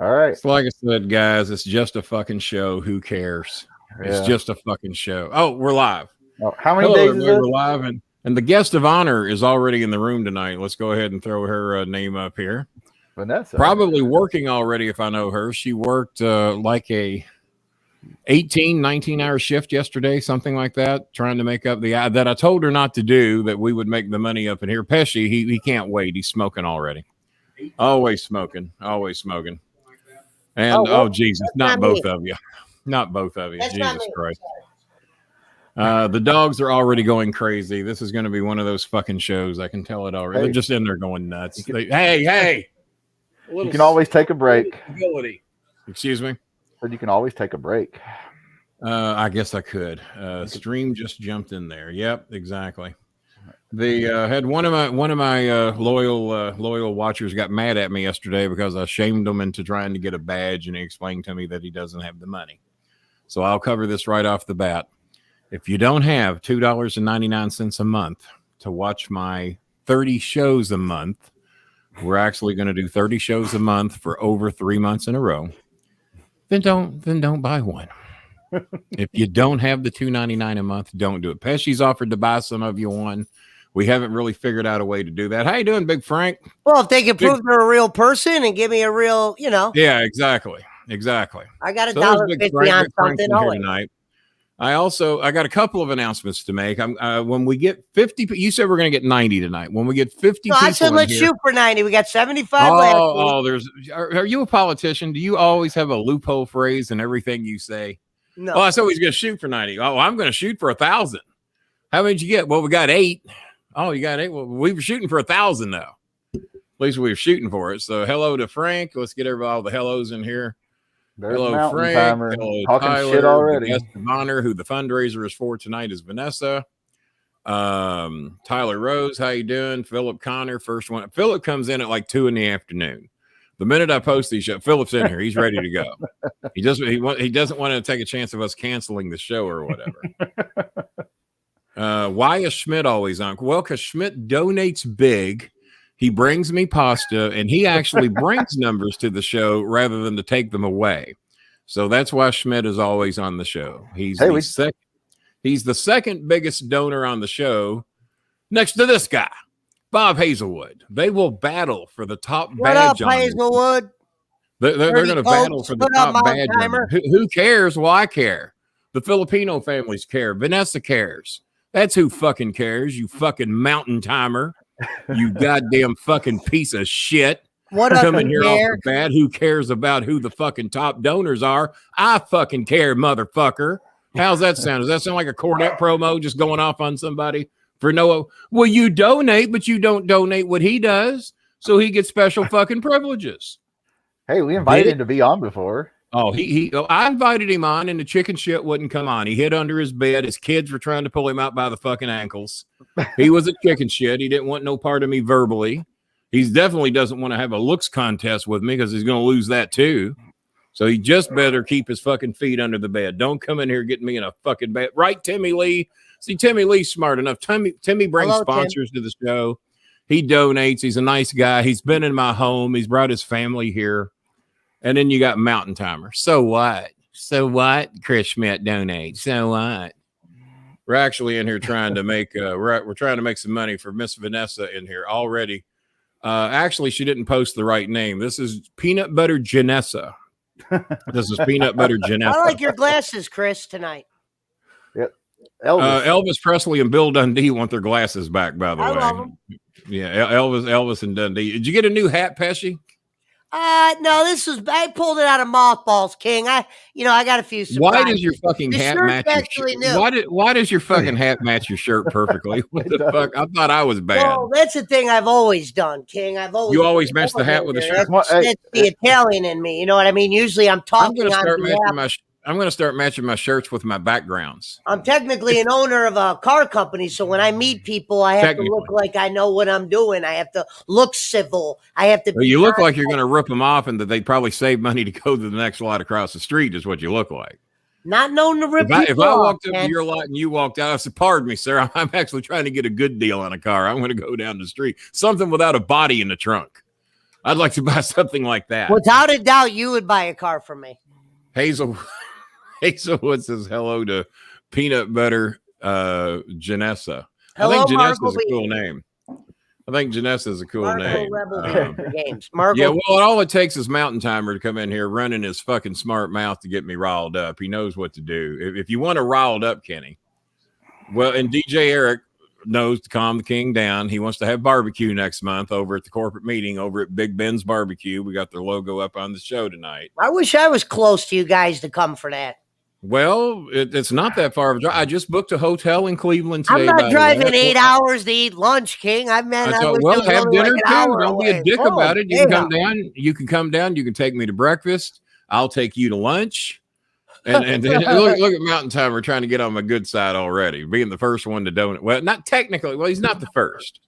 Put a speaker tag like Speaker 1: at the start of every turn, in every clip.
Speaker 1: All right.
Speaker 2: It's like I said, guys, it's just a fucking show. Who cares? It's just a fucking show. Oh, we're live.
Speaker 1: Oh, how many
Speaker 2: Hello,
Speaker 1: days
Speaker 2: everybody.
Speaker 1: is it?
Speaker 2: We're live, and the guest of honor is already in the room tonight. Let's go ahead and throw her name up here.
Speaker 1: Vanessa.
Speaker 2: Probably working already if I know her. She worked like a 19-hour shift yesterday, something like that, trying to make up the that I told her not to do, that we would make the money up in here. Pesci, he can't wait. He's smoking already. Always smoking. Always smoking. And Jesus, not both of you. Not both of you. Jesus Christ. The dogs are already going crazy. This is going to be one of those fucking shows. I can tell it already. They're just in there going nuts. Hey.
Speaker 1: You can always take a break.
Speaker 2: Excuse me?
Speaker 1: But you can always take a break.
Speaker 2: I guess I could. Stream just jumped in there. Yep, exactly. The had one of my loyal watchers got mad at me yesterday because I shamed him into trying to get a badge, and he explained to me that he doesn't have the money. So I'll cover this right off the bat. If you don't have $2.99 a month to watch my 30 shows a month, we're actually going to do 30 shows a month for over 3 months in a row. Then don't buy one. If you don't have the $2.99 a month, don't do it. Pesci's offered to buy some of you one. We haven't really figured out a way to do that. How you doing, Big Frank?
Speaker 3: Well, if they can prove they're a real person and give me a real,
Speaker 2: Yeah, exactly.
Speaker 3: I got
Speaker 2: So
Speaker 3: $1.50 on something.
Speaker 2: Here tonight. I got a couple of announcements to make. When we get 50, you said we're going to get 90 tonight. When we get 50,
Speaker 3: I said let's shoot for 90. We got 75 last week.
Speaker 2: Are you a politician? Do you always have a loophole phrase in everything you say?
Speaker 3: No.
Speaker 2: Oh, I said he's going to shoot for 90. Oh, I'm going to shoot for 1,000. How many did you get? Well, we got 8. Oh, you got 8. Well, we were shooting for 1,000 now. At least we were shooting for it. So hello to Frank. Let's get all the hellos in here.
Speaker 1: There's
Speaker 2: hello, Frank.
Speaker 1: Timer.
Speaker 2: Hello,
Speaker 1: talking
Speaker 2: Tyler.
Speaker 1: shit already.
Speaker 2: The guest of honor, who the fundraiser is for tonight, is Vanessa. Tyler Rose, how you doing? Philip Connor, first one. Philip comes in at like 2 p.m. The minute I post these shows, Philip's in here. He's ready to go. He doesn't want to take a chance of us canceling the show or whatever. Why is Schmidt always on? Well, because Schmidt donates big. He brings me pasta, and he actually brings numbers to the show rather than to take them away. So that's why Schmidt is always on the show. He's the second biggest donor on the show, next to this guy, Bob Hazelwood. They will battle for the top badge.
Speaker 3: What up, Hazelwood?
Speaker 2: They're going to battle for the top badge. Who cares? Well, I care. The Filipino families care. Vanessa cares. That's who fucking cares, you fucking mountain timer. You goddamn fucking piece of shit.
Speaker 3: What
Speaker 2: coming here off the bat? Who cares about who the fucking top donors are? I fucking care, motherfucker. How's that sound? Does that sound like a Cornet promo just going off on somebody for no? Well, you donate, but you don't donate what he does, so he gets special fucking privileges.
Speaker 1: Hey, we invited him to be on before.
Speaker 2: Oh, I invited him on, and the chicken shit wouldn't come on. He hid under his bed. His kids were trying to pull him out by the fucking ankles. He was a chicken shit. He didn't want no part of me verbally. He definitely doesn't want to have a looks contest with me because he's going to lose that too. So he just better keep his fucking feet under the bed. Don't come in here getting me in a fucking bed. Right, Timmy Lee? See, Timmy Lee's smart enough. Timmy brings sponsors to the show. He donates. He's a nice guy. He's been in my home. He's brought his family here. And then you got Mountain Timer. So what? Chris Schmidt donates. So what? We're actually in here trying to make we're trying to make some money for Miss Vanessa in here already. Actually, she didn't post the right name. This is Peanut Butter Janessa. This is Peanut Butter Janessa.
Speaker 3: I like your glasses, Chris, tonight.
Speaker 1: Yep.
Speaker 2: Elvis Presley and Bill Dundee want their glasses back, by the way.
Speaker 3: Love them.
Speaker 2: Yeah, Elvis and Dundee. Did you get a new hat, Pesci?
Speaker 3: No, I pulled it out of mothballs, King. I got a few surprises.
Speaker 2: Why does your fucking hat match your shirt? Why does your fucking hat match your shirt perfectly? What the fuck? I thought I was bad.
Speaker 3: Well, that's the thing I've always done, King.
Speaker 2: You always match the hat with the shirt.
Speaker 3: That's the Italian in me. You know what I mean? Usually I'm talking
Speaker 2: I'm going to start matching my shirts with my backgrounds.
Speaker 3: I'm technically an owner of a car company, so when I meet people, I have to look like I know what I'm doing. I have to look civil. I have to.
Speaker 2: You look like you're going to rip them off, and that they probably save money to go to the next lot across the street. Is what you look like.
Speaker 3: Not known to rip.
Speaker 2: If I walked up to your lot and you walked out, I said, "Pardon me, sir. I'm actually trying to get a good deal on a car. I'm going to go down the street. Something without a body in the trunk." I'd like to buy something like that.
Speaker 3: Without a doubt, you would buy a car from me.
Speaker 2: Hazelwood says hello to Peanut Butter Janessa.
Speaker 3: Hello,
Speaker 2: I think Janessa
Speaker 3: Marco
Speaker 2: is a cool name. I think Janessa is a cool
Speaker 3: Marco
Speaker 2: name.
Speaker 3: Rebel Games. Marco.
Speaker 2: Yeah, well, all it takes is Mountain Timer to come in here running his fucking smart mouth to get me riled up. He knows what to do. If you want to riled up Kenny, well, and DJ Eric knows to calm the king down. He wants to have barbecue next month over at the corporate meeting over at Big Ben's Barbecue. We got their logo up on the show tonight.
Speaker 3: I wish I was close to you guys to come for that.
Speaker 2: Well, it's not that far of a drive. I just booked a hotel in Cleveland today.
Speaker 3: I'm not driving 8 hours to eat lunch, King. I
Speaker 2: thought, well, have dinner too. Don't be a dick about it. You can come down. You can come down. You can take me to breakfast. I'll take you to lunch. And then look at Mountain Timer trying to get on my good side already, being the first one to donate. Well, not technically. Well, he's not the first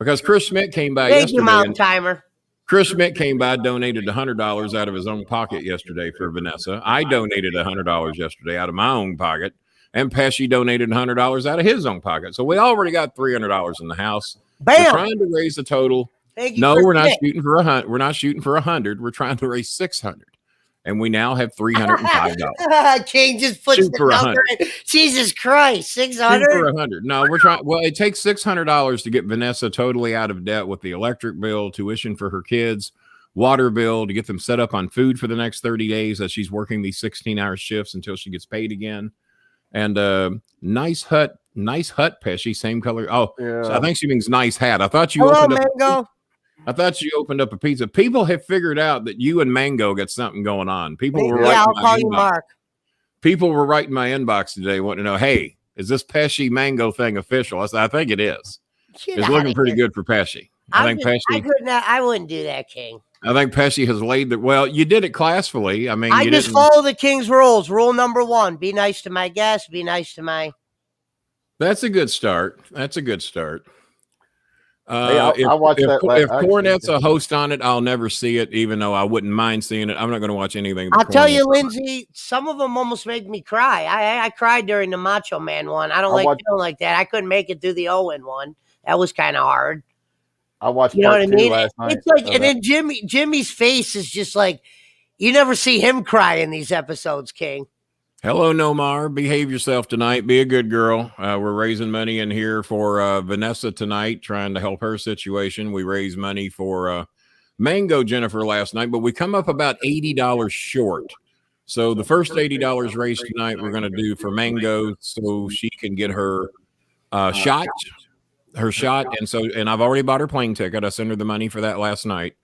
Speaker 2: because Chris Schmidt came by yesterday.
Speaker 3: Thank you, Mountain Timer.
Speaker 2: Chris Schmidt came by, donated $100 out of his own pocket yesterday for Vanessa. I donated $100 yesterday out of my own pocket, and Pesci donated $100 out of his own pocket. So we already got $300 in the house.
Speaker 3: Bam!
Speaker 2: We're trying to raise the total. No, we're not shooting for 100. We're not shooting for 100. We're trying to raise 600, and we now have $305.
Speaker 3: King just puts
Speaker 2: Shoot
Speaker 3: the
Speaker 2: for
Speaker 3: number in. Jesus Christ, 600
Speaker 2: for 100. No, we're trying. Well, it takes $600 to get Vanessa totally out of debt with the electric bill, tuition for her kids, water bill, to get them set up on food for the next 30 days as she's working these 16-hour shifts until she gets paid again. And nice hut, Pesci, same color. Oh, yeah. So I think she means nice hat. I thought you opened up
Speaker 3: Mango.
Speaker 2: I thought you opened up a pizza. People have figured out that you and Mango got something going on. People were
Speaker 3: I'll call you Mark.
Speaker 2: People were writing my inbox today wanting to know, hey, is this Pesci Mango thing official? I said, I think it is. It's looking pretty good for Pesci. I wouldn't do that, King. I think Pesci has laid the well, you did it classfully. I mean,
Speaker 3: I just follow the King's rules. Rule number 1, be nice to my guests, be nice to my.
Speaker 2: That's a good start. That's a good start.
Speaker 1: Hey,
Speaker 2: if Cornette's a host on it, I'll never see it, even though I wouldn't mind seeing it. I'm not going to watch anything.
Speaker 3: I'll tell you, Lindsay, some of them almost make me cry. I cried during the Macho Man one. I don't like feeling like that. I couldn't make it through the Owen one. That was kind of hard.
Speaker 1: I watched
Speaker 3: you know what I mean?
Speaker 1: last night.
Speaker 3: It's like, and then Jimmy's face is just like, you never see him cry in these episodes, King.
Speaker 2: Hello, Nomar. Behave yourself tonight. Be a good girl. We're raising money in here for Vanessa tonight, trying to help her situation. We raised money for Mango Jennifer last night, but we come up about $80 short. So the first $80 raised tonight, we're going to do for Mango so she can get her shot. And I've already bought her plane ticket. I sent her the money for that last night.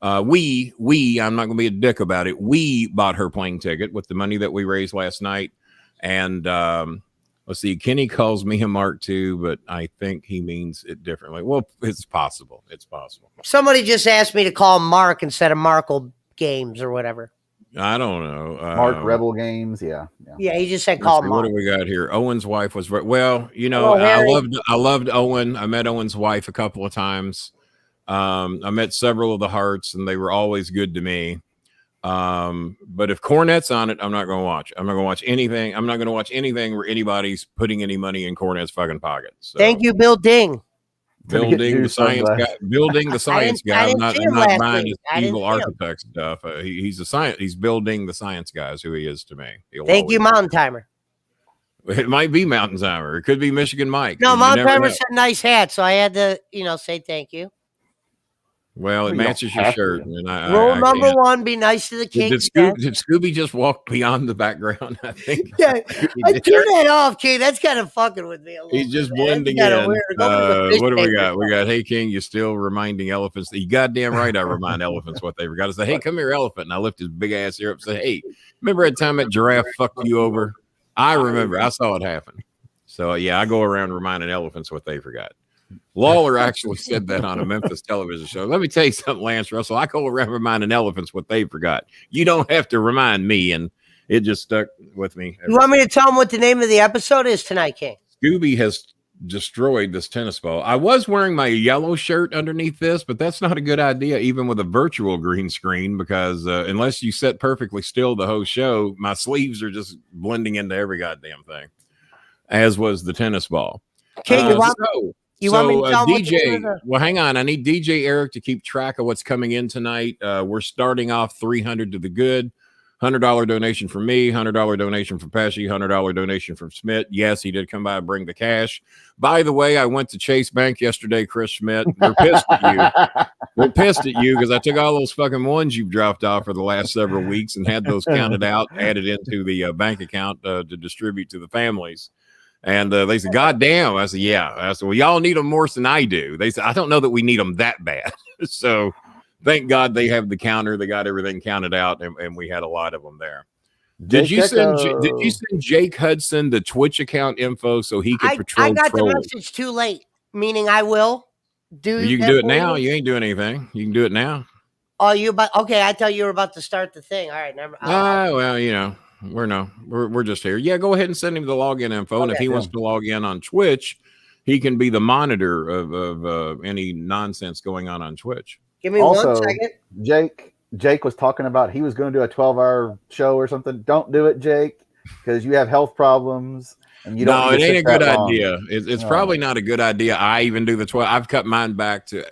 Speaker 2: I'm not going to be a dick about it. We bought her plane ticket with the money that we raised last night. And let's see, Kenny calls me a Mark too, but I think he means it differently. Well, it's possible. It's possible.
Speaker 3: Somebody just asked me to call him Mark instead of Markle Games or whatever.
Speaker 2: I don't know.
Speaker 1: Mark Rebel Games. Yeah.
Speaker 3: He just said call him Mark.
Speaker 2: What do we got here? Owen's wife was, well, you know, I loved Owen. I met Owen's wife a couple of times. I met several of the Hearts, and they were always good to me. But if Cornette's on it, I'm not going to watch. I'm not going to watch anything. I'm not going to watch anything where anybody's putting any money in Cornette's fucking pocket. So.
Speaker 3: Thank you, Bill Ding.
Speaker 2: Building the science guy. Building the science guy. I'm not buying his evil architect stuff. He's a science. He's building the science guys. Who he is to me.
Speaker 3: Thank you, Mountain Timer.
Speaker 2: It might be Mountain Timer. It could be Michigan Mike.
Speaker 3: No, Mountain Timer said nice hat, so I had to, say thank you.
Speaker 2: Well, it matches your shirt. And
Speaker 3: Rule number 1, be nice to the king.
Speaker 2: Did Scooby just walk beyond the background? I think.
Speaker 3: Yeah, I turned that off, King. That's kind of fucking with me a little
Speaker 2: He's just blending in. What do we got? We got, hey, King, you're still reminding elephants. You goddamn right I remind elephants what they forgot. I say, hey, come here, elephant. And I lift his big ass ear up and say, hey, remember that time that giraffe fucked you over? I remember. I saw it happen. So, yeah, I go around reminding elephants what they forgot. Lawler actually said that on a Memphis television show. Let me tell you something, Lance Russell. I go around reminding elephants what they forgot. You don't have to remind me, and it just stuck with me.
Speaker 3: You want me to tell them what the name of the episode is tonight, King?
Speaker 2: Scooby has destroyed this tennis ball. I was wearing my yellow shirt underneath this, but that's not a good idea, even with a virtual green screen, because unless you sit perfectly still the whole show, my sleeves are just blending into every goddamn thing, as was the tennis ball.
Speaker 3: King, You want me to tell
Speaker 2: DJ, well, hang on. I need DJ Eric to keep track of what's coming in tonight. We're starting off 300 to the good. $100 donation from me, $100 donation from Pesci, $100 donation from Schmidt. Yes, he did come by and bring the cash. By the way, I went to Chase Bank yesterday, Chris Schmidt. They're pissed at you. They're pissed at you because I took all those fucking ones you've dropped off for the last several weeks and had those counted out, added into the bank account to distribute to the families. And they said, God damn. I said, yeah. I said, well, y'all need them worse than I do. They said, I don't know that we need them that bad. So thank God they have the counter. They got everything counted out, and we had a lot of them there. Did you send Jake Hudson the Twitch account info so he could patrol?
Speaker 3: I got the message too late, meaning I will do.
Speaker 2: You can do it now. You ain't doing anything. You can do it now.
Speaker 3: Oh, you about? Okay, I thought you were about to start the thing. All right, never.
Speaker 2: Well, you know. We're just here. Yeah, go ahead and send him the login info. And if he wants to log in on Twitch, he can be the monitor of any nonsense going on Twitch.
Speaker 3: Give me 1 second.
Speaker 1: Jake was talking about he was going to do a 12-hour show or something. Don't do it, Jake, because you have health problems. And you don't.
Speaker 2: No, it ain't a good idea. It's probably not a good idea. I even do the 12. I've cut mine back to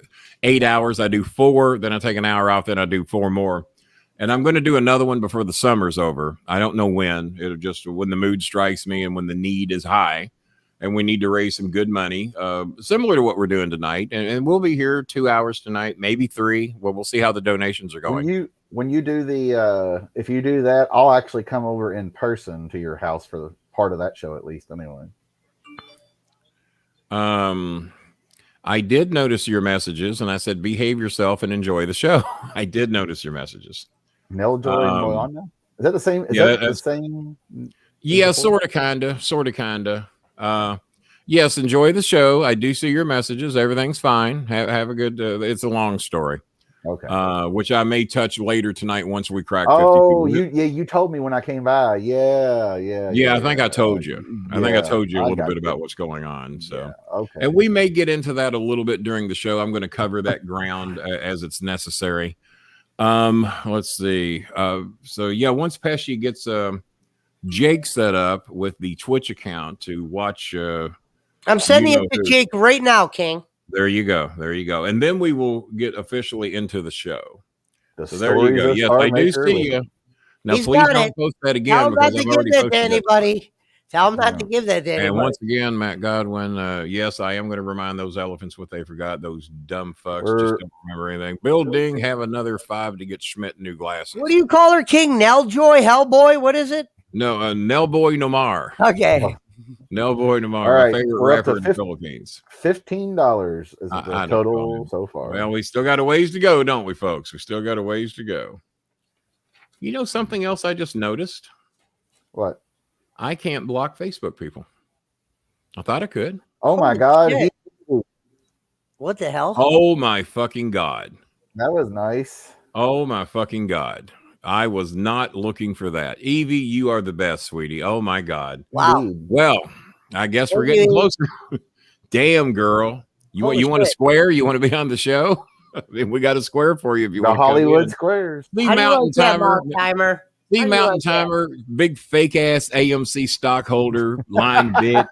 Speaker 2: 8 hours. I do 4, then I take an hour off, then I do 4 more. And I'm going to do another one before the summer's over. I don't know when. It'll just when the mood strikes me and when the need is high and we need to raise some good money, similar to what we're doing tonight. And we'll be here 2 hours tonight, maybe 3. Well, we'll see how the donations are going.
Speaker 1: When you do the, if you do that, I'll actually come over in person to your house for the part of that show, at least. Anyway.
Speaker 2: I did notice your messages and I said, behave yourself and enjoy the show. I did notice your messages.
Speaker 1: Neljoy and Moana? Is that the same? Is that the same?
Speaker 2: Yeah, sort of, kind of. Yes, enjoy the show. I do see your messages. Everything's fine. Have a good. It's a long story.
Speaker 1: Okay.
Speaker 2: Which I may touch later tonight once we crack 50
Speaker 1: people. You told me when I came by. Yeah.
Speaker 2: I think I told you. I think I told you a little bit about what's going on. So
Speaker 1: okay.
Speaker 2: And we may get into that a little bit during the show. I'm going to cover that ground as it's necessary. Let's see. So yeah, once Pesci gets Jake set up with the Twitch account to watch.
Speaker 3: I'm sending it to Jake right now, King.
Speaker 2: There you go. And then we will get officially into the show. So there you go. Yes, I do see you. Now, please don't post that again because I've already posted it.
Speaker 3: Anybody. Tell them not to give that to anybody.
Speaker 2: And once again, Matt Godwin, yes, I am going to remind those elephants what they forgot. Those dumb fucks just don't remember anything. Bill Ding, have another 5 to get Schmidt new glasses.
Speaker 3: What do you call her, King? Nelljoy? Hellboy? What is it?
Speaker 2: No, Nellboy Nomar.
Speaker 3: Okay.
Speaker 2: Nellboy Nomar,
Speaker 1: right,
Speaker 2: my favorite rapper in the Philippines.
Speaker 1: $15 is the total so far.
Speaker 2: Well, we still got a ways to go, don't we, folks? We still got a ways to go. You know something else I just noticed?
Speaker 1: What?
Speaker 2: I can't block Facebook people. I thought I could.
Speaker 1: Oh my God.
Speaker 3: What the hell?
Speaker 2: Oh my fucking God.
Speaker 1: That was nice.
Speaker 2: Oh my fucking God. I was not looking for that. Evie, you are the best, sweetie. Oh my God.
Speaker 3: Wow.
Speaker 2: Well, I guess we're getting closer. Damn, girl. You want a square? You want to be on the show? We got a square for you if you want.
Speaker 1: The Hollywood Squares.
Speaker 2: The Mountain Timer. The Mountain Timer, big fake ass AMC stockholder, line bitch.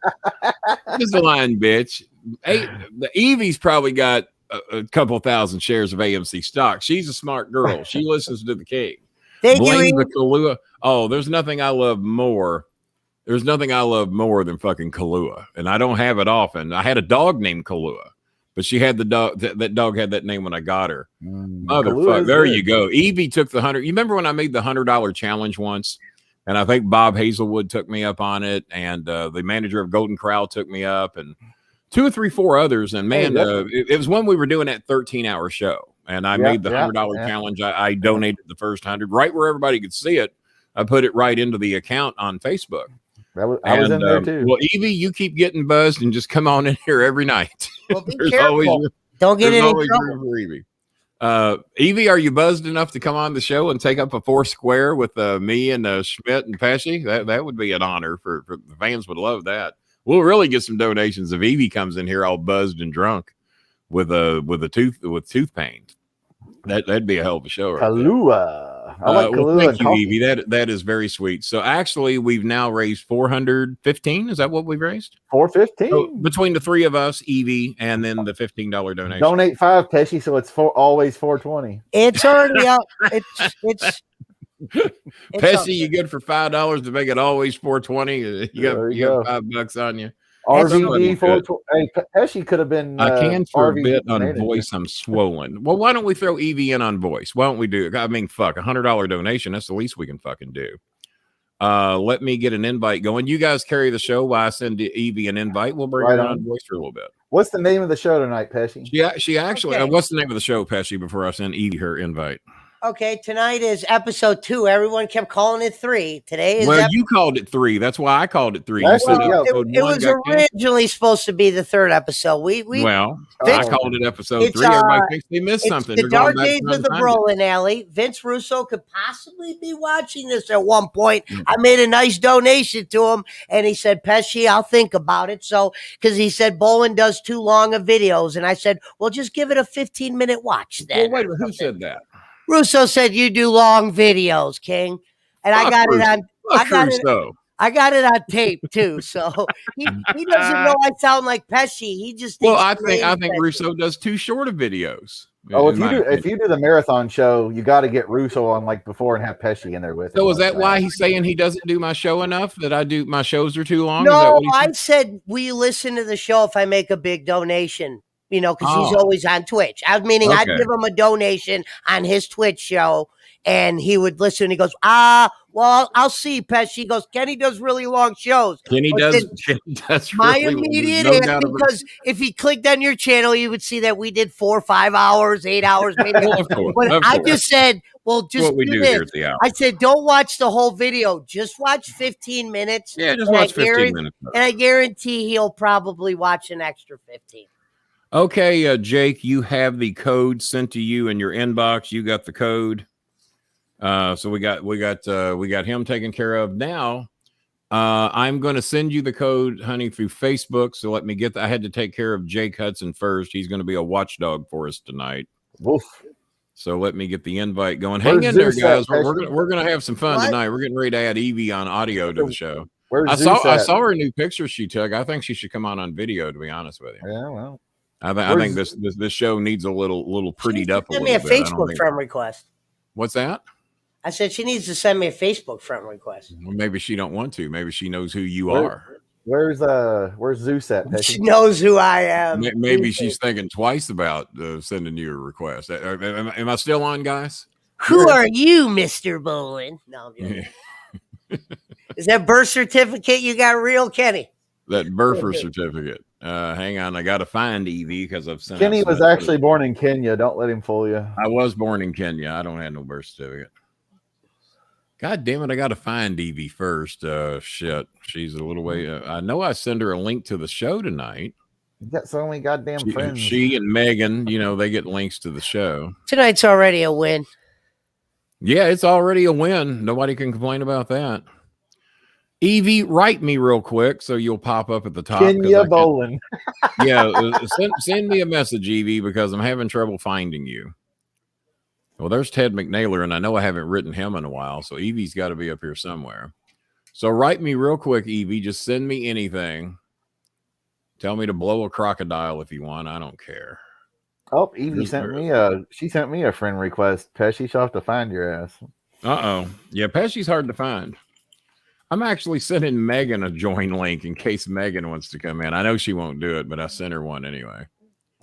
Speaker 2: Just a line bitch. The Evie's probably got a couple thousand shares of AMC stock. She's a smart girl. She listens to the king. Blame the Kahlua. Oh, there's nothing I love more. There's nothing I love more than fucking Kahlua, and I don't have it often. I had a dog named Kahlua. But she had the dog. That dog had that name when I got her. Motherfucker. There you go. Evie took the 100. You remember when I made the $100 challenge once? And I think Bob Hazelwood took me up on it. And the manager of Golden Corral took me up. And 2 or 3, 4 others. And man, it was when we were doing that 13-hour show. And I made the $100 challenge. I donated the first 100 right where everybody could see it. I put it right into the account on Facebook.
Speaker 1: I was in there too.
Speaker 2: Well, Evie, you keep getting buzzed and just come on in here every night.
Speaker 3: Well, be careful. Don't get any trouble.
Speaker 2: Evie. Evie, are you buzzed enough to come on the show and take up a 4 square with me and Schmidt and Pesci? That would be an honor for the fans. Would love that. We'll really get some donations if Evie comes in here all buzzed and drunk with tooth pain. That'd be a hell of a show.
Speaker 1: Kahlua. I like Kahlua and
Speaker 2: thank you,
Speaker 1: coffee.
Speaker 2: Evie. That is very sweet. So actually, we've now raised 415. Is that what we've raised?
Speaker 1: 415.
Speaker 2: So between the three of us, Evie, and then the $15 donation.
Speaker 1: Donate 5, Pesci, so it's always 420.
Speaker 3: It's already out. It's
Speaker 2: Pesci, you good for $5 to make it always 420? You got $5 on you.
Speaker 1: RVD 420. Hey, Pesci could have been.
Speaker 2: I can for a bit on
Speaker 1: manager.
Speaker 2: voice. I'm swollen. Well, why don't we throw Evie in on voice? Why don't we do it? I mean, fuck, $100 donation. That's the least we can fucking do. Let me get an invite going. You guys carry the show while I send Evie an invite. We'll bring her on voice for a little bit.
Speaker 1: What's the name of the show tonight, Pesci?
Speaker 2: She actually.
Speaker 3: Okay.
Speaker 2: What's the name of the show, Pesci? Before I send Evie her invite.
Speaker 3: Okay, tonight is episode 2. Everyone kept calling it 3. Today is.
Speaker 2: Well, you called it 3. That's why I called it 3.
Speaker 3: It was originally supposed to be the 3rd episode.
Speaker 2: I called it episode 3. Everybody thinks they missed something.
Speaker 3: The dark days of the Brolin alley. Vince Russo could possibly be watching this at one point. I made a nice donation to him, and he said, "Pesci, I'll think about it." So, because he said Brolin does too long of videos, and I said, "Well, just give it a 15-minute watch then."
Speaker 2: Well, wait a minute. Who said that?
Speaker 3: Russo said you do long videos, King, and I got it on. I got it on tape too, so he doesn't know I sound like Pesci. He just thinks
Speaker 2: I think Russo does too short of videos.
Speaker 1: Oh, if you do the marathon show, you got to get Russo on like before and have Pesci in there with.
Speaker 2: So is that why he's saying he doesn't do my show enough? That my shows are too long?
Speaker 3: No, I said we listen to the show if I make a big donation. Because he's always on Twitch. I'd give him a donation on his Twitch show, and he would listen. He goes, well, I'll see, Pesci. He goes, Kenny does really long shows.
Speaker 2: Kenny does
Speaker 3: my immediate answer, because if he clicked on your channel, you would see that we did 4 or 5 hours, 8 hours, maybe. I just said, well, just
Speaker 2: what we do here at the hour.
Speaker 3: I said, don't watch the whole video. Just watch 15 minutes.
Speaker 2: Yeah, just watch 15 minutes.
Speaker 3: And I guarantee he'll probably watch an extra 15.
Speaker 2: Okay, Jake, you have the code sent to you in your inbox. You got the code. So we got him taken care of. Now, I'm going to send you the code, honey, through Facebook. So let me get that. I had to take care of Jake Hudson first. He's going to be a watchdog for us tonight.
Speaker 1: Woof. So
Speaker 2: let me get the invite going. Hang in there, guys. We're gonna have some fun tonight. We're getting ready to add Evie on audio to the show. I saw her new picture she took. I think she should come on video, to be honest with you.
Speaker 1: Yeah, well.
Speaker 2: I think this show needs a little prettied up.
Speaker 3: Send me a Facebook friend request.
Speaker 2: What's that?
Speaker 3: I said she needs to send me a Facebook friend request.
Speaker 2: Well, maybe she don't want to. Maybe she knows who you are.
Speaker 1: Where's Zeus at? Pesci?
Speaker 3: She knows who I am.
Speaker 2: Maybe she's thinking twice about sending you a request. Am I still on, guys?
Speaker 3: Who are you, Mr. Brolin? No, I'm joking. Is that birth certificate you got real, Kenny?
Speaker 2: That birth certificate. Hang on, I got to find Evie because I've sent.
Speaker 1: Kenny was actually born in Kenya. Don't let him fool you.
Speaker 2: I was born in Kenya. I don't have no birth certificate. God damn it! I got to find Evie first. Shit, she's a little way. I know I send her a link to the show tonight.
Speaker 1: You got so many goddamn friends.
Speaker 2: She and Megan, they get links to the show.
Speaker 3: Tonight's already a win.
Speaker 2: Yeah, it's already a win. Nobody can complain about that. Evie, write me real quick so you'll pop up at the top.
Speaker 1: Kenya Bolin.
Speaker 2: Yeah, send me a message, Evie, because I'm having trouble finding you. Well, there's Ted McNaylor, and I know I haven't written him in a while, so Evie's got to be up here somewhere. So write me real quick, Evie. Just send me anything. Tell me to blow a crocodile if you want. I don't care.
Speaker 1: Oh, Evie sent me a friend request. Pesci, she'll have to find your ass.
Speaker 2: Uh-oh. Yeah, Pesci's hard to find. I'm actually sending Megan a join link in case Megan wants to come in. I know she won't do it, but I sent her one anyway.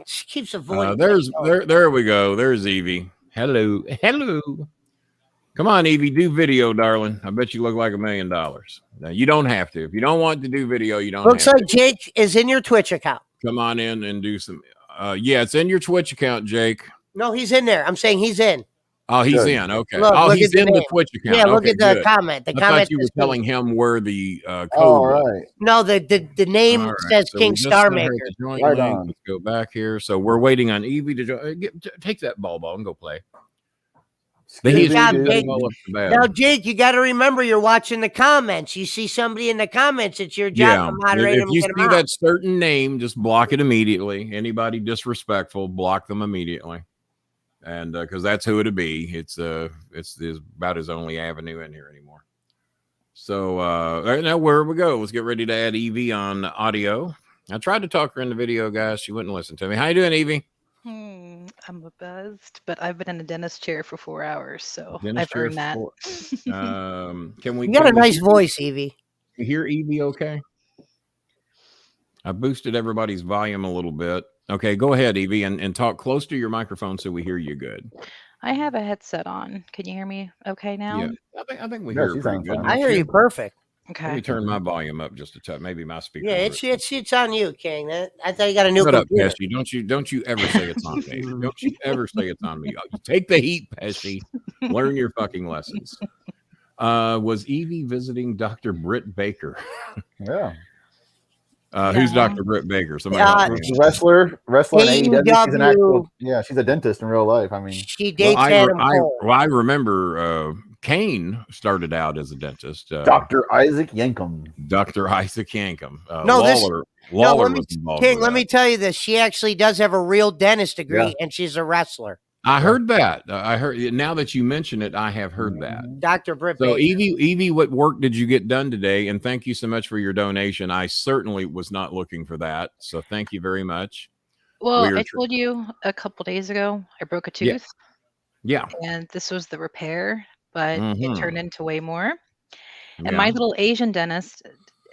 Speaker 3: She keeps avoiding.
Speaker 2: There we go. There's Evie. Hello. Come on, Evie, do video, darling. I bet you look like $1 million. Now, you don't have to. If you don't want to do video, you don't.
Speaker 3: Looks like Jake is in your Twitch account.
Speaker 2: Come on in and do some. Yeah, it's in your Twitch account, Jake.
Speaker 3: No, he's in there. I'm saying he's in.
Speaker 2: Oh, he's in. Okay.
Speaker 3: Look
Speaker 2: he's in the Twitch account.
Speaker 3: Yeah, look at the comment. The comment.
Speaker 2: You were telling him where the code
Speaker 1: was.
Speaker 3: No, the name says King Starmaker.
Speaker 1: Right on.
Speaker 2: Let's go back here. So we're waiting on Evie to take that ball and go play.
Speaker 3: Now, Jake, you got to remember you're watching the comments. You see somebody in the comments, it's your job to moderate them.
Speaker 2: If you see that certain name, just block it immediately. Anybody disrespectful, block them immediately. and because that's who it'd be. It's about his only avenue in here anymore. So now where we go? Let's get ready to add Evie on audio. I tried to talk her in the video, guys. She wouldn't listen to me. How you doing, Evie?
Speaker 4: I'm a buzzed, but I've been in a dentist chair for 4 hours, so
Speaker 2: Dentist
Speaker 4: I've
Speaker 2: chair
Speaker 4: earned that.
Speaker 2: Can we?
Speaker 3: You got
Speaker 2: can
Speaker 3: a
Speaker 2: we
Speaker 3: nice
Speaker 2: hear,
Speaker 3: voice, Evie.
Speaker 2: hear Evie? Okay. I boosted everybody's volume a little bit. Okay, go ahead, Evie, and talk close to your microphone so we hear you good.
Speaker 4: I have a headset on. Can you hear me okay now?
Speaker 2: Yeah, I think we
Speaker 1: Yeah,
Speaker 2: hear it
Speaker 1: she
Speaker 2: pretty
Speaker 1: sounds
Speaker 2: good.
Speaker 1: fine.
Speaker 3: I hear you perfect.
Speaker 2: Let me
Speaker 4: Okay.
Speaker 2: turn my volume up just a touch. Maybe my speaker.
Speaker 3: Yeah, it's on you, King. I thought you got a new
Speaker 2: Shut up,
Speaker 3: computer.
Speaker 2: Pesci. Don't you ever say it's on me. Don't you ever say it's on me. You take the heat, Pesci. Learn your fucking lessons. Was Evie visiting Dr. Britt Baker?
Speaker 1: Yeah.
Speaker 2: Who's Dr. Britt Baker? Somebody
Speaker 1: She's a wrestler in AEW. She's an actual, she's a dentist in real life. I mean,
Speaker 3: she dates Adam Cole.
Speaker 2: I remember Kane started out as a dentist.
Speaker 1: Dr. Isaac Yankum.
Speaker 2: Dr. Isaac Yankum.
Speaker 3: Lawler was involved. King, let me tell you this. She actually does have a real dentist degree, and she's a wrestler.
Speaker 2: I heard that. I heard, now that you mention it, I have heard that.
Speaker 3: Dr. Britt
Speaker 2: So
Speaker 3: Baker.
Speaker 2: Evie, what work did you get done today? And thank you so much for your donation. I certainly was not looking for that. So thank you very much.
Speaker 4: Well, I told you a couple days ago, I broke a tooth.
Speaker 2: Yeah.
Speaker 4: And this was the repair, but it turned into way more. And my little Asian dentist,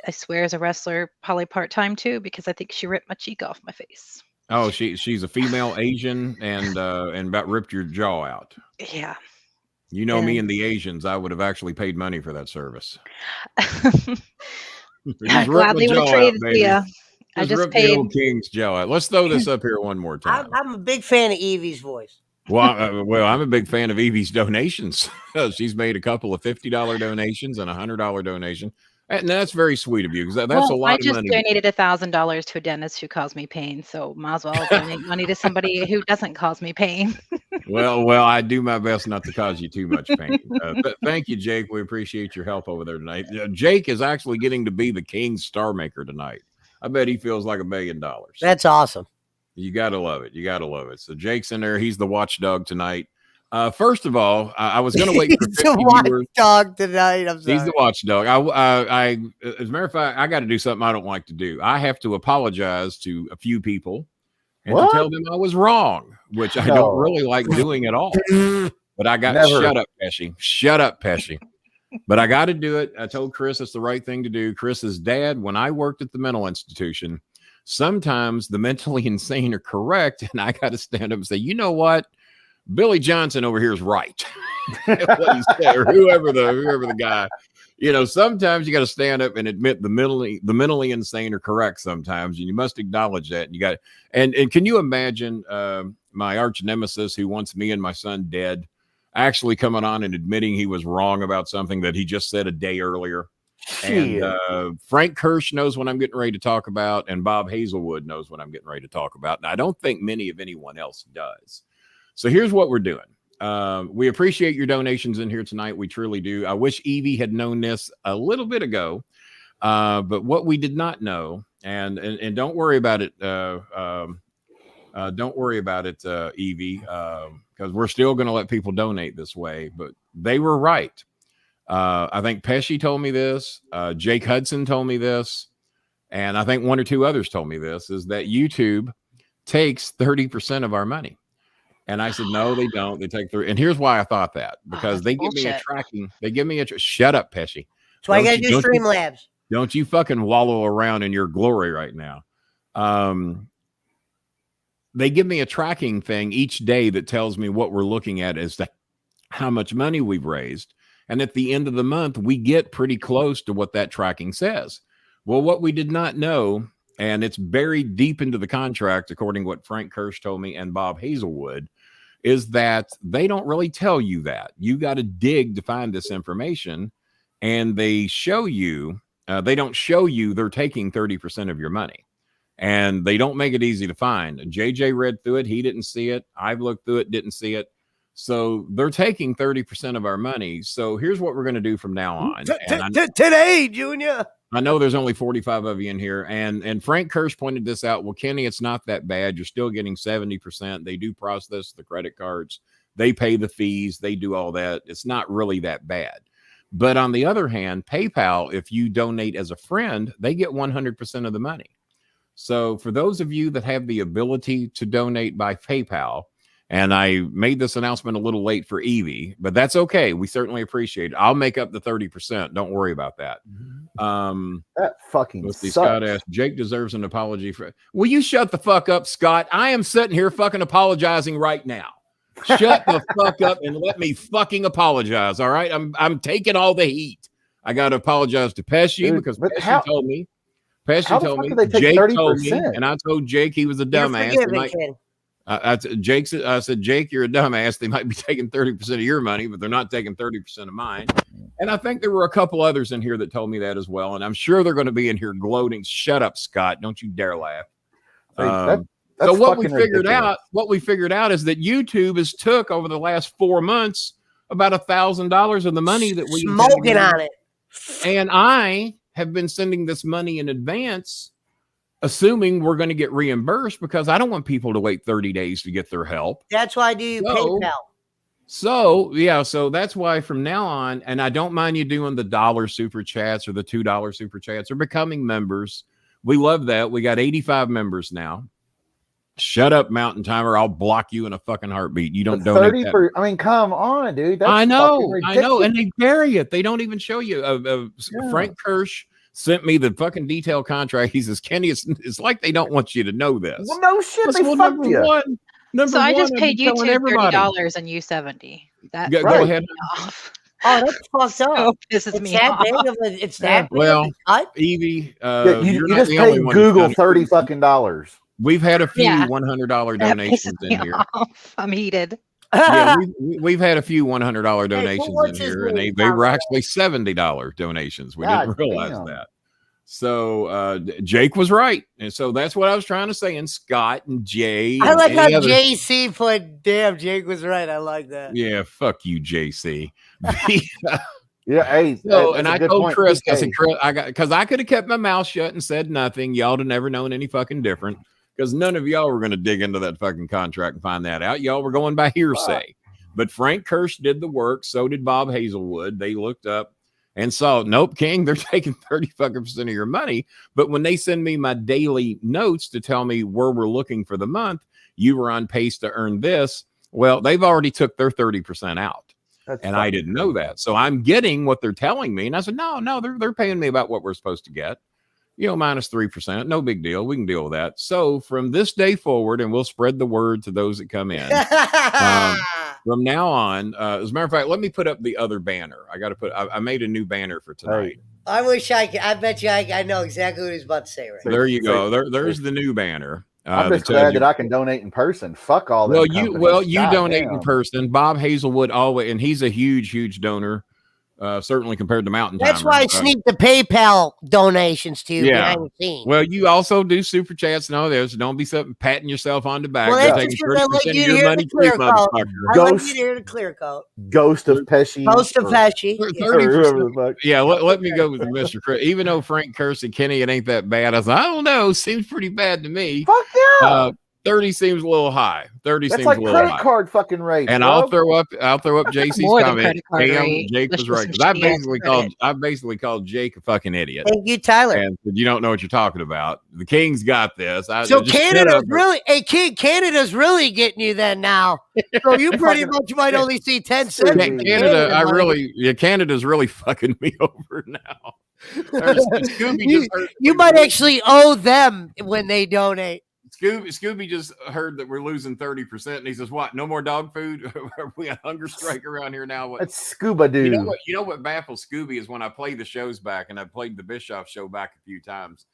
Speaker 4: I swear, is a wrestler, probably part-time too, because I think she ripped my cheek off my face.
Speaker 2: Oh, she's a female Asian and about ripped your jaw out.
Speaker 4: Yeah.
Speaker 2: You know me and the Asians, I would have actually paid money for that service.
Speaker 4: I gladly would have traded to you. I just paid.
Speaker 2: The old King's jaw out. Let's throw this up here one more time.
Speaker 3: I'm a big fan of Evie's voice.
Speaker 2: Well, I'm a big fan of Evie's donations. She's made a couple of $50 donations and a $100 donation. And that's very sweet of you because that's a lot of money.
Speaker 4: I just donated $1,000 to a dentist who caused me pain, so might as well donate money to somebody who doesn't cause me pain.
Speaker 2: Well, I do my best not to cause you too much pain. Thank you, Jake. We appreciate your help over there tonight. Jake is actually getting to be the King's Starmaker tonight. I bet he feels like $1 million.
Speaker 3: That's awesome.
Speaker 2: You got to love it. You got to love it. So Jake's in there. He's the watchdog tonight. First of all, I was going to wait for 50
Speaker 3: watchdog tonight. I'm sorry.
Speaker 2: He's the watchdog. I as a matter of fact, I got to do something I don't like to do. I have to apologize to a few people and to tell them I was wrong, which I don't really like doing at all. But I got shut up, Pesci. Shut up, Pesci. But I got to do it. I told Chris it's the right thing to do. Chris's dad, when I worked at the mental institution, sometimes the mentally insane are correct, and I got to stand up and say, you know what? Billy Johnson over here is right. What he said, or whoever the guy, sometimes you got to stand up and admit the mentally insane are correct sometimes, and you must acknowledge that. And you got, and can you imagine my arch nemesis who wants me and my son dead actually coming on and admitting he was wrong about something that he just said a day earlier? And Frank Kirsch knows what I'm getting ready to talk about, and Bob Hazelwood knows what I'm getting ready to talk about. And I don't think many of anyone else does. So here's what we're doing. We appreciate your donations in here tonight. We truly do. I wish Evie had known this a little bit ago, but what we did not know, and don't worry about it. Don't worry about it, Evie, because we're still going to let people donate this way. But they were right. I think Pesci told me this. Jake Hudson told me this, and I think one or two others told me this. Is that YouTube takes 30% of our money? And I said, no, they don't. They take through. And here's why I thought that, because they give me a tracking. They give me shut up, Pesci.
Speaker 3: So I got to do Streamlabs.
Speaker 2: Don't you fucking wallow around in your glory right now. They give me a tracking thing each day that tells me what we're looking at as to how much money we've raised. And at the end of the month, we get pretty close to what that tracking says. Well, what we did not know, and it's buried deep into the contract, according to what Frank Kirsch told me and Bob Hazelwood, is that they don't really tell you that. You got to dig to find this information, and they show you, they don't show you they're taking 30% of your money, and they don't make it easy to find. JJ read through it. He didn't see it. I've looked through it, didn't see it. So they're taking 30% of our money. So here's what we're going to do from now on.
Speaker 3: Today, Junior.
Speaker 2: I know there's only 45 of you in here, and Frank Kirsch pointed this out. Well, Kenny, it's not that bad. You're still getting 70%. They do process the credit cards. They pay the fees. They do all that. It's not really that bad. But on the other hand, PayPal, if you donate as a friend, they get 100% of the money. So for those of you that have the ability to donate by PayPal, and I made this announcement a little late for Evie, but that's okay. We certainly appreciate it. I'll make up the 30%. Don't worry about that.
Speaker 1: That fucking sucks.
Speaker 2: Scott asked, Jake deserves an apology for. Will you shut the fuck up, Scott? I am sitting here fucking apologizing right now. Shut the fuck up and let me fucking apologize. All right. I'm taking all the heat. I got to apologize to Pesci because Pesci told me. Pesci told me. Jake 30%? Told me, and I told Jake he was a dumbass. I said, Jake, you're a dumbass. They might be taking 30% of your money, but they're not taking 30% of mine. And I think there were a couple others in here that told me that as well. And I'm sure they're going to be in here gloating. Shut up, Scott. Don't you dare laugh. So what we figured out is that YouTube has took over the last 4 months about $1,000 of the money that we
Speaker 3: smoking on it.
Speaker 2: And I have been sending this money in advance, assuming we're going to get reimbursed because I don't want people to wait 30 days to get their help.
Speaker 3: That's why I do PayPal.
Speaker 2: So that's why from now on, and I don't mind you doing the $1 super chats or the $2 super chats or becoming members. We love that. We got 85 members now. Shut up, Mountain Timer. I'll block you in a fucking heartbeat. You don't donate that.
Speaker 1: I mean, come on, dude. That's
Speaker 2: I know. And they bury it. They don't even show you. Frank Kirsch sent me the fucking detailed contract. He says, Kenny, it's like they don't want you to know this.
Speaker 1: Well, no shit. They fucked you.
Speaker 4: I just paid YouTube $30 and you $70. That
Speaker 2: go ahead.
Speaker 3: Off. Oh, that's fucked up.
Speaker 4: Pisses me off.
Speaker 3: It's that big
Speaker 2: well,
Speaker 3: of a cut?
Speaker 2: Evie,
Speaker 1: you just paid Google $30 fucking dollars.
Speaker 2: We've had a few $100 donations in here.
Speaker 4: I'm heated.
Speaker 2: Yeah, we've had a few $100 donations in here, and they were actually $70 donations. We didn't realize that. So Jake was right, and so that's what I was trying to say. And Scott and Jay,
Speaker 3: I like how JC put. Damn, Jake was right. I like that.
Speaker 2: Yeah, fuck you, JC.
Speaker 1: Yeah, hey.
Speaker 2: So, and I told Chris, I said, Chris, because I could have kept my mouth shut and said nothing. Y'all would have never known any fucking different. Because none of y'all were going to dig into that fucking contract and find that out. Y'all were going by hearsay. But Frank Kirsch did the work. So did Bob Hazelwood. They looked up and saw, nope, King, they're taking 30% of your money. But when they send me my daily notes to tell me where we're looking for the month, you were on pace to earn this. Well, they've already took their 30% out. And I didn't know that. So I'm getting what they're telling me. And I said, no, they're paying me about what we're supposed to get. Minus 3%. No big deal. We can deal with that. So from this day forward, and we'll spread the word to those that come in. From now on, as a matter of fact, let me put up the other banner. I made a new banner for tonight.
Speaker 3: I wish I could. I bet you I know exactly what he's about to say right now.
Speaker 2: There you go. There's the new banner.
Speaker 1: I'm just glad that I can donate in person. Fuck all that.
Speaker 2: You donate in person. Bob Hazelwood always, and he's a huge donor. Certainly compared to Mountain Timer.
Speaker 3: That's why I sneak the PayPal donations to you behind the scenes.
Speaker 2: Well, you also do super chats and all this. Don't be patting yourself on the back.
Speaker 3: Well, that's taking 30% of your money, please, motherfucker. I like you to hear the clear coat.
Speaker 1: Ghost of Pesci.
Speaker 2: 30%. Yeah, let me go with Mr. Chris. Even though Frank Kirsch and Kenny, it ain't that bad. I was like, I don't know. Seems pretty bad to me.
Speaker 1: Fuck yeah.
Speaker 2: 30 seems a little high. 30
Speaker 1: That's
Speaker 2: seems
Speaker 1: like
Speaker 2: a little high.
Speaker 1: credit card fucking rate.
Speaker 2: And I'll throw up JC's comment. Damn, Jake was right. Because I basically called Jake a fucking idiot.
Speaker 3: Thank you, Tyler.
Speaker 2: And you don't know what you're talking about. The King's got this.
Speaker 3: So Canada's really getting you then now. So you pretty much might only see 10 cents.
Speaker 2: Canada's really fucking me over now.
Speaker 3: You might actually owe them when they donate.
Speaker 2: Scooby just heard that we're losing 30%, and he says, "What? No more dog food? Are we a hunger strike around here now?" What?
Speaker 1: That's Scuba Dude.
Speaker 2: You know what baffles Scooby is when I play the shows back, and I played the Bischoff show back a few times.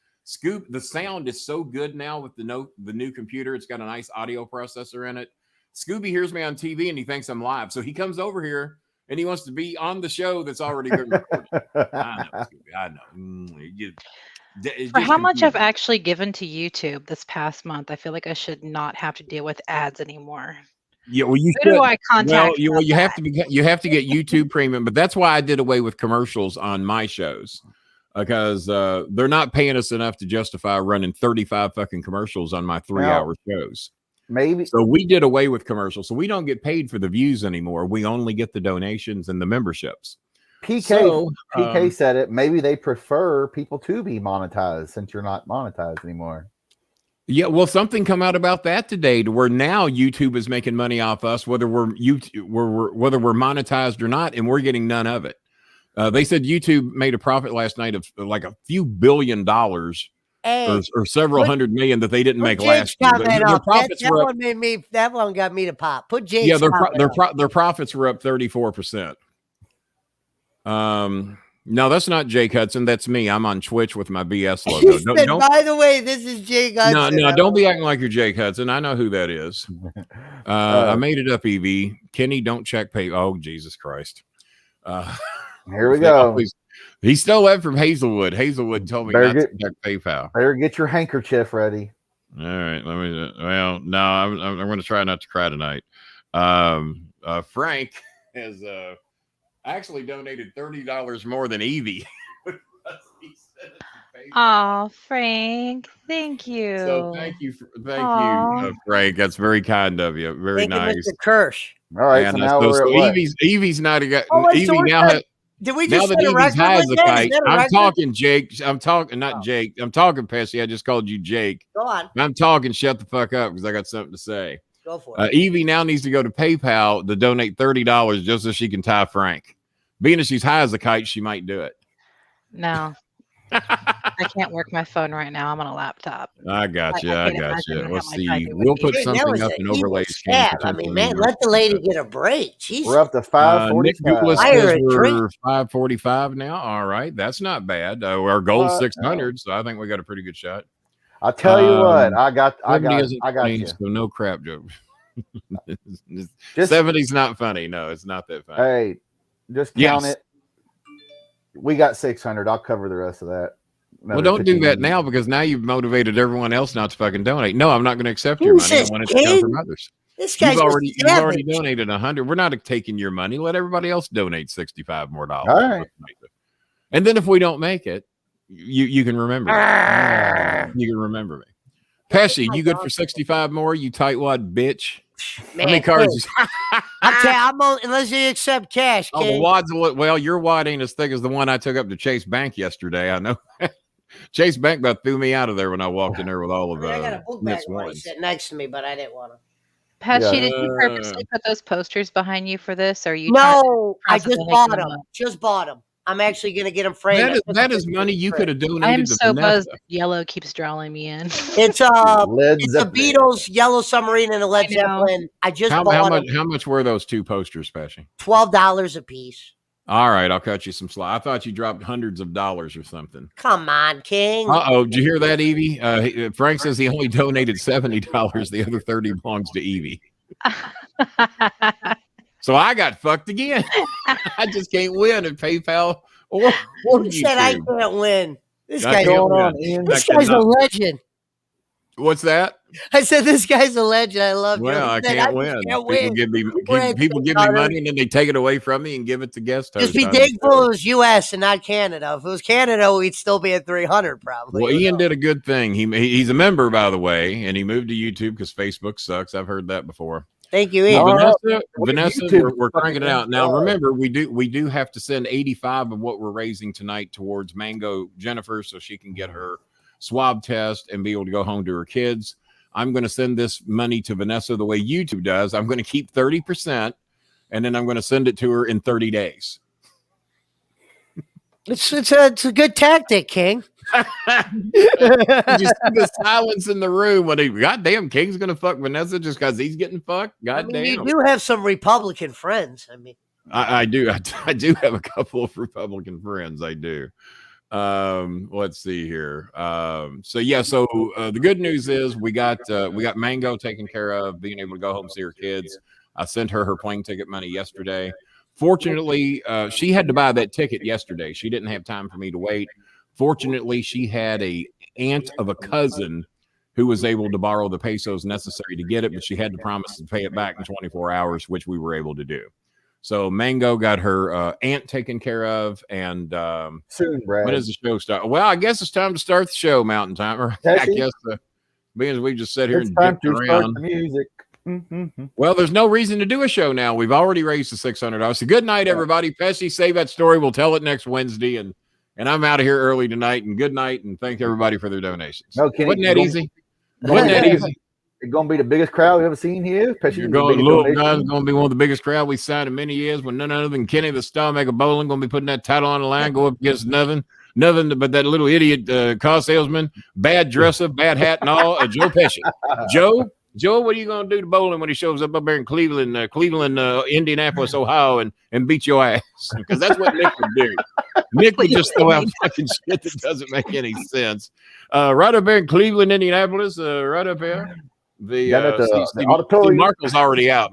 Speaker 2: The sound is so good now with the new computer. It's got a nice audio processor in it. Scooby hears me on TV, and he thinks I'm live, so he comes over here and he wants to be on the show that's already been recorded. I know, Scooby. I know.
Speaker 4: For how much I've actually given to YouTube this past month, I feel like I should not have to deal with ads anymore.
Speaker 2: Yeah, well, who do I contact? Well, you have to get YouTube Premium, but that's why I did away with commercials on my shows. because they're not paying us enough to justify running 35 fucking commercials on my 3-hour shows.
Speaker 1: Maybe.
Speaker 2: So we did away with commercials. So we don't get paid for the views anymore. We only get the donations and the memberships.
Speaker 1: PK said it. Maybe they prefer people to be monetized since you're not monetized anymore.
Speaker 2: Yeah, well, something come out about that today, to where now YouTube is making money off us, whether we're monetized or not, and we're getting none of it. They said YouTube made a profit last night of like a few $1 billion or several hundred million that they didn't make last year. Their profits were up,
Speaker 3: that one got me to pop. Put Jake's
Speaker 2: yeah, their profits were up 34%. No, that's not Jake Hudson. That's me. I'm on Twitch with my BS logo.
Speaker 3: Don't, by the way, this is Jake Hudson.
Speaker 2: No, don't be acting like you're Jake Hudson. I know who that is. I made it up, Evie. Kenny, don't check pay. Oh, Jesus Christ.
Speaker 1: Here we go.
Speaker 2: He stole that from Hazelwood. Hazelwood told me not to check PayPal.
Speaker 1: Better get your handkerchief ready.
Speaker 2: All right. Well, no, I'm going to try not to cry tonight. Frank has actually donated $30 more than Evie.
Speaker 4: Oh, Frank, thank you.
Speaker 2: So thank you, Frank. That's very kind of you. Very nice.
Speaker 3: Mr. Kirsch.
Speaker 1: All right, so now we're at
Speaker 2: Evie's not a guy.
Speaker 3: Evie now. Did we just
Speaker 2: now that Evie's high as a kite? I'm talking Jake. I'm talking not Jake. I'm talking Pesci. I just called you Jake.
Speaker 3: Go on.
Speaker 2: I'm talking. Shut the fuck up, because I got something to say.
Speaker 3: Go for it.
Speaker 2: Evie now needs to go to PayPal to donate $30 just so she can tie Frank. Being that she's high as a kite, she might do it.
Speaker 4: No. I can't work my phone right now. I'm on a laptop.
Speaker 2: I got you. Let's see. We'll put something up in overlays.
Speaker 3: I mean, man, let the lady get a break. Jeez.
Speaker 1: We're up to 5:45.
Speaker 2: We're 5:45 now. All right, that's not bad. Our goal is 600, so I think we got a pretty good shot.
Speaker 1: I'll tell you what, I got you.
Speaker 2: So no crap joke. 70's not funny. No, it's not that funny.
Speaker 1: Hey, just count it. We got 600. I'll cover the rest of that.
Speaker 2: Well, don't do that now, because now you've motivated everyone else not to fucking donate. No, I'm not going to accept your money. I want it to come from others.
Speaker 3: This guy's
Speaker 2: you've already donated 100. We're not taking your money. Let everybody else donate $65 more.
Speaker 1: All right.
Speaker 2: And then if we don't make it, you can remember me. You can remember me. Pesci, you good for 65 more? You tightwad bitch.
Speaker 3: Man,
Speaker 2: how many cards?
Speaker 3: I'm unless you accept cash.
Speaker 2: Oh, the wad's your wad ain't as thick as the one I took up to Chase Bank yesterday. I know. Chase Bank about threw me out of there when I walked in there with all of
Speaker 3: I got a book bag sitting next to me, but I didn't want to.
Speaker 4: Pesci, did you purposely put those posters behind you for this, or are you?
Speaker 3: No, I just bought them. Just bought them. I'm actually going to get them framed.
Speaker 2: That is money you could have donated.
Speaker 4: I am
Speaker 2: to
Speaker 4: so
Speaker 2: Vanessa.
Speaker 4: buzzed. Yellow keeps drawing me in.
Speaker 3: It's the Beatles, Yellow Submarine, and a Led Zeppelin. I just bought them.
Speaker 2: How much were those two posters, Pesci?
Speaker 3: $12 a piece.
Speaker 2: All right, I'll cut you some slack. I thought you dropped hundreds of dollars or something.
Speaker 3: Come on, King.
Speaker 2: Did you hear that, Evie? Frank says he only donated $70. The other 30 belongs to Evie. So I got fucked again. I just can't win at PayPal or
Speaker 3: YouTube. He said I can't win. This guy's a legend.
Speaker 2: What's that?
Speaker 3: I said this guy's a legend. I love him.
Speaker 2: Well, I can't win. People give me money and then they take it away from me and give it to guest hosts.
Speaker 3: Just be thankful it was U.S. and not Canada. If it was Canada, we'd still be at 300 probably.
Speaker 2: Well, Ian did a good thing. He's a member, by the way, and he moved to YouTube because Facebook sucks. I've heard that before.
Speaker 3: Thank you, Ian.
Speaker 2: Vanessa, we're cranking it out now. Remember, we do have to send 85 of what we're raising tonight towards Mango Jennifer, so she can get her swab test and be able to go home to her kids. I'm going to send this money to Vanessa the way YouTube does. I'm going to keep 30%, and then I'm going to send it to her in 30 days.
Speaker 3: It's a good tactic, King.
Speaker 2: Just the silence in the room when goddamn King's gonna fuck Vanessa just because he's getting fucked. Goddamn,
Speaker 3: you do have some Republican friends. I mean,
Speaker 2: I do. I do have a couple of Republican friends. I do. Let's see here. So the good news is we got Mango taken care of, being able to go home and see her kids. I sent her plane ticket money yesterday. Fortunately, she had to buy that ticket yesterday. She didn't have time for me to wait. Fortunately, she had a aunt of a cousin who was able to borrow the pesos necessary to get it, but she had to promise to pay it back in 24 hours, which we were able to do. So Mango got her aunt taken care of, and
Speaker 1: soon, Brad.
Speaker 2: when does the show start? Well, I guess it's time to start the show, Mountain Timer. I guess being as we just sit here and
Speaker 1: time to
Speaker 2: around.
Speaker 1: start the music.
Speaker 2: Well, there's no reason to do a show now. We've already raised the $600. So good night, everybody. Pesci, save that story. We'll tell it next Wednesday, and I'm out of here early tonight. And good night, and thank everybody for their donations.
Speaker 1: No, Kenny,
Speaker 2: wasn't that easy? Wasn't that easy?
Speaker 1: It's going to be the biggest crowd we've ever seen here.
Speaker 2: You're going, little guy's going to be one of the biggest crowd we've signed in many years. When none other than Kenny the Starmaker Brolin going to be putting that title on the line, go up against nothing but that little idiot car salesman, bad dresser, bad hat, and all. Joe Pesci. Joe, what are you going to do to Brolin when he shows up there in Cleveland, Indianapolis, Ohio, and beat your ass? Because that's what Nick would do. Nick would just throw out fucking shit that doesn't make any sense. Right up there in Cleveland, Indianapolis, right up there. The auditorium. Marco's already out.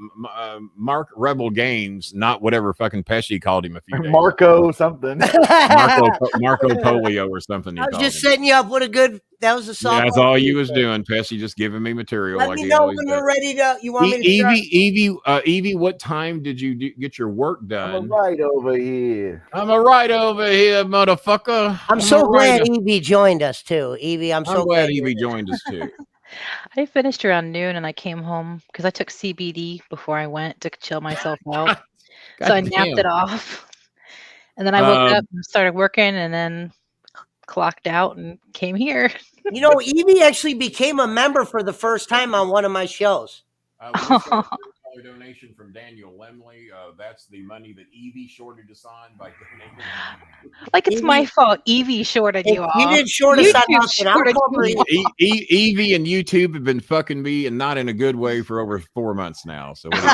Speaker 2: Mark Rebel Games, not whatever fucking Pesci called him a few days
Speaker 1: Marco ago. Something.
Speaker 2: Marco Polio or something.
Speaker 3: I was just setting you up with a good. That was a song.
Speaker 2: Yeah, that's all you was doing, Pesci, just giving me material.
Speaker 3: Let me know when you're ready to. You want me to?
Speaker 2: Evie, what time did you get your work done?
Speaker 1: I'm right over here.
Speaker 2: Motherfucker.
Speaker 3: I'm so glad Evie joined us too. Evie, I'm so
Speaker 2: glad Evie joined us too.
Speaker 4: I finished around noon and I came home because I took CBD before I went to chill myself out. So I napped it off. And then I woke up and started working and then clocked out and came here.
Speaker 3: You know, Evie actually became a member for the first time on one of my shows.
Speaker 2: Donation from Daniel Lemley. That's the money that Evie shorted us on by donating.
Speaker 4: Like it's my fault. Evie shorted you off.
Speaker 3: You didn't short us on nothing.
Speaker 2: Evie and YouTube have been fucking me, and not in a good way, for over 4 months now. So
Speaker 4: please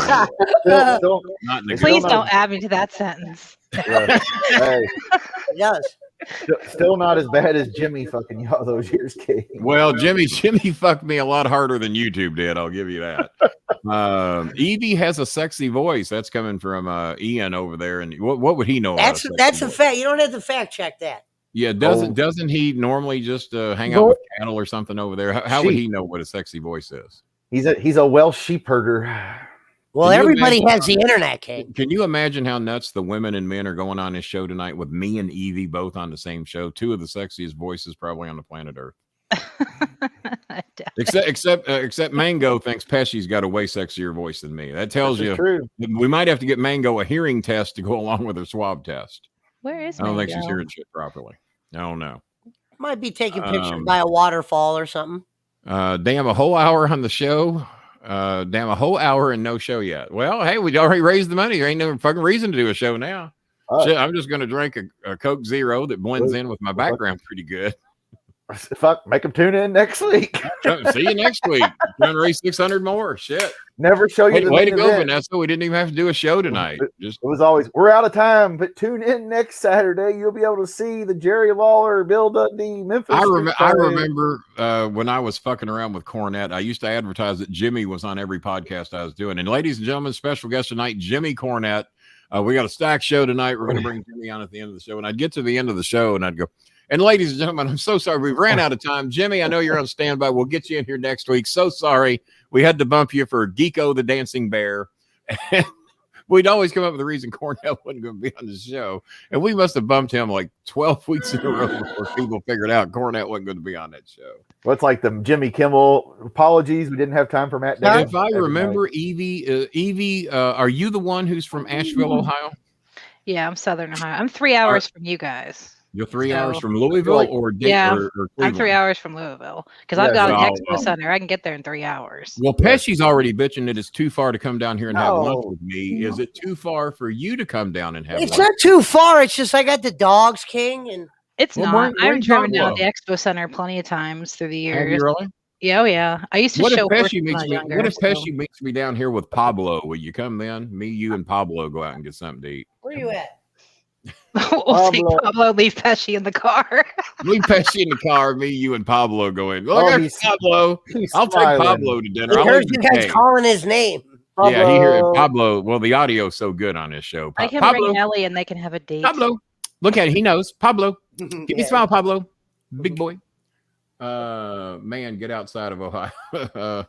Speaker 4: don't add me to that sentence.
Speaker 1: Yeah. Hey.
Speaker 3: It does.
Speaker 1: Still not as bad as Jimmy fucking y'all those years, King.
Speaker 2: Well, Jimmy fucked me a lot harder than YouTube did. I'll give you that. Evie has a sexy voice. That's coming from Ian over there. And what would he know?
Speaker 3: That's a fact. You don't have to fact check that.
Speaker 2: Yeah, doesn't he normally just hang out with cattle or something over there? How would he know what a sexy voice is?
Speaker 1: He's a Welsh sheep herder.
Speaker 3: Well, everybody has the internet, Kate.
Speaker 2: Can you imagine how nuts the women and men are going on this show tonight with me and Evie both on the same show? Two of the sexiest voices probably on the planet Earth. except Mango thinks Pesci's got a way sexier voice than me. That tells you true. We might have to get Mango a hearing test to go along with her swab test.
Speaker 4: Where is
Speaker 2: I don't
Speaker 4: Mango?
Speaker 2: think she's hearing shit properly. I don't know.
Speaker 3: Might be taking pictures by a waterfall or something.
Speaker 2: Damn, a whole hour on the show. Damn, a whole hour and no show yet. Well, hey, we already raised the money. There ain't no fucking reason to do a show now. Shit, I'm just going to drink a Coke Zero that blends in with my background pretty good.
Speaker 1: Fuck, make them tune in next week.
Speaker 2: See you next week. Trying to raise 600 more. Shit.
Speaker 1: Never show you.
Speaker 2: Way to go, Vanessa. We didn't even have to do a show tonight.
Speaker 1: It was always, we're out of time, but tune in next Saturday. You'll be able to see the Jerry Lawler, Bill Dundee, Memphis.
Speaker 2: I remember when I was fucking around with Cornette, I used to advertise that Jimmy was on every podcast I was doing. And ladies and gentlemen, special guest tonight, Jimmy Cornette. We got a stacked show tonight. We're going to bring Jimmy on at the end of the show. And I'd get to the end of the show and I'd go, and ladies and gentlemen, I'm so sorry. We ran out of time. Jimmy, I know you're on standby. We'll get you in here next week. So sorry. We had to bump you for Geeko the Dancing Bear. And we'd always come up with the reason Cornell wasn't going to be on the show. And we must have bumped him like 12 weeks in a row before people figured out Cornell wasn't going to be on that show.
Speaker 1: Well, it's like the Jimmy Kimmel apologies. We didn't have time for Matt Damon.
Speaker 2: If I remember, Evie, are you the one who's from Asheville, Ohio?
Speaker 4: Yeah, I'm Southern Ohio. I'm 3 hours from you guys.
Speaker 2: You're 3 hours from Louisville or
Speaker 4: Cleveland? I'm 3 hours from Louisville because I've got an Expo Center. I can get there in 3 hours.
Speaker 2: Well, Pesci's already bitching that it's too far to come down here and have lunch with me. Is it too far for you to come down and have lunch?
Speaker 3: It's not too far. It's just I got the dogs, King. And
Speaker 4: it's not. I've driven down the Expo Center plenty of times through the years.
Speaker 2: Have you really?
Speaker 4: Yeah, yeah. I used to show.
Speaker 2: What if Pesci meets me down here with Pablo? Will you come then? Me, you, and Pablo go out and get something to eat.
Speaker 3: Where you at?
Speaker 4: We'll take Pablo, leave Pesci in the car.
Speaker 2: Leave Pesci in the car. Me, you, and Pablo go in. Look at Pablo. I'll take Pablo to dinner.
Speaker 3: I heard you guys calling his name.
Speaker 2: Pablo. Yeah, he heard Pablo. Well, the audio's so good on this show.
Speaker 4: I can bring Ellie and they can have a date.
Speaker 2: Pablo, look at it. He knows. Pablo, give me a smile, Pablo. Big boy. Man, get outside of Ohio.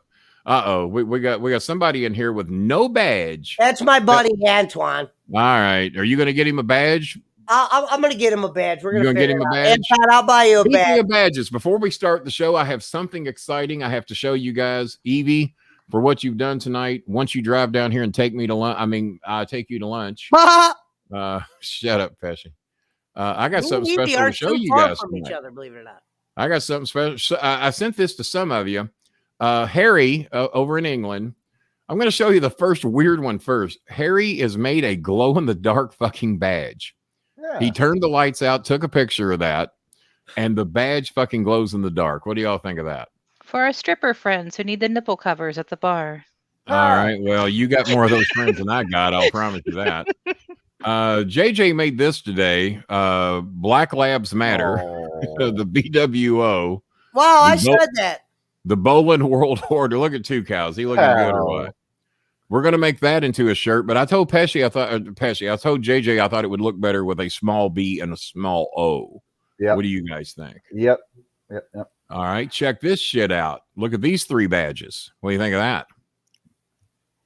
Speaker 2: We got somebody in here with no badge.
Speaker 3: That's my buddy Antoine.
Speaker 2: All right. Are you going to get him a badge?
Speaker 3: I'm going to get him a badge. We're going to
Speaker 2: get him a badge?
Speaker 3: And Pat, I'll buy you a badge.
Speaker 2: Speaking of badges, before we start the show, I have something exciting I have to show you guys. Evie, for what you've done tonight, once you drive down here and take me to lunch, I take you to lunch. Shut up, Pesci. I got something special to show you guys
Speaker 3: from each other, believe it or not.
Speaker 2: I got something special. I sent this to some of you. Harry over in England. I'm going to show you the first weird one first. Harry has made a glow-in-the-dark fucking badge. Yeah. He turned the lights out, took a picture of that, and the badge fucking glows in the dark. What do y'all think of that?
Speaker 4: For our stripper friends who need the nipple covers at the bar.
Speaker 2: All right. Well, you got more of those friends than I got. I'll promise you that. JJ made this today. Black Labs Matter. The BWO.
Speaker 3: Wow, I said that.
Speaker 2: The Brolin World Order. Look at two cows. He looking good or what? We're gonna make that into a shirt. But I told Pesci, I told JJ, I thought it would look better with a small B and a small O. Yeah. What do you guys think?
Speaker 1: Yep.
Speaker 2: All right, check this shit out. Look at these 3 badges. What do you think of that?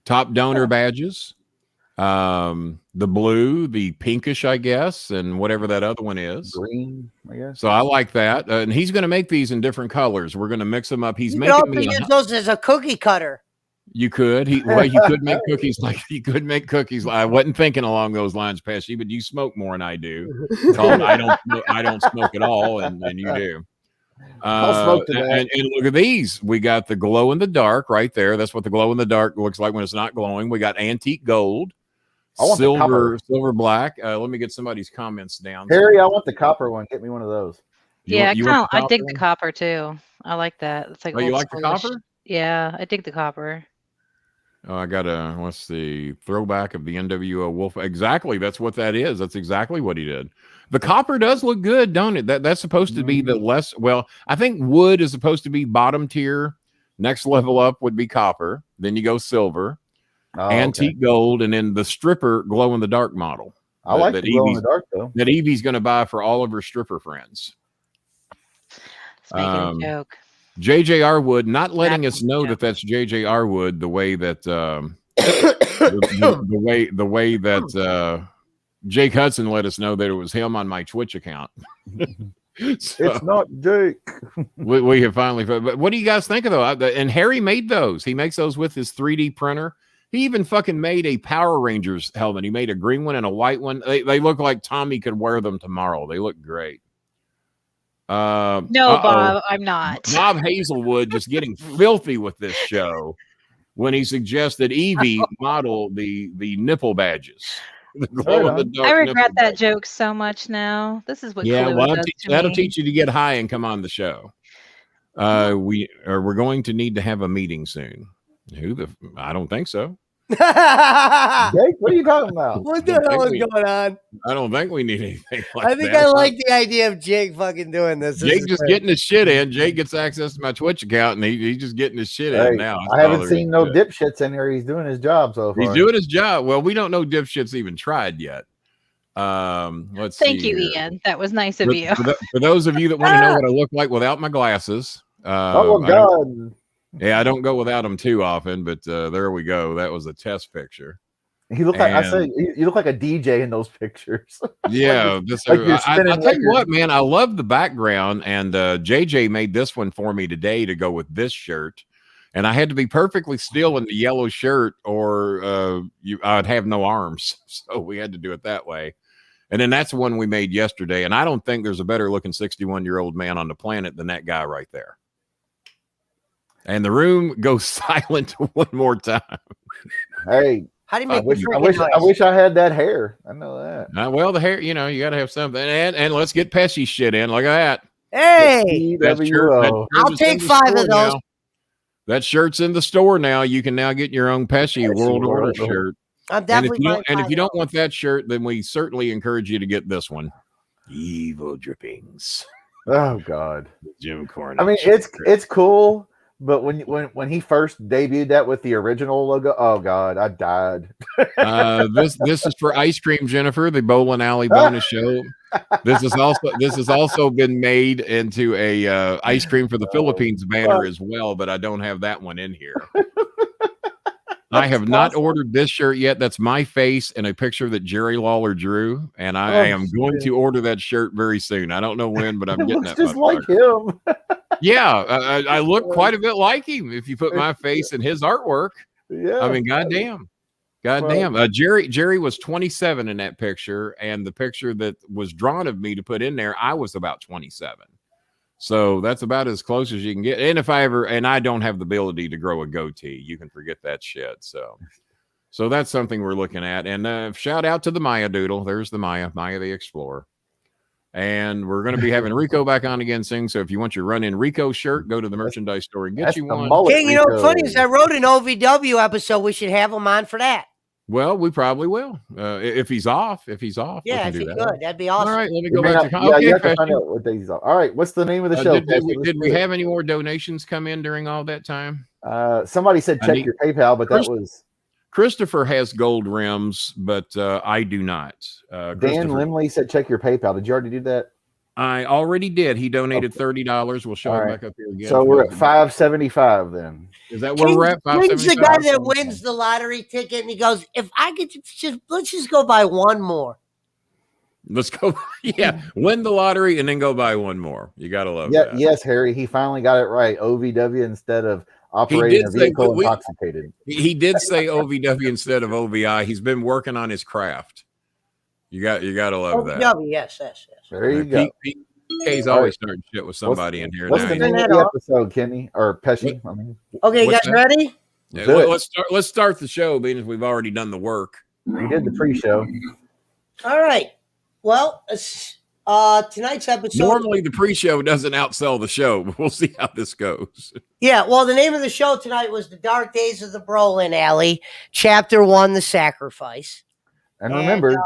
Speaker 2: Top donor badges. The blue, the pinkish, I guess, and whatever that other one is.
Speaker 1: Green, I guess.
Speaker 2: So I like that. And he's going to make these in different colors. We're going to mix them up. He's making
Speaker 3: me use those as a cookie cutter.
Speaker 2: You could. You could make cookies like you could make cookies. I wasn't thinking along those lines, Pesci, but you smoke more than I do. I don't smoke at all, and you do. And look at these. We got the glow in the dark right there. That's what the glow in the dark looks like when it's not glowing. We got antique gold, silver black. Let me get somebody's comments down.
Speaker 1: Harry, I want the copper one. Get me one of those.
Speaker 4: I dig the copper too. I like that. It's like
Speaker 2: you like the copper?
Speaker 4: Yeah, I dig the copper.
Speaker 2: Oh, I got what's the throwback of the NWO Wolf? Exactly. That's what that is. That's exactly what he did. The copper does look good, don't it? That's supposed to be the less, well, I think wood is supposed to be bottom tier. Next level up would be copper. Then you go silver, antique gold, and then the stripper glow in the dark model.
Speaker 1: I like the glow in the dark though.
Speaker 2: That Evie's going to buy for all of her stripper friends.
Speaker 4: It's making a joke.
Speaker 2: JJR Wood not letting us know that that's JJR Wood the way that the way that Jake Hudson let us know that it was him on my Twitch account.
Speaker 1: It's not Jake.
Speaker 2: we have finally. But what do you guys think of those? And Harry made those. He makes those with his 3D printer. He even fucking made a Power Rangers helmet. He made a green one and a white one. They look like Tommy could wear them tomorrow. They look great.
Speaker 4: No, Bob, I'm not.
Speaker 2: Bob Hazelwood just getting filthy with this show when he suggested Evie model the nipple badges.
Speaker 4: I regret that joke so much now. This is what
Speaker 2: that'll teach you to get high and come on the show. We're going to need to have a meeting soon. I don't think so.
Speaker 1: Jake, what are you talking about?
Speaker 3: What the hell is going on?
Speaker 2: I don't think we need anything like
Speaker 3: that. I think I like the idea of Jake fucking doing this.
Speaker 2: Jake just getting his shit in. Jake gets access to my Twitch account, and he's just getting his shit in now.
Speaker 1: I haven't seen no dipshits in here. He's doing his job so far.
Speaker 2: He's doing his job. Well, we don't know dipshits even tried yet. Let's see.
Speaker 4: Thank you, Ian. That was nice of you.
Speaker 2: For those of you that want to know what I look like without my glasses.
Speaker 1: Oh, God.
Speaker 2: Yeah, I don't go without them too often, but there we go. That was a test picture.
Speaker 1: You look like you look like a DJ in those pictures.
Speaker 2: Yeah, I'll tell you what, man. I love the background, and JJ made this one for me today to go with this shirt, and I had to be perfectly still in the yellow shirt, or I'd have no arms. So we had to do it that way. And then that's the one we made yesterday, and I don't think there's a better looking 61-year-old man on the planet than that guy right there. And the room goes silent one more time.
Speaker 1: Hey,
Speaker 3: how do you make
Speaker 1: I wish I had that hair. I know that.
Speaker 2: Well, the hair, you got to have something. And let's get Pesci shit in. Look at that.
Speaker 3: Hey,
Speaker 2: I'll
Speaker 3: take 5 of those.
Speaker 2: Now. That shirt's in the store now. You can now get your own Pesci World Order shirt.
Speaker 3: I'm definitely.
Speaker 2: And if you don't want that shirt, then we certainly encourage you to get this one. Evil Drippings.
Speaker 1: Oh God,
Speaker 2: Jim Cornette.
Speaker 1: I mean, it's cool. But when he first debuted that with the original logo, oh God, I died.
Speaker 2: This is for ice cream, Jennifer, the Bowling Alley bonus show. This has also been made into a ice cream for the Philippines banner as well, but I don't have that one in here. I have not ordered this shirt yet. That's my face and a picture that Jerry Lawler drew, and I am going to order that shirt very soon. I don't know when, but I'm
Speaker 1: It
Speaker 2: getting
Speaker 1: looks
Speaker 2: that.
Speaker 1: just like him.
Speaker 2: Yeah, I look quite a bit like him if you put my face in his artwork.
Speaker 1: Yeah.
Speaker 2: I mean, goddamn. Jerry was 27 in that picture, and the picture that was drawn of me to put in there, I was about 27. So that's about as close as you can get. And if I ever, and I don't have the ability to grow a goatee, you can forget that shit. So that's something we're looking at. And shout out to the Maya Doodle. There's the Maya the Explorer. And we're going to be having Rico back on again soon. So if you want your run-in Rico shirt, go to the merchandise store and get you one.
Speaker 3: King, you know what's funny is I wrote an OVW episode. We should have him on for that.
Speaker 2: Well, we probably will. If he's off.
Speaker 3: Yeah,
Speaker 2: if he
Speaker 3: could. That'd be awesome.
Speaker 2: All right, let me go back to
Speaker 1: you have to find out what days he's off. All right, what's the name of the show?
Speaker 2: Did we have any more donations come in during all that time?
Speaker 1: Somebody said check your PayPal, but that was...
Speaker 2: Christopher has gold rims, but I do not.
Speaker 1: Dan Limley said check your PayPal. Did you already do that?
Speaker 2: I already did. He donated $30. We'll show him back up here again.
Speaker 1: So we're at $575 then.
Speaker 2: Is that where we're at?
Speaker 3: King's the guy that wins the lottery ticket, and he goes, "If I get to let's just go buy one more."
Speaker 2: Let's go. Yeah, win the lottery and then go buy one more. You gotta love that.
Speaker 1: Yes, Harry. He finally got it right. OVW instead of operating a vehicle intoxicated.
Speaker 2: He did say OVW instead of OVI. He's been working on his craft. You gotta love that.
Speaker 3: OVW, yes.
Speaker 1: There you go.
Speaker 2: PK's always starting shit with somebody in here.
Speaker 1: What's the name of the episode, Kenny or Pesci?
Speaker 3: Okay, you guys ready?
Speaker 2: Yeah, let's start the show, being as we've already done the work.
Speaker 1: We did the pre-show.
Speaker 3: All right. Well, tonight's episode.
Speaker 2: Normally, the pre-show doesn't outsell the show, but we'll see how this goes.
Speaker 3: Yeah. Well, the name of the show tonight was "The Dark Days of the Brolin Alley," Chapter 1, "The Sacrifice."
Speaker 1: And remember,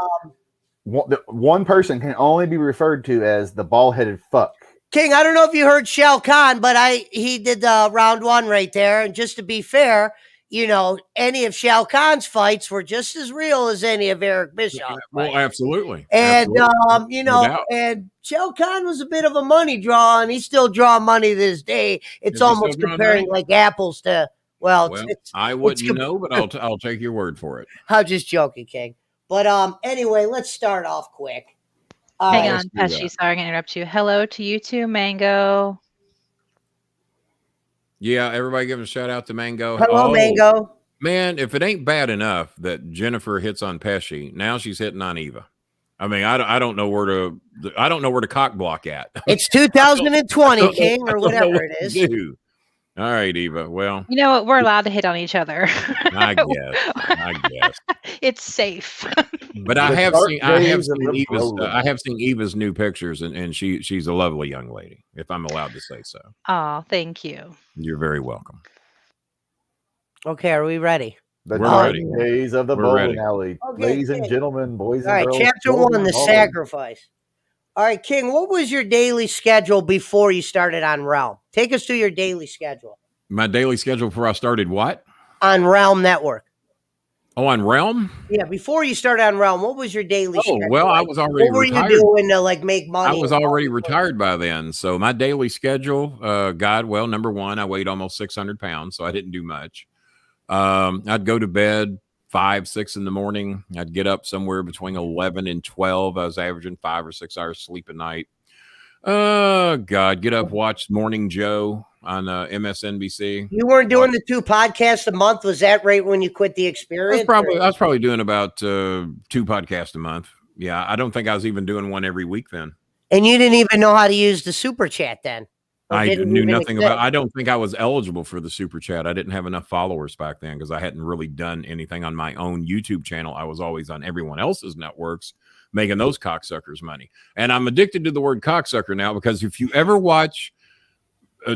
Speaker 1: one person can only be referred to as the bald-headed fuck.
Speaker 3: King, I don't know if you heard Shao Kahn, but he did round one right there. And just to be fair, any of Shao Kahn's fights were just as real as any of Eric Bischoff's.
Speaker 2: Well, absolutely.
Speaker 3: And and Shao Kahn was a bit of a money draw, and he's still drawing money to this day. It's almost comparing like apples to
Speaker 2: I wouldn't know, but I'll take your word for it.
Speaker 3: I'm just joking, King. But anyway, let's start off quick.
Speaker 4: Hang on, Pesci. Sorry to interrupt you. Hello to you too, Mango.
Speaker 2: Yeah, everybody give a shout out to Mango.
Speaker 3: Hello, Mango.
Speaker 2: Man, if it ain't bad enough that Jennifer hits on Pesci, now she's hitting on Eva. I mean, I don't know where to cock block at.
Speaker 3: It's 2020, King, or whatever it is.
Speaker 2: All right, Eva. Well,
Speaker 4: you know what? We're allowed to hit on each other.
Speaker 2: I guess.
Speaker 4: It's safe.
Speaker 2: But I have seen Eva's new pictures, and she's a lovely young lady, if I'm allowed to say so.
Speaker 4: Oh, thank you.
Speaker 2: You're very welcome.
Speaker 3: Okay, are we ready?
Speaker 1: The dark days of the bowling alley.
Speaker 3: Okay,
Speaker 1: ladies and gentlemen, boys and girls.
Speaker 3: All right, chapter 1, the sacrifice. All right, King, what was your daily schedule before you started on Realm? Take us through your daily schedule.
Speaker 2: My daily schedule before I started what?
Speaker 3: On Realm Network.
Speaker 2: Oh, on Realm?
Speaker 3: Yeah, before you started on Realm, what was your daily schedule?
Speaker 2: Oh, well, I was already
Speaker 3: retired. What were you doing to make money?
Speaker 2: I was already retired by then. So my daily schedule, number one, I weighed almost 600 pounds, so I didn't do much. I'd go to bed 5, 6 in the morning. I'd get up somewhere between 11 and 12. I was averaging 5 or 6 hours sleep a night. Get up, watch Morning Joe on MSNBC.
Speaker 3: You weren't doing the 2 podcasts a month. Was that right when you quit the Experience?
Speaker 2: I was probably doing about 2 podcasts a month. Yeah, I don't think I was even doing one every week then. And
Speaker 3: you didn't even know how to use the super chat then?
Speaker 2: I knew nothing about. I don't think I was eligible for the super chat. I didn't have enough followers back then because I hadn't really done anything on my own YouTube channel. I was always on everyone else's networks making those cocksuckers money. And I'm addicted to the word cocksucker now because if you ever watch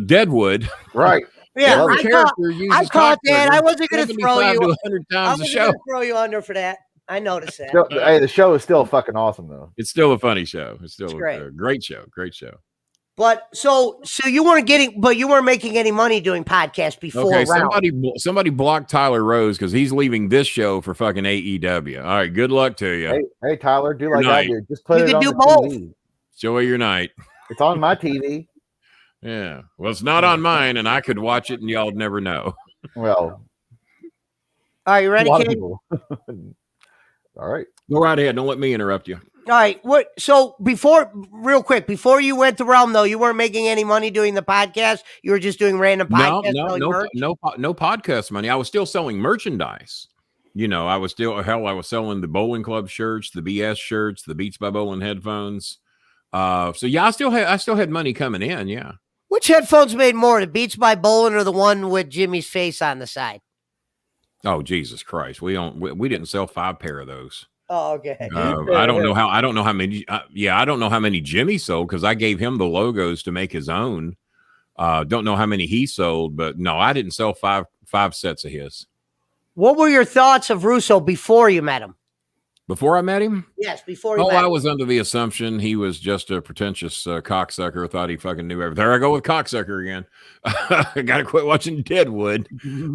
Speaker 2: Deadwood,
Speaker 1: right?
Speaker 3: Yeah, I caught that. I wasn't going to throw you
Speaker 2: 100 times a show.
Speaker 3: Throw you under for that. I noticed that.
Speaker 1: Hey, the show is still fucking awesome though.
Speaker 2: It's still a funny show. It's still
Speaker 3: great.
Speaker 2: A great show. Great show.
Speaker 3: But so you weren't making any money doing podcasts before.
Speaker 2: Okay, somebody blocked Tyler Rose because he's leaving this show for fucking AEW. All right, good luck to you.
Speaker 1: Hey Tyler, do like I do. Just put it on the
Speaker 3: both.
Speaker 1: TV.
Speaker 2: Enjoy your night.
Speaker 1: It's on my TV.
Speaker 2: Yeah, well, it's not on mine, and I could watch it, and y'all would never know.
Speaker 1: Well,
Speaker 3: All right, you ready,
Speaker 1: A lot of
Speaker 3: kid?
Speaker 1: people. All right.
Speaker 2: Go right ahead. Don't let me interrupt you.
Speaker 3: All right. So real quick, before you went to Realm, though, you weren't making any money doing the podcast. You were just doing random podcasts.
Speaker 2: No podcast money. I was still selling merchandise. You know, I was selling the Bowling Club shirts, the BS shirts, the Beats by Bowling headphones. So yeah, I still had money coming in. Yeah.
Speaker 3: Which headphones made more, the Beats by Bowling or the one with Jimmy's face on the side?
Speaker 2: Oh, Jesus Christ. We didn't sell 5 pair of those.
Speaker 3: Oh, okay.
Speaker 2: I don't know how many. I don't know how many Jimmy sold because I gave him the logos to make his own. Don't know how many he sold, but no, I didn't sell five sets of his.
Speaker 3: What were your thoughts of Russo before you met him?
Speaker 2: Before I met him?
Speaker 3: Yes, before you met him.
Speaker 2: I was under the assumption he was just a pretentious cocksucker. Thought he fucking knew everything. There I go with cocksucker again. I got to quit watching Deadwood.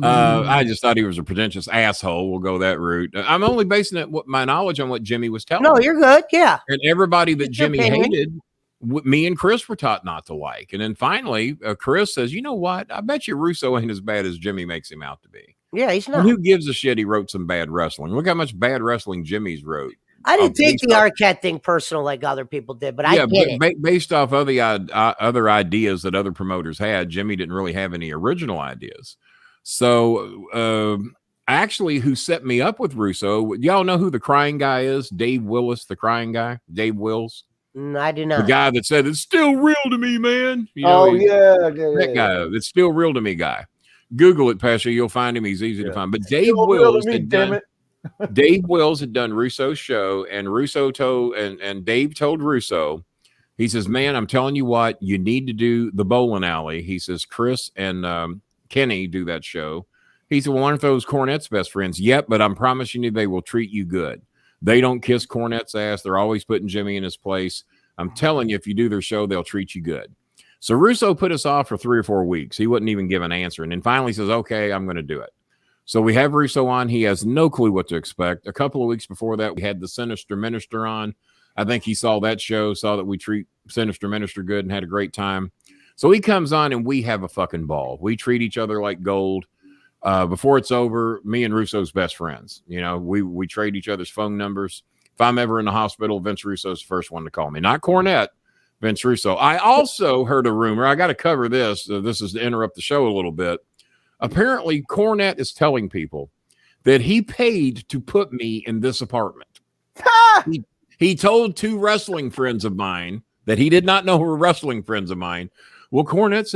Speaker 2: I just thought he was a pretentious asshole. We'll go that route. I'm only basing my knowledge on what Jimmy was telling me.
Speaker 3: No, you're good. Yeah.
Speaker 2: And everybody that Jimmy hated, me and Chris were taught not to like. And then finally, Chris says, you know what? I bet you Russo ain't as bad as Jimmy makes him out to be.
Speaker 3: Yeah, he's not.
Speaker 2: And who gives a shit he wrote some bad wrestling? Look how much bad wrestling Jimmy's wrote.
Speaker 3: I didn't take the Arquette thing personal like other people did, but I get it.
Speaker 2: Based off other ideas that other promoters had, Jimmy didn't really have any original ideas. So actually, who set me up with Russo, y'all know who the crying guy is? Dave Willis, the crying guy? Dave Wills?
Speaker 3: I do not.
Speaker 2: The guy that said, it's still real to me, man. You know, that guy, it's still real to me guy. Google it, Pesci. You'll find him. He's easy to find. But Dave Wills Dave Wills had done Russo's show, and Russo told and Dave told Russo, he says, man, I'm telling you what, you need to do the bowling alley. He says, Chris and Kenny do that show. He said, well, aren't those Cornette's best friends? Yep, but I'm promising you they will treat you good. They don't kiss Cornette's ass. They're always putting Jimmy in his place. I'm telling you, if you do their show, they'll treat you good. So Russo put us off for 3 or 4 weeks. He wouldn't even give an answer. And then finally says, okay, I'm going to do it. So we have Russo on. He has no clue what to expect. A couple of weeks before that, we had the Sinister Minister on. I think he saw that show, saw that we treat Sinister Minister good and had a great time. So he comes on and we have a fucking ball. We treat each other like gold. Before it's over, me and Russo's best friends. You know, we trade each other's phone numbers. If I'm ever in the hospital, Vince Russo's the first one to call me. Not Cornette, Vince Russo. I also heard a rumor. I got to cover this. This is to interrupt the show a little bit. Apparently, Cornette is telling people that he paid to put me in this apartment. He told 2 wrestling friends of mine that he did not know were wrestling friends of mine. Well, Cornette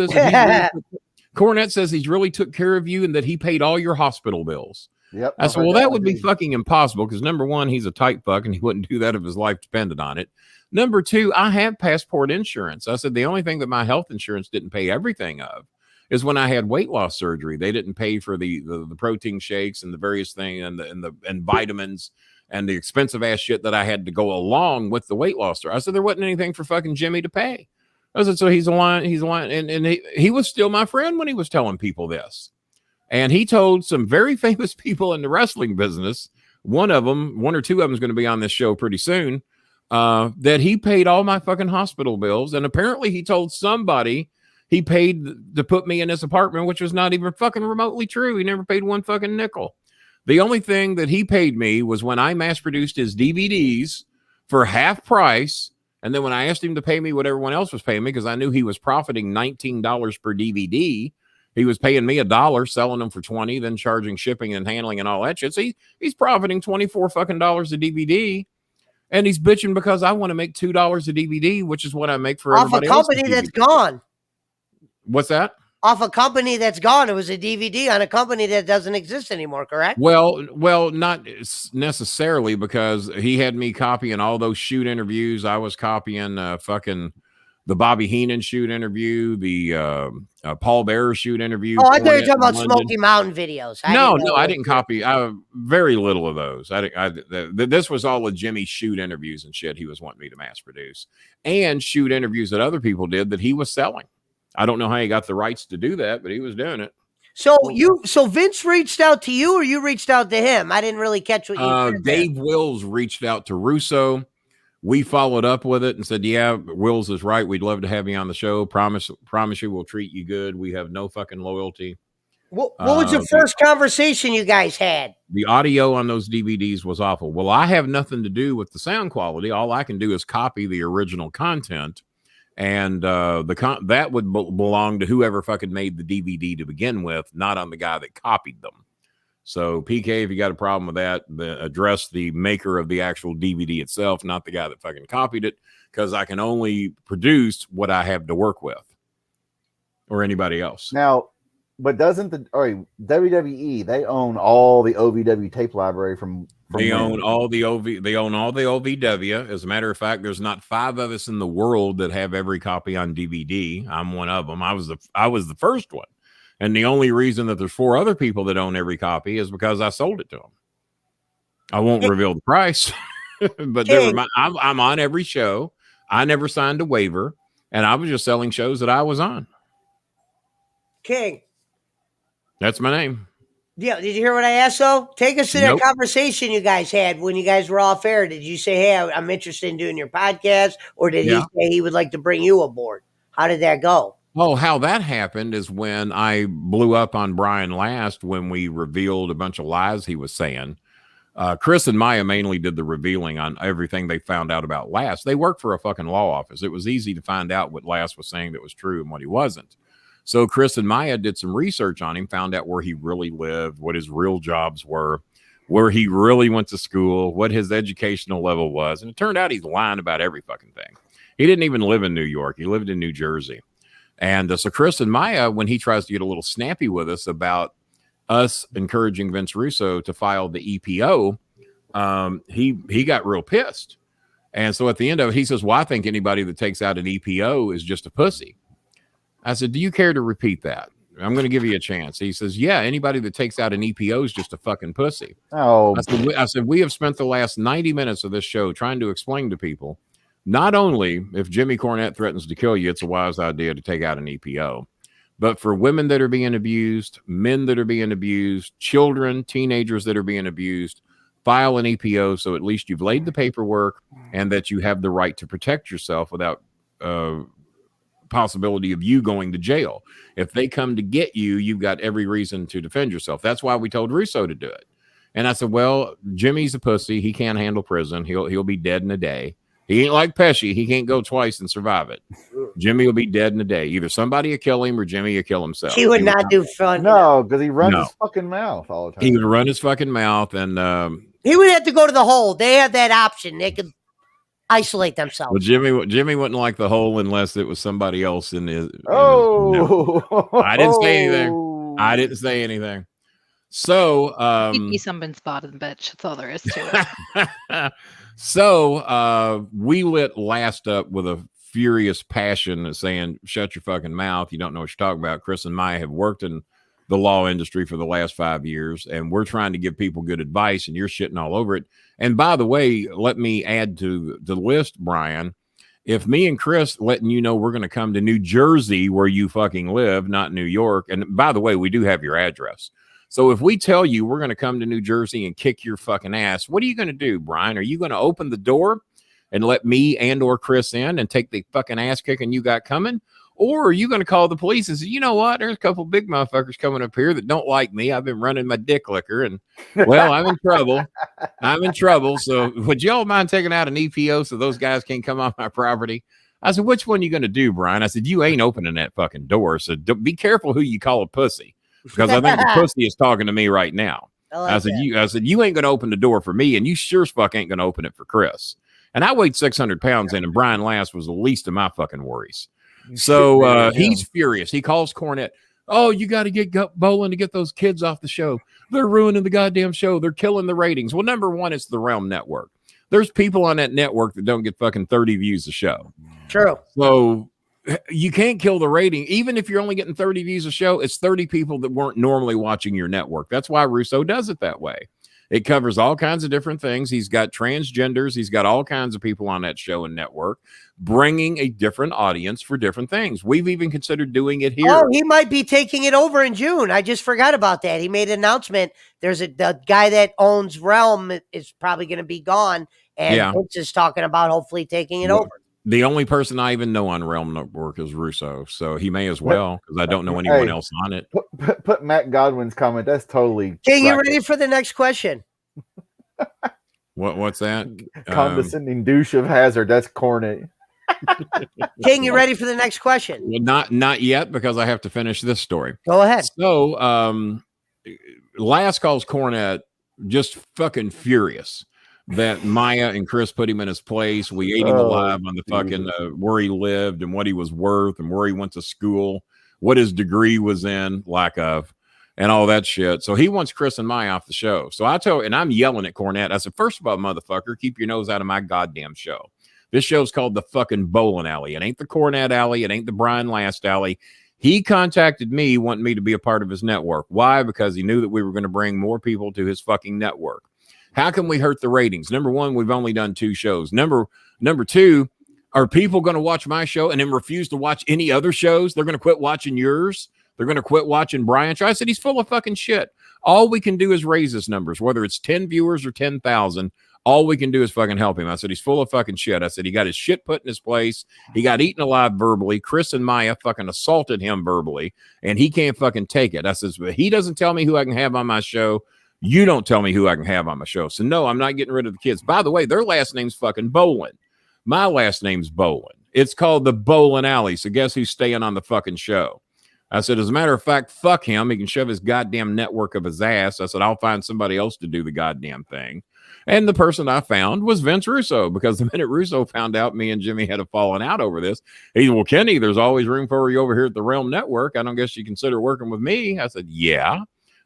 Speaker 2: says he really took care of you and that he paid all your hospital bills.
Speaker 1: Yep.
Speaker 2: I said, well, that would be fucking impossible because number one, he's a tight fuck and he wouldn't do that if his life depended on it. Number 2, I have passport insurance. I said, the only thing that my health insurance didn't pay everything of is when I had weight loss surgery. They didn't pay for the protein shakes and the various things and vitamins and the expensive ass shit that I had to go along with the weight loss. I said, there wasn't anything for fucking Jimmy to pay. I said, so he's a line. And he was still my friend when he was telling people this. And he told some very famous people in the wrestling business, one or two of them is going to be on this show pretty soon, that he paid all my fucking hospital bills. And apparently he told somebody he paid to put me in his apartment, which was not even fucking remotely true. He never paid one fucking nickel. The only thing that he paid me was when I mass produced his DVDs for half price. And then when I asked him to pay me what everyone else was paying me, because I knew he was profiting $19 per DVD, he was paying me $1, selling them for $20, then charging shipping and handling and all that shit. So he's profiting $24 fucking dollars a DVD. And he's bitching because I want to make $2 a DVD, which is what I make for everybody else.
Speaker 3: Off a company that's gone.
Speaker 2: What's that?
Speaker 3: Off a company that's gone. It was a DVD on a company that doesn't exist anymore, correct?
Speaker 2: Well, not necessarily, because he had me copying all those shoot interviews. I was copying fucking the Bobby Heenan shoot interview, the Paul Bearer shoot interview.
Speaker 3: Oh, I thought you were talking about Smoky Mountain videos.
Speaker 2: No, I didn't copy. Very little of those. This was all of Jimmy's shoot interviews and shit he was wanting me to mass produce, and shoot interviews that other people did that he was selling. I don't know how he got the rights to do that, but he was doing it.
Speaker 3: So Vince reached out to you, or you reached out to him? I didn't really catch what you said.
Speaker 2: Dave Wills reached out to Russo. We followed up with it and said, yeah, Wills is right. We'd love to have you on the show. Promise you we'll treat you good. We have no fucking loyalty.
Speaker 3: What was the first conversation you guys had?
Speaker 2: The audio on those DVDs was awful. Well, I have nothing to do with the sound quality. All I can do is copy the original content, and that would belong to whoever fucking made the DVD to begin with, not on the guy that copied them. So, PK, if you got a problem with that, address the maker of the actual DVD itself, not the guy that fucking copied it, because I can only produce what I have to work with, or anybody else.
Speaker 1: Now, but doesn't WWE, they own all the OVW tape library from
Speaker 2: they own all the OVW. As a matter of fact, there's not 5 of us in the world that have every copy on DVD. I'm one of them. I was the first one. And the only reason that there's 4 other people that own every copy is because I sold it to them. I won't reveal the price, but I'm on every show. I never signed a waiver, and I was just selling shows that I was on.
Speaker 3: King.
Speaker 2: That's my name.
Speaker 3: Yeah, did you hear what I asked, though? Take us to that conversation you guys had when you guys were off air. Did you say, hey, I'm interested in doing your podcast? Or did he say he would like to bring you aboard? How did that go?
Speaker 2: Oh, how that happened is when I blew up on Brian last when we revealed a bunch of lies he was saying. Chris and Maya mainly did the revealing on everything they found out about Last. They work for a fucking law office. It was easy to find out what Last was saying that was true and what he wasn't. So Chris and Maya did some research on him, found out where he really lived, what his real jobs were, where he really went to school, what his educational level was. And it turned out he's lying about every fucking thing. He didn't even live in New York. He lived in New Jersey. And so Chris and Maya, when he tries to get a little snappy with us about us encouraging Vince Russo to file the EPO, he got real pissed. And so at the end of it, he says, well, I think anybody that takes out an EPO is just a pussy. I said, do you care to repeat that? I'm going to give you a chance. He says, yeah, anybody that takes out an EPO is just a fucking pussy.
Speaker 1: Oh,
Speaker 2: I said, we have spent the last 90 minutes of this show trying to explain to people, not only if Jimmy Cornette threatens to kill you, it's a wise idea to take out an EPO, but for women that are being abused, men that are being abused, children, teenagers that are being abused, file an EPO so at least you've laid the paperwork and that you have the right to protect yourself without possibility of you going to jail. If they come to get you, you've got every reason to defend yourself. That's why we told Russo to do it. And I said, well, Jimmy's a pussy. He can't handle prison. He'll be dead in a day. He ain't like Pesci. He can't go twice and survive it. Jimmy will be dead in a day. Either somebody will kill him or Jimmy will kill himself.
Speaker 3: He would not do fun.
Speaker 1: No, because he runs his fucking mouth all the time.
Speaker 2: He would run his fucking mouth, and
Speaker 3: he would have to go to the hole. They have that option. They could isolate themselves.
Speaker 2: Well, Jimmy wouldn't like the hole unless it was somebody else in his. I didn't say anything. I didn't say anything. So
Speaker 4: he'd be somebody's bottom bitch. That's all there is to it.
Speaker 2: So we lit Last up with a furious passion saying, shut your fucking mouth. You don't know what you're talking about. Chris and Maya have worked in the law industry for the last 5 years, and we're trying to give people good advice, and you're shitting all over it. And by the way, let me add to the list, Brian. If me and Chris letting you know we're going to come to New Jersey where you fucking live, not New York. And by the way, we do have your address. So if we tell you we're going to come to New Jersey and kick your fucking ass, what are you going to do, Brian? Are you going to open the door and let me and or Chris in and take the fucking ass kicking you got coming? Or are you going to call the police and say, you know what? There's a couple big motherfuckers coming up here that don't like me. I've been running my dick liquor and, well, I'm in trouble. I'm in trouble. So would y'all mind taking out an EPO so those guys can't come on my property? I said, which one are you going to do, Brian? I said, you ain't opening that fucking door. So be careful who you call a pussy. Because I think the pussy is talking to me right now. I said, you ain't going to open the door for me, and you sure as fuck ain't going to open it for Chris. And I weighed 600 pounds in, and Brian Last was the least of my fucking worries. So he's furious. He calls Cornette. Oh, you got to get Brolin to get those kids off the show. They're ruining the goddamn show. They're killing the ratings. Well, number one, it's the Realm Network. There's people on that network that don't get fucking 30 views a show.
Speaker 3: True.
Speaker 2: So you can't kill the rating. Even if you're only getting 30 views a show, it's 30 people that weren't normally watching your network. That's why Russo does it that way. It covers all kinds of different things. He's got transgenders. He's got all kinds of people on that show and network, bringing a different audience for different things. We've even considered doing it here.
Speaker 3: Oh, he might be taking it over in June. I just forgot about that. He made an announcement. The guy that owns Realm is probably going to be gone, and Vince is talking about hopefully taking it over.
Speaker 2: The only person I even know on Realm Network is Russo, so he may as well, because I don't know anyone else on it.
Speaker 1: Put Matt Godwin's comment. That's totally.
Speaker 3: King, you ready for the next question?
Speaker 2: What's that?
Speaker 1: Condescending douche of Hazard. That's corny.
Speaker 3: King, you ready for the next question?
Speaker 2: Well, not yet, because I have to finish this story.
Speaker 3: Go ahead.
Speaker 2: So, Last calls Cornette just fucking furious that Maya and Chris put him in his place. We ate him alive on the fucking where he lived and what he was worth and where he went to school, what his degree was in, lack of, and all that shit. So he wants Chris and Maya off the show. So I told, and I'm yelling at Cornette. I said, first of all, motherfucker, keep your nose out of my goddamn show. This show's called the fucking Bowling Alley. It ain't the Cornette Alley. It ain't the Brian Last Alley. He contacted me wanting me to be a part of his network. Why? Because he knew that we were going to bring more people to his fucking network. How can we hurt the ratings? Number one, we've only done 2 shows. Number 2, are people going to watch my show and then refuse to watch any other shows? They're going to quit watching yours. They're going to quit watching Brian's show. I said, he's full of fucking shit. All we can do is raise his numbers, whether it's 10 viewers or 10,000. All we can do is fucking help him. I said, he's full of fucking shit. I said, he got his shit put in his place. He got eaten alive verbally. Chris and Maya fucking assaulted him verbally, and he can't fucking take it. I says, but he doesn't tell me who I can have on my show. You don't tell me who I can have on my show. So no, I'm not getting rid of the kids. By the way, their last name's fucking Brolin. My last name's Brolin. It's called the Bowling Alley. So guess who's staying on the fucking show? I said, as a matter of fact, fuck him. He can shove his goddamn network of his ass. I said, I'll find somebody else to do the goddamn thing. And the person I found was Vince Russo, because the minute Russo found out me and Jimmy had a falling out over this, he said, well, Kenny, there's always room for you over here at the Realm Network. I don't guess you consider working with me. I said, yeah,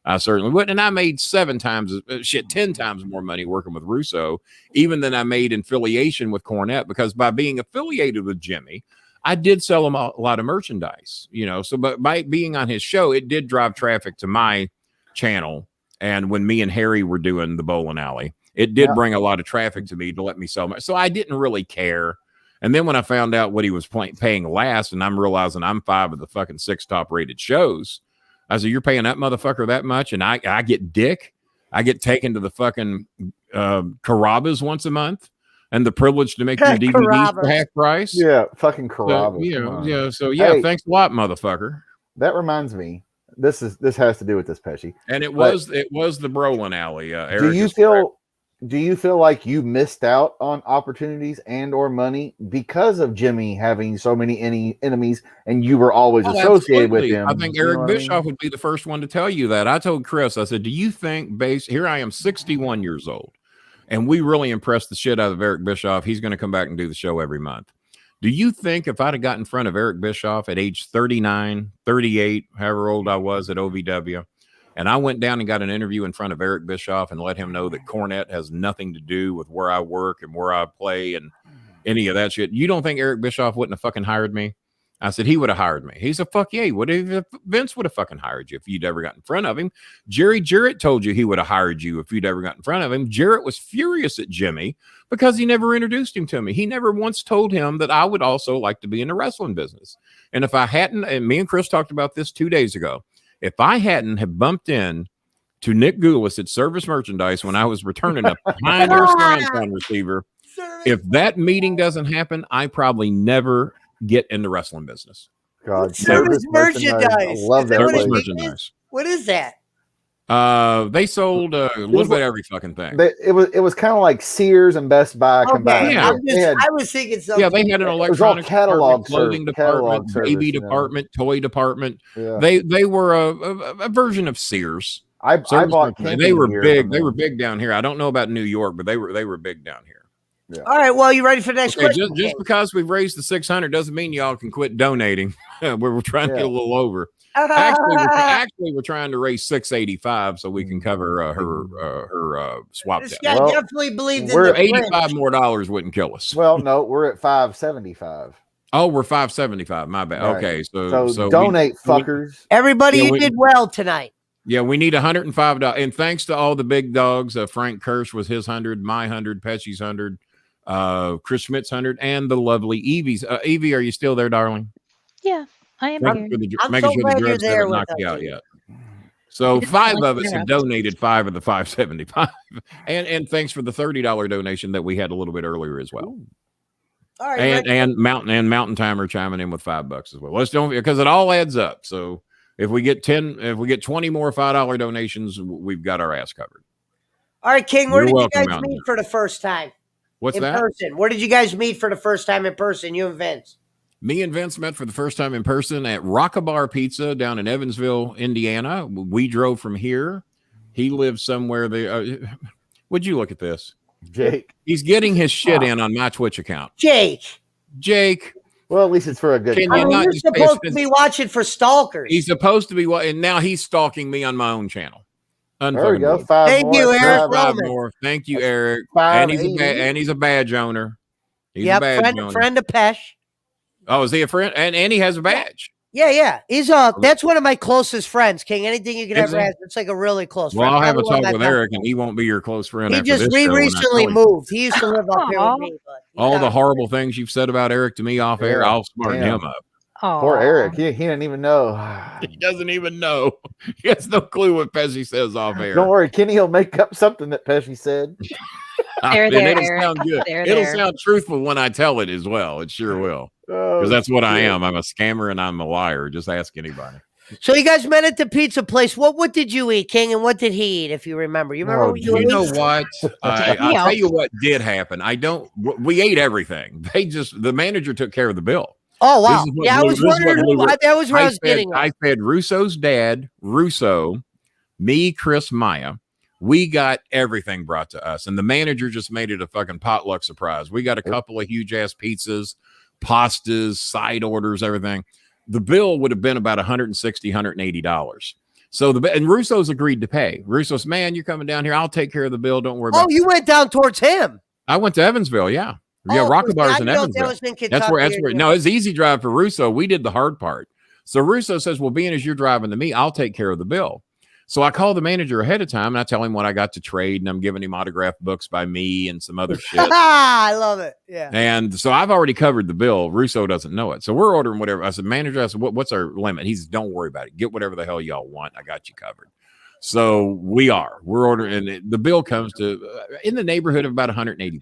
Speaker 2: I certainly would. And I made 10 times more money working with Russo, even than I made in affiliation with Cornette, because by being affiliated with Jimmy, I did sell him a lot of merchandise, you know. So, but by being on his show, it did drive traffic to my channel. And when me and Harry were doing the Bowling Alley, it did bring a lot of traffic to me to let me sell my. So I didn't really care. And then when I found out what he was paying last, and I'm realizing I'm 5 of the fucking 6 top rated shows, I said, you're paying that motherfucker that much, and I get dick. I get taken to the fucking Carrabba's once a month, and the privilege to make your DVDs for half price.
Speaker 1: Yeah, fucking Carrabba's.
Speaker 2: Yeah. So hey, thanks a lot, motherfucker.
Speaker 1: That reminds me. This has to do with this, Pesci.
Speaker 2: And it was the Brolin Alley.
Speaker 1: Do you feel like you missed out on opportunities and or money because of Jimmy having so many enemies, and you were always associated with him?
Speaker 2: I think Eric Bischoff would be the first one to tell you that. I told Chris, I said, do you think here I am 61 years old, and we really impressed the shit out of Eric Bischoff. He's going to come back and do the show every month. Do you think if I'd have got in front of Eric Bischoff at age 39, 38, however old I was at OVW, and I went down and got an interview in front of Eric Bischoff and let him know that Cornette has nothing to do with where I work and where I play and any of that shit, you don't think Eric Bischoff wouldn't have fucking hired me? I said, he would have hired me. He said, fuck yeah, Vince would have fucking hired you if you'd ever got in front of him. Jerry Jarrett told you he would have hired you if you'd ever got in front of him. Jarrett was furious at Jimmy because he never introduced him to me. He never once told him that I would also like to be in the wrestling business. And if I hadn't, and me and Chris talked about this 2 days ago, if I hadn't have bumped in to Nick Goulas at Service Merchandise when I was returning a Pioneer Strand receiver, if that meeting doesn't happen, I probably never get in the wrestling business.
Speaker 1: God,
Speaker 3: Service merchandise. I
Speaker 1: love that.
Speaker 2: Service merchandise.
Speaker 3: What is that?
Speaker 2: They sold a little bit of every fucking thing.
Speaker 1: It was kind of like Sears and Best Buy combined.
Speaker 3: Yeah, I was thinking something.
Speaker 2: Yeah, they had an electronic
Speaker 1: catalog,
Speaker 2: clothing department, baby department, toy department. Yeah. They were a version of Sears.
Speaker 1: I bought.
Speaker 2: They were big. They were big down here. I don't know about New York, but they were big down here.
Speaker 1: Yeah.
Speaker 3: All right. Well, you ready for the next question?
Speaker 2: Just because we've raised the 600 doesn't mean y'all can quit donating. We're trying to get a little over. Actually, we're trying to raise 685 so we can cover her swap test.
Speaker 3: I definitely believe that
Speaker 2: $85 more wouldn't kill us.
Speaker 1: Well, no, we're at 575.
Speaker 2: Oh, we're 575. My bad. Right. Okay, so
Speaker 1: donate, fuckers.
Speaker 3: Everybody, you did well tonight.
Speaker 2: Yeah, we need $105, and thanks to all the big dogs. Frank Kirsch was his 100, my 100, Pesci's 100, Chris Schmidt's 100, and the lovely Evie's. Evie, are you still there, darling?
Speaker 4: Yeah, I am.
Speaker 3: I'm so glad you're there with us.
Speaker 2: Out yet. So 5 of us have donated 5 of the 575, and thanks for the $30 donation that we had a little bit earlier as well.
Speaker 3: All right,
Speaker 2: and Mountain Timer chiming in with $5 as well. Let's don't, because it all adds up. So if we get 20 more $5 donations, we've got our ass covered.
Speaker 3: All right, King. Where
Speaker 2: You're
Speaker 3: did you
Speaker 2: welcome,
Speaker 3: guys meet for the first time?
Speaker 2: What's that?
Speaker 3: In person. Where did you guys meet for the first time in person? You and Vince.
Speaker 2: Me and Vince met for the first time in person at Rockabar Pizza down in Evansville, Indiana. We drove from here. He lives somewhere there. Would you look at this?
Speaker 1: Jake.
Speaker 2: He's getting his shit in on my Twitch account.
Speaker 3: Jake.
Speaker 1: Well, at least it's for a good
Speaker 3: cause. You're supposed to be watching for stalkers.
Speaker 2: He's supposed to be, and now he's stalking me on my own channel.
Speaker 1: There we go.
Speaker 3: Thank you, Eric.
Speaker 2: Five more. Thank you, Eric. And he's a badge owner. He's a badge owner.
Speaker 3: Friend of Pesh.
Speaker 2: Oh, is he a friend? And he has a badge.
Speaker 3: Yeah. He's that's one of my closest friends, King. Anything you could ever ask. It's like a really close friend.
Speaker 2: Well, I'll have a talk with Eric, and he won't be your close friend.
Speaker 3: He recently moved. He used to live up here with me. But
Speaker 2: all the horrible things you've said about Eric to me off air, I'll smarten him up.
Speaker 1: Poor Eric. He didn't even know.
Speaker 2: He doesn't even know. He has no clue what Pesci says off air.
Speaker 1: Don't worry, Kenny will make up something that Pesci said.
Speaker 2: It'll sound good. It'll sound truthful when I tell it as well. It sure will. Because that's what I am. I'm a scammer and I'm a liar. Just ask anybody.
Speaker 3: So you guys met at the pizza place. What did you eat, King, and what did he eat? If you remember, you remember?
Speaker 2: You know what? I'll tell you what did happen. We ate everything. The manager took care of the bill.
Speaker 3: Oh wow! Yeah, I was wondering. That was where I was getting.
Speaker 2: I fed Russo's dad, Russo, me, Chris, Maya. We got everything brought to us, and the manager just made it a fucking potluck surprise. We got a couple of huge ass pizzas, pastas, side orders, everything. The bill would have been about $160, $180. So and Russo's agreed to pay. Russo's, man, you're coming down here. I'll take care of the bill. Don't worry about it.
Speaker 3: Oh, you went down towards him.
Speaker 2: I went to Evansville. Yeah. Yeah. Rockabar's in Evansville. That's where. No, it's easy drive for Russo. We did the hard part. So Russo says, well, being as you're driving to me, I'll take care of the bill. So I call the manager ahead of time and I tell him what I got to trade, and I'm giving him autographed books by me and some other shit.
Speaker 3: I love it. Yeah.
Speaker 2: And so I've already covered the bill. Russo doesn't know it. So we're ordering whatever. I said, manager, what's our limit? He says, don't worry about it. Get whatever the hell y'all want. I got you covered. So we're ordering, and the bill comes to in the neighborhood of about $180.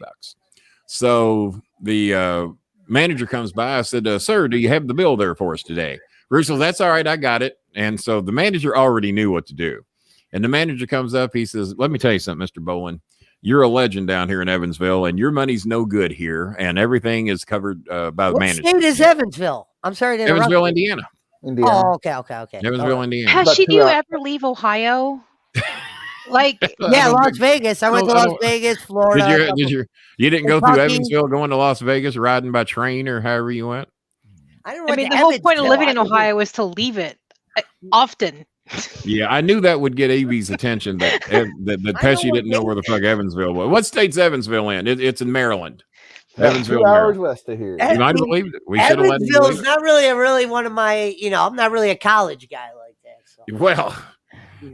Speaker 2: So the manager comes by. I said, sir, do you have the bill there for us today? Russo, that's all right. I got it. And so the manager already knew what to do. And the manager comes up. He says, let me tell you something, Mr. Brolin. You're a legend down here in Evansville, and your money's no good here. And everything is covered by the manager.
Speaker 3: What state is Evansville? I'm sorry to interrupt.
Speaker 2: Evansville, Indiana.
Speaker 3: Oh, okay.
Speaker 2: Evansville, Indiana.
Speaker 4: Pesci, do you ever leave Ohio?
Speaker 3: Las Vegas. I went to Las Vegas, Florida.
Speaker 2: You didn't go through Evansville going to Las Vegas, riding by train or however you went?
Speaker 4: I mean, the whole point of living in Ohio is to leave it often.
Speaker 2: Yeah, I knew that would get Evie's attention that Pesci didn't know where the fuck Evansville was. What state's Evansville in? It's in Maryland. Evansville,
Speaker 1: 2 hours west of here.
Speaker 2: You might have believed it. We should have let him believe it.
Speaker 3: Evansville's not really one of my, I'm not really a college guy like that. So.
Speaker 2: Well,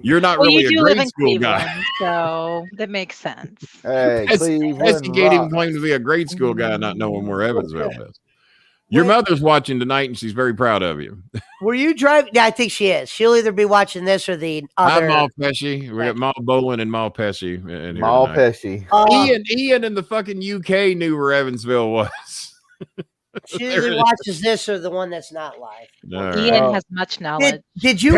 Speaker 2: you're not really a grade school guy.
Speaker 4: So that makes sense.
Speaker 1: Hey,
Speaker 2: Pesci can't even claim to be a grade school guy not knowing where Evansville is. Your mother's watching tonight, and she's very proud of you. Were you driving? Yeah, I think she is. She'll either be watching this or the other. I'm Maul Pesci. We got Maul Brolin and Maul Pesci in here. Maul Pesci. Ian in the fucking UK knew where Evansville was. She either watches this or the one that's not live. Right.
Speaker 4: Ian has much knowledge.
Speaker 3: Did you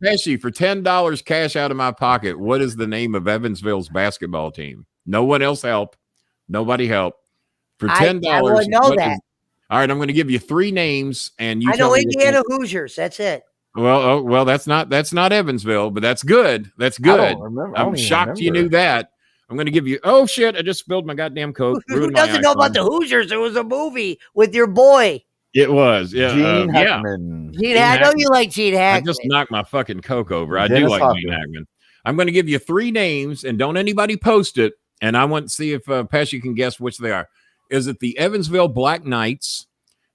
Speaker 2: Pesci, for $10 cash out of my pocket, what is the name of Evansville's basketball team? No one else help. Nobody help. For $10,
Speaker 3: I would know that.
Speaker 2: All right, I'm going to give you 3 names, and you.
Speaker 3: I know Indiana Hoosiers. That's it.
Speaker 2: Well, that's not Evansville, but that's good. That's good. I'm shocked you knew that. I'm going to give you. Oh shit! I just spilled my goddamn Coke.
Speaker 3: Who doesn't know about the Hoosiers? There was a movie with your boy.
Speaker 2: It was, yeah.
Speaker 1: Gene Hackman.
Speaker 3: Gene Hackman. I know you like Gene Hackman.
Speaker 2: I just knocked my fucking Coke over. I do like Gene Hackman. I'm going to give you 3 names, and don't anybody post it. And I want to see if Pesci can guess which they are. Is it the Evansville Black Knights,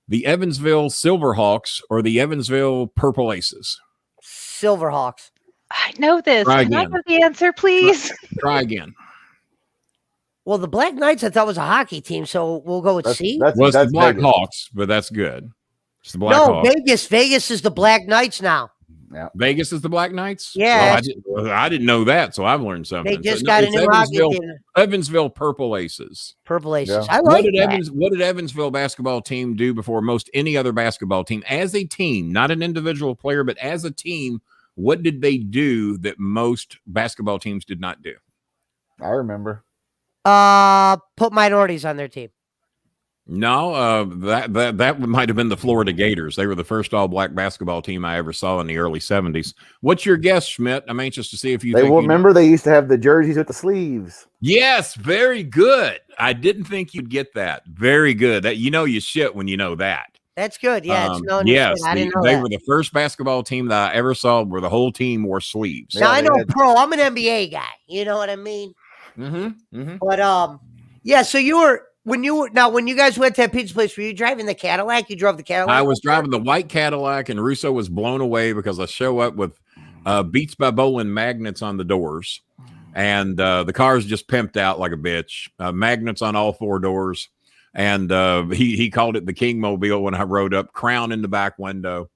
Speaker 2: the Evansville Silverhawks, or the Evansville Purple Aces?
Speaker 3: Silverhawks.
Speaker 4: I know this. Can I have the answer, please?
Speaker 2: Try again.
Speaker 3: Well, the Black Knights I thought was a hockey team, so we'll go with C.
Speaker 2: That's the Black Hawks, but that's good. It's the Black Hawks.
Speaker 3: Vegas. Vegas is the Black Knights now.
Speaker 1: Yeah.
Speaker 2: Vegas is the Black Knights?
Speaker 3: Yeah.
Speaker 2: I didn't know that, so I've learned something.
Speaker 3: They just got a new hockey team.
Speaker 2: Evansville Purple Aces.
Speaker 3: Purple Aces.
Speaker 1: Yeah.
Speaker 3: I like
Speaker 2: What did Evansville basketball team do before most any other basketball team? As a team, not an individual player, but as a team, what did they do that most basketball teams did not do?
Speaker 1: I remember.
Speaker 3: Put minorities on their team.
Speaker 2: No, that might have been the Florida Gators. They were the first all-black basketball team I ever saw in the early 70s. What's your guess, Schmidt? I'm anxious to see if you
Speaker 1: remember they used to have the jerseys with the sleeves.
Speaker 2: Yes, very good. I didn't think you'd get that. Very good. That you shit when you know that.
Speaker 3: That's good. Yeah,
Speaker 2: yes,
Speaker 3: I didn't know
Speaker 2: they
Speaker 3: that.
Speaker 2: were the first basketball team that I ever saw where the whole team wore sleeves.
Speaker 3: Now I know pro. I'm an NBA guy. You know what I mean? But yeah. So you were when you guys went to that pizza place, were you driving the Cadillac? You drove the Cadillac?
Speaker 2: I was driving the white Cadillac, and Russo was blown away because I show up with Beats by Brolin magnets on the doors, and the car's just pimped out like a bitch. Magnets on all four doors, and he called it the King Mobile when I rode up. Crown in the back window,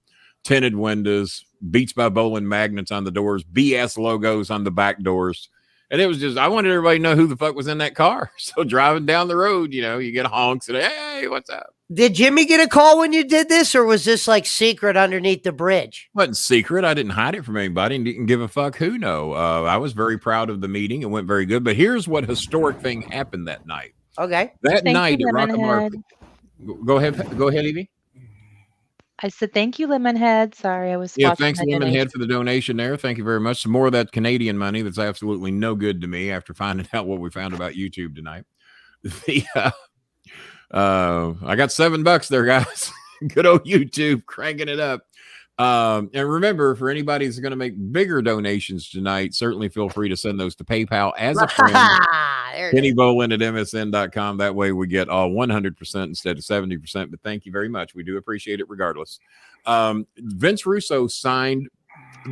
Speaker 2: tinted windows, Beats by Brolin magnets on the doors, BS logos on the back doors. And it was just, I wanted everybody to know who the fuck was in that car. So driving down the road, you get honks and, hey, what's up?
Speaker 3: Did Jimmy get a call when you did this, or was this like secret underneath the bridge?
Speaker 2: It wasn't secret. I didn't hide it from anybody and didn't give a fuck who know. I was very proud of the meeting. It went very good. But here's what historic thing happened that night.
Speaker 3: Okay.
Speaker 2: That night at Rock Go ahead, Evie.
Speaker 4: I said, thank you, Lemonhead. Sorry, I was
Speaker 2: thanks, Lemonhead, for the donation there. Thank you very much. Some more of that Canadian money that's absolutely no good to me after finding out what we found about YouTube tonight. I got $7 there, guys. Good old YouTube, cranking it up. And remember, for anybody that's going to make bigger donations tonight, certainly feel free to send those to PayPal as a friend. Kenny Bolin at msn.com. That way we get all 100% instead of 70%. But thank you very much. We do appreciate it regardless. Vince Russo signed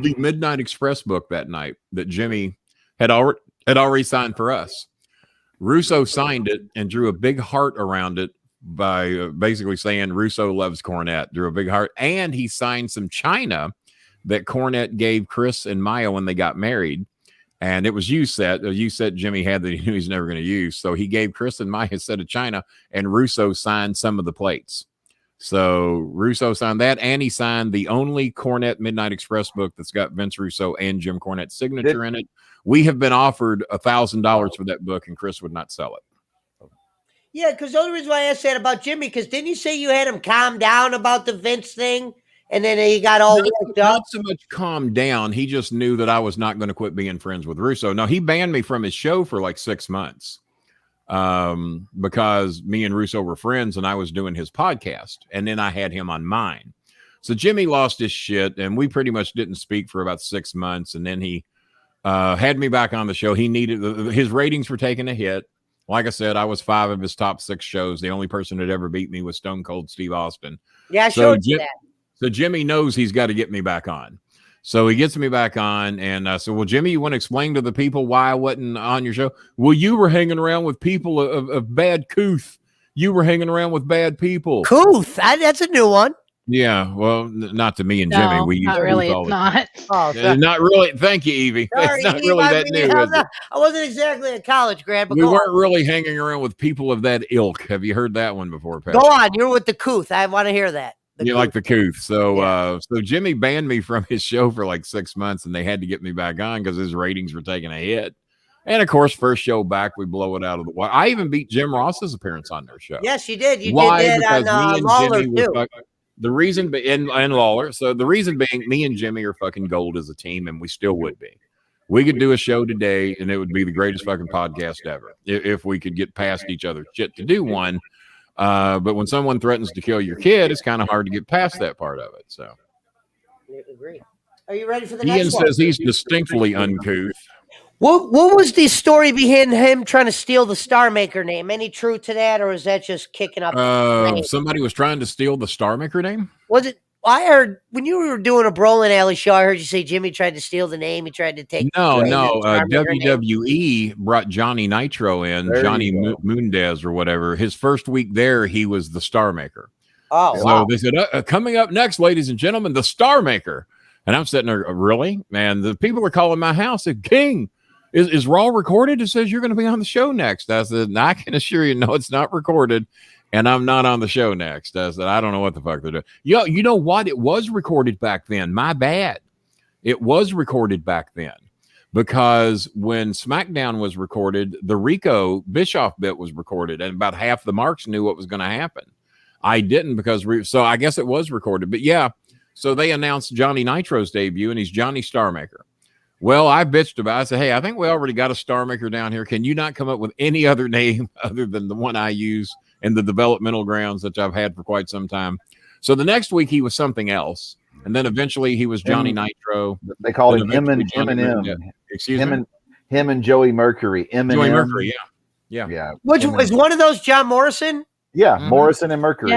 Speaker 2: the Midnight Express book that night that Jimmy had already signed for us. Russo signed it and drew a big heart around it by basically saying Russo loves Cornette, drew a big heart. And he signed some china that Cornette gave Chris and Maya when they got married. And it was a set Jimmy had that he knew he's never going to use. So he gave Chris and Maya a set of china, and Russo signed some of the plates. So Russo signed that, and he signed the only Cornette Midnight Express book that's got Vince Russo and Jim Cornette's signature in it. We have been offered $1,000 for that book, and Chris would not sell it.
Speaker 3: Yeah, because the only reason why I asked that about Jimmy, because didn't you say you had him calm down about the Vince thing? And then he got all worked up.
Speaker 2: Not so much calm down. He just knew that I was not going to quit being friends with Russo. No, he banned me from his show for like 6 months because me and Russo were friends and I was doing his podcast. And then I had him on mine. So Jimmy lost his shit and we pretty much didn't speak for about 6 months. And then he had me back on the show. He needed his ratings were taking a hit. Like I said, I was 5 of his top 6 shows. The only person that ever beat me was Stone Cold Steve Austin.
Speaker 3: Yeah, I showed you that.
Speaker 2: So Jimmy knows he's got to get me back on. So he gets me back on. And I said, well, Jimmy, you want to explain to the people why I wasn't on your show? Well, you were hanging around with people of bad couth. You were hanging around with bad people.
Speaker 3: Couth? That's a new one.
Speaker 2: Yeah, well, not to me and Jimmy. We
Speaker 4: not really. It's not.
Speaker 3: Oh,
Speaker 2: not really. Thank you, Evie.
Speaker 3: Sorry,
Speaker 2: it's not really that new.
Speaker 3: I wasn't exactly a college grad, but
Speaker 2: we weren't really hanging around with people of that ilk. Have you heard that one before, Pesci?
Speaker 3: Go on. You're with the couth. I want to hear that.
Speaker 2: You like the couth. So so Jimmy banned me from his show for like 6 months and they had to get me back on because his ratings were taking a hit. And of course, first show back, we blow it out of the water. I even beat Jim Ross's appearance on their show.
Speaker 3: Yes, you did. You
Speaker 2: Why?
Speaker 3: did that
Speaker 2: because
Speaker 3: on
Speaker 2: me and
Speaker 3: Lawler
Speaker 2: Jimmy
Speaker 3: too.
Speaker 2: The reason and Lawler. So the reason being me and Jimmy are fucking gold as a team and we still would be. We could do a show today and it would be the greatest fucking podcast ever if we could get past each other's shit to do one. But when someone threatens to kill your kid, it's kind of hard to get past that part of it. So,
Speaker 3: agree. Are you ready for the
Speaker 2: Ian
Speaker 3: next one?
Speaker 2: says he's distinctly uncouth.
Speaker 3: What was the story behind him trying to steal the Starmaker name? Any truth to that, or is that just kicking up?
Speaker 2: Somebody was trying to steal the Starmaker name.
Speaker 3: Was it? I heard when you were doing a Brolin Alley show, I heard you say Jimmy tried to steal the name. He tried to take.
Speaker 2: No. WWE brought Johnny Nitro in, Johnny Mundez or whatever. His first week there, he was the Starmaker.
Speaker 3: Oh,
Speaker 2: so
Speaker 3: wow.
Speaker 2: They said, coming up next, ladies and gentlemen, the Starmaker. And I'm sitting there, really? Man, the people are calling my house. Said, King, is Raw recorded? It says you're going to be on the show next. I said, I can assure you, no, it's not recorded. And I'm not on the show next. I said, I don't know what the fuck they're doing. You know what? It was recorded back then. My bad. It was recorded back then. Because when SmackDown was recorded, the Rico Bischoff bit was recorded, and about half the marks knew what was going to happen. I didn't so I guess it was recorded. But yeah, so they announced Johnny Nitro's debut, and he's Johnny Starmaker. Well, I bitched about it. I said, hey, I think we already got a Starmaker down here. Can you not come up with any other name other than the one I use in the developmental grounds that I've had for quite some time? So the next week he was something else. And then eventually he was Johnny Nitro.
Speaker 1: They called him M&M.
Speaker 2: Excuse me?
Speaker 1: Him and Joey Mercury. M&M.
Speaker 2: Joey Mercury, yeah.
Speaker 3: Which was one of those John Morrison?
Speaker 1: Yeah, Morrison and Mercury.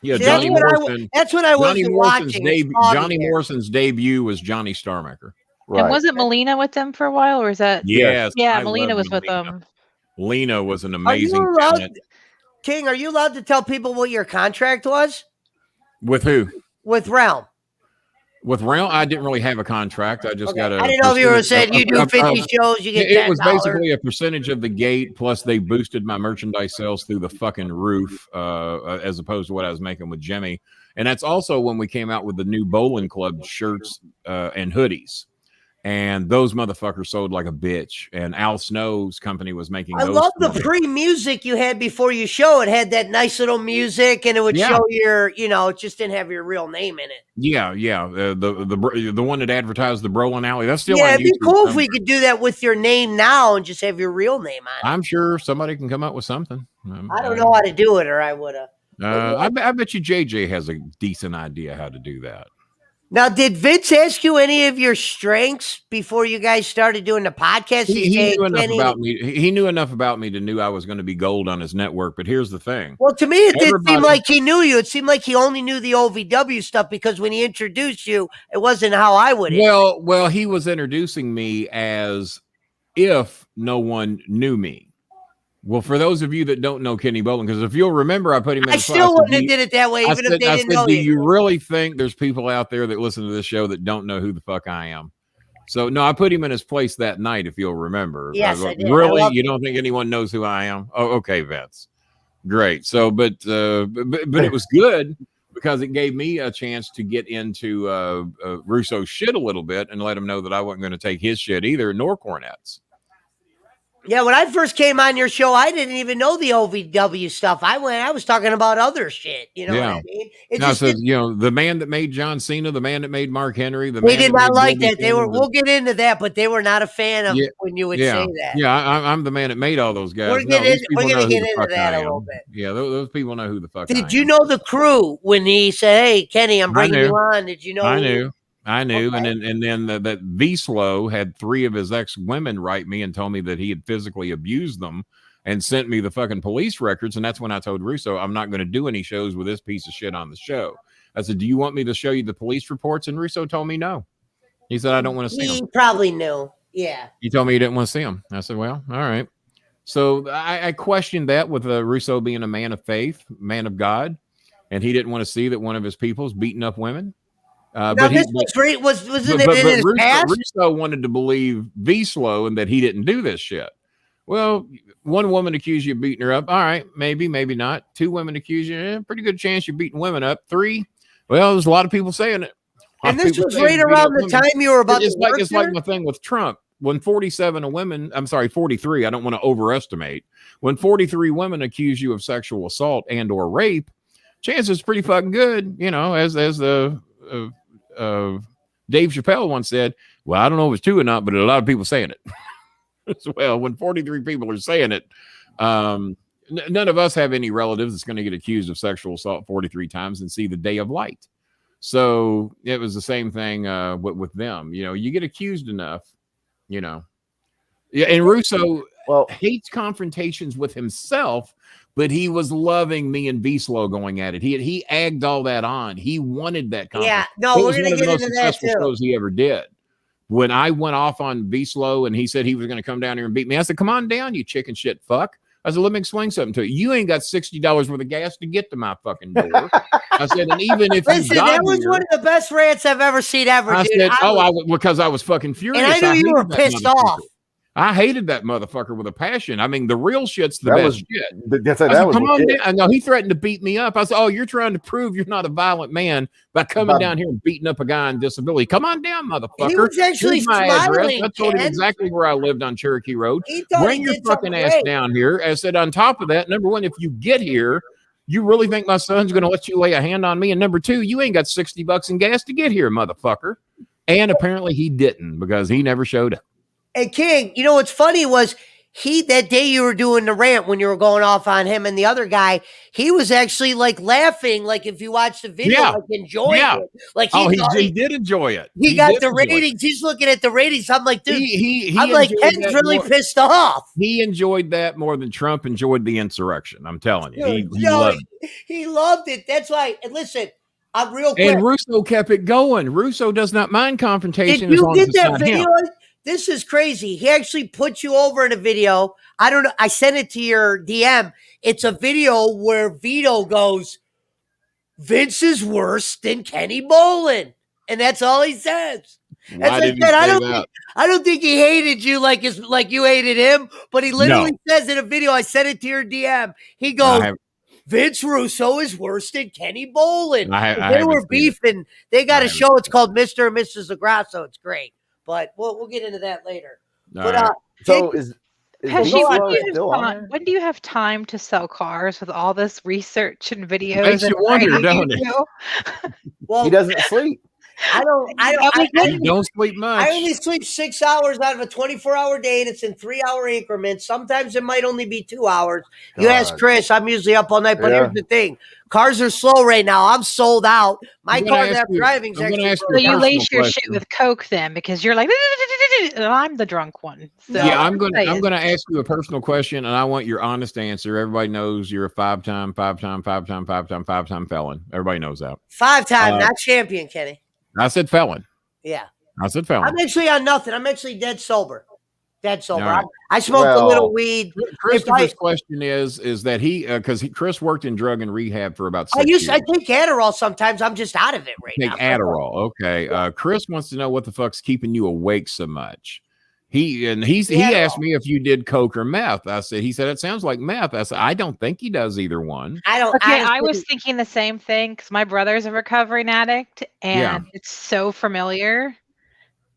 Speaker 2: Yeah,
Speaker 3: See,
Speaker 2: Johnny Morrison.
Speaker 3: That's what I was watching.
Speaker 2: Johnny Morrison's debut was Johnny Starmaker.
Speaker 1: Right.
Speaker 4: And wasn't Melina with them for a while, or is that?
Speaker 2: Yes.
Speaker 4: Yeah, Melina was with them.
Speaker 2: Lena was an amazing talent.
Speaker 3: King, are you allowed to tell people what your contract was?
Speaker 2: With who?
Speaker 3: With Realm.
Speaker 2: With Realm, I didn't really have a contract. I just got a.
Speaker 3: I didn't know if you were saying you do 50 shows, you get $10.
Speaker 2: It was basically a percentage of the gate, plus they boosted my merchandise sales through the fucking roof, as opposed to what I was making with Jimmy. And that's also when we came out with the new Bowling Club shirts and hoodies. And those motherfuckers sold like a bitch. And Al Snow's company was making those. I
Speaker 3: love the pre-music you had before you show. It had that nice little music, and it would show your, it just didn't have your real name in it.
Speaker 2: Yeah. The one that advertised the Brolin Alley. That's still
Speaker 3: it'd be cool if we could do that with your name now and just have your real name on it.
Speaker 2: I'm sure somebody can come up with something.
Speaker 3: I don't know how to do it, or I would have.
Speaker 2: I bet you JJ has a decent idea how to do that.
Speaker 3: Now, did Vince ask you any of your strengths before you guys started doing the podcast?
Speaker 2: He knew enough about me. He knew enough about me to know I was going to be gold on his network. But here's the thing.
Speaker 3: Well, to me, it didn't seem like he knew you. It seemed like he only knew the OVW stuff, because when he introduced you, it wasn't how I would.
Speaker 2: Well, he was introducing me as if no one knew me. Well, for those of you that don't know Kenny Bowling, because if you'll remember, I put him in.
Speaker 3: I still wouldn't have did it that way, even if they didn't know.
Speaker 2: Do you really think there's people out there that listen to this show that don't know who the fuck I am? So no, I put him in his place that night, if you'll remember.
Speaker 3: Yes, I did.
Speaker 2: Really, you don't think anyone knows who I am? Oh, okay, Vince. Great. So, but it was good because it gave me a chance to get into Russo's shit a little bit and let him know that I wasn't going to take his shit either, nor Cornette's.
Speaker 3: Yeah, when I first came on your show, I didn't even know the OVW stuff. I was talking about other shit. You know what I mean?
Speaker 2: The man that made John Cena, the man that made Mark Henry,
Speaker 3: they did not like that. We'll get into that, but they were not a fan of when you would say that.
Speaker 2: Yeah, I'm the man that made all those guys.
Speaker 3: We're going to get into that a little bit.
Speaker 2: Yeah, those people know who the fuck I am.
Speaker 3: Did you know the crew when he said, "Hey, Kenny, I'm bringing you on"? Did you know?
Speaker 2: I knew, okay. and then that Vslo had 3 of his ex-women write me and told me that he had physically abused them and sent me the fucking police records. And that's when I told Russo, I'm not going to do any shows with this piece of shit on the show. I said, do you want me to show you the police reports? And Russo told me no. He said, I don't want to see them.
Speaker 3: He probably knew. Yeah.
Speaker 2: He told me he didn't want to see them. I said, well, all right. So I questioned that with Russo being a man of faith, man of God, and he didn't want to see that one of his people's beating up women.
Speaker 3: But this was great. Wasn't it in his past?
Speaker 2: Russo wanted to believe Vslo and that he didn't do this shit. Well, one woman accused you of beating her up. All right, maybe not. 2 women accuse you. Pretty good chance you're beating women up. 3, well, there's a lot of people saying it.
Speaker 3: And this was right around the time you were about to work.
Speaker 2: It's like my thing with Trump. When 47 women, 43, I don't want to overestimate. When 43 women accuse you of sexual assault and or rape, chances pretty fucking good, as the Dave Chappelle once said, well, I don't know if it's true or not, but a lot of people saying it. Well, when 43 people are saying it, none of us have any relatives that's going to get accused of sexual assault 43 times and see the day of light. So it was the same thing with them. You get accused enough, Yeah, and Russo hates confrontations with himself, but he was loving me and Vslo going at it. He egged all that on. He wanted that conflict.
Speaker 3: Yeah, no, we're going to get into that too.
Speaker 2: Shows he ever did. When I went off on Vslo and he said he was going to come down here and beat me, I said, "Come on down, you chicken shit fuck." I said, let me explain something to you. You ain't got $60 worth of gas to get to my fucking door. I said, and even if
Speaker 3: listen,
Speaker 2: you got
Speaker 3: that was
Speaker 2: here,
Speaker 3: one of the best rants I've ever seen ever,
Speaker 2: I
Speaker 3: dude.
Speaker 2: said, because I was fucking furious.
Speaker 3: And I knew you were pissed off.
Speaker 2: I hated that motherfucker with a passion. I mean, the real shit's the best shit.
Speaker 1: That's
Speaker 2: I
Speaker 1: that
Speaker 2: said,
Speaker 1: was
Speaker 2: come on
Speaker 1: legit.
Speaker 2: down. No, he threatened to beat me up. I said, oh, you're trying to prove you're not a violent man by coming down here and beating up a guy on disability. Come on down, motherfucker.
Speaker 3: He was actually
Speaker 2: Here's my address.
Speaker 3: smiling,
Speaker 2: I told him
Speaker 3: Ken.
Speaker 2: exactly where I lived on Cherokee Road.
Speaker 3: He thought
Speaker 2: Bring
Speaker 3: he
Speaker 2: your
Speaker 3: did
Speaker 2: fucking
Speaker 3: something
Speaker 2: ass
Speaker 3: great.
Speaker 2: down here. I said, on top of that, number one, if you get here, you really think my son's going to let you lay a hand on me? And number two, you ain't got $60 in gas to get here, motherfucker. And apparently he didn't, because he never showed up.
Speaker 3: And King, you know what's funny was that day you were doing the rant when you were going off on him and the other guy, he was actually like laughing, like if you watch the video, like enjoying it. Like
Speaker 2: he did enjoy it.
Speaker 3: He got the ratings. He's looking at the ratings. I'm like, dude, I'm like, Ken's really pissed off.
Speaker 2: He enjoyed that more than Trump enjoyed the insurrection. I'm telling you. Dude,
Speaker 3: he loved it. That's why. And listen, I'm real quick.
Speaker 2: And Russo kept it going. Russo does not mind confrontation.
Speaker 3: Did you get that video? This is crazy. He actually put you over in a video. I don't know. I sent it to your DM. It's a video where Vito goes, Vince is worse than Kenny Brolin. And that's all he says. I don't think he hated you like you hated him, but he literally says in a video, I sent it to your DM. He goes, Vince Russo is worse than Kenny Brolin. They were beefing. They got a show. It's called Mr. and Mrs. Lagrasso. It's great. But we'll get into that later.
Speaker 1: So is
Speaker 4: Pesci, when do you have time to sell cars with all this research and videos?
Speaker 2: Makes you wonder, don't it?
Speaker 3: Well,
Speaker 1: he doesn't sleep.
Speaker 3: I
Speaker 2: don't sleep much.
Speaker 3: I only sleep 6 hours out of a 24-hour day, and it's in 3-hour increments. Sometimes it might only be 2 hours. You ask Chris, I'm usually up all night. But here's the thing. Cars are slow right now. I'm sold out. My car that I'm driving is actually
Speaker 4: so you lace your shit with Coke then, because you're like, and I'm the drunk one. So
Speaker 2: yeah, I'm gonna ask you a personal question, and I want your honest answer. Everybody knows you're a five-time felon. Everybody knows that.
Speaker 3: 5-time, not champion, Kenny.
Speaker 2: I said felon.
Speaker 3: Yeah.
Speaker 2: I said felon.
Speaker 3: I'm actually on nothing. I'm actually dead sober.
Speaker 2: Right.
Speaker 3: I smoked a little weed.
Speaker 2: Christopher's question is that because Chris worked in drug and rehab for about 6 years.
Speaker 3: I take Adderall sometimes. I'm just out of it right now.
Speaker 2: Take Adderall. Okay. Chris wants to know what the fuck's keeping you awake so much. He asked me if you did coke or meth. He said it sounds like meth. I said I don't think he does either one.
Speaker 4: I was thinking the same thing because my brother's a recovering addict, and it's so familiar.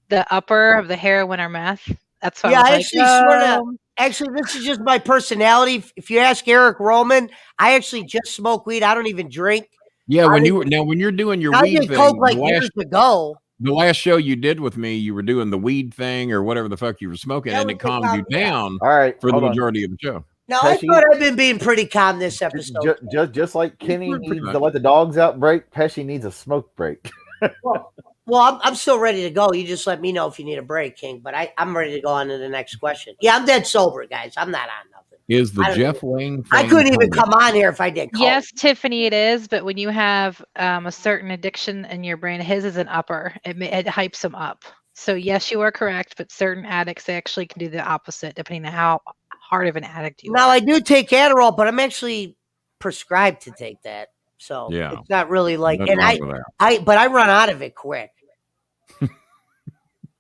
Speaker 4: The upper of the heroin or meth. That's why
Speaker 3: actually, this is just my personality. If you ask Eric Roman, I actually just smoke weed. I don't even drink.
Speaker 2: Yeah, when you're doing your weed thing,
Speaker 3: coke like years ago.
Speaker 2: The last show you did with me, you were doing the weed thing or whatever the fuck you were smoking, and it calmed you down.
Speaker 1: All right,
Speaker 2: for the majority of the show.
Speaker 3: No, I thought I've been being pretty calm this episode.
Speaker 1: Just like Kenny needs to let the dogs out break, Pesci needs a smoke break.
Speaker 3: Well, I'm still ready to go. You just let me know if you need a break, King. But I'm ready to go on to the next question. Yeah, I'm dead sober, guys. I'm not on nothing.
Speaker 2: Is the Jeff Wayne thing
Speaker 3: I couldn't even come on here if I did.
Speaker 4: Yes, Tiffany, it is. But when you have a certain addiction in your brain, his is an upper. It hypes him up. So yes, you are correct. But certain addicts actually can do the opposite, depending on how hard of an addict you are.
Speaker 3: Now, I do take Adderall, but I'm actually prescribed to take that. So it's not really like, but I run out of it quick.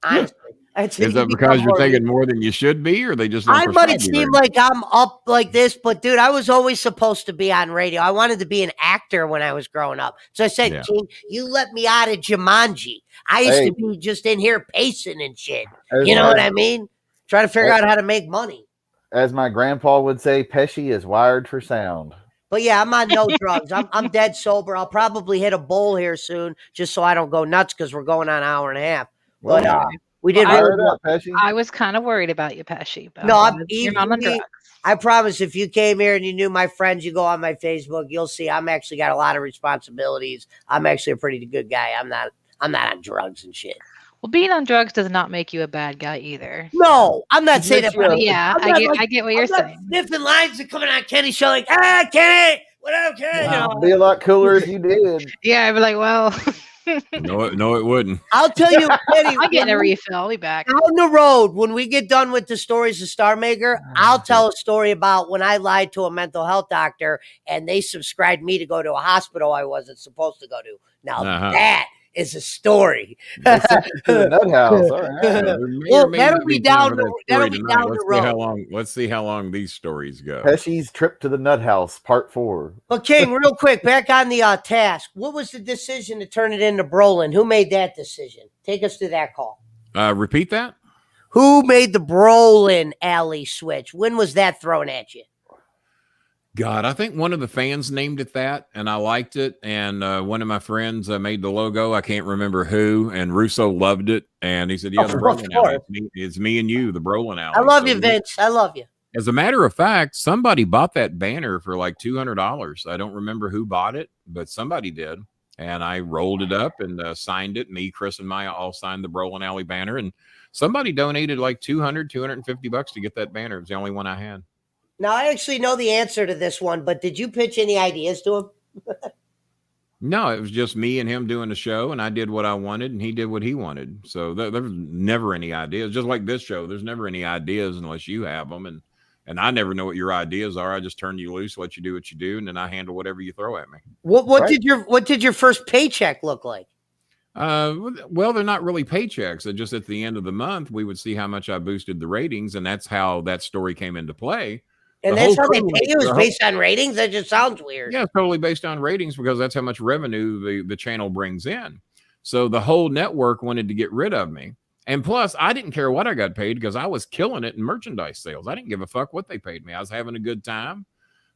Speaker 3: Honestly.
Speaker 2: Is that because you're taking more than you should be, or they just?
Speaker 3: I might seem like I'm up like this, but dude, I was always supposed to be on radio. I wanted to be an actor when I was growing up. So I said, King, you let me out of Jumanji. I used to be just in here pacing and shit. You know what I mean? Trying to figure out how to make money.
Speaker 1: As my grandpa would say, Pesci is wired for sound.
Speaker 3: But yeah, I'm on no drugs. I'm dead sober. I'll probably hit a bowl here soon, just so I don't go nuts because we're going on an hour and a half. But we did really well.
Speaker 4: I was kind of worried about you, Pesci. But
Speaker 3: no,
Speaker 4: you're not on drugs.
Speaker 3: I promise if you came here and you knew my friends, you go on my Facebook, you'll see I'm actually got a lot of responsibilities. I'm actually a pretty good guy. I'm not on drugs and shit.
Speaker 4: Well, being on drugs does not make you a bad guy either.
Speaker 3: No, I'm not saying that.
Speaker 4: Yeah, I get what you're saying.
Speaker 3: Sniffing lines are coming on Kenny's show like, Kenny, what up, Kenny?
Speaker 1: It'd be a lot cooler if you did.
Speaker 4: Yeah, I'd be like, well,
Speaker 2: No, it wouldn't.
Speaker 3: I'll tell you, Kenny,
Speaker 4: I'm getting a refill. I'll be back.
Speaker 3: down the road, when we get done with the stories of Starmaker, I'll tell a story about when I lied to a mental health doctor and they subscribed me to go to a hospital I wasn't supposed to go to. Now that is a story.
Speaker 1: To the nut house. All right.
Speaker 3: Well, that'll be down the road.
Speaker 2: Let's see how long these stories go.
Speaker 1: Pesci's trip to the nut house, part 4.
Speaker 3: But King, real quick, back on the task. What was the decision to turn it into Brolin? Who made that decision? Take us to that call.
Speaker 2: Repeat that.
Speaker 3: Who made the Brolin alley switch? When was that thrown at you?
Speaker 2: God, I think one of the fans named it that, and I liked it. And one of my friends made the logo. I can't remember who, and Russo loved it. And he said, "Yeah, the Brolin alley. It's me and you, the Brolin alley."
Speaker 3: I love you, Vince. I love you.
Speaker 2: As a matter of fact, somebody bought that banner for like $200. I don't remember who bought it, but somebody did. And I rolled it up and signed it. Me, Chris, and Maya all signed the Brolin alley banner. And somebody donated like $250 to get that banner. It was the only one I had.
Speaker 3: Now, I actually know the answer to this one, but did you pitch any ideas to him?
Speaker 2: No, it was just me and him doing the show, and I did what I wanted, and he did what he wanted. So there was never any ideas. Just like this show, there's never any ideas unless you have them, and I never know what your ideas are. I just turn you loose, let you do what you do, and then I handle whatever you throw at me.
Speaker 3: What did your first paycheck look like?
Speaker 2: Well, they're not really paychecks. They're just at the end of the month, we would see how much I boosted the ratings, and that's how that story came into play.
Speaker 3: And that's how they pay you, is based on ratings? That just sounds weird.
Speaker 2: Yeah, it's totally based on ratings because that's how much revenue the channel brings in. So the whole network wanted to get rid of me. And plus, I didn't care what I got paid because I was killing it in merchandise sales. I didn't give a fuck what they paid me. I was having a good time,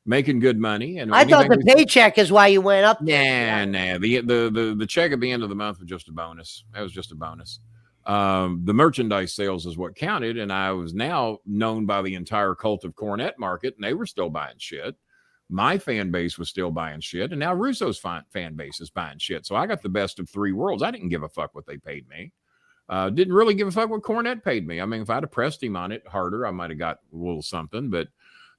Speaker 2: making good money. And
Speaker 3: I thought the paycheck is why you went up there.
Speaker 2: Nah. The check at the end of the month was just a bonus. That was just a bonus. The merchandise sales is what counted, and I was now known by the entire cult of Cornet market, and they were still buying shit. My fan base was still buying shit, and now Russo's fan base is buying shit. So I got the best of 3 worlds. I didn't give a fuck what they paid me. Didn't really give a fuck what Cornet paid me. I mean, if I'd have pressed him on it harder, I might have got a little something, but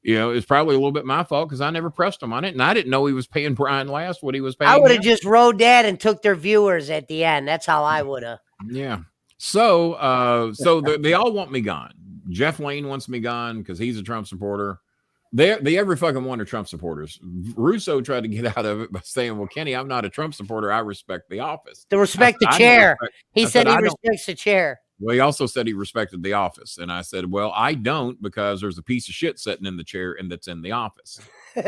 Speaker 2: it's probably a little bit my fault because I never pressed him on it, and I didn't know he was paying Brian Last what he was paying.
Speaker 3: I would have just rode that and took their viewers at the end. That's how I would have.
Speaker 2: Yeah. So they all want me gone. Jeff Lane wants me gone because he's a Trump supporter. They every fucking one are Trump supporters. Russo tried to get out of it by saying, "Well, Kenny, I'm not a Trump supporter. I respect the office."
Speaker 3: To respect the chair. He said he respects the chair.
Speaker 2: Well, he also said he respected the office. And I said, well, I don't, because there's a piece of shit sitting in the chair and that's in the office.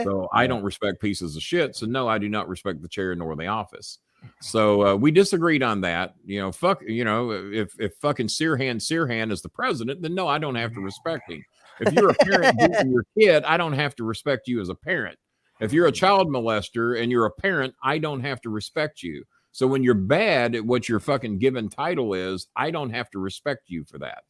Speaker 2: So I don't respect pieces of shit. So no, I do not respect the chair nor the office. So we disagreed on that. If fucking Sirhan is the president, then no, I don't have to respect him. If you're a parent beating your kid, I don't have to respect you as a parent. If you're a child molester and you're a parent, I don't have to respect you. So when you're bad at what your fucking given title is, I don't have to respect you for that.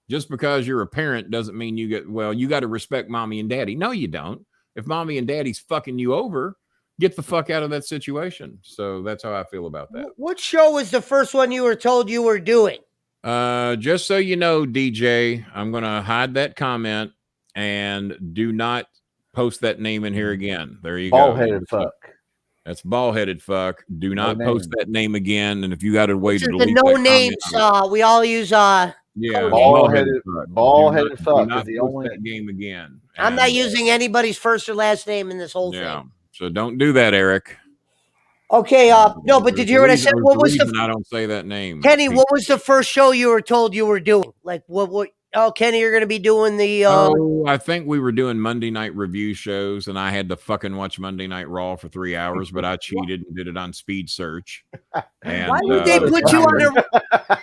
Speaker 2: Just because you're a parent doesn't mean you got to respect mommy and daddy. No, you don't. If mommy and daddy's fucking you over, get the fuck out of that situation. So that's how I feel about that.
Speaker 3: What show was the first one you were told you were doing?
Speaker 2: Just so you know, DJ, I'm going to hide that comment and do not post that name in here again. There you go.
Speaker 1: Bald-headed fuck.
Speaker 2: That's bald-headed fuck. Do not post that name again. And if you got a way to delete
Speaker 3: the no names, we all use
Speaker 2: bald-headed
Speaker 1: fuck
Speaker 2: is
Speaker 1: the only
Speaker 2: that game again.
Speaker 3: I'm not using anybody's first or last name in this whole thing.
Speaker 2: So don't do that, Eric.
Speaker 3: Okay, no, but did you hear what I said? What was
Speaker 2: I don't say that name,
Speaker 3: Kenny? What was the first show you were told you were doing? Like what? Oh, Kenny, you're going to be doing the.
Speaker 2: I think we were doing Monday night review shows, and I had to fucking watch Monday Night Raw for 3 hours, but I cheated and did it on speed search. And,
Speaker 3: why would they put you on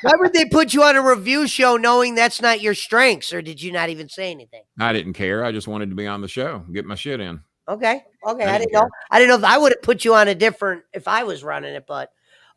Speaker 3: Why would they put you on a review show knowing that's not your strengths, or did you not even say anything?
Speaker 2: I didn't care. I just wanted to be on the show, get my shit in.
Speaker 3: Okay. I didn't know. I didn't know if I would have put you on a different if I was running it, but.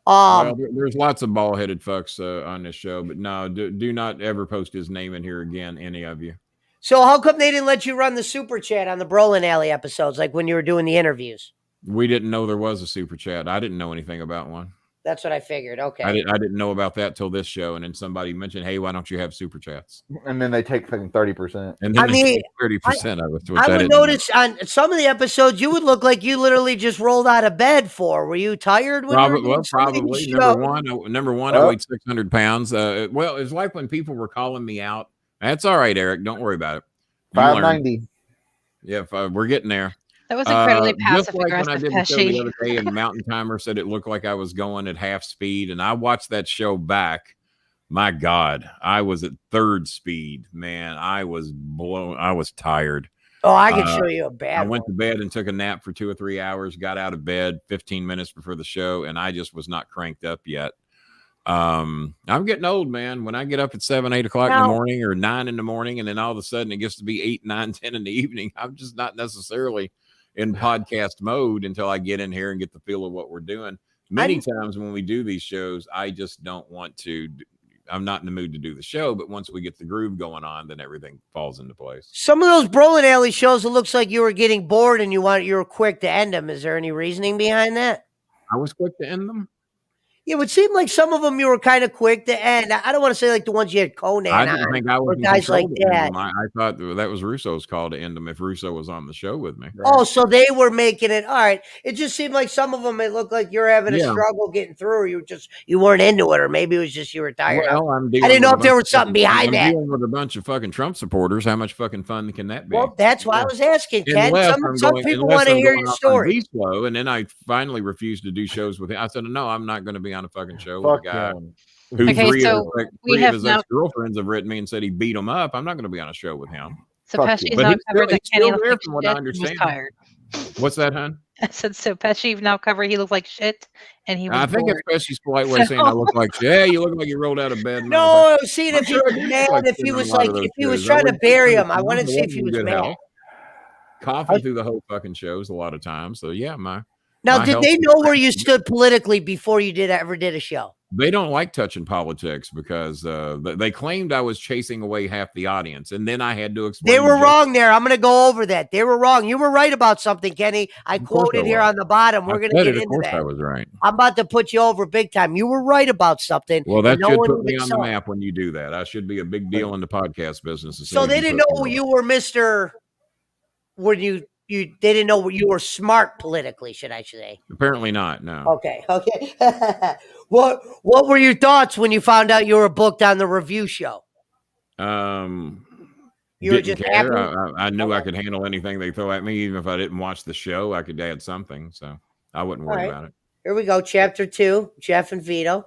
Speaker 2: There's lots of bald-headed fucks on this show, but no, do not ever post his name in here again, any of you.
Speaker 3: So how come they didn't let you run the super chat on the Brolin Alley episodes, like when you were doing the interviews?
Speaker 2: We didn't know there was a super chat. I didn't know anything about one.
Speaker 3: That's what I figured. Okay.
Speaker 2: I didn't know about that till this show, and then somebody mentioned, "Hey, why don't you have super chats?"
Speaker 1: And then they take fucking 30%.
Speaker 2: And then
Speaker 3: I mean,
Speaker 2: they take 30% of it. Which
Speaker 3: I would
Speaker 2: didn't
Speaker 3: notice on some of the episodes, you would look like you literally just rolled out of bed for. Were you tired when you were doing some of these
Speaker 2: probably
Speaker 3: shows?
Speaker 2: number one, I weighed 600 pounds. Well, it's like when people were calling me out. That's all right, Eric. Don't worry about it.
Speaker 1: 590.
Speaker 2: Yeah, we're getting there.
Speaker 4: That was incredibly
Speaker 2: Just
Speaker 4: passive
Speaker 2: like when I
Speaker 4: aggressive,
Speaker 2: did the show the
Speaker 4: Pesci.
Speaker 2: other day, and Mountain Timer said it looked like I was going at half speed, and I watched that show back. My God, I was at third speed, man. I was blown. I was tired.
Speaker 3: Oh, I can show you a bad
Speaker 2: I went
Speaker 3: one.
Speaker 2: to bed and took a nap for 2 or 3 hours, got out of bed 15 minutes before the show, and I just was not cranked up yet. I'm getting old, man. When I get up at 7, 8 o'clock in the morning or 9 in the morning, and then all of a sudden it gets to be 8, 9, 10 in the evening, I'm just not necessarily in podcast mode until I get in here and get the feel of what we're doing. Many times when we do these shows, I just don't want to. I'm not in the mood to do the show, but once we get the groove going on, then everything falls into place.
Speaker 3: Some of those Brolin Alley shows, it looks like you were getting bored and you were quick to end them. Is there any reasoning behind that?
Speaker 2: I was quick to end them.
Speaker 3: It would seem like some of them you were kind of quick to end. I don't want to say like the ones you had Conan
Speaker 2: I didn't think I was in
Speaker 3: guys like that.
Speaker 2: I thought that was Russo's call to end them if Russo was on the show with me.
Speaker 3: Oh, so they were making it. All right. It just seemed like some of them, it looked like you're having a struggle getting through, or you weren't into it, or maybe it was just you were tired.
Speaker 2: Well,
Speaker 3: I didn't know if there was something behind that.
Speaker 2: I'm dealing with a bunch of fucking Trump supporters. How much fucking fun can that be?
Speaker 3: Well, that's why I was asking, Ken. Some people want to hear your story.
Speaker 2: Slow, and then I finally refused to do shows with him. I said, no, I'm not going to be on a fucking show with a guy who three of his ex-girlfriends have written me and said he beat them up. I'm not going to be on a show with him.
Speaker 4: So Pesci's now covered that Kenny looked like shit and was tired.
Speaker 2: What's that, hon?
Speaker 4: I said, so Pesci now covered he looked like shit and he was
Speaker 2: I think it's Pesci's polite way of saying I look like shit. Hey, you look like you rolled out of bed.
Speaker 3: No, see if he was mad, if he was like, if he was trying to bury him. I wanted to see if he was mad.
Speaker 2: Coughing through the whole fucking shows a lot of times. So yeah,
Speaker 3: Now, did they know where you stood politically before you ever did a show?
Speaker 2: They don't like touching politics because they claimed I was chasing away half the audience, and then I had to explain.
Speaker 3: They were wrong there. I'm going to go over that. They were wrong. You were right about something, Kenny. I quoted here on the bottom. We're going to get into that.
Speaker 2: I was right.
Speaker 3: I'm about to put you over big time. You were right about something.
Speaker 2: Well, that should put me on the map when you do that. I should be a big deal in the podcast business.
Speaker 3: So they didn't know you were Mr. They didn't know you were smart politically, should I say?
Speaker 2: Apparently not. No.
Speaker 3: Okay. What were your thoughts when you found out you were booked on the review show?
Speaker 2: You were just happy? I knew I could handle anything they throw at me, even if I didn't watch the show. I could add something, so I wouldn't worry about it.
Speaker 3: Here we go, Chapter 2, Jeff and Vito.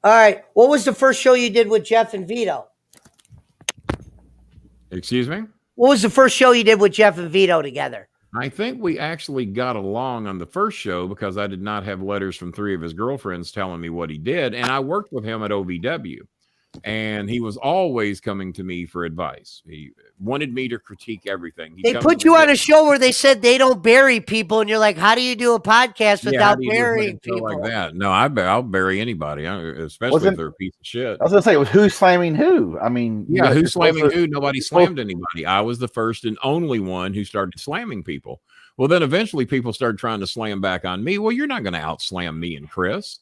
Speaker 3: All right, what was the first show you did with Jeff and Vito?
Speaker 2: Excuse me?
Speaker 3: What was the first show you did with Jeff and Vito together?
Speaker 2: I think we actually got along on the first show because I did not have letters from 3 of his girlfriends telling me what he did. And I worked with him at OVW, and he was always coming to me for advice. He wanted me to critique everything. They
Speaker 3: put you on a show where they said they don't bury people, and you're like, how do you do a podcast without burying people?
Speaker 2: Like that? No, I'll bury anybody, especially if they're a piece of shit.
Speaker 1: I was going to say, it was who's slamming who? I mean,
Speaker 2: yeah, who's slamming who? Nobody slammed anybody. I was the first and only one who started slamming people. Well, then eventually people started trying to slam back on me. Well, you're not going to outslam me and Chris.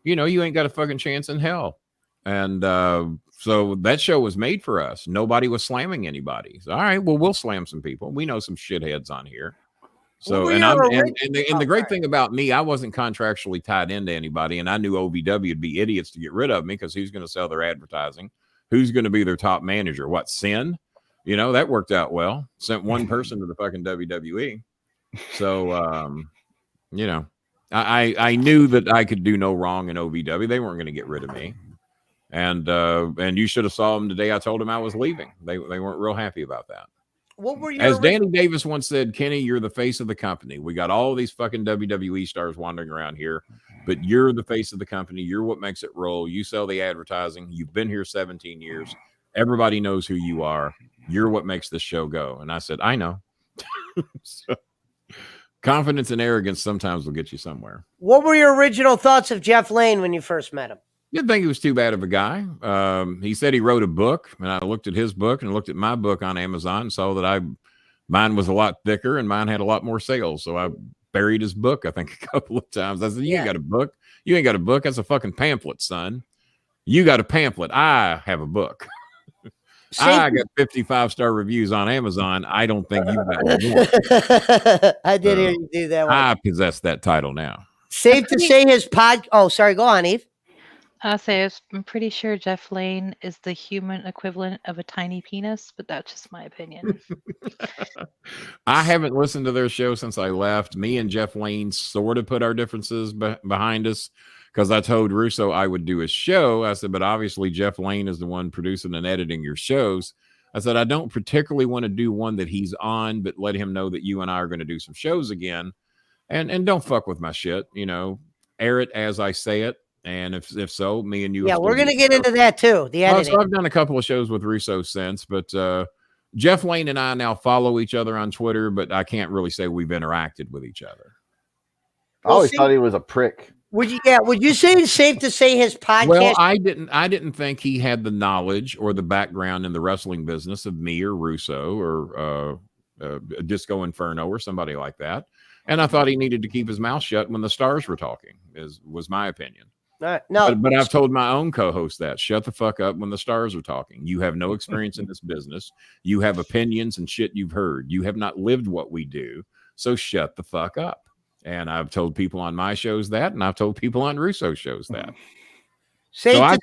Speaker 2: You know, you ain't got a fucking chance in hell. And so that show was made for us. Nobody was slamming anybody. So, all right, well, we'll slam some people. We know some shitheads on here. So, the great thing about me, I wasn't contractually tied into anybody, and I knew OVW would be idiots to get rid of me because who's going to sell their advertising? Who's going to be their top manager? What, Sin? You know, that worked out well. Sent one person to the fucking WWE. So, you know, I knew that I could do no wrong in OVW. They weren't going to get rid of me. And you should have saw them the day I told them I was leaving. They weren't real happy about that.
Speaker 3: What were you?
Speaker 2: As Danny Davis once said, Kenny, you're the face of the company. We got all these fucking WWE stars wandering around here, but you're the face of the company. You're what makes it roll. You sell the advertising. You've been here 17 years. Everybody knows who you are. You're what makes this show go. And I said, I know. So, confidence and arrogance sometimes will get you somewhere.
Speaker 3: What were your original thoughts of Jeff Lane when you first met him?
Speaker 2: Didn't think he was too bad of a guy. He said he wrote a book, and I looked at his book and looked at my book on Amazon and saw that mine was a lot thicker and mine had a lot more sales. So I buried his book, I think, a couple of times. I said, you
Speaker 3: Yeah.
Speaker 2: ain't got a book. You ain't got a book. That's a fucking pamphlet, son. You got a pamphlet. I have a book. I got 55-star reviews on Amazon. I don't think you've got one.
Speaker 3: I did hear you do that one.
Speaker 2: I possess that title now.
Speaker 3: Safe to say his pod. Oh, sorry. Go on, Eve.
Speaker 4: I'm pretty sure Jeff Lane is the human equivalent of a tiny penis, but that's just my opinion.
Speaker 2: I haven't listened to their show since I left. Me and Jeff Lane sort of put our differences behind us because I told Russo I would do his show. I said, but obviously Jeff Lane is the one producing and editing your shows. I said, I don't particularly want to do one that he's on, but let him know that you and I are going to do some shows again. And don't fuck with my shit, air it as I say it. And if so, me and you.
Speaker 3: Yeah, we're going to get into that too. The editing.
Speaker 2: So I've done a couple of shows with Russo since, but Jeff Lane and I now follow each other on Twitter, but I can't really say we've interacted with each other.
Speaker 1: I always thought he was a prick.
Speaker 3: Would you say it's safe to say his podcast?
Speaker 2: Well, I didn't think he had the knowledge or the background in the wrestling business of me or Russo or Disco Inferno or somebody like that. And I thought he needed to keep his mouth shut when the stars were talking, was my opinion.
Speaker 3: No,
Speaker 2: but I've told my own co-host that shut the fuck up when the stars are talking. You have no experience in this business. You have opinions and shit you've heard. You have not lived what we do. So shut the fuck up. And I've told people on my shows that, and I've told people on Russo's shows that. So I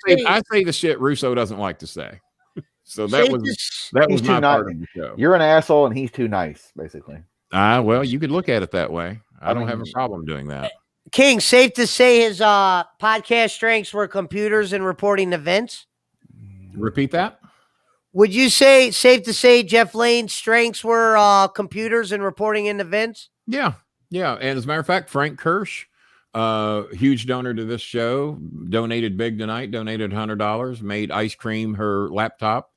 Speaker 2: say the shit Russo doesn't like to say. So that was my part of the show.
Speaker 1: You're an asshole and he's too nice, basically.
Speaker 2: Well, you could look at it that way. I don't have a problem doing that.
Speaker 3: King, safe to say his podcast strengths were computers and reporting events?
Speaker 2: Repeat that?
Speaker 3: Would you say safe to say Jeff Lane's strengths were computers and reporting in events?
Speaker 2: Yeah. And as a matter of fact, Frank Kirsch, huge donor to this show, donated big tonight, donated $100, made Ice Cream her laptop,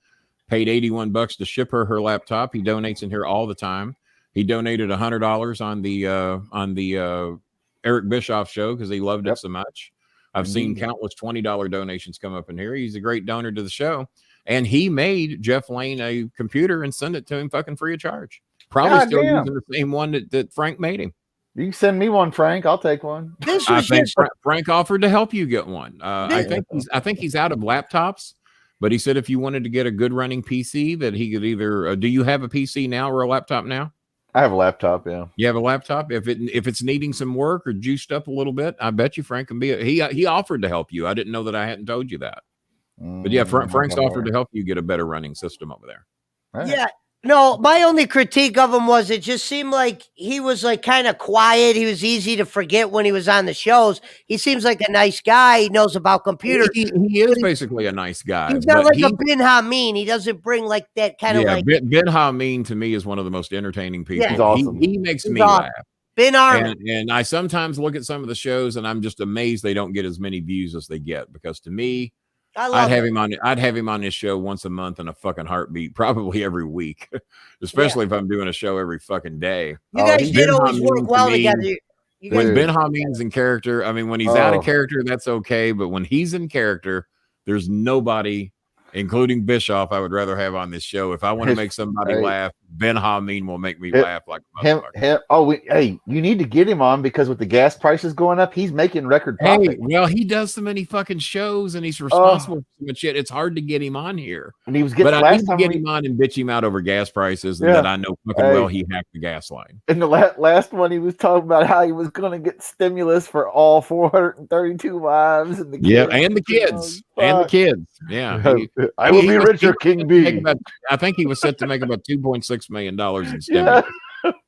Speaker 2: paid $81 to ship her laptop. He donates in here all the time. He donated $100 on the Eric Bischoff show because he loved it so much. I've seen countless $20 donations come up in here. He's a great donor to the show. And he made Jeff Lane a computer and sent it to him fucking free of charge. Probably still using the same one that Frank made him.
Speaker 1: You can send me one, Frank. I'll take one.
Speaker 2: I think Frank offered to help you get one. I think he's out of laptops, but he said if you wanted to get a good running PC that he could either do you have a PC now or a laptop now?
Speaker 1: I have a laptop, yeah.
Speaker 2: You have a laptop? If it's needing some work or juiced up a little bit, I bet you Frank can be he offered to help you. I didn't know that I hadn't told you that. But yeah, Frank's offered to help you get a better running system over there.
Speaker 1: Right.
Speaker 3: Yeah. No, my only critique of him was it just seemed like he was like kind of quiet. He was easy to forget when he was on the shows. He seems like a nice guy. He knows about computers.
Speaker 2: He is basically a nice guy.
Speaker 3: He's not like a Ben Hameen. He doesn't bring like that kind of like.
Speaker 2: Ben Hameen to me is one of the most entertaining people.
Speaker 3: Yeah.
Speaker 1: He's awesome.
Speaker 2: He makes me laugh.
Speaker 3: Ben Armin.
Speaker 2: And I sometimes look at some of the shows and I'm just amazed they don't get as many views as they get because to me, I'd have him on this show once a month in a fucking heartbeat, probably every week, especially if I'm doing a show every fucking day.
Speaker 3: You guys did always work well together.
Speaker 2: When Ben Hameen's in character, I mean, when he's out of character, that's okay. But when he's in character, there's nobody, including Bischoff, I would rather have on this show. If I want to make somebody laugh, Ben Hameen will make me laugh like a motherfucker.
Speaker 1: Hey, you need to get him on because with the gas prices going up, he's making record profit.
Speaker 2: Hey, well, he does so many fucking shows and he's responsible for so much shit. It's hard to get him on here.
Speaker 1: And he was getting
Speaker 2: I need to get him on and bitch him out over gas prices and that I know fucking well he hacked the gas line.
Speaker 1: In the last one, he was talking about how he was going to get stimulus for all 432 wives and the kids.
Speaker 2: Yeah, and the kids. And the kids. Yeah.
Speaker 1: I will be richer, King B.
Speaker 2: I think he was set to make about $2.6 million in stimulus.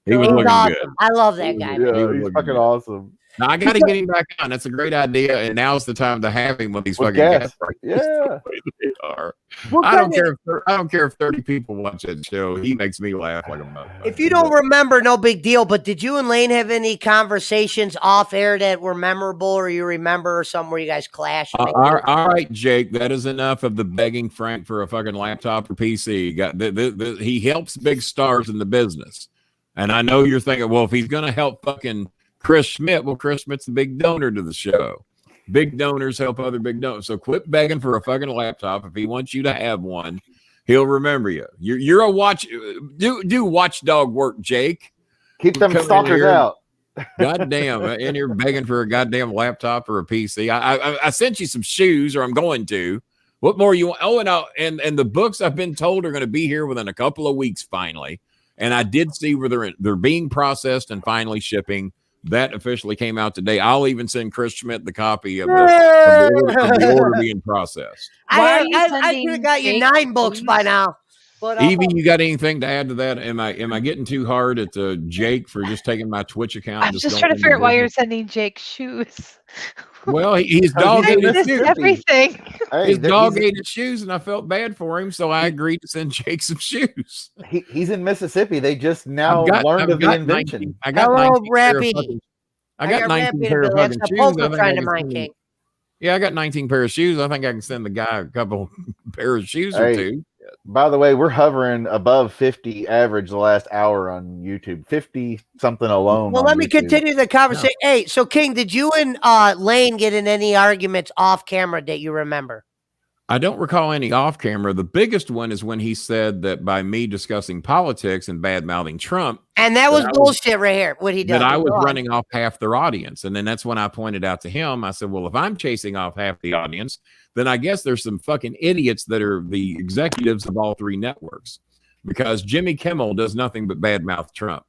Speaker 2: He was looking
Speaker 3: awesome.
Speaker 2: good.
Speaker 3: I love that guy.
Speaker 1: Yeah, he's fucking awesome.
Speaker 2: Now I got to get him back on. That's a great idea, and now's the time to have him when these fucking gas prices.
Speaker 1: Yeah,
Speaker 2: they are. I don't care if 30 people watch that show. He makes me laugh like a motherfucker.
Speaker 3: If you don't remember, no big deal. But did you and Lane have any conversations off air that were memorable, or you remember, or something where you guys clashed?
Speaker 2: All right, Jake. That is enough of the begging Frank for a fucking laptop or PC. He helps big stars in the business, and I know you're thinking, well, if he's gonna help fucking Chris Schmidt, well, Chris Schmidt's the big donor to the show. Big donors help other big donors. So quit begging for a fucking laptop. If he wants you to have one, he'll remember you. You're a watch. Do watchdog work, Jake.
Speaker 1: Keep them stalkers out.
Speaker 2: Goddamn, and you're begging for a goddamn laptop or a PC. I sent you some shoes, or I'm going to. What more you want? Oh, and the books I've been told are going to be here within a couple of weeks, finally. And I did see where they're being processed and finally shipping. That officially came out today. I'll even send Chris Schmidt the copy of the order being processed.
Speaker 3: I could have got you 9 books by now. But
Speaker 2: Evie, you got anything to add to that? Am I getting too hard at Jake for just taking my Twitch account?
Speaker 4: I'm just trying to figure out why you're sending Jake shoes.
Speaker 2: Well, he's dog ate his shoes.
Speaker 4: Everything.
Speaker 2: His dog ate his shoes, and I felt bad for him, so I agreed to send Jake some shoes.
Speaker 1: He's in Mississippi. They just now learned of the invention.
Speaker 2: I got 19
Speaker 3: Rappy.
Speaker 2: I got 19 pair of fucking shoes. I got 19 pair of shoes. I think I can send the guy a couple pair of shoes or two.
Speaker 1: By the way, we're hovering above 50 average the last hour on YouTube. 50 something alone.
Speaker 3: Well, let me continue the conversation. No. Hey, so King, did you and Lane get in any arguments off camera that you remember?
Speaker 2: I don't recall any off camera. The biggest one is when he said that by me discussing politics and bad mouthing Trump.
Speaker 3: And that was bullshit right here. What he did.
Speaker 2: That I was running off half their audience. And then that's when I pointed out to him, I said, well, if I'm chasing off half the audience, then I guess there's some fucking idiots that are the executives of all 3 networks, because Jimmy Kimmel does nothing but badmouth Trump.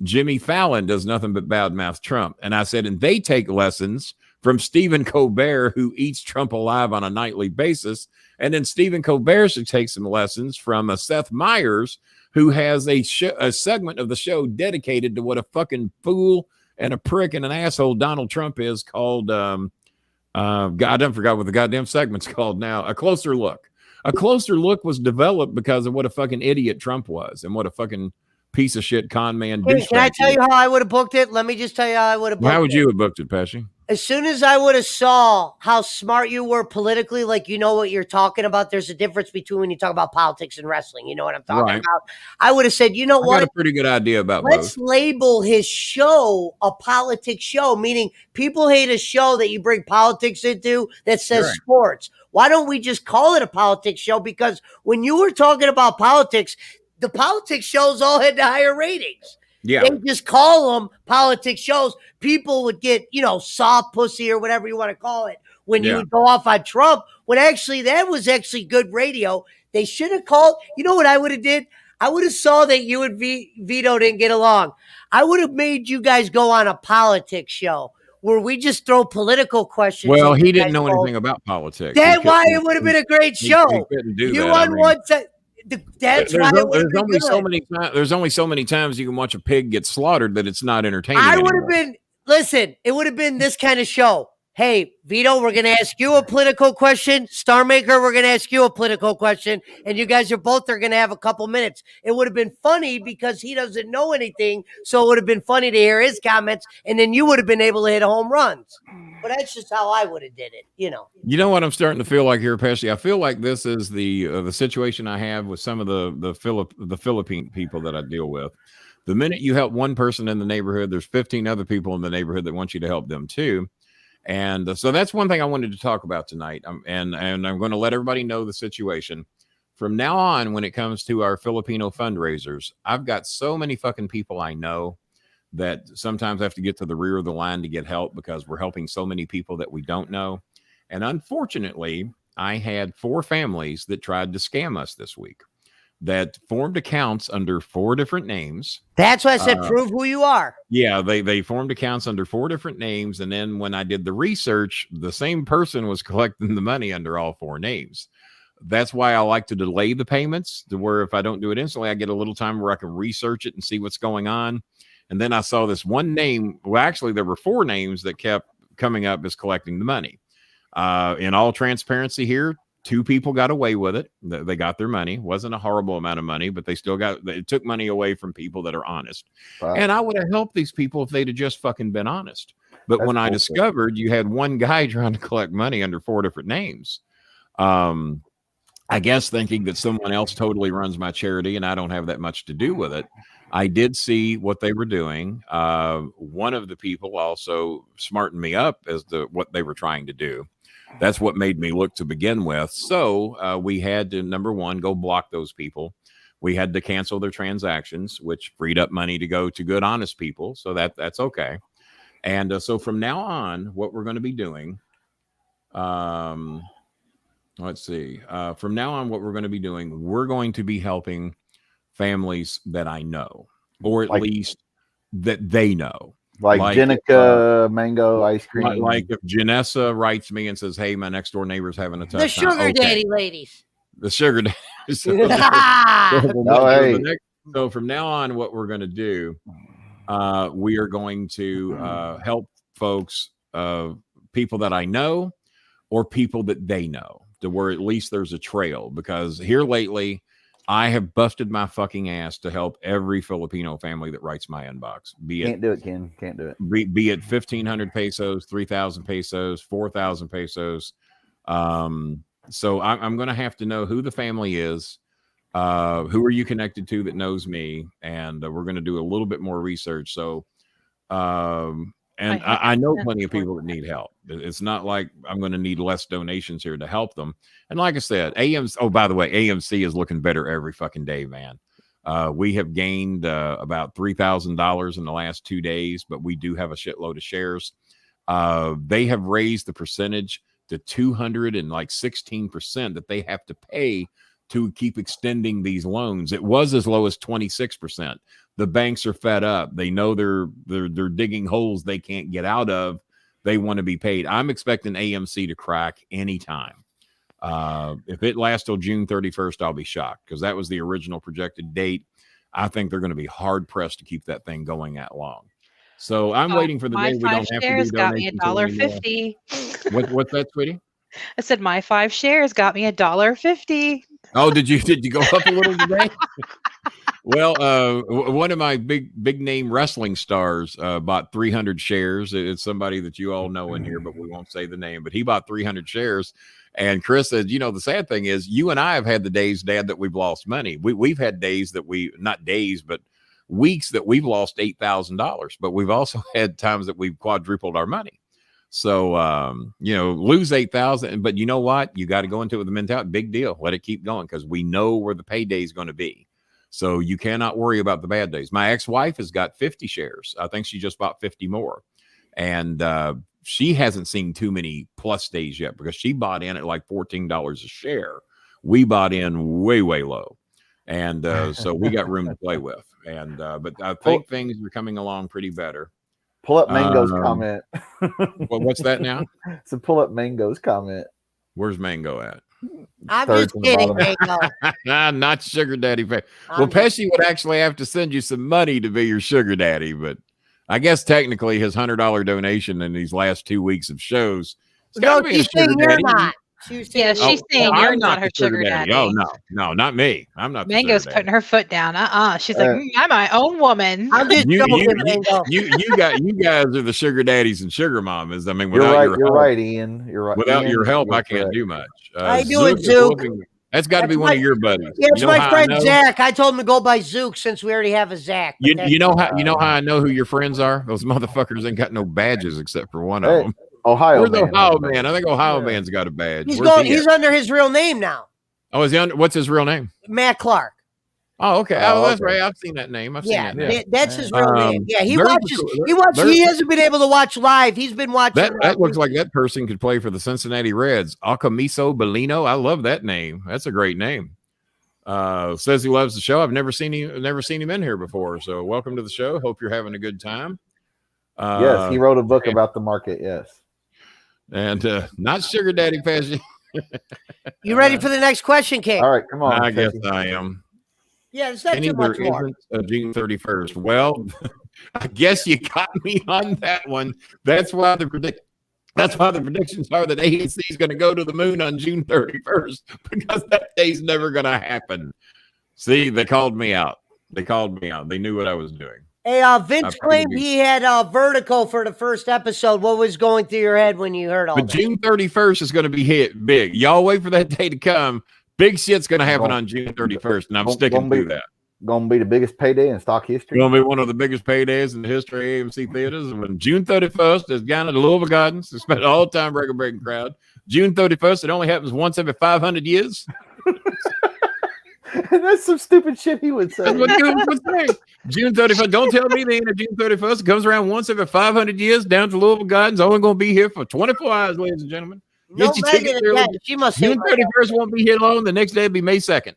Speaker 2: Jimmy Fallon does nothing but badmouth Trump. And I said, and they take lessons from Stephen Colbert, who eats Trump alive on a nightly basis. And then Stephen Colbert should take some lessons from Seth Meyers, who has a segment of the show dedicated to what a fucking fool and a prick and an asshole Donald Trump is, called God, I forgot what the goddamn segment's called now. A Closer Look. A Closer Look was developed because of what a fucking idiot Trump was and what a fucking piece of shit con man.
Speaker 3: Can I tell you how I would have booked it? Let me just tell you how I would have booked it.
Speaker 2: How would you have booked it, Pesci?
Speaker 3: As soon as I would have saw how smart you were politically, like you know what you're talking about, there's a difference between when you talk about politics and wrestling. You know what I'm talking about? I would have said, you know what?
Speaker 2: I got a pretty good idea about
Speaker 3: Let's
Speaker 2: both.
Speaker 3: label his show a politics show, meaning people hate a show that you bring politics into that says sports. Why don't we just call it a politics show? Because when you were talking about politics, the politics shows all had higher ratings.
Speaker 2: Yeah.
Speaker 3: They just call them politics shows. People would get, soft pussy or whatever you want to call it when you would go off on Trump, when actually that was actually good radio. They should have called, you know what I would have did? I would have saw that you and Vito didn't get along. I would have made you guys go on a politics show where we just throw political questions.
Speaker 2: Well, he didn't know anything about politics.
Speaker 3: That's why it would have been a great show.
Speaker 2: He couldn't do
Speaker 3: you
Speaker 2: that.
Speaker 3: won one time. That's why
Speaker 2: there's only so many times you can watch a pig get slaughtered that it's not entertaining.
Speaker 3: I would have been, listen, it would have been this kind of show. Hey, Vito, we're going to ask you a political question. Starmaker, we're going to ask you a political question. And you guys are both going to have a couple minutes. It would have been funny because he doesn't know anything. So it would have been funny to hear his comments. And then you would have been able to hit home runs. But that's just how I would have did it,
Speaker 2: You know what I'm starting to feel like here, Pesci? I feel like this is the situation I have with some of the Philippine people that I deal with. The minute you help one person in the neighborhood, there's 15 other people in the neighborhood that want you to help them too. And so that's one thing I wanted to talk about tonight. And I'm going to let everybody know the situation. From now on, when it comes to our Filipino fundraisers, I've got so many fucking people I know that sometimes I have to get to the rear of the line to get help because we're helping so many people that we don't know. And unfortunately, I had 4 families that tried to scam us this week that formed accounts under 4 different names.
Speaker 3: That's why I said, prove who you are.
Speaker 2: Yeah, they formed accounts under 4 different names. And then when I did the research, the same person was collecting the money under all 4 names. That's why I like to delay the payments to where if I don't do it instantly, I get a little time where I can research it and see what's going on. And then I saw this one name. Well, actually, there were 4 names that kept coming up as collecting the money. In all transparency here, 2 people got away with it. They got their money. Wasn't a horrible amount of money, but they took money away from people that are honest. Wow. And I would have helped these people if they'd have just fucking been honest. But when I discovered you had one guy trying to collect money under 4 different names, I guess thinking that someone else totally runs my charity and I don't have that much to do with it, I did see what they were doing. One of the people also smartened me up as to what they were trying to do. That's what made me look to begin with. So we had to, number one, go block those people. We had to cancel their transactions, which freed up money to go to good, honest people. So that's okay. And so from now on, what we're going to be doing, let's see. From now on, what we're going to be doing, we're going to be helping families that I know, or at least that they know.
Speaker 1: Like Jenica mango ice cream.
Speaker 2: Like if Janessa writes me and says, "Hey, my next door neighbor's having a tough time."
Speaker 3: The sugar daddy ladies.
Speaker 2: The sugar daddy. So from now on, what we're going to do, we are going to help folks, people that I know or people that they know, to where at least there's a trail. Because here lately, I have busted my fucking ass to help every Filipino family that writes my inbox.
Speaker 1: Can't do it, Ken. Can't do it.
Speaker 2: Be it 1,500 pesos, 3,000 pesos, 4,000 pesos. So I'm going to have to know who the family is. Who are you connected to that knows me? And we're going to do a little bit more research. So, I know plenty of people that need help. It's not like I'm going to need less donations here to help them. And like I said, by the way, AMC is looking better every fucking day, man. We have gained about $3,000 in the last 2 days, but we do have a shitload of shares. They have raised the percentage to 216% that they have to pay to keep extending these loans. It was as low as 26%. The banks are fed up. They know they're digging holes they can't get out of. They want to be paid. I'm expecting AMC to crack anytime. If it lasts till June 31st, I'll be shocked, because that was the original projected date. I think they're going to be hard pressed to keep that thing going that long. So I'm waiting for the day we don't have to do donations.
Speaker 4: $1.50.
Speaker 2: What's that, sweetie?
Speaker 4: I said my 5 shares got me $1.50.
Speaker 2: Oh, did you go up a little today? Well, one of my big name wrestling stars bought 300 shares. It's somebody that you all know in here, but we won't say the name. But he bought 300 shares. And Chris said, the sad thing is, you and I have had the days, Dad, that we've lost money. We've had days that not days, but weeks that we've lost $8,000. But we've also had times that we've quadrupled our money. So, lose 8,000. But you know what? You got to go into it with the mentality. Big deal. Let it keep going, because we know where the payday is going to be. So you cannot worry about the bad days. My ex-wife has got 50 shares. I think she just bought 50 more. And she hasn't seen too many plus days yet, because she bought in at like $14 a share. We bought in way, way low. And so we got room to play with. And but I think things are coming along pretty better.
Speaker 1: Pull up Mango's comment.
Speaker 2: What's that now?
Speaker 1: So pull up Mango's comment.
Speaker 2: Where's Mango at?
Speaker 3: I'm just kidding, Mango.
Speaker 2: Not sugar daddy. Well, Pesci would actually have to send you some money to be your sugar daddy, but I guess technically his $100 donation in these last 2 weeks of shows.
Speaker 3: No, she's saying you're not.
Speaker 4: She's saying you're not her sugar daddy.
Speaker 2: Oh, no, not me. I'm not.
Speaker 4: Mango's putting her foot down. She's like, I'm my own woman.
Speaker 3: I'm just joking, Mango.
Speaker 2: You guys are the sugar daddies and sugar mamas. I mean,
Speaker 1: you're right, Ian. You're right.
Speaker 2: Without
Speaker 1: Ian,
Speaker 2: your help, I can't do much.
Speaker 3: I do it, Zook.
Speaker 2: That's got to be one of your buddies.
Speaker 3: Yeah, it's my friend Zach. I told him to go by Zook since we already have a Zach.
Speaker 2: You know how I know who your friends are? Those motherfuckers ain't got no badges except for one of them.
Speaker 1: Where's
Speaker 2: Ohio Man? I think Ohio Man's got a badge.
Speaker 3: He's under his real name now.
Speaker 2: Oh, is he under? What's his real name?
Speaker 3: Matt Clark.
Speaker 2: Oh, okay. That's right. I've seen that name.
Speaker 3: That's his real name. Yeah, he watches. He hasn't been able to watch live. He's been watching.
Speaker 2: That looks like that person could play for the Cincinnati Reds. Alcamiso Bellino. I love that name. That's a great name. Says he loves the show. I've never seen him in here before. So welcome to the show. Hope you're having a good time.
Speaker 1: Yes, he wrote a book about the market. Yes. And
Speaker 2: not sugar daddy Pesci.
Speaker 3: You ready for the next question, King?
Speaker 1: All right, come on.
Speaker 2: I guess I am.
Speaker 3: Yeah, it's not too much more.
Speaker 2: June 31st. Well, I guess you got me on that one. That's why the predictions are that ANC is going to go to the moon on June 31st, because that day's never going to happen. See, they called me out. They knew what I was doing.
Speaker 3: Hey, Vince claimed he had vertigo for the first episode. What was going through your head when you heard all that?
Speaker 2: But June 31st is going to be hit big. Y'all wait for that day to come. Big shit's going to happen on June 31st, and I'm sticking to that.
Speaker 1: Going to be the biggest payday in stock history.
Speaker 2: Going to be one of the biggest paydays in the history of AMC theaters. And when June 31st is down at the Louisville Gardens, it's been an all-time record-breaking crowd. June 31st, it only happens once every 500 years.
Speaker 1: That's some stupid shit he would say.
Speaker 2: That's what Goons would say. June 31st. Don't tell me the end of June 31st. It comes around once every 500 years down to Louisville Gardens. Only going to be here for 24 hours, ladies and gentlemen.
Speaker 3: No,
Speaker 2: Get your tickets early.
Speaker 3: She must
Speaker 2: June 31st won't be here long. The next day will be May 2nd.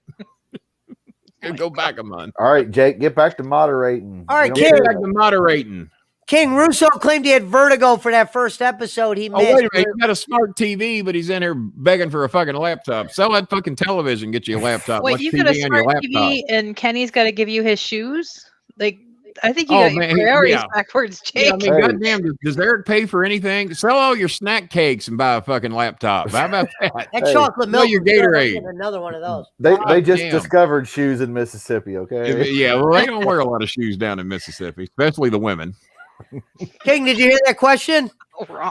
Speaker 2: Go back a month.
Speaker 1: All right, Jake, get back to moderating.
Speaker 3: All right,
Speaker 2: Get back to moderating.
Speaker 3: King Russo claimed he had vertigo for that first episode he missed.
Speaker 2: Oh, wait a minute. He's got a smart TV, but he's in here begging for a fucking laptop. Sell that fucking television, get you a laptop.
Speaker 4: Wait,
Speaker 2: Watch
Speaker 4: you
Speaker 2: TV
Speaker 4: got a
Speaker 2: on your
Speaker 4: smart
Speaker 2: laptop.
Speaker 4: TV and Kenny's got to give you his shoes? Like, I think you got your priorities backwards, Jake.
Speaker 2: Yeah, I mean, goddamn, does Eric pay for anything? Sell all your snack cakes and buy a fucking laptop. How about that?
Speaker 3: That chocolate milk.
Speaker 2: Your Gatorade.
Speaker 3: Another one of those.
Speaker 1: They just discovered shoes in Mississippi, okay?
Speaker 2: Yeah, well, they don't wear a lot of shoes down in Mississippi, especially the women.
Speaker 3: King, did you hear that question?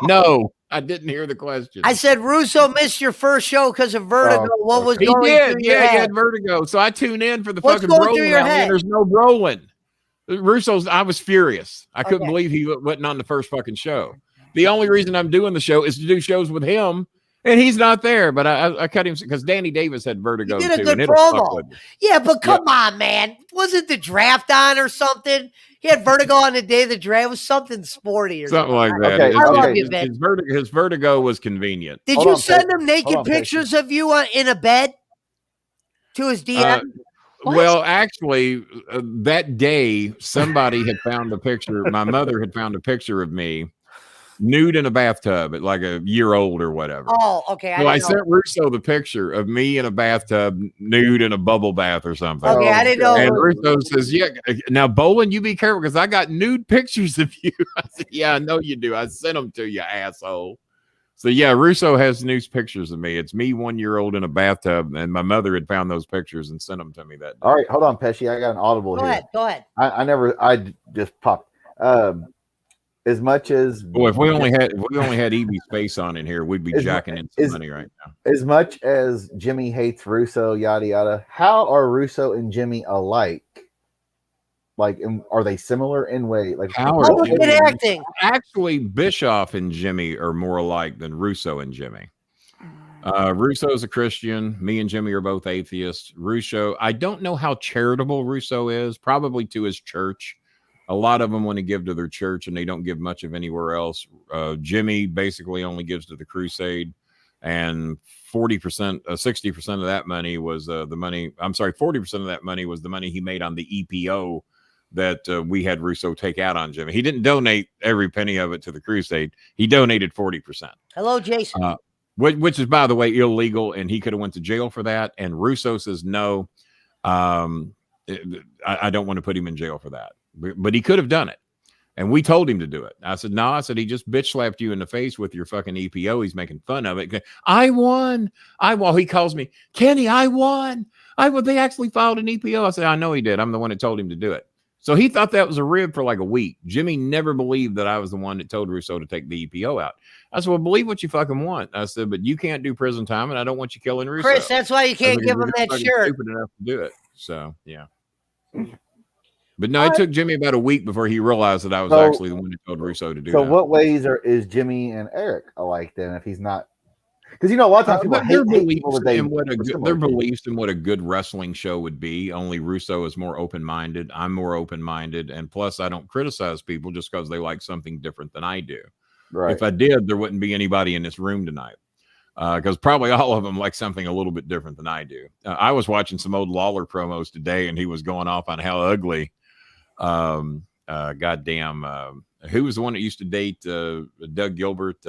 Speaker 2: No, I didn't hear the question.
Speaker 3: I said Russo missed your first show because of vertigo. What was going through your head?
Speaker 2: He had vertigo. So I tune in for the
Speaker 3: What's
Speaker 2: fucking
Speaker 3: going through your
Speaker 2: Brolin,
Speaker 3: head?
Speaker 2: and there's no Brolin. Russo's. I was furious. I couldn't believe he wasn't on the first fucking show. The only reason I'm doing the show is to do shows with him, and he's not there. But I cut him because Danny Davis had vertigo
Speaker 3: You did a
Speaker 2: too.
Speaker 3: good promo. Yeah, but come on, man. Wasn't the draft on or something? He had vertigo on the day of the draft. It was something sporty or something
Speaker 2: like that.
Speaker 3: Okay, I love you, Ben.
Speaker 2: His vertigo was convenient.
Speaker 3: Did you send him naked pictures of you in a bed to his DM?
Speaker 2: Well, actually, that day, somebody had found a picture. My mother had found a picture of me nude in a bathtub at like a year old or whatever.
Speaker 3: Oh, okay.
Speaker 2: So I sent Russo the picture of me in a bathtub, nude in a bubble bath or something.
Speaker 3: Okay, I didn't know.
Speaker 2: And Russo says, yeah, now, Brolin, you be careful because I got nude pictures of you. I said, yeah, I know you do. I sent them to you, asshole. So, yeah, Russo has nude pictures of me. It's me 1 year old in a bathtub, and my mother had found those pictures and sent them to me that day.
Speaker 1: All right, hold on, Pesci. I got an audible here.
Speaker 3: Go ahead.
Speaker 1: I just popped. As much as
Speaker 2: if we only had Evie's face on in here, we'd be jacking in some money right now.
Speaker 1: As much as Jimmy hates Russo, yada yada, how are Russo and Jimmy alike? Like, are they similar in way? Like,
Speaker 2: how are
Speaker 3: Jimmy acting?
Speaker 2: Actually, Bischoff and Jimmy are more alike than Russo and Jimmy. Russo's a Christian. Me and Jimmy are both atheists. Russo, I don't know how charitable Russo is. Probably to his church. A lot of them want to give to their church, and they don't give much of anywhere else. Jimmy basically only gives to the crusade, and 40%, 60% of that money was the money. I'm sorry, 40% of that money was the money he made on the EPO that we had Russo take out on Jimmy. He didn't donate every penny of it to the crusade. He donated 40%.
Speaker 3: Hello, Jason.
Speaker 2: Which is, by the way, illegal, and he could have went to jail for that. And Russo says no. I don't want to put him in jail for that. But he could have done it. And we told him to do it. I said, no, I said, he just bitch slapped you in the face with your fucking EPO. He's making fun of it. I won. He calls me, Kenny, I won. They actually filed an EPO. I said, I know he did. I'm the one that told him to do it. So he thought that was a rib for like a week. Jimmy never believed that I was the one that told Russo to take the EPO out. I said, well, believe what you fucking want. I said, but you can't do prison time, and I don't want you killing Russo.
Speaker 3: Chris, that's why you can't give him that shirt.
Speaker 2: Stupid enough to do it. So, yeah. But no, it took Jimmy about a week before he realized that I was actually the one who told Russo to do that.
Speaker 1: So what ways is Jimmy and Eric alike then if he's not? Because, a lot of times people
Speaker 2: their beliefs in what a good wrestling show would be. Only Russo is more open-minded. I'm more open-minded. And plus, I don't criticize people just because they like something different than I do.
Speaker 1: Right.
Speaker 2: If I did, there wouldn't be anybody in this room tonight. Because probably all of them like something a little bit different than I do. I was watching some old Lawler promos today, and he was going off on how ugly who was the one that used to date Doug Gilbert,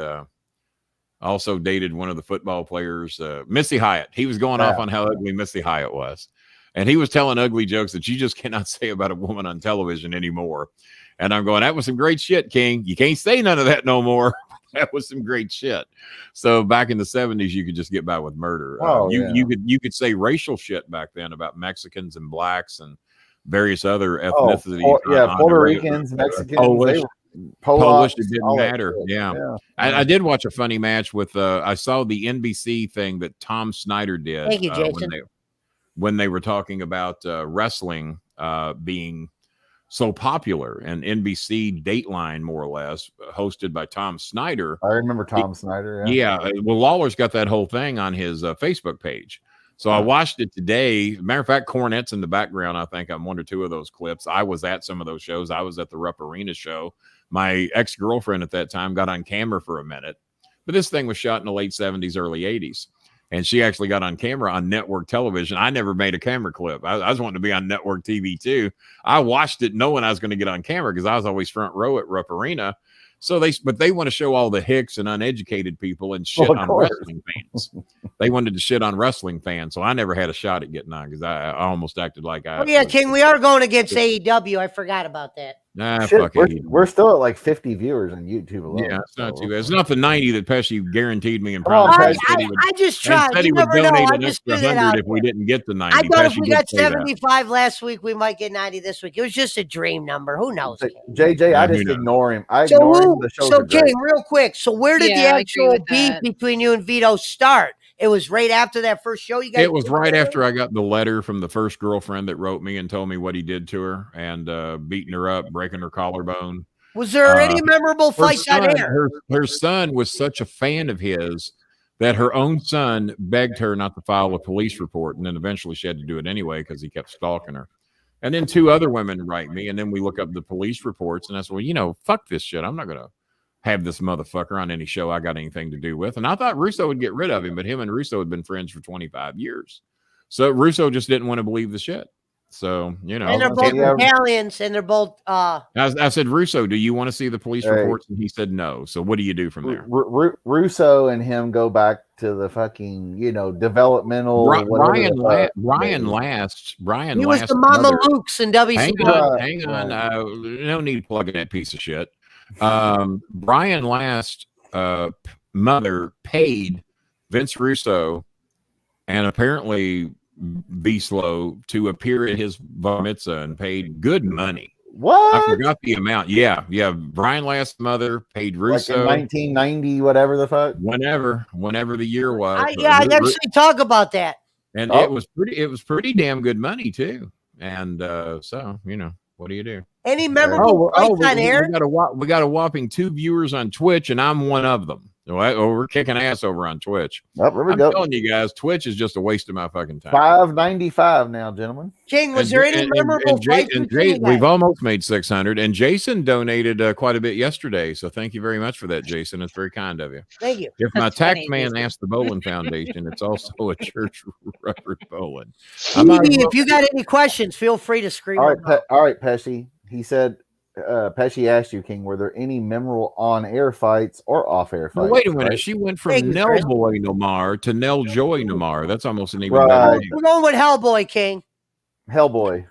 Speaker 2: also dated one of the football players, Missy Hyatt. He was going off on how ugly Missy Hyatt was, and he was telling ugly jokes that you just cannot say about a woman on television anymore. And I'm going, that was some great shit, King. You can't say none of that no more. That was some great shit. So back in the 70s, you could just get by with murder. You could say racial shit back then about Mexicans and blacks and various other ethnicities.
Speaker 1: Puerto Ricans, Mexicans,
Speaker 2: Polish, it didn't matter. Yeah. I did watch a funny match with I saw the NBC thing that Tom Snyder did.
Speaker 3: Thank you, Jason.
Speaker 2: When they were talking about wrestling being so popular, and NBC Dateline, more or less, hosted by Tom Snyder.
Speaker 1: I remember Tom Snyder.
Speaker 2: Yeah. Well, Lawler's got that whole thing on his Facebook page. So I watched it today. Matter of fact, Cornette's in the background. I think on one or two of those clips. I was at some of those shows. I was at the Rupp Arena show. My ex-girlfriend at that time got on camera for a minute. But this thing was shot in the late 70s, early 80s. And she actually got on camera on network television. I never made a camera clip. I was wanting to be on network TV too. I watched it knowing I was going to get on camera because I was always front row at Rupp Arena. So they want to show all the hicks and uneducated people and shit on wrestling fans. They wanted to shit on wrestling fans. So I never had a shot at getting on because I almost acted like I.
Speaker 3: Oh, yeah, King, we are going against AEW. I forgot about that.
Speaker 2: Nah,
Speaker 1: shit, we're still at like 50 viewers on YouTube alone.
Speaker 2: Yeah, it's not too bad. It's not the 90 that Pesci guaranteed me in
Speaker 1: on,
Speaker 2: promise.
Speaker 3: I just tried.
Speaker 2: Said he would donate an extra 100 if we didn't get the 90.
Speaker 3: I thought
Speaker 2: Pesci
Speaker 3: if we
Speaker 2: did
Speaker 3: got
Speaker 2: say that.
Speaker 3: 75 last week, we might get 90 this week. It was just a dream number. Who knows?
Speaker 1: JJ,
Speaker 2: Yeah,
Speaker 1: I just ignore him. I ignore him. The shows are
Speaker 3: King,
Speaker 1: great.
Speaker 3: real quick. So where did the actual beef between you and Vito start? It was right after that first show you guys.
Speaker 2: It was right after I got the letter from the first girlfriend that wrote me and told me what he did to her and beating her up, breaking her collarbone.
Speaker 3: Was there any memorable fights on air?
Speaker 2: Her son was such a fan of his that her own son begged her not to file a police report, and then eventually she had to do it anyway because he kept stalking her. And then two other women write me, and then we look up the police reports, and I said, well, fuck this shit. I'm not going to have this motherfucker on any show I got anything to do with. And I thought Russo would get rid of him, but him and Russo had been friends for 25 years. So Russo just didn't want to believe the shit. So,
Speaker 3: And they're both Italians, and they're both...
Speaker 2: I said, Russo, do you want to see the police reports? And he said no. So what do you do from there?
Speaker 1: Russo and him go back to the fucking, developmental...
Speaker 2: Brian Last.
Speaker 3: He was the Mama Luke's in WCW.
Speaker 2: Hang on. No need to plug in that piece of shit. Brian Last mother paid Vince Russo and apparently Beaslow to appear at his bar mitzvah and paid good money.
Speaker 1: What?
Speaker 2: I forgot the amount. Yeah. Brian Last's mother paid Russo
Speaker 1: like in 1990, whatever the fuck.
Speaker 2: Whenever the year was.
Speaker 3: I'd actually talk about that.
Speaker 2: And it was pretty damn good money too. And so what do you do?
Speaker 3: Any memorable fights on air?
Speaker 2: We got a whopping 2 viewers on Twitch, and I'm one of them. We're kicking ass over on Twitch.
Speaker 1: Oh, there we
Speaker 2: I'm
Speaker 1: go.
Speaker 2: telling you guys, Twitch is just a waste of my fucking time.
Speaker 1: $5.95 now, gentlemen.
Speaker 3: King, was there any memorable fights?
Speaker 2: We've almost made 600, and Jason donated quite a bit yesterday. So thank you very much for that, Jason. It's very kind of you.
Speaker 3: Thank you.
Speaker 2: If my tax man asked the Brolin Foundation, it's also a church record Brolin.
Speaker 3: If you got any questions, feel free to scream.
Speaker 1: All right, Pesci. He said, Pesci asked you, King, were there any memorable on-air fights or off-air fights?
Speaker 2: Well, wait a minute. Right? She went from Nell Boy Nomar to Nell Joy Nomar. That's almost an even better name.
Speaker 3: We're going with Hellboy, King.
Speaker 1: Hellboy.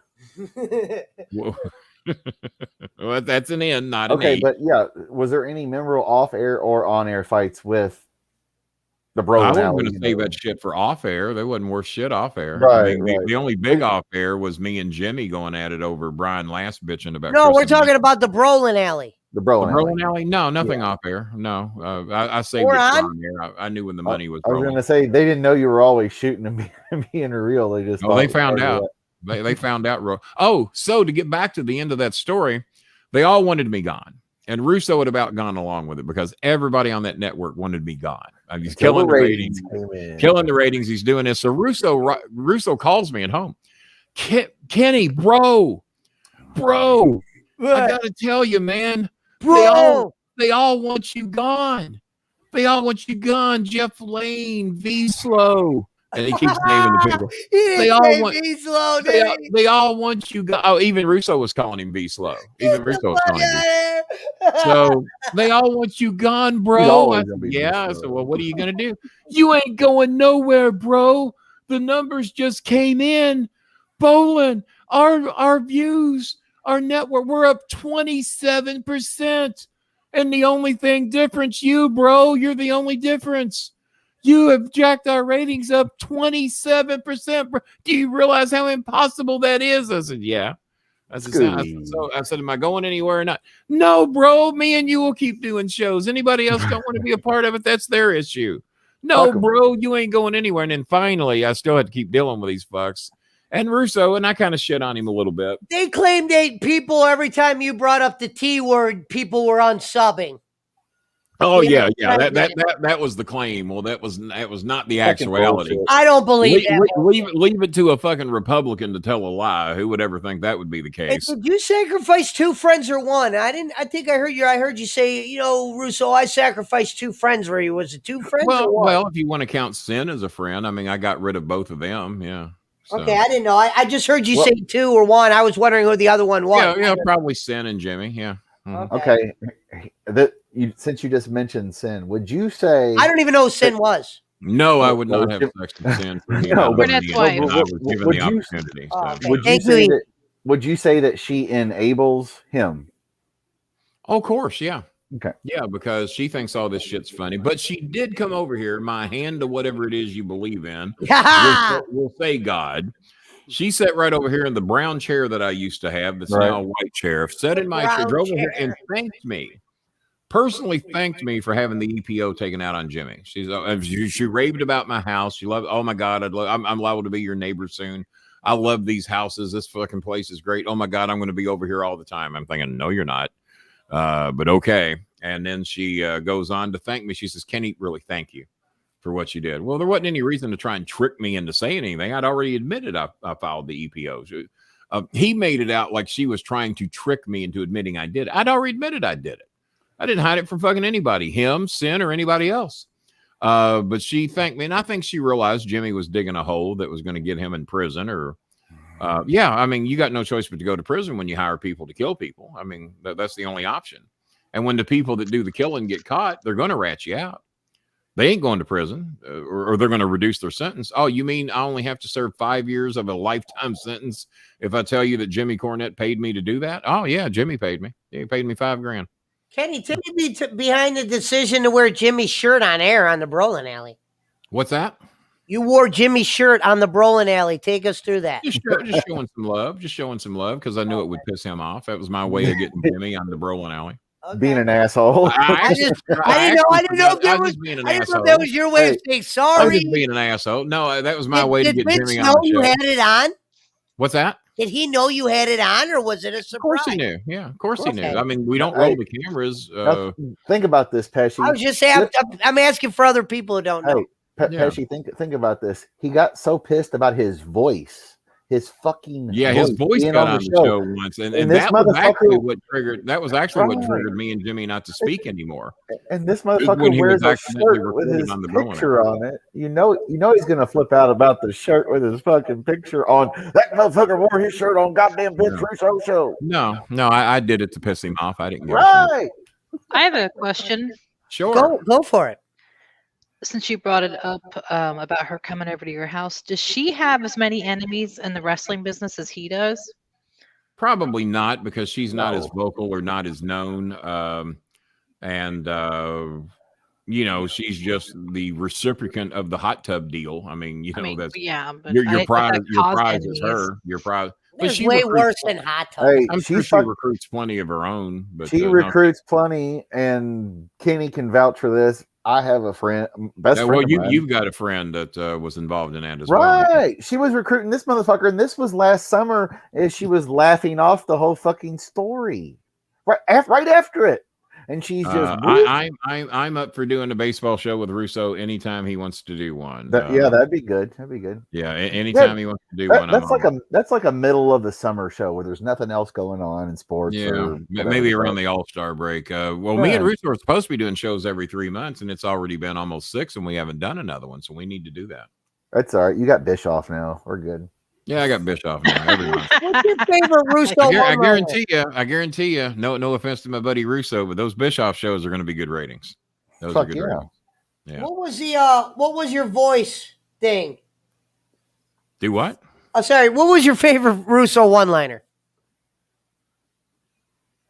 Speaker 2: Well, that's an N, not an A.
Speaker 1: But yeah, was there any memorable off-air or on-air fights with the Brolin?
Speaker 2: I wasn't going to save that shit for off-air. They wasn't worth shit off-air.
Speaker 1: Right,
Speaker 2: The only big off-air was me and Jimmy going at it over Brian Last bitching about.
Speaker 3: No, we're talking about the Brolin Alley.
Speaker 1: The Brolin
Speaker 2: Alley? No, nothing off-air. No, I saved it for on-air. I knew when the money was.
Speaker 1: I was going to say they didn't know you were always shooting and being real. They just
Speaker 2: they found out. They found out. Oh, so to get back to the end of that story, they all wanted me gone. And Russo had about gone along with it because everybody on that network wanted me gone. He's killing the ratings. Killing the ratings. He's doing this. So Russo calls me at home. Kenny, bro, I gotta tell you, man,
Speaker 3: bro,
Speaker 2: they all want you gone. They all want you gone. Jeff Lane, V-Slow. And he keeps naming the people. They all want you. Oh, even Russo was calling him V-Slow. Even Russo was calling him. So they all want you gone, bro. I said, well, what are you gonna do? You ain't going nowhere, bro. The numbers just came in. Brolin, our views, our network, we're up 27%. And the only thing difference, bro, you're the only difference. You have jacked our ratings up 27%. Do you realize how impossible that is? I said, yeah. I said, am I going anywhere or not? No, bro. Me and you will keep doing shows. Anybody else don't want to be a part of it? That's their issue. No, bro, you ain't going anywhere. And then finally, I still had to keep dealing with these fucks. And Russo, and I kind of shit on him a little bit.
Speaker 3: They claimed 8 people every time you brought up the T word, people were unsubbing.
Speaker 2: Oh yeah. That was the claim. Well, that was not the actuality.
Speaker 1: bullshit.
Speaker 3: I don't believe that.
Speaker 2: Leave it to a fucking Republican to tell a lie. Who would ever think that would be the
Speaker 3: Hey,
Speaker 2: case?
Speaker 3: did you sacrifice 2 friends or 1? I didn't. I think I heard you say, Russo, I sacrificed 2 friends. Was it 2 friends or 1?
Speaker 2: Well, if you want to count Sin as a friend, I mean, I got rid of both of them. Yeah. So.
Speaker 3: Okay, I didn't know. I just heard you say 2 or 1. I was wondering who the other one was.
Speaker 2: Yeah, probably Sin and Jimmy. Yeah.
Speaker 1: Mm-hmm. Okay. Since you just mentioned Sin, would you say?
Speaker 3: I don't even know who Sin was.
Speaker 2: No, I would not have sex with Sin.
Speaker 1: Would you say that she enables him?
Speaker 2: Oh, of course, yeah.
Speaker 1: Okay.
Speaker 2: Yeah, because she thinks all this shit's funny. But she did come over here, my hand to whatever it is you believe in. We'll say God. She sat right over here in the brown chair that I used to have, that's now a white chair. Sat in my chair, drove over here and thanked me. Personally thanked me for having the EPO taken out on Jimmy. She raved about my house. She loved, oh my God, I'm liable to be your neighbor soon. I love these houses. This fucking place is great. Oh my God, I'm going to be over here all the time. I'm thinking, no, you're not. But okay. And then she goes on to thank me. She says, Kenny, really thank you for what you did. Well, there wasn't any reason to try and trick me into saying anything. I'd already admitted I filed the EPOs. He made it out like she was trying to trick me into admitting I did it. I'd already admitted I did it. I didn't hide it from fucking anybody, him, Sin, or anybody else. But she thanked me, and I think she realized Jimmy was digging a hole that was going to get him in prison. Or, I mean, you got no choice but to go to prison when you hire people to kill people. I mean, that's the only option. And when the people that do the killing get caught, they're going to rat you out. They ain't going to prison, or they're going to reduce their sentence. Oh, you mean I only have to serve 5 years of a lifetime sentence if I tell you that Jimmy Cornette paid me to do that? Oh, yeah, Jimmy paid me. He paid me $5,000.
Speaker 3: Kenny, take me behind the decision to wear Jimmy's shirt on air on the Brolin Alley.
Speaker 2: What's that?
Speaker 3: You wore Jimmy's shirt on the Brolin Alley. Take us through that.
Speaker 2: Just showing some love. Just showing some love because I knew it would piss him off. That was my way of getting Jimmy on the Brolin Alley.
Speaker 3: Okay.
Speaker 1: Being an asshole.
Speaker 3: I didn't know if that was your way of saying sorry.
Speaker 2: I was just being an asshole. No, that was my way to get Jimmy on the show.
Speaker 3: You had it on?
Speaker 2: What's that?
Speaker 3: Did he know you had it on, or was it a surprise?
Speaker 2: Of course he knew. Yeah, of course he knew. I mean, we don't roll the cameras.
Speaker 1: Think about this, Pesci.
Speaker 3: I was just saying, I'm asking for other people who don't know.
Speaker 1: Pesci, think about this. He got so pissed about his voice. His fucking
Speaker 2: his voice got on the show once, and that was actually what triggered. That was actually what triggered me and Jimmy not to speak anymore.
Speaker 1: And this motherfucker wears a shirt with his picture on it. You know he's gonna flip out about the shirt with his fucking picture on. That motherfucker wore his shirt on goddamn Vince Russo show.
Speaker 2: No, I did it to piss him off. I didn't.
Speaker 4: Right. I have a question.
Speaker 2: Sure,
Speaker 3: go for it.
Speaker 4: Since you brought it up about her coming over to your house, does she have as many enemies in the wrestling business as he does?
Speaker 2: Probably not, because she's not as vocal or not as known. She's just the recipient of the hot tub deal. I mean, that's
Speaker 4: but
Speaker 2: your prize is her. Your prize.
Speaker 3: But she's way worse than hot tub.
Speaker 1: Hey,
Speaker 2: I'm sure she recruits plenty of her own. But
Speaker 1: she recruits plenty, and Kenny can vouch for this. I have a friend,
Speaker 2: you've got a friend that was involved in that as
Speaker 1: well.
Speaker 2: Right.
Speaker 1: She was recruiting this motherfucker, and this was last summer, as she was laughing off the whole fucking story. Right after it. And she's just
Speaker 2: I'm up for doing a baseball show with Russo anytime he wants to do one.
Speaker 1: That'd be good. That'd be good.
Speaker 2: Yeah, anytime he wants to do one.
Speaker 1: That's like a middle of the summer show where there's nothing else going on in sports.
Speaker 2: Yeah, maybe around the All-Star break. Me and Russo are supposed to be doing shows every 3 months, and it's already been almost 6, and we haven't done another one, so we need to do that.
Speaker 1: That's all right. You got Bischoff now. We're good.
Speaker 2: Yeah, I got Bischoff now. Every month.
Speaker 3: What's your favorite Russo?
Speaker 2: I guarantee you. No offense to my buddy Russo, but those Bischoff shows are going to be good ratings. Those are good ratings. Yeah.
Speaker 3: What was your voice thing?
Speaker 2: Do what?
Speaker 3: Oh, sorry. What was your favorite Russo one-liner?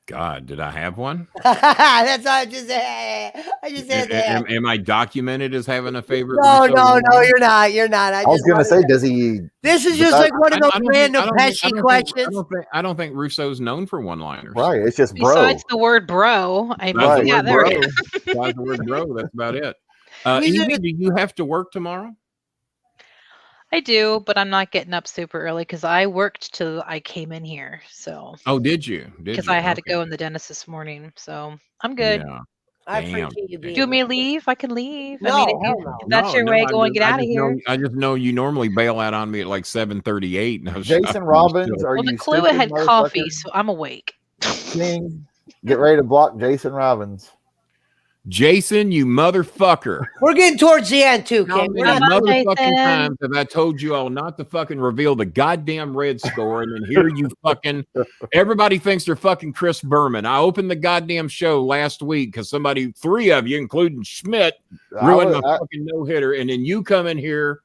Speaker 2: God, did I have one?
Speaker 3: That's all I just had that.
Speaker 2: Am I documented as having a favorite?
Speaker 3: No, you're not. You're not.
Speaker 1: I was gonna say, does he?
Speaker 3: This is just like one of those random Pesci questions.
Speaker 2: I don't think Russo's known for one-liners.
Speaker 1: Right. It's just bro.
Speaker 4: Besides the word bro.
Speaker 2: Besides the word bro. That's about it. Evie, do you have to work tomorrow?
Speaker 4: I do, but I'm not getting up super early because I worked till I came in here. So.
Speaker 2: Oh, did you?
Speaker 4: Because I had to go in the dentist this morning, so I'm good.
Speaker 2: Yeah.
Speaker 3: I
Speaker 2: Damn.
Speaker 3: appreciate you being.
Speaker 4: Do you want me to leave? I can leave.
Speaker 3: No,
Speaker 4: I mean,
Speaker 3: hell no.
Speaker 4: if that's your way, go and get out of here.
Speaker 2: I just know you normally bail out on me at like 7:38.
Speaker 1: Jason Robbins, are
Speaker 4: Well,
Speaker 1: you
Speaker 4: the clue
Speaker 1: stupid,
Speaker 4: had
Speaker 1: motherfucker?
Speaker 4: coffee, so I'm awake.
Speaker 1: King, get ready to block Jason Robbins.
Speaker 2: Jason, you motherfucker.
Speaker 3: We're getting towards the end too,
Speaker 2: How
Speaker 3: King.
Speaker 2: many
Speaker 3: We're not
Speaker 2: motherfucking
Speaker 4: Jason.
Speaker 2: times have I told you all not to fucking reveal the goddamn red score, and then here you fucking everybody thinks they're fucking Chris Berman. I opened the goddamn show last week because somebody, 3 of you, including Schmidt, ruined my fucking no-hitter, and then you come in here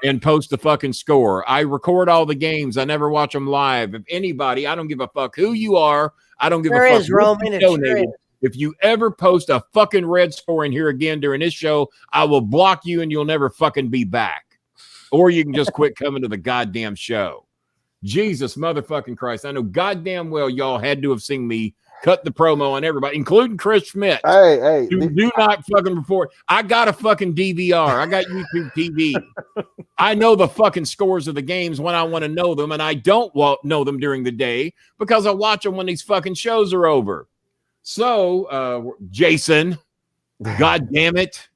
Speaker 2: and post the fucking score. I record all the games. I never watch them live. If anybody, I don't give a fuck who you are. I don't give a fuck
Speaker 3: Roman,
Speaker 2: what you donated. If you ever post a fucking red score in here again during this show, I will block you and you'll never fucking be back. Or you can just quit coming to the goddamn show. Jesus motherfucking Christ. I know goddamn well y'all had to have seen me cut the promo on everybody, including Chris Schmidt.
Speaker 1: Hey,
Speaker 2: do not fucking report. I got a fucking DVR. I got YouTube TV. I know the fucking scores of the games when I want to know them, and I don't know them during the day because I watch them when these fucking shows are over. So, Jason, God damn it,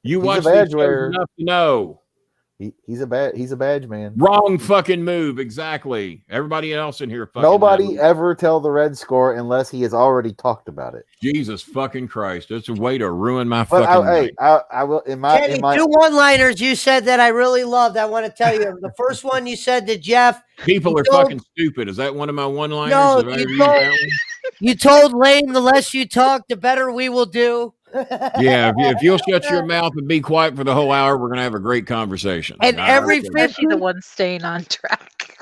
Speaker 2: you watch these shows enough to know.
Speaker 1: He's a badge man.
Speaker 2: Wrong fucking move, exactly. Everybody else in here, fucking
Speaker 1: nobody ever tell the red score unless he has already talked about it.
Speaker 2: Jesus fucking Christ, that's a way to ruin my fucking.
Speaker 1: Hey, I will. In my
Speaker 3: 2 one-liners you said that I really loved. I want to tell you. The first one you said to Jeff.
Speaker 2: People are fucking stupid. Is that one of my one-liners?
Speaker 3: No, you told Lane, the less you talk, the better we will do.
Speaker 2: Yeah, if you'll shut your mouth and be quiet for the whole hour, we're gonna have a great conversation.
Speaker 3: And
Speaker 4: especially the one staying on track.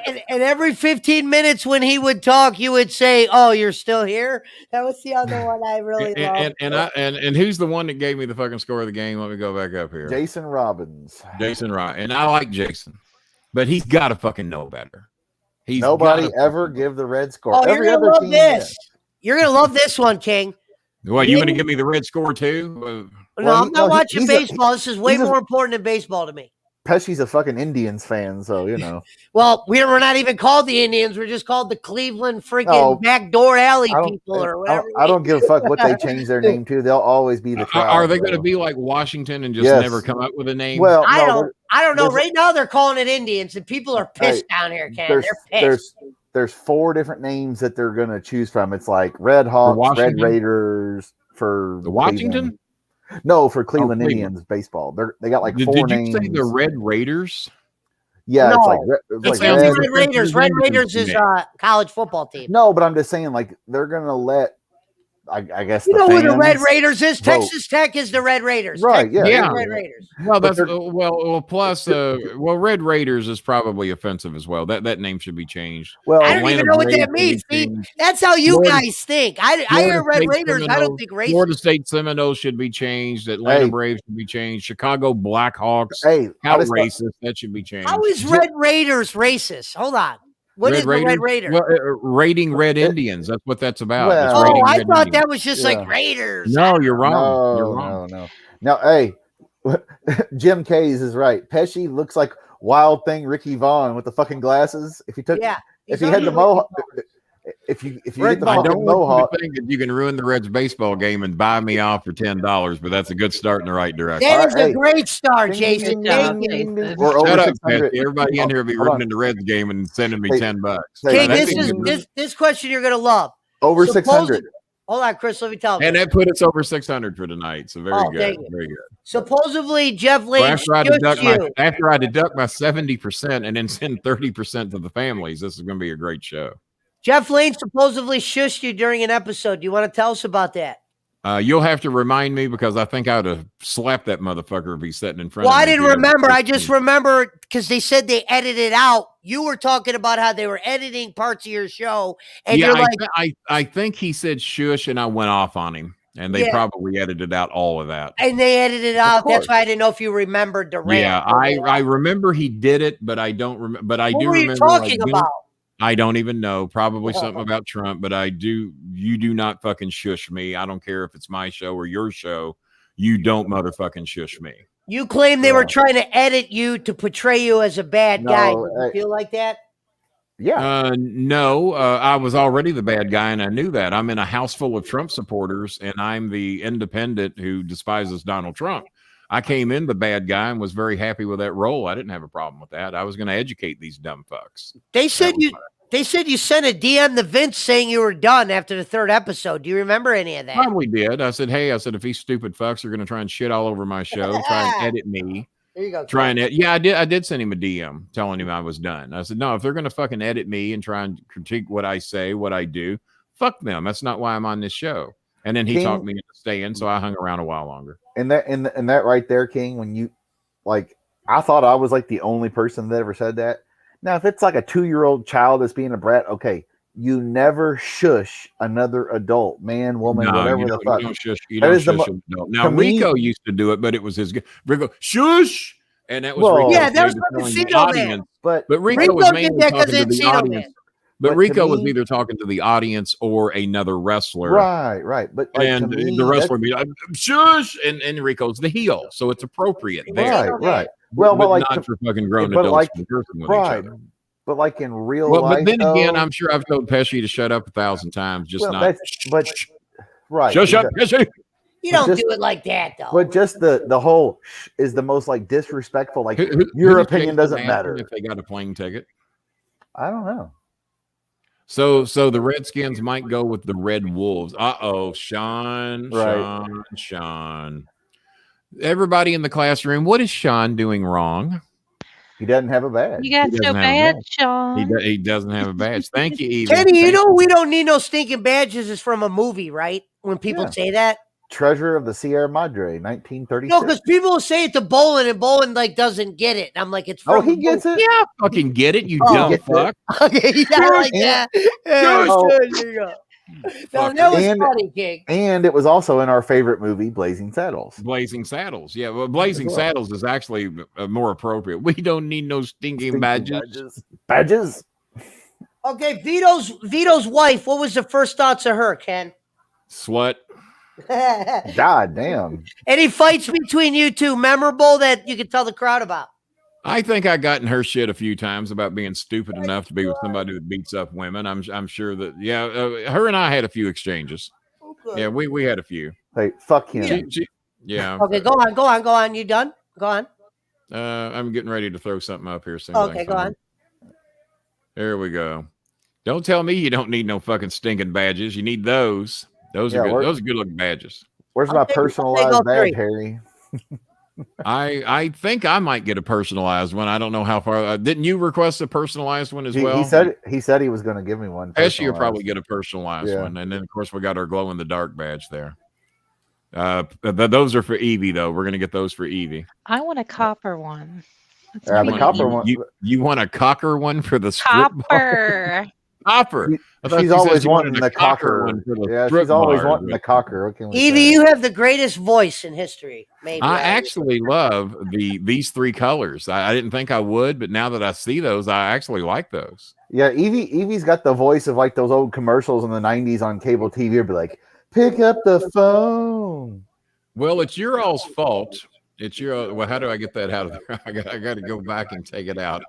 Speaker 3: and every 15 minutes when he would talk, you would say, "Oh, you're still here." That was the other one I really loved.
Speaker 2: And who's the one that gave me the fucking score of the game? Let me go back up here.
Speaker 1: Jason Robbins.
Speaker 2: Jason Robbins, and I like Jason, but he's got to fucking know better.
Speaker 1: Nobody ever give the red score.
Speaker 3: Oh,
Speaker 1: Every
Speaker 3: you're gonna
Speaker 1: other
Speaker 3: love this. You're gonna love this one, King.
Speaker 2: What, you going to give me the red score too?
Speaker 3: No, I'm not watching baseball. This is way more important than baseball to me.
Speaker 1: Pesci's a fucking Indians fan, so you know.
Speaker 3: Well, we're not even called the Indians. We're just called the Cleveland freaking backdoor alley people or whatever.
Speaker 1: I don't give a fuck what they change their name to. They'll always be the Tribe.
Speaker 2: Are they going to be like Washington and just never come up with a name?
Speaker 1: Well,
Speaker 3: I don't know. Right now they're calling it Indians, and people are pissed down here, Ken. They're pissed.
Speaker 1: There's 4 different names that they're going to choose from. It's like Red Hawks, Red Raiders for
Speaker 2: the Washington.
Speaker 1: Cleveland. No, for Cleveland Indians baseball. They got like 4 names.
Speaker 2: Did you say the Red Raiders?
Speaker 1: Yeah,
Speaker 3: no,
Speaker 1: it's like
Speaker 3: Red Raiders. Red Raiders is a college football team.
Speaker 1: No, but I'm just saying, like, they're gonna let. I guess
Speaker 3: you know who the Red Raiders is. Texas Tech is the Red Raiders,
Speaker 1: right?
Speaker 3: Yeah, Red Raiders.
Speaker 2: Well, that's plus Red Raiders is probably offensive as well. That name should be changed.
Speaker 1: Well,
Speaker 3: I don't even know what that means. See, that's how you guys think. I hear Red Raiders. I don't think racist.
Speaker 2: Florida State Seminoles should be changed. Atlanta Braves should be changed. Chicago Blackhawks. How racist that should be changed.
Speaker 3: How is Red Raiders racist? Hold on. What is the Red Raiders?
Speaker 2: Well, raiding Red Indians. That's what that's about.
Speaker 3: Well, I thought that was just like Raiders.
Speaker 2: No, you're wrong. You're wrong.
Speaker 1: No. Now, hey, Jim Case is right. Pesci looks like Wild Thing Ricky Vaughn with the fucking glasses. If he had the mohawk, if you get the fucking mohawk,
Speaker 2: think that you can ruin the Reds baseball game and buy me off for $10, but that's a good start in the right direction.
Speaker 3: That is a great start, Jason.
Speaker 1: We're over
Speaker 2: Shut up,
Speaker 1: 600.
Speaker 2: Everybody in here will be ruining the Reds game and sending me $10.
Speaker 3: Okay, this question you're gonna love.
Speaker 1: Over 600.
Speaker 3: Hold on, Chris. Let me tell you.
Speaker 2: And that put us over 600 for tonight. So very good. Very good.
Speaker 3: Supposedly, Jeff Lane
Speaker 2: after I deduct my 70% and then send 30% to the families, this is going to be a great show.
Speaker 3: Jeff Lane supposedly shushed you during an episode. Do you want to tell us about that?
Speaker 2: You'll have to remind me because I think I would have slapped that motherfucker if he's sitting in front of me.
Speaker 3: Well, I didn't remember. I just remember because they said they edited out. You were talking about how they were editing parts of your show. And you're like,
Speaker 2: I think he said shush and I went off on him. And they probably edited out all of that.
Speaker 3: And they edited out. That's why I didn't know if you remembered the rant.
Speaker 2: Yeah, I remember he did it, but I don't remember. But I do remember.
Speaker 3: What were you talking about?
Speaker 2: I don't even know. Probably something about Trump, but you do not fucking shush me. I don't care if it's my show or your show. You don't motherfucking shush me.
Speaker 3: You claim they were trying to edit you to portray you as a bad guy. Do you feel like that?
Speaker 1: Yeah.
Speaker 2: No, I was already the bad guy, and I knew that. I'm in a house full of Trump supporters, and I'm the independent who despises Donald Trump. I came in the bad guy and was very happy with that role. I didn't have a problem with that. I was going to educate these dumb fucks.
Speaker 3: They said you sent a DM to Vince saying you were done after the 3rd episode. Do you remember any of that?
Speaker 2: Probably did. I said, hey, if these stupid fucks are going to try and shit all over my show, try and edit me.
Speaker 3: There you go.
Speaker 2: Yeah, I did send him a DM telling him I was done. I said, no, if they're going to fucking edit me and try and critique what I say, what I do, fuck them. That's not why I'm on this show. And then he talked me into staying, so I hung around a while longer.
Speaker 1: And that right there, King, when you I thought I was like the only person that ever said that. Now, if it's like a 2-year-old child that's being a brat, okay, you never shush another adult, man, woman, whatever the fuck.
Speaker 2: You don't shush an adult. Now, Rico used to do it, but it was his Rico shush, and that was Rico.
Speaker 3: Yeah, that was the audience.
Speaker 2: But Rico was mainly talking to the audience. But Rico was either talking to the audience or another wrestler.
Speaker 1: Right. But
Speaker 2: and the wrestler would be like, shush, and Rico's the heel, so it's appropriate there.
Speaker 1: Right. Well, but like
Speaker 2: not for fucking grown adults conversing with each other.
Speaker 1: But like in real life,
Speaker 2: but then again, I'm sure I've told Pesci to shut up 1,000 times, just not.
Speaker 1: Right.
Speaker 2: Shut up, Pesci.
Speaker 3: You don't do it like that, though.
Speaker 1: But just the whole is the most like disrespectful. Like your opinion doesn't matter
Speaker 2: if they got a plane ticket.
Speaker 1: I don't know.
Speaker 2: So the Redskins might go with the Red Wolves. Sean. Everybody in the classroom, what is Sean doing wrong?
Speaker 1: He doesn't have a badge.
Speaker 4: You got so bad, Sean.
Speaker 2: He doesn't have a badge. Thank you, Evie.
Speaker 3: Kenny, we don't need no stinking badges. It's from a movie, right? When people say that.
Speaker 1: Treasure of the Sierra Madre, 1936.
Speaker 3: No, because people say it to Brolin, and Brolin like doesn't get it. I'm like, it's from
Speaker 1: he gets it.
Speaker 2: Yeah, fucking get it, you dumb fuck.
Speaker 3: Okay, yeah, like that. There you go. No, that was funny, King.
Speaker 1: And it was also in our favorite movie, Blazing Saddles.
Speaker 2: Blazing Saddles, yeah. Well, Blazing Saddles is actually more appropriate. We don't need no stinking badges.
Speaker 1: Badges.
Speaker 3: Okay, Vito's wife. What was the first thoughts of her, Ken?
Speaker 2: Slut.
Speaker 1: God damn.
Speaker 3: Any fights between you two memorable that you could tell the crowd about?
Speaker 2: I think I got in her shit a few times about being stupid enough to be with somebody that beats up women. I'm sure that her and I had a few exchanges. Okay. Yeah, we had a few.
Speaker 1: Hey, fuck him.
Speaker 2: Yeah.
Speaker 3: Okay, go on. You done? Go on.
Speaker 2: I'm getting ready to throw something up here soon.
Speaker 3: Okay, go on.
Speaker 2: There we go. Don't tell me you don't need no fucking stinking badges. You need those. Those are good. Those are good looking badges.
Speaker 1: Where's my personalized badge, Harry?
Speaker 2: I think I might get a personalized one. I don't know how far. Didn't you request a personalized one as well?
Speaker 1: He said he was going to give me one.
Speaker 2: Pesci will probably get a personalized one, and then of course we got our glow in the dark badge there. Those are for Evie though. We're going to get those for Evie.
Speaker 4: I want a copper one.
Speaker 1: The copper one.
Speaker 2: You want a cocker one for the
Speaker 4: copper?
Speaker 2: Copper.
Speaker 1: She's always wanting the cocker. She's always wanting the cocker.
Speaker 3: Evie, you have the greatest voice in history. Maybe
Speaker 2: I actually love these 3 colors. I didn't think I would, but now that I see those, I actually like those.
Speaker 1: Yeah, Evie's got the voice of like those old commercials in the 90s on cable TV. It'd be like, pick up the phone.
Speaker 2: Well, it's your all's fault. It's your. Well, how do I get that out of there? I got to go back and take it out.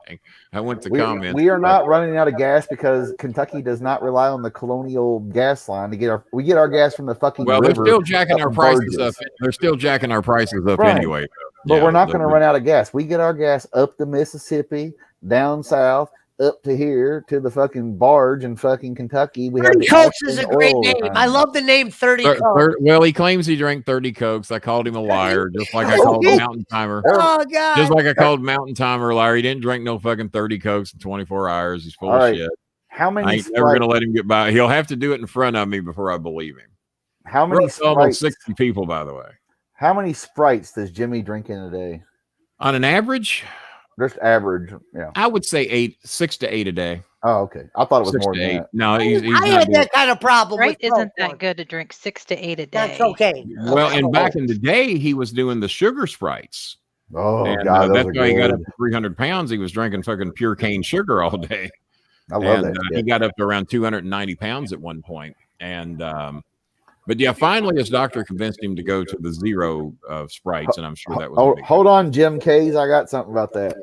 Speaker 2: I went to comment.
Speaker 1: We are not running out of gas because Kentucky does not rely on the Colonial gas line to get our. We get our gas from the fucking.
Speaker 2: Well,
Speaker 1: river
Speaker 2: they're still jacking our prices up. They're still jacking our prices up anyway.
Speaker 1: But we're not going to run out of gas. We get our gas up the Mississippi, down south, up to here to the fucking barge in fucking Kentucky. We
Speaker 3: 30 Cokes is a great name. I love the name 30 Cokes.
Speaker 2: Well, he claims he drank 30 Cokes. I called him a liar, just like I called Mountain Timer.
Speaker 3: Oh God!
Speaker 2: Just like I called Mountain Timer a liar. He didn't drink no fucking 30 Cokes in 24 hours. He's full of shit.
Speaker 1: How many?
Speaker 2: I ain't never gonna let him get by. He'll have to do it in front of me before I believe him.
Speaker 1: How many?
Speaker 2: Almost 60 people, by the way.
Speaker 1: How many Sprites does Jimmy drink in a day?
Speaker 2: On an average?
Speaker 1: Just average, yeah.
Speaker 2: I would say 6 to 8 a day.
Speaker 1: Oh, okay. I thought it was more than that.
Speaker 2: No, he's
Speaker 3: I had that kind of problem.
Speaker 4: Right? Isn't that good to drink 6 to 8 a day?
Speaker 3: That's okay.
Speaker 2: Well, and back in the day, he was doing the sugar Sprites.
Speaker 1: Oh,
Speaker 2: and,
Speaker 1: God.
Speaker 2: That's why he got up to 300 pounds. He was drinking fucking pure cane sugar all day.
Speaker 1: I love that.
Speaker 2: He got up to around 290 pounds at one point. And, but yeah, finally his doctor convinced him to go to the 0 Sprites, and I'm sure that was.
Speaker 1: Hold on, Jim K's. I got something about that.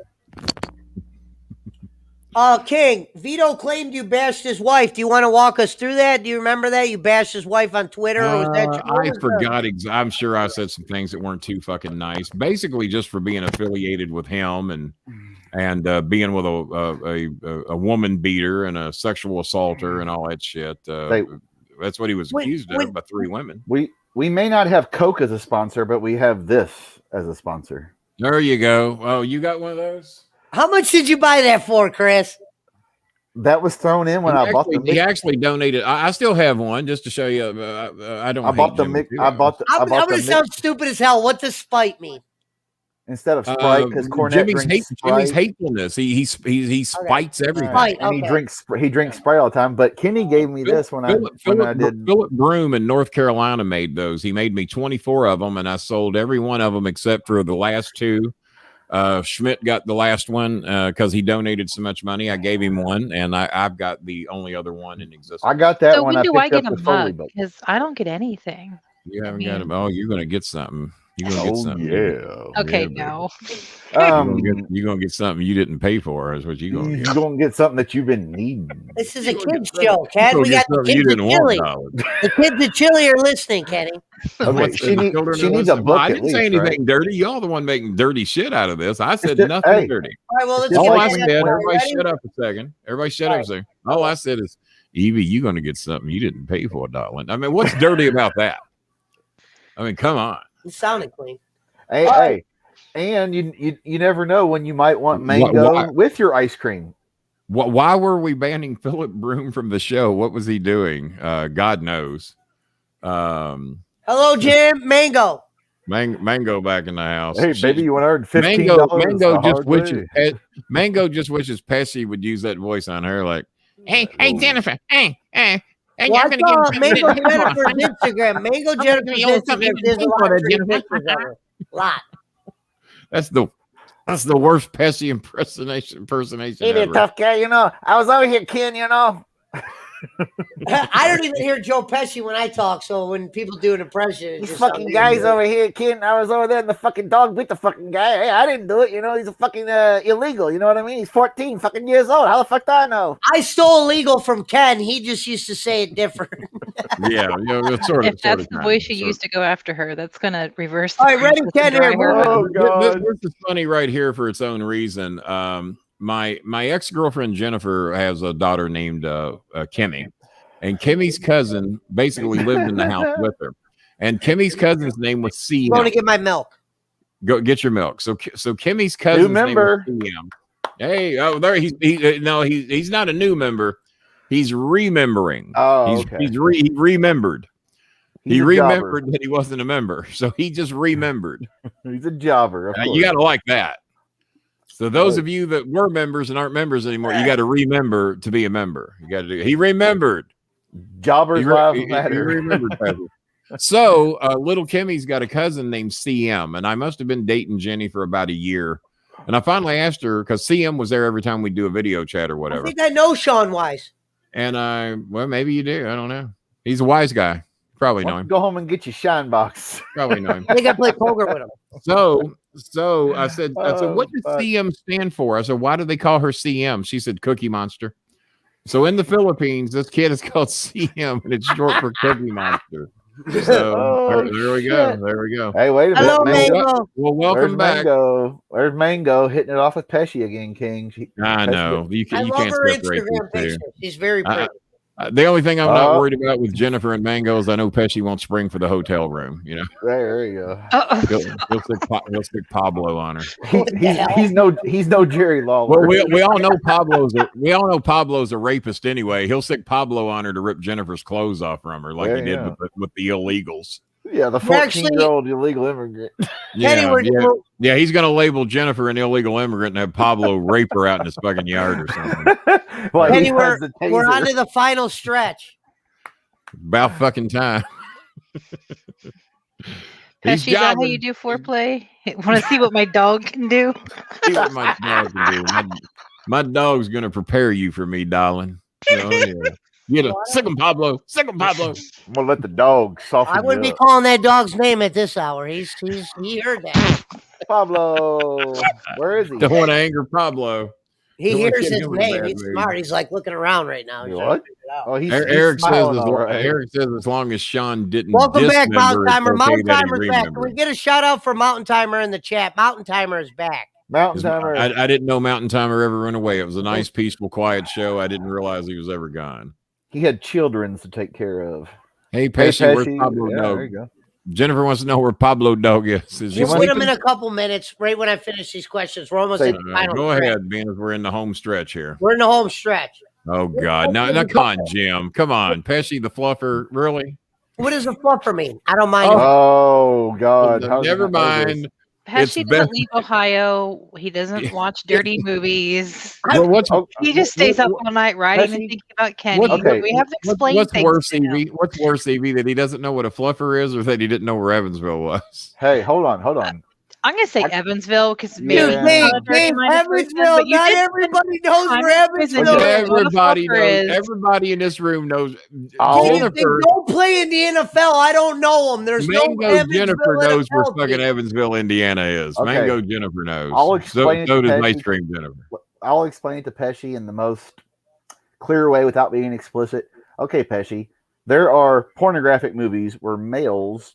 Speaker 3: King, Vito claimed you bashed his wife. Do you want to walk us through that? Do you remember that? You bashed his wife on Twitter? Was that
Speaker 2: I forgot. I'm sure I said some things that weren't too fucking nice. Basically, just for being affiliated with him and being with a woman beater and a sexual assaulter and all that shit. That's what he was accused of by 3 women.
Speaker 1: We may not have Coke as a sponsor, but we have this as a sponsor.
Speaker 2: There you go. Oh, you got one of those?
Speaker 3: How much did you buy that for, Chris?
Speaker 1: That was thrown in when I bought the.
Speaker 2: He actually donated. I still have one just to show you. I don't.
Speaker 1: I bought the mix. I'm
Speaker 3: gonna sound stupid as hell. What does Spite mean?
Speaker 1: Instead of Sprite, because Cornette drinks
Speaker 2: Jimmy's hatefulness. He spites everything.
Speaker 1: And he drinks Sprite all the time. But Kenny gave me this when I did.
Speaker 2: Philip Broom in North Carolina made those. He made me 24 of them, and I sold every one of them except for the last 2. Schmidt got the last one because he donated so much money. I gave him one, and I've got the only other one in existence.
Speaker 1: I got that one.
Speaker 4: So when do I get a mug? Because I don't get anything.
Speaker 2: You haven't got him. Oh, you're gonna get something. You're gonna get something.
Speaker 1: Yeah.
Speaker 4: Okay, no.
Speaker 2: You're gonna get something you didn't pay for. Is what you're gonna get.
Speaker 1: You're gonna get something that you've been needing.
Speaker 3: This is a kids show, Ken. We got the kids of Chile. The kids of Chile are listening, Kenny.
Speaker 1: Okay, she needs a book.
Speaker 2: I didn't say anything dirty. Y'all the one making dirty shit out of this. I said nothing dirty.
Speaker 3: All right, well, let's
Speaker 2: all I said. Everybody shut up a second. Everybody shut up a second. All I said is, Evie, you're gonna get something you didn't pay for, darling. I mean, what's dirty about that? I mean, come on.
Speaker 3: It sounded clean.
Speaker 1: Hey, and you never know when you might want mango with your ice cream.
Speaker 2: Why were we banning Philip Broom from the show? What was he doing? God knows.
Speaker 3: Hello, Jim. Mango.
Speaker 2: Mango back in the house.
Speaker 1: Hey, baby, you want to earn $15?
Speaker 2: Mango just wishes Pesci would use that voice on her, like, hey, Jennifer, hey.
Speaker 3: And well, I saw Mango Jennifer's Instagram. Mango Jennifer's Instagram. There's a lot of pictures of her. Lot.
Speaker 2: That's the worst Pesci impersonation
Speaker 1: He
Speaker 2: ever.
Speaker 1: Tough guy, I was over here, Ken,
Speaker 3: I don't even hear Joe Pesci when I talk, so when people do an impression,
Speaker 1: these fucking guys over here, Ken. I was over there and the fucking dog bit the fucking guy. Hey, I didn't do it, he's a fucking illegal, you know what I mean? He's 14 fucking years old. How the fuck do I know?
Speaker 3: I stole illegal from Ken. He just used to say it different.
Speaker 2: Yeah, sort of.
Speaker 4: If that's the way she used to go after her, that's gonna reverse.
Speaker 3: All right, ready, Ken.
Speaker 2: Oh God, this is funny right here for its own reason. My ex-girlfriend Jennifer has a daughter named Kimmy, and Kimmy's cousin basically lived in the house with her, and Kimmy's cousin's name was CM.
Speaker 3: I'm going to get my milk.
Speaker 2: Go get your milk. So Kimmy's cousin's name was CM. Hey, there he's not a new member. He's remembering.
Speaker 1: Oh, okay.
Speaker 2: He remembered. He remembered that he wasn't a member, so he just remembered.
Speaker 1: He's a jobber.
Speaker 2: You got to like that. So those of you that were members and aren't members anymore, you got to remember to be a member. You got to do. He remembered.
Speaker 1: Jobbers lives matter.
Speaker 2: He remembered. So little Kimmy's got a cousin named CM, and I must have been dating Jenny for about a year. And I finally asked her because CM was there every time we do a video chat or whatever.
Speaker 3: I think I know Sean Wise.
Speaker 2: And maybe you do. I don't know. He's a wise guy. Probably know him.
Speaker 1: Go home and get your shine box.
Speaker 2: Probably know him.
Speaker 3: I think I play poker with him.
Speaker 2: So I said, what does CM stand for? I said, why do they call her CM? She said, Cookie Monster. So in the Philippines, this kid is called CM, and it's short for Cookie Monster. So there we go. There we go.
Speaker 1: Hey, wait a minute.
Speaker 3: Hello, Mango.
Speaker 2: Well, welcome back.
Speaker 1: Where's Mango hitting it off with Pesci again, King?
Speaker 2: I know. You can't separate
Speaker 3: Instagram picture. She's very pretty.
Speaker 2: The only thing I'm not worried about with Jennifer and Mango is I know Pesci won't spring for the hotel room.
Speaker 1: There you go.
Speaker 2: He'll stick Pablo on her.
Speaker 1: He's no Jerry Lawler.
Speaker 2: Well, we all know Pablo's a rapist anyway. He'll stick Pablo on her to rip Jennifer's clothes off from her, like he did with the illegals.
Speaker 1: Yeah, the 14-year-old illegal immigrant.
Speaker 2: Yeah, he's going to label Jennifer an illegal immigrant and have Pablo rape her out in his fucking yard or something.
Speaker 1: Well,
Speaker 3: Penny, we're on to the final stretch.
Speaker 2: About fucking time.
Speaker 4: Pesci, is that how you do foreplay? Want to see what my dog can do?
Speaker 2: See what my dog can do. My dog's going to prepare you for me, darling. Sick him, Pablo. Sick him, Pablo.
Speaker 1: I'm gonna let the dog soften.
Speaker 3: I wouldn't be calling that dog's name at this hour. He heard that.
Speaker 1: Pablo, where is he?
Speaker 2: Don't want to anger Pablo.
Speaker 3: He hears his name. He's smart. He's like looking around right now.
Speaker 1: What? Oh,
Speaker 2: Eric says Eric says as long as Sean didn't.
Speaker 3: Welcome back, Mountain Timer. Mountain Timer's back. Can we get a shout out for Mountain Timer in the chat? Mountain Timer is back.
Speaker 1: Mountain Timer.
Speaker 2: I didn't know Mountain Timer ever went away. It was a nice, peaceful, quiet show. I didn't realize he was ever gone.
Speaker 1: He had children to take care of.
Speaker 2: Hey, Pesci, where's Pablo Dog? There you go. Jennifer wants to know where Pablo Dog is.
Speaker 3: We'll put him in a couple minutes, right when I finish these questions. We're almost at the final.
Speaker 2: Go ahead, being as we're in the home stretch here.
Speaker 3: We're in the home stretch.
Speaker 2: Oh, God. Now, come on, Jim. Come on. Pesci the fluffer. Really?
Speaker 3: What does a fluffer mean? I don't mind.
Speaker 1: Oh, God.
Speaker 2: Never mind.
Speaker 4: Pesci doesn't leave Ohio. He doesn't watch dirty movies. He just stays up all night writing and thinking about Kenny. We have to explain
Speaker 2: what's
Speaker 4: things.
Speaker 2: What's worse, Evie, that he doesn't know what a fluffer is or that he didn't know where Evansville was?
Speaker 1: Hey, hold on.
Speaker 4: I'm going to say Evansville because
Speaker 3: Evansville. Not everybody knows where Evansville is.
Speaker 2: Everybody in this room knows.
Speaker 3: They don't play in the NFL. I don't know them. There's
Speaker 2: Mango Jennifer knows where fucking Evansville, Indiana is. Okay. Mango Jennifer knows. I'll explain so does Ice Cream Jennifer.
Speaker 1: I'll explain it to Pesci in the most clear way without being explicit. Okay, Pesci, there are pornographic movies where males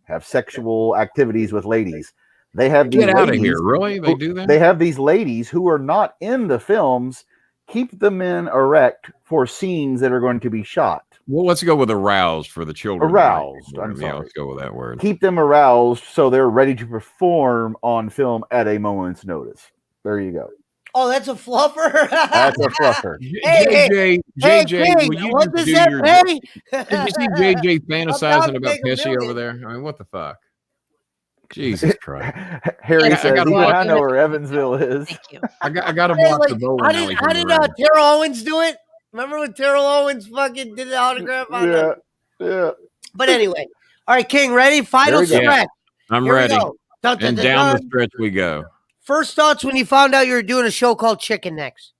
Speaker 1: have sexual activities with ladies. They have these
Speaker 2: Get out of here. Really? They do that?
Speaker 1: They have these ladies who are not in the films, keep the men erect for scenes that are going to be shot.
Speaker 2: Well, let's go with aroused for the children.
Speaker 1: Aroused. I'm sorry.
Speaker 2: Yeah, let's go with that word.
Speaker 1: Keep them aroused so they're ready to perform on film at a moment's notice. There you go.
Speaker 3: Oh, that's a fluffer?
Speaker 1: That's a fluffer.
Speaker 2: JJ, will you
Speaker 3: what does that mean?
Speaker 2: Did you see JJ fantasizing about Pesci over there? I mean, what the fuck? Jesus Christ.
Speaker 1: Harry says, I know where Evansville is.
Speaker 4: Thank you.
Speaker 2: I got to block the bowl.
Speaker 3: How did Terrell Owens do it? Remember when Terrell Owens fucking did the autograph on it?
Speaker 1: Yeah.
Speaker 3: But anyway. All right, King, ready? Final stretch.
Speaker 2: Yeah, I'm ready. And down the stretch we go.
Speaker 3: First thoughts when you found out you were doing a show called Chicken Necks.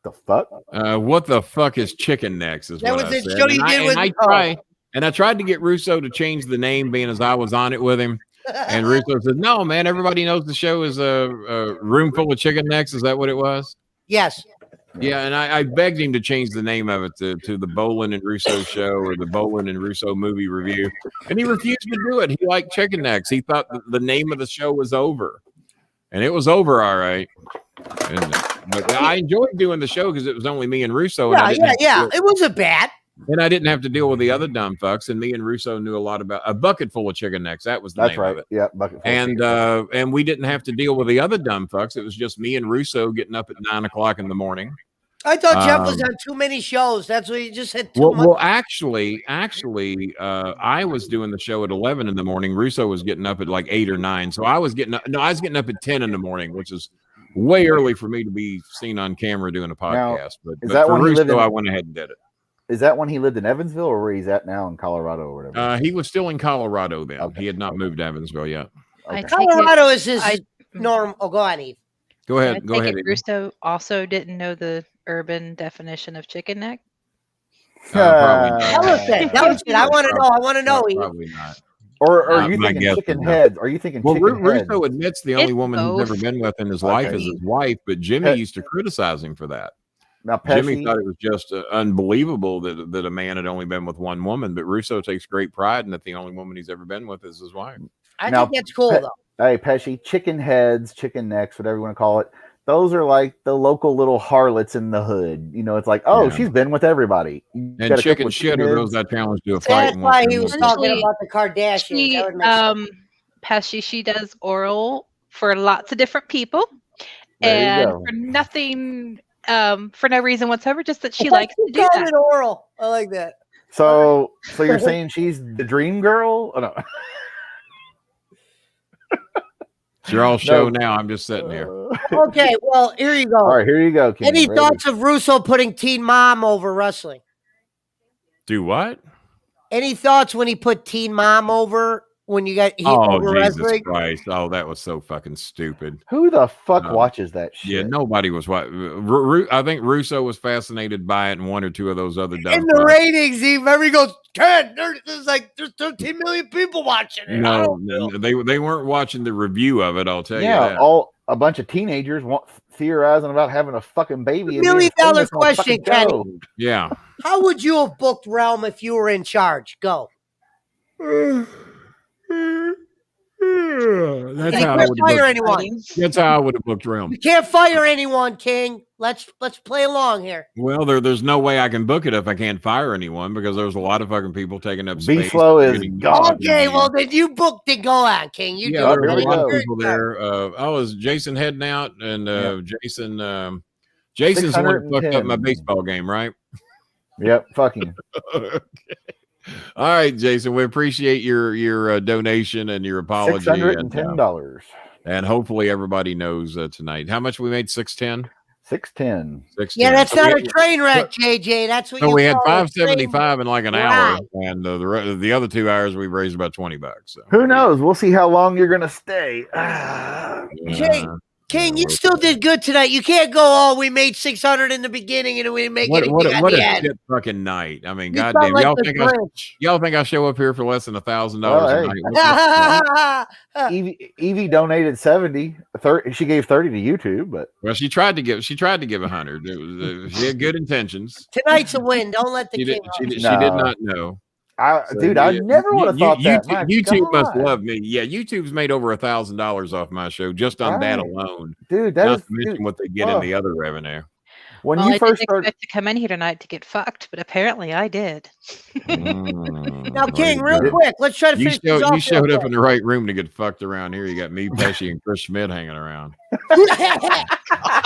Speaker 1: The fuck?
Speaker 2: What the fuck is Chicken Necks? Is
Speaker 3: that
Speaker 2: what
Speaker 3: was
Speaker 2: I
Speaker 3: the
Speaker 2: said.
Speaker 3: show you did with
Speaker 2: I tried to get Russo to change the name, being as I was on it with him. And Russo said, "No, man, everybody knows the show is a room full of chicken necks." Is that what it was?
Speaker 3: Yes.
Speaker 2: Yeah, and I begged him to change the name of it to the Brolin and Russo show or the Brolin and Russo movie review, and he refused to do it. He liked chicken necks. He thought the name of the show was over, and it was over, all right. But I enjoyed doing the show because it was only me and Russo. And
Speaker 3: It wasn't bad.
Speaker 2: And I didn't have to deal with the other dumb fucks. And me and Russo knew a lot about a bucket full of chicken necks. That was the name of it.
Speaker 1: Yeah, bucket full.
Speaker 2: And we didn't have to deal with the other dumb fucks. It was just me and Russo getting up at 9 o'clock in the morning.
Speaker 3: I thought Jeff was on too many shows. That's what you just had too much.
Speaker 2: Well, actually, I was doing the show at 11 in the morning. Russo was getting up at like 8 or 9. So I was getting up. No, I was getting up at 10 in the morning, which is way early for me to be seen on camera doing a podcast. But for Russo, I went ahead and did it.
Speaker 1: Is that when he lived in Evansville, or where he's at now in Colorado or whatever?
Speaker 2: He was still in Colorado then. Okay. He had not moved to Evansville yet.
Speaker 3: Okay. Colorado is his norm. Oh, go on, Eve.
Speaker 2: Go ahead. Go ahead.
Speaker 4: Russo also didn't know the urban definition of chicken neck.
Speaker 2: Probably not.
Speaker 3: Tell us that. I want to know.
Speaker 2: Probably not.
Speaker 1: Or are you thinking chicken heads? Are you thinking chicken heads?
Speaker 2: Russo admits the only woman he's ever been with in his life is his wife, but Jimmy used to criticize him for that.
Speaker 1: Now, Pesci,
Speaker 2: Jimmy thought it was just unbelievable that a man had only been with one woman, but Russo takes great pride in that the only woman he's ever been with is his wife.
Speaker 3: I think that's cool, though.
Speaker 1: Hey, Pesci, chicken heads, chicken necks, whatever you want to call it. Those are like the local little harlots in the hood. You know, it's like, she's been with everybody.
Speaker 2: And chicken shit are those that challenge to a fight.
Speaker 3: That's why he was talking about the Kardashians.
Speaker 4: Pesci, she does oral for lots of different people. And for nothing... for no reason whatsoever, just that she likes to do that.
Speaker 3: Oral. I like that.
Speaker 1: So you're saying she's the dream girl? Oh, no.
Speaker 2: It's your all show now. I'm just sitting here.
Speaker 3: Okay, well, here you go.
Speaker 1: All right, here you go, King.
Speaker 3: Any thoughts of Russo putting Teen Mom over wrestling?
Speaker 2: Do what?
Speaker 3: Any thoughts when he put Teen Mom over? When you got over
Speaker 2: Jesus
Speaker 3: wrestling?
Speaker 2: Christ. Oh, that was so fucking stupid.
Speaker 1: Who the fuck watches that shit?
Speaker 2: Yeah, nobody was watching. I think Russo was fascinated by it, and one or two of those other dumb
Speaker 3: in the ratings, he goes, Ken, there's 13 million people watching it.
Speaker 2: No, they weren't watching the review of it, I'll tell you that.
Speaker 1: a bunch of teenagers theorizing about having a fucking baby.
Speaker 3: $1 million question, Kenny.
Speaker 2: Yeah.
Speaker 3: How would you have booked Realm if you were in charge? Go.
Speaker 2: That's how I would
Speaker 3: fire anyone.
Speaker 2: That's how I would have booked Realm.
Speaker 3: You can't fire anyone, King. Let's play along here.
Speaker 2: Well, there's no way I can book it if I can't fire anyone because there's a lot of fucking people taking up space.
Speaker 1: B-Flow is gone.
Speaker 3: Okay, well then you booked it. Go on, King. You
Speaker 2: there were a lot of people there. Is Jason heading out? And Jason's the one that fucked up my baseball game, right?
Speaker 1: Yep, fucking.
Speaker 2: Okay. All right, Jason, we appreciate your donation and your apology.
Speaker 1: $610.
Speaker 2: And hopefully everybody knows tonight. How much we made? 610?
Speaker 1: 610.
Speaker 3: Yeah, that's not a train wreck, JJ. That's what
Speaker 2: we had 575 in like an hour, and the other 2 hours we raised about $20. So.
Speaker 1: Who knows? We'll see how long you're gonna stay.
Speaker 3: King, you still did good tonight. You can't go, we made 600 in the beginning and we didn't make anything
Speaker 2: what a
Speaker 3: end.
Speaker 2: shit fucking night. I mean, goddamn, like y'all think I show up here for less than $1,000 a
Speaker 1: night? Evie donated 70. 30, she gave 30 to YouTube, but
Speaker 2: she tried to give 100. It was she had good intentions.
Speaker 3: Tonight's a win. Don't let the king.
Speaker 2: She did not know.
Speaker 1: I never would have thought that.
Speaker 2: YouTube must love me. Yeah, YouTube's made over $1,000 off my show just on that alone.
Speaker 1: Dude,
Speaker 2: not to mention what they get in the other revenue.
Speaker 1: When you first started
Speaker 4: to come in here tonight to get fucked, but apparently I did.
Speaker 3: Now, King, real quick, let's try to finish this off.
Speaker 2: You showed up in the right room to get fucked around here. You got me, Pesci, and Chris Schmidt hanging around.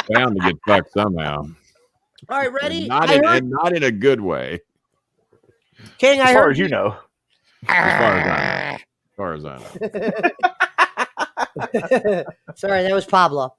Speaker 2: Bound to get fucked somehow.
Speaker 3: All right, ready?
Speaker 2: And not in a good way.
Speaker 3: King,
Speaker 1: as far as you know.
Speaker 2: As far as I
Speaker 3: know. Sorry, that was Pablo.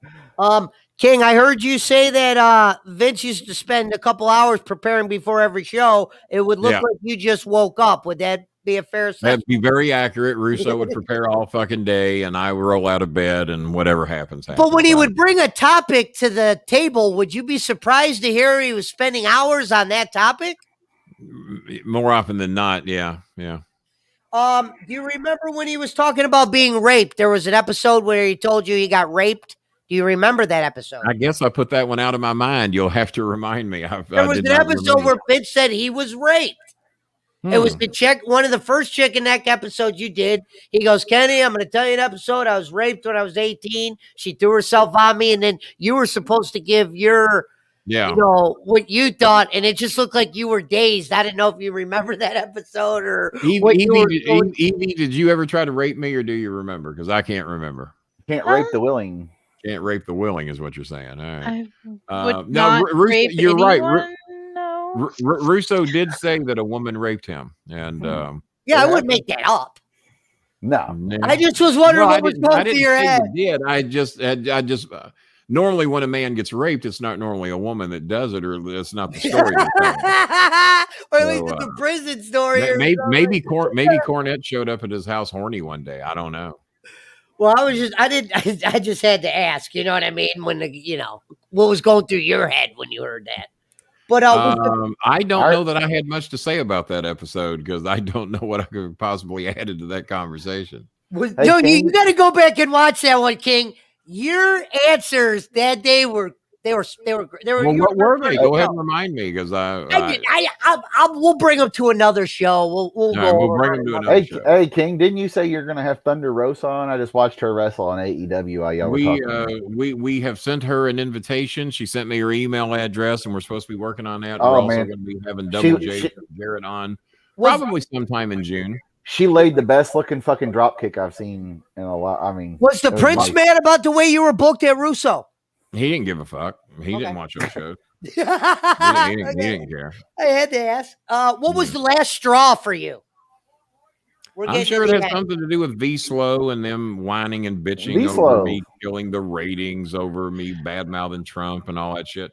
Speaker 3: King, I heard you say that Vince used to spend a couple hours preparing before every show. It would look like you just woke up. Would that be a fair assessment?
Speaker 2: That'd be very accurate. Russo would prepare all fucking day, and I would roll out of bed, and whatever happens.
Speaker 3: But when he would bring a topic to the table, would you be surprised to hear he was spending hours on that topic?
Speaker 2: More often than not, yeah.
Speaker 3: Do you remember when he was talking about being raped? There was an episode where he told you he got raped. Do you remember that episode?
Speaker 2: I guess I put that one out of my mind. You'll have to remind me.
Speaker 3: There was an episode where Vince said he was raped. It was one of the first chicken neck episodes you did. He goes, Kenny, I'm going to tell you an episode. I was raped when I was 18. She threw herself on me, and then you were supposed to give your... what you thought, and it just looked like you were dazed. I didn't know if you remember that episode or
Speaker 2: Evie, did you ever try to rape me, or do you remember? Because I can't remember.
Speaker 1: Can't rape the willing.
Speaker 2: Can't rape the willing is what you're saying. All right.
Speaker 4: You're right. No.
Speaker 2: Russo did say that a woman raped him, and
Speaker 3: I wouldn't make that up.
Speaker 1: No,
Speaker 3: I just was wondering what was going through your head.
Speaker 2: I just. Normally, when a man gets raped, it's not normally a woman that does it, or it's not the story.
Speaker 3: Or at least it's a prison story.
Speaker 2: Maybe Cornette showed up at his house horny one day. I don't know.
Speaker 3: Well, I just had to ask. You know what I mean? When what was going through your head when you heard that? But
Speaker 2: I don't know that I had much to say about that episode because I don't know what I could possibly added to that conversation.
Speaker 3: You got to go back and watch that one, King. Your answers that day were
Speaker 2: Well, what were they? Go ahead and remind me because
Speaker 3: we'll bring them to another show. We'll
Speaker 2: bring them to another show.
Speaker 1: Hey, King, didn't you say you're going to have Thunder Rosa on? I just watched her wrestle on AEW.
Speaker 2: We have sent her an invitation. She sent me her email address, and we're supposed to be working on that.
Speaker 1: Oh,
Speaker 2: we're also
Speaker 1: man.
Speaker 2: going to be having Double J Jarrett on probably sometime in June.
Speaker 1: She laid the best looking fucking drop kick I've seen in a lot. I mean,
Speaker 3: was the Prince mad about the way you were booked at Russo?
Speaker 2: He didn't give a fuck. He didn't watch our show. He didn't care.
Speaker 3: I had to ask. What was the last straw for you?
Speaker 2: I'm sure it has something to do with V-Slow and them whining and bitching over me killing the ratings, over me bad-mouthing Trump and all that shit.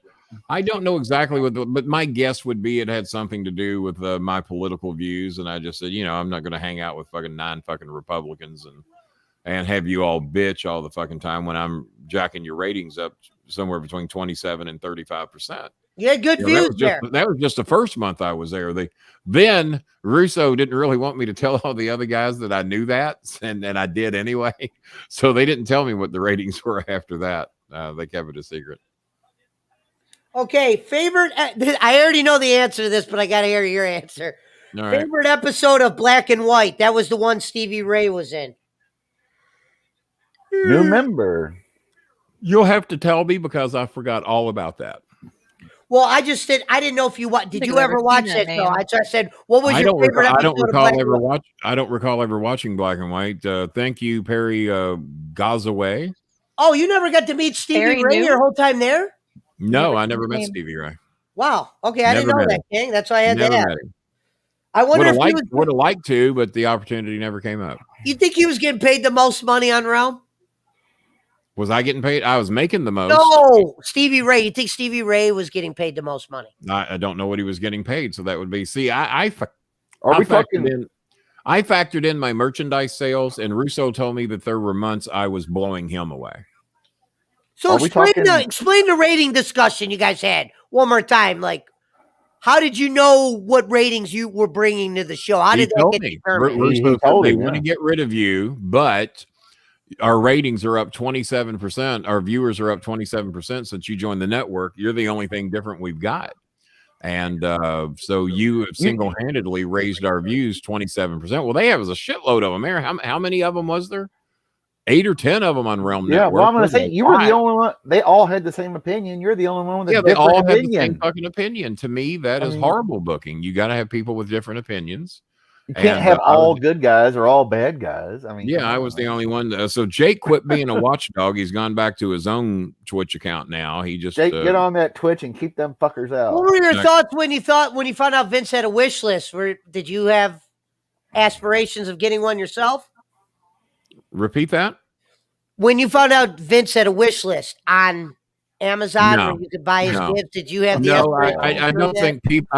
Speaker 2: I don't know exactly but my guess would be it had something to do with my political views. And I just said, I'm not going to hang out with fucking 9 fucking Republicans and have you all bitch all the fucking time when I'm jacking your ratings up somewhere between 27 and 35%.
Speaker 3: You had good views there.
Speaker 2: That was just the first month I was there. Then Russo didn't really want me to tell all the other guys that I knew that, and I did anyway. So they didn't tell me what the ratings were after that. They kept it a secret.
Speaker 3: Okay, favorite. I already know the answer to this, but I got to hear your answer. Favorite episode of Black and White? That was the one Stevie Ray was in.
Speaker 1: New member.
Speaker 2: You'll have to tell me because I forgot all about that.
Speaker 3: Well, I didn't know if you did you ever watch that show? I said, what was your favorite episode?
Speaker 2: I don't recall ever watching Black and White. Thank you, Perry Gazaway.
Speaker 3: Oh, you never got to meet Stevie Ray your whole time there?
Speaker 2: No, I never met Stevie Ray.
Speaker 3: Wow. Okay, I didn't know that, King. That's why I had to ask. I wonder if he
Speaker 2: would have liked to, but the opportunity never came up.
Speaker 3: You think he was getting paid the most money on Realm?
Speaker 2: Was I getting paid? I was making the most.
Speaker 3: No, Stevie Ray. You think Stevie Ray was getting paid the most money?
Speaker 2: I don't know what he was getting paid, so that would be. See, I factored in my merchandise sales, and Russo told me that there were months I was blowing him away.
Speaker 3: So explain the rating discussion you guys had one more time. Like, how did you know what ratings you were bringing to the show? How did that get determined?
Speaker 2: He told me, they want to get rid of you, but our ratings are up 27%. Our viewers are up 27% since you joined the network. You're the only thing different we've got. And so you single-handedly raised our views 27%. Well, they have a shitload of them. How many of them was there? 8 or 10 of them on Realm Network.
Speaker 1: Yeah, well, I'm going to say you were the only one. They all had the same opinion. You're the only one with a different opinion. They all had the same
Speaker 2: fucking opinion. To me, that is horrible booking. You got to have people with different opinions.
Speaker 1: You can't have all good guys or all bad guys. I mean,
Speaker 2: I was the only one. So Jake quit being a watchdog. He's gone back to his own Twitch account now. Jake,
Speaker 1: get on that Twitch and keep them fuckers out.
Speaker 3: What were your thoughts when you found out Vince had a wish list? Did you have aspirations of getting one yourself?
Speaker 2: Repeat that.
Speaker 3: When you found out Vince had a wish list on Amazon where you could buy his gifts, did you have the?
Speaker 2: No, I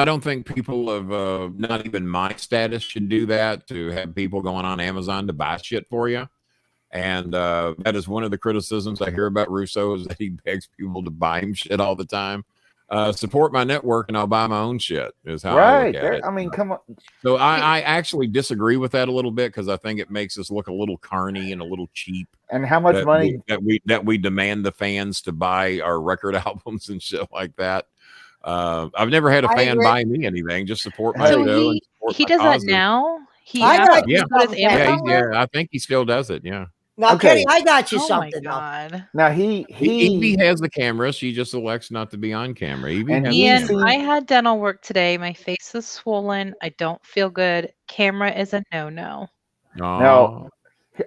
Speaker 2: don't think people of not even my status should do that. To have people going on Amazon to buy shit for you, and that is one of the criticisms I hear about Russo is that he begs people to buy him shit all the time. Support my network and I'll buy my own shit is how I look at it.
Speaker 1: I mean, come on.
Speaker 2: So I actually disagree with that a little bit because I think it makes us look a little carny and a little cheap.
Speaker 1: And how much money
Speaker 2: that we demand the fans to buy our record albums and shit like that. I've never had a fan buy me anything. Just support my show.
Speaker 4: He does that now.
Speaker 2: I think he still does it. Yeah.
Speaker 3: Now, Kenny, I got you something.
Speaker 4: My God.
Speaker 1: Now
Speaker 2: Evie has the camera. She just elects not to be on camera.
Speaker 4: Ian, I had dental work today. My face is swollen. I don't feel good. Camera is a no-no.
Speaker 1: Now,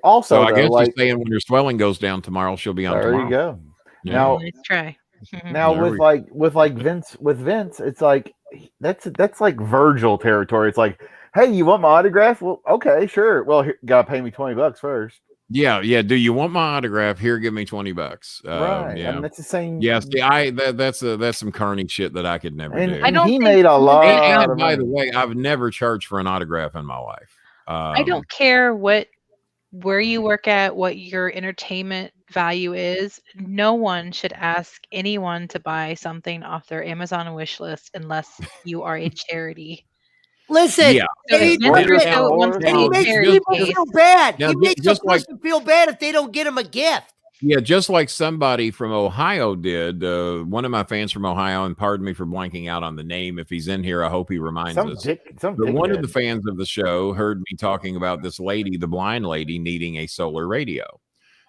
Speaker 1: also,
Speaker 2: I guess you're saying when your swelling goes down tomorrow, she'll be on.
Speaker 1: There
Speaker 2: tomorrow.
Speaker 1: you go.
Speaker 2: Yeah.
Speaker 1: Now,
Speaker 4: let's try.
Speaker 1: Now with Vince, it's like that's like Virgil territory. It's like, hey, you want my autograph? Well, okay, sure. Well, gotta pay me $20 first.
Speaker 2: Yeah. Do you want my autograph? Here, give me $20.
Speaker 1: Right.
Speaker 2: Yeah,
Speaker 1: I mean, that's the same.
Speaker 2: Yes. That's some carny shit that I could never do.
Speaker 4: I don't.
Speaker 1: He made a lot.
Speaker 2: And by the way, I've never charged for an autograph in my life.
Speaker 4: I don't care where you work at, what your entertainment value is. No one should ask anyone to buy something off their Amazon wish list unless you are a charity.
Speaker 3: Listen, he makes people feel bad. He makes a person feel bad if they don't get him a gift.
Speaker 2: Yeah, just like somebody from Ohio did. One of my fans from Ohio, and pardon me for blanking out on the name. If he's in here, I hope he reminds us. One of the fans of the show heard me talking about this lady, the blind lady, needing a solar radio.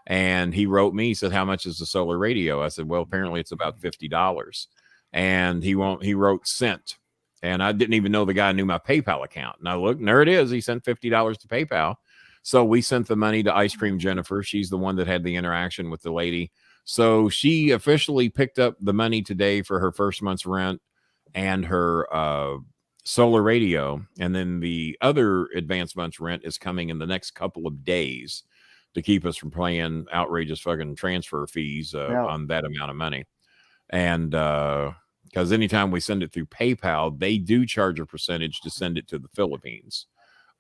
Speaker 2: And he wrote me, he said, how much is the solar radio? I said, well, apparently it's about $50. And he wrote sent. And I didn't even know the guy knew my PayPal account. And I looked, and there it is. He sent $50 to PayPal. So we sent the money to Ice Cream Jennifer. She's the one that had the interaction with the lady. So she officially picked up the money today for her first month's rent and her solar radio. And then the other advanced month's rent is coming in the next couple of days to keep us from paying outrageous fucking transfer fees on that amount of money. And because anytime we send it through PayPal, they do charge a percentage to send it to the Philippines.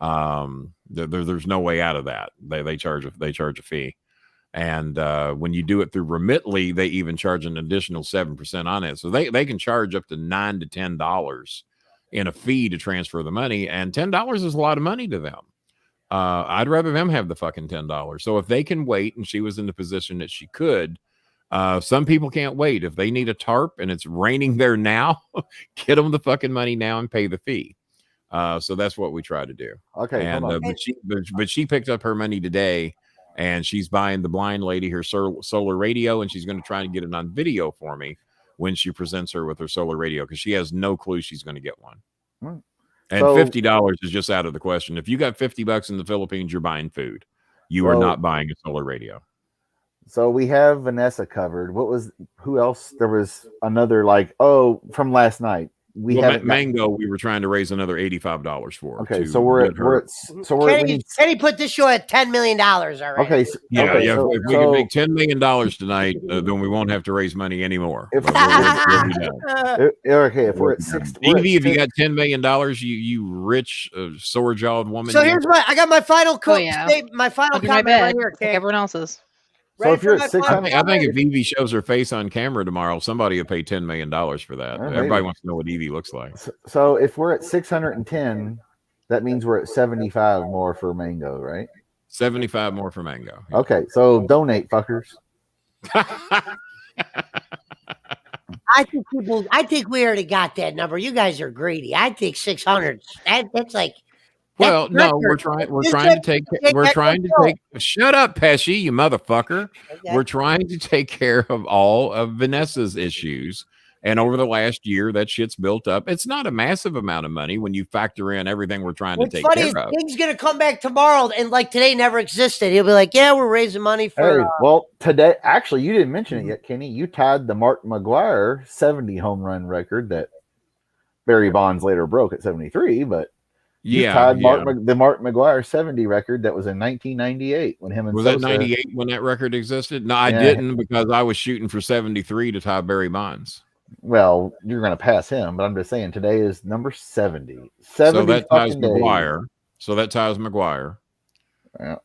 Speaker 2: There's no way out of that. They charge a fee. And when you do it through Remitly, they even charge an additional 7% on it. So they can charge up to $9 to $10 in a fee to transfer the money. And $10 is a lot of money to them. I'd rather them have the fucking $10. So if they can wait, and she was in the position that she could, some people can't wait. If they need a tarp and it's raining there now, get them the fucking money now and pay the fee. So that's what we try to do.
Speaker 1: Okay.
Speaker 2: And but she picked up her money today, and she's buying the blind lady her solar radio, and she's going to try to get it on video for me when she presents her with her solar radio, because she has no clue she's going to get one. And $50 is just out of the question. If you got $50 in the Philippines, you're buying food. You are not buying a solar radio.
Speaker 1: So we have Vanessa covered. Who else? There was another from last night.
Speaker 2: Mango, we were trying to raise another $85 for.
Speaker 1: Okay, so
Speaker 3: Kenny put this show at $10 million already.
Speaker 1: Okay,
Speaker 2: if we can make $10 million tonight, then we won't have to raise money anymore.
Speaker 1: If we're at six,
Speaker 2: Evie, if you got $10 million, you rich sore-jawed woman.
Speaker 3: So I got my final my final comment right here,
Speaker 4: like everyone else's.
Speaker 1: So if you're at 600,
Speaker 2: I think if Evie shows her face on camera tomorrow, somebody will pay $10 million for that. Everybody wants to know what Evie looks like.
Speaker 1: So if we're at 610, that means we're at 75 more for Mango, right?
Speaker 2: 75 more for Mango.
Speaker 1: Okay, so donate, fuckers.
Speaker 3: I think we already got that number. You guys are greedy. I think 600. That's like.
Speaker 2: Well, no, we're trying to take. Shut up, Pesci, you motherfucker. We're trying to take care of all of Vanessa's issues, and over the last year, that shit's built up. It's not a massive amount of money when you factor in everything we're trying to take care of.
Speaker 3: King's gonna come back tomorrow, and like today never existed. He'll be like, "Yeah, we're raising money for."
Speaker 1: Hey, well, today actually, you didn't mention it yet, Kenny. You tied the Mark McGwire 70 home run record that Barry Bonds later broke at 73, but. Tied the Mark McGwire 70 record that was in 1998 when him and
Speaker 2: was
Speaker 1: Sosa,
Speaker 2: that 98 when that record existed? No, I didn't, because I was shooting for 73 to tie Barry Bonds.
Speaker 1: Well, you're going to pass him, but I'm just saying today is number 70.
Speaker 2: So that ties McGwire. Yeah.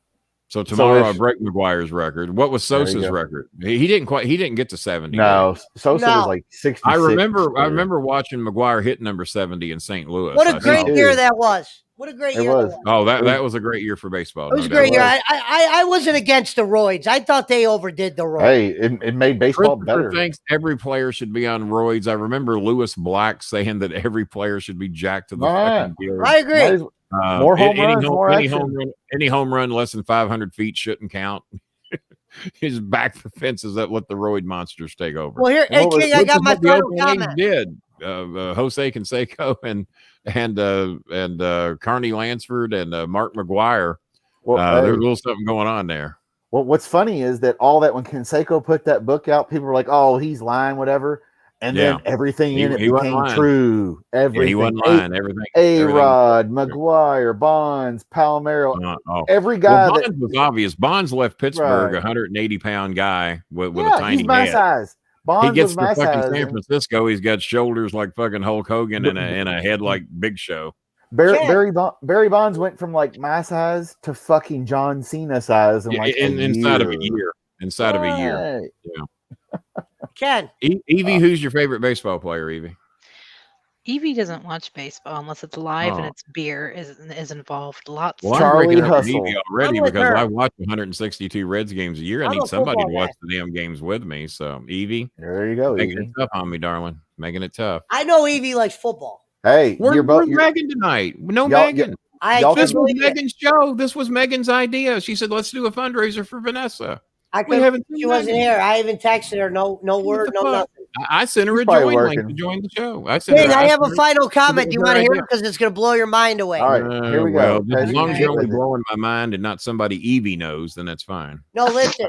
Speaker 2: So tomorrow I break McGuire's record. What was Sosa's record? He didn't get to 70.
Speaker 1: No, Sosa was like 60.
Speaker 2: I remember watching McGwire hit number 70 in St. Louis.
Speaker 3: What a great year that was. What a great year.
Speaker 2: Oh, that was a great year for baseball.
Speaker 3: It was a great year. I wasn't against the roids. I thought they overdid the roids.
Speaker 1: Hey, it made baseball better.
Speaker 2: Thinks every player should be on roids. I remember Lewis Black saying that every player should be jacked to the fucking field.
Speaker 3: I agree.
Speaker 1: More home runs,
Speaker 2: any home run less than 500 feet shouldn't count. His back the fences that let the roid monsters take over.
Speaker 3: Well, here, King, I got my final comment.
Speaker 2: Did Jose Canseco and Carney Lansford and Mark McGwire? There's a little something going on there.
Speaker 1: Well, what's funny is that all that when Canseco put that book out, people were like, "Oh, he's lying," whatever. And then everything in it became true. Everything.
Speaker 2: He wasn't lying. Everything.
Speaker 1: A-Rod, McGwire, Bonds, Palmeiro. Every guy.
Speaker 2: Bonds was obvious. Bonds left Pittsburgh, 180-pound guy with a tiny
Speaker 1: he's my
Speaker 2: head.
Speaker 1: Size. Bonds
Speaker 2: he gets
Speaker 1: was my
Speaker 2: to fucking
Speaker 1: size.
Speaker 2: San Francisco. He's got shoulders like fucking Hulk Hogan and a head like Big Show.
Speaker 1: Barry Bonds went from like my size to fucking John Cena size
Speaker 2: inside of a year. Inside of a year. Yeah.
Speaker 3: Ken.
Speaker 2: Evie, who's your favorite baseball player, Evie?
Speaker 4: Evie doesn't watch baseball unless it's live and it's beer is involved. Lots.
Speaker 2: Well,
Speaker 1: Charlie Hustle
Speaker 2: already because I watch 162 Reds games a year. I need somebody to watch the damn games with me. So Evie,
Speaker 1: there you go.
Speaker 2: Making it tough on me, darling. Making it tough.
Speaker 3: I know Evie likes football.
Speaker 1: Hey,
Speaker 2: we're Megan tonight. No Megan. This was Megan's show. This was Megan's idea. She said, "Let's do a fundraiser for Vanessa."
Speaker 3: She wasn't here. I even texted her. No word, no nothing.
Speaker 2: I sent her a join link to join the show. I
Speaker 3: have a final comment. Do you want to hear it? Because it's going to blow your mind away.
Speaker 1: All right, here we go.
Speaker 2: As long as you're only blowing my mind and not somebody Evie knows, then that's fine.
Speaker 3: No, listen.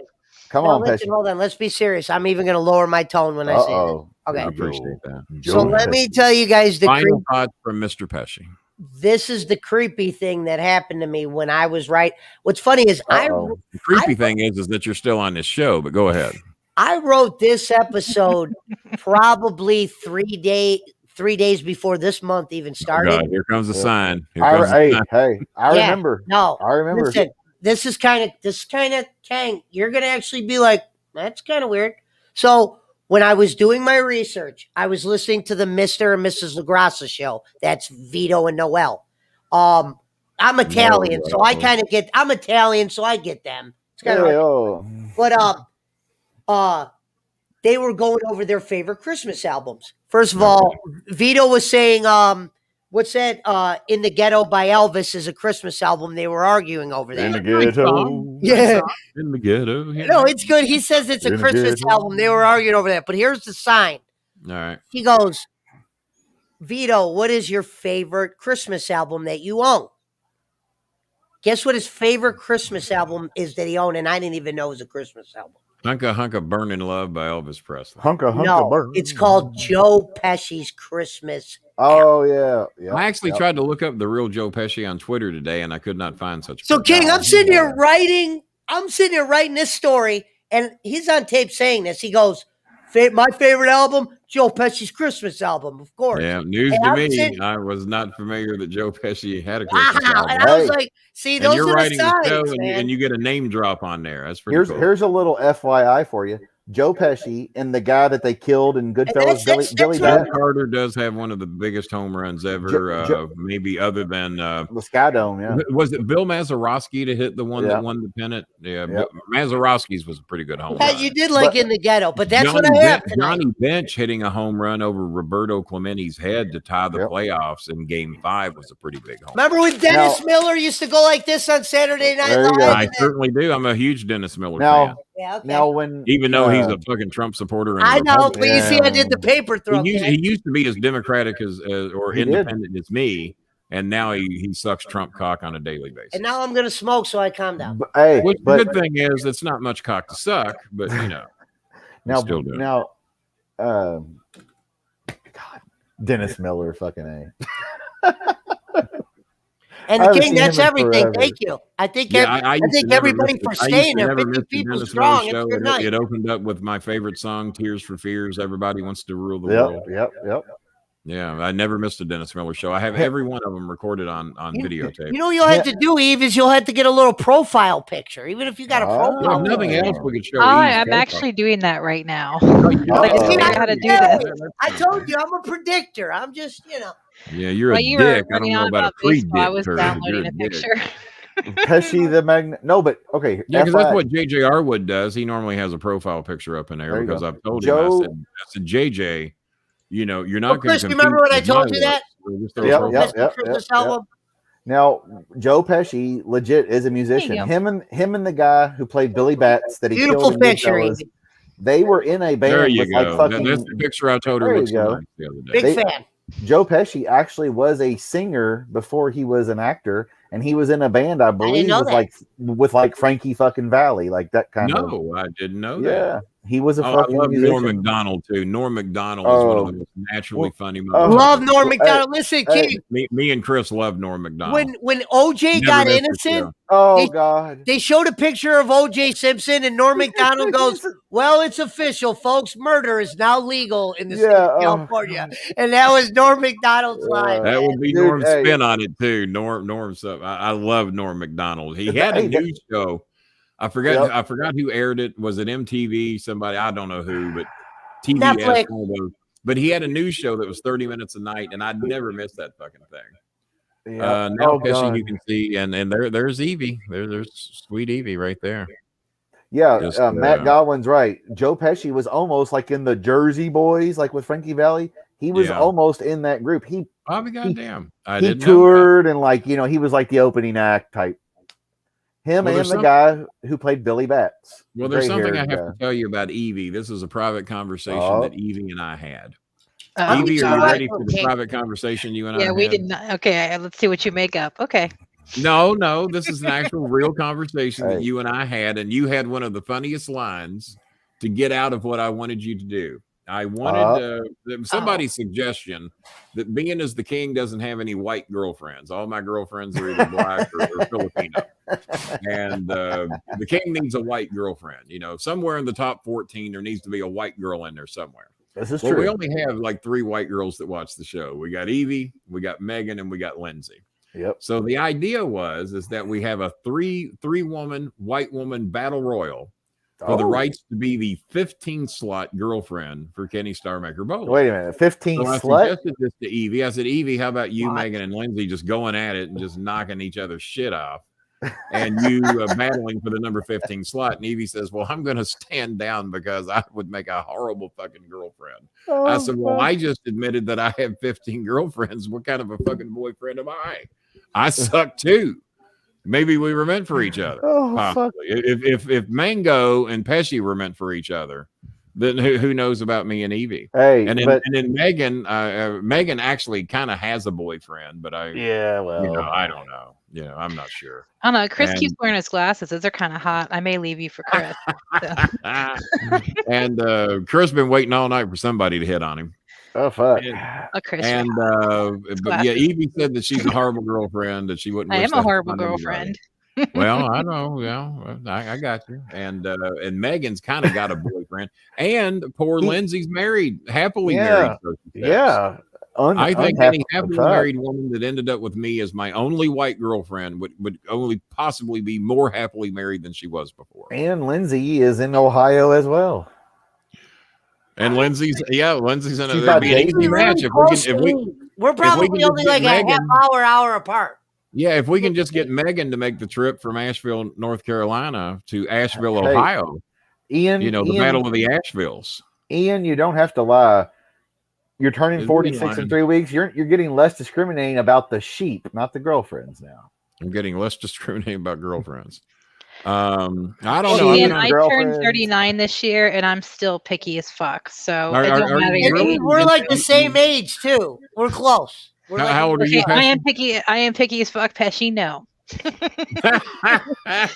Speaker 1: Hold
Speaker 3: on. Let's be serious. I'm even going to lower my tone when I say that. Okay.
Speaker 2: I appreciate that.
Speaker 3: So let me tell you guys the
Speaker 2: final thoughts from Mr. Pesci.
Speaker 3: This is the creepy thing that happened to me when I was right. What's funny is
Speaker 2: the creepy thing is that you're still on this show, but go ahead.
Speaker 3: I wrote this episode probably 3 days before this month even started.
Speaker 2: Oh God, here comes the sign.
Speaker 1: I remember.
Speaker 3: Listen, this is kind of Kang. You're gonna actually be like, that's kind of weird. So when I was doing my research, I was listening to the Mr. and Mrs. LaGrassa show. That's Vito and Noel. I'm Italian, so I kind of get. I'm Italian, so I get them. It's kind of but they were going over their favorite Christmas albums. First of all, Vito was saying, what's that? In the Ghetto by Elvis is a Christmas album. They were arguing over that.
Speaker 1: In the ghetto.
Speaker 3: Yeah.
Speaker 2: In the ghetto. Yeah.
Speaker 3: No, it's good. He says it's a Christmas album. They were arguing over that. But here's the sign.
Speaker 2: All right.
Speaker 3: He goes, Vito, what is your favorite Christmas album that you own? Guess what his favorite Christmas album is that he owned, and I didn't even know it was a Christmas album.
Speaker 2: Hunka Hunka Burnin' Love by Elvis Presley.
Speaker 1: Hunka Hunka
Speaker 3: No,
Speaker 1: Burn.
Speaker 3: it's called Joe Pesci's Christmas.
Speaker 1: Oh yeah.
Speaker 2: I actually tried to look up the real Joe Pesci on Twitter today, and I could not find such.
Speaker 3: So King, I'm sitting here writing this story, and he's on tape saying this. He goes, my favorite album, Joe Pesci's Christmas album, of course.
Speaker 2: Yeah, news
Speaker 3: and
Speaker 2: to me. I was not familiar that Joe Pesci had a Christmas album.
Speaker 3: And I was like, see, those
Speaker 2: you're
Speaker 3: are
Speaker 2: writing
Speaker 3: the signs,
Speaker 2: the show, and you get a name drop on there. That's pretty cool.
Speaker 1: Here's a little FYI for you. Joe Pesci and the guy that they killed in Goodfellas, Billy
Speaker 2: Bill Carter does have one of the biggest home runs ever, maybe other than
Speaker 1: the Skydome. Yeah,
Speaker 2: was it Bill Mazeroski to hit the one that won the pennant? Yeah, Mazeroski's was a pretty good home run.
Speaker 3: You did In the Ghetto, but that's what I have tonight.
Speaker 2: Johnny Bench hitting a home run over Roberto Clementi's head to tie the playoffs in Game 5 was a pretty big home.
Speaker 3: Remember when Dennis Miller used to go like this on Saturday Night Live?
Speaker 2: I certainly do. I'm a huge Dennis Miller fan.
Speaker 3: Yeah, okay.
Speaker 1: Now, when
Speaker 2: even though he's a fucking Trump supporter,
Speaker 3: I know, but you see, I did the paper throw.
Speaker 2: He used to be as democratic or independent as me, and now he sucks Trump cock on a daily basis.
Speaker 3: And now I'm going to smoke, so I calm down.
Speaker 2: The good thing is it's not much cock to suck, but
Speaker 1: God, Dennis Miller, fucking A.
Speaker 3: And the King, that's everything. Thank you. I think everybody for staying there. 50 people strong. It's good night.
Speaker 2: It opened up with my favorite song, "Tears for Fears." Everybody wants to rule the world.
Speaker 1: Yep.
Speaker 2: Yeah, I never missed a Dennis Miller show. I have every one of them recorded on videotape.
Speaker 3: You know what you'll have to do, Eve, is you'll have to get a little profile picture, even if you got a profile.
Speaker 2: If nothing else, we could show.
Speaker 4: I'm actually doing that right now.
Speaker 3: I how to do this. I told you, I'm a predictor. I'm just,
Speaker 2: Yeah, you're a dick. I don't know about a predictor.
Speaker 4: I was downloading a picture.
Speaker 1: Pesci the magnet. No, but okay.
Speaker 2: Yeah, because that's what JJ Wood does. He normally has a profile picture up in there because I've told him. I said, JJ, you're not going to.
Speaker 3: Chris, remember when I told you that?
Speaker 1: Yep. Now, Joe Pesci legit is a musician. Him and the guy who played Billy Bats that he killed in Goodfellas, they were in a band.
Speaker 2: There you
Speaker 1: go.
Speaker 2: That's the picture I told her looks nice the other day.
Speaker 3: Big fan.
Speaker 1: Joe Pesci actually was a singer before he was an actor, and he was in a band, I believe, with Frankie fucking Valley, like that kind of.
Speaker 2: No, I didn't know that.
Speaker 1: Yeah, he was a fucking
Speaker 2: I love
Speaker 1: musician.
Speaker 2: Norm Macdonald too. Norm Macdonald is one of the most naturally funny movies.
Speaker 3: Love Norm Macdonald. Listen, King.
Speaker 2: Me and Chris love Norm Macdonald.
Speaker 3: When OJ got innocent,
Speaker 1: God,
Speaker 3: they showed a picture of OJ Simpson, and Norm Macdonald goes, "Well, it's official, folks. Murder is now legal in the state of California," and that was Norm Macdonald's line.
Speaker 2: That would be Norm's spin on it too. Norm's stuff. I love Norm Macdonald. He had a news show. I forgot who aired it. Was it MTV? Somebody, I don't know who, but TBS. But he had a news show that was 30 minutes a night, and I'd never miss that fucking thing.
Speaker 1: Yeah.
Speaker 2: Now Pesci, you can see, and there's Evie. There's sweet Evie right there.
Speaker 1: Yeah, Matt Godwin's right. Joe Pesci was almost like in the Jersey Boys, like with Frankie Valli. He was almost in that group. He
Speaker 2: goddamn.
Speaker 1: He toured and he was like the opening act type. Him and the guy who played Billy Bats.
Speaker 2: Well, there's something I have to tell you about Evie. This is a private conversation that Evie and I had. Evie, are you ready for the private conversation you and I had?
Speaker 4: Yeah, we did not. Okay, let's see what you make up. Okay.
Speaker 2: No, this is an actual real conversation that you and I had, and you had one of the funniest lines to get out of what I wanted you to do. I wanted somebody's suggestion that being as the king doesn't have any white girlfriends. All my girlfriends are either black or Filipino. And the king needs a white girlfriend. Somewhere in the top 14, there needs to be a white girl in there somewhere.
Speaker 1: This is true.
Speaker 2: We only have like 3 white girls that watch the show. We got Evie, we got Megan, and we got Lindsay.
Speaker 1: Yep.
Speaker 2: So the idea is that we have a three woman, white woman battle royal for the rights to be the 15 slot girlfriend for Kenny Starmaker Bowling.
Speaker 1: Wait a minute, 15
Speaker 2: so I
Speaker 1: slut?
Speaker 2: suggested this to Evie. I said, Evie, how about you, Megan, and Lindsay just going at it and just knocking each other's shit off? And you battling for the number 15 slot. And Evie says, well, I'm going to stand down because I would make a horrible fucking girlfriend. I said, well, I just admitted that I have 15 girlfriends. What kind of a fucking boyfriend am I? I suck too. Maybe we were meant for each other. Possibly. If Mango and Pesci were meant for each other, then who knows about me and Evie?
Speaker 1: Hey,
Speaker 2: and then Megan, Megan actually kind of has a boyfriend, but I don't know. I'm not sure.
Speaker 4: I don't know. Chris keeps wearing his glasses. Those are kind of hot. I may leave you for Chris.
Speaker 2: And Chris been waiting all night for somebody to hit on him.
Speaker 1: Oh fuck!
Speaker 4: Chris.
Speaker 2: And but yeah, Evie said that she's a horrible girlfriend. That she wouldn't.
Speaker 4: I am a horrible girlfriend.
Speaker 2: Well, I know. Yeah, I got you. And Megan's kind of got a boyfriend. And poor Lindsay's married, happily married.
Speaker 1: Yeah.
Speaker 2: I think any happily married woman that ended up with me as my only white girlfriend would only possibly be more happily married than she was before.
Speaker 1: And Lindsay is in Ohio as well.
Speaker 2: And Lindsay's in a easy match.
Speaker 3: We're probably only like a half hour apart.
Speaker 2: Yeah, if we can just get Megan to make the trip from Asheville, North Carolina to Asheville, Ohio,
Speaker 1: Ian,
Speaker 2: the Battle of the Ashvilles.
Speaker 1: Ian, you don't have to lie. You're turning 46 in 3 weeks. You're getting less discriminating about the sheep, not the girlfriends now.
Speaker 2: I'm getting less discriminating about girlfriends. I don't know.
Speaker 4: And I turned 39 this year, and I'm still picky as fuck. So it don't matter.
Speaker 3: We're like the same age too. We're close.
Speaker 2: How old are you?
Speaker 4: I am picky as fuck, Pesci. No.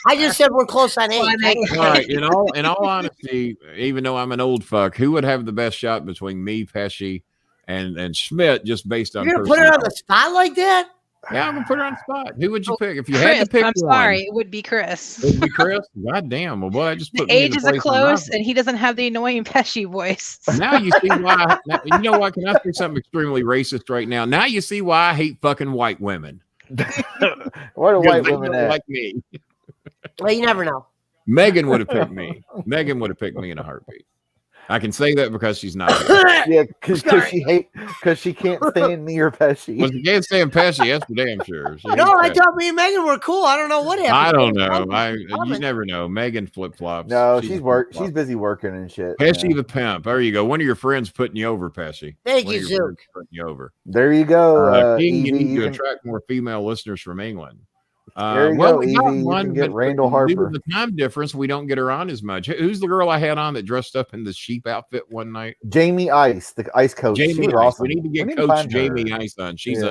Speaker 3: I just said we're close on age.
Speaker 2: All right. In all honesty, even though I'm an old fuck, who would have the best shot between me, Pesci, and Schmidt, just based on?
Speaker 3: You're gonna put her on the spot like that?
Speaker 2: Yeah, I'm gonna put her on the spot. Who would you pick if you had to pick?
Speaker 4: I'm sorry, it would be Chris.
Speaker 2: It would be Chris. God damn! Well, boy, I just put
Speaker 4: the ages are close, and he doesn't have the annoying Pesci voice.
Speaker 2: Now you see why. You know what? Can I say something extremely racist right now? Now you see why I hate fucking white women.
Speaker 1: What are white women
Speaker 2: like me?
Speaker 3: Well, you never know.
Speaker 2: Megan would have picked me. Megan would have picked me in a heartbeat. I can say that because she's not.
Speaker 1: Yeah, because she can't stand me or Pesci.
Speaker 2: Well, she can't stand Pesci. That's for damn sure.
Speaker 3: I thought me and Megan were cool. I don't know what happened.
Speaker 2: I don't know. You never know. Megan flip flops.
Speaker 1: No, she's busy working and shit.
Speaker 2: Pesci the pimp. There you go. One of your friends putting you over, Pesci.
Speaker 3: Thank you, Zook.
Speaker 2: Putting you over.
Speaker 1: There you go.
Speaker 2: King, you need to attract more female listeners from England.
Speaker 1: There you go, Evie. You can get Randall Harper.
Speaker 2: Due to the time difference, we don't get her on as much. Who's the girl I had on that dressed up in the sheep outfit one night?
Speaker 1: Jamie Ice, the ice coach.
Speaker 2: Jamie
Speaker 1: Ice.
Speaker 2: Awesome. We need to get Coach Jamie Ice on. She's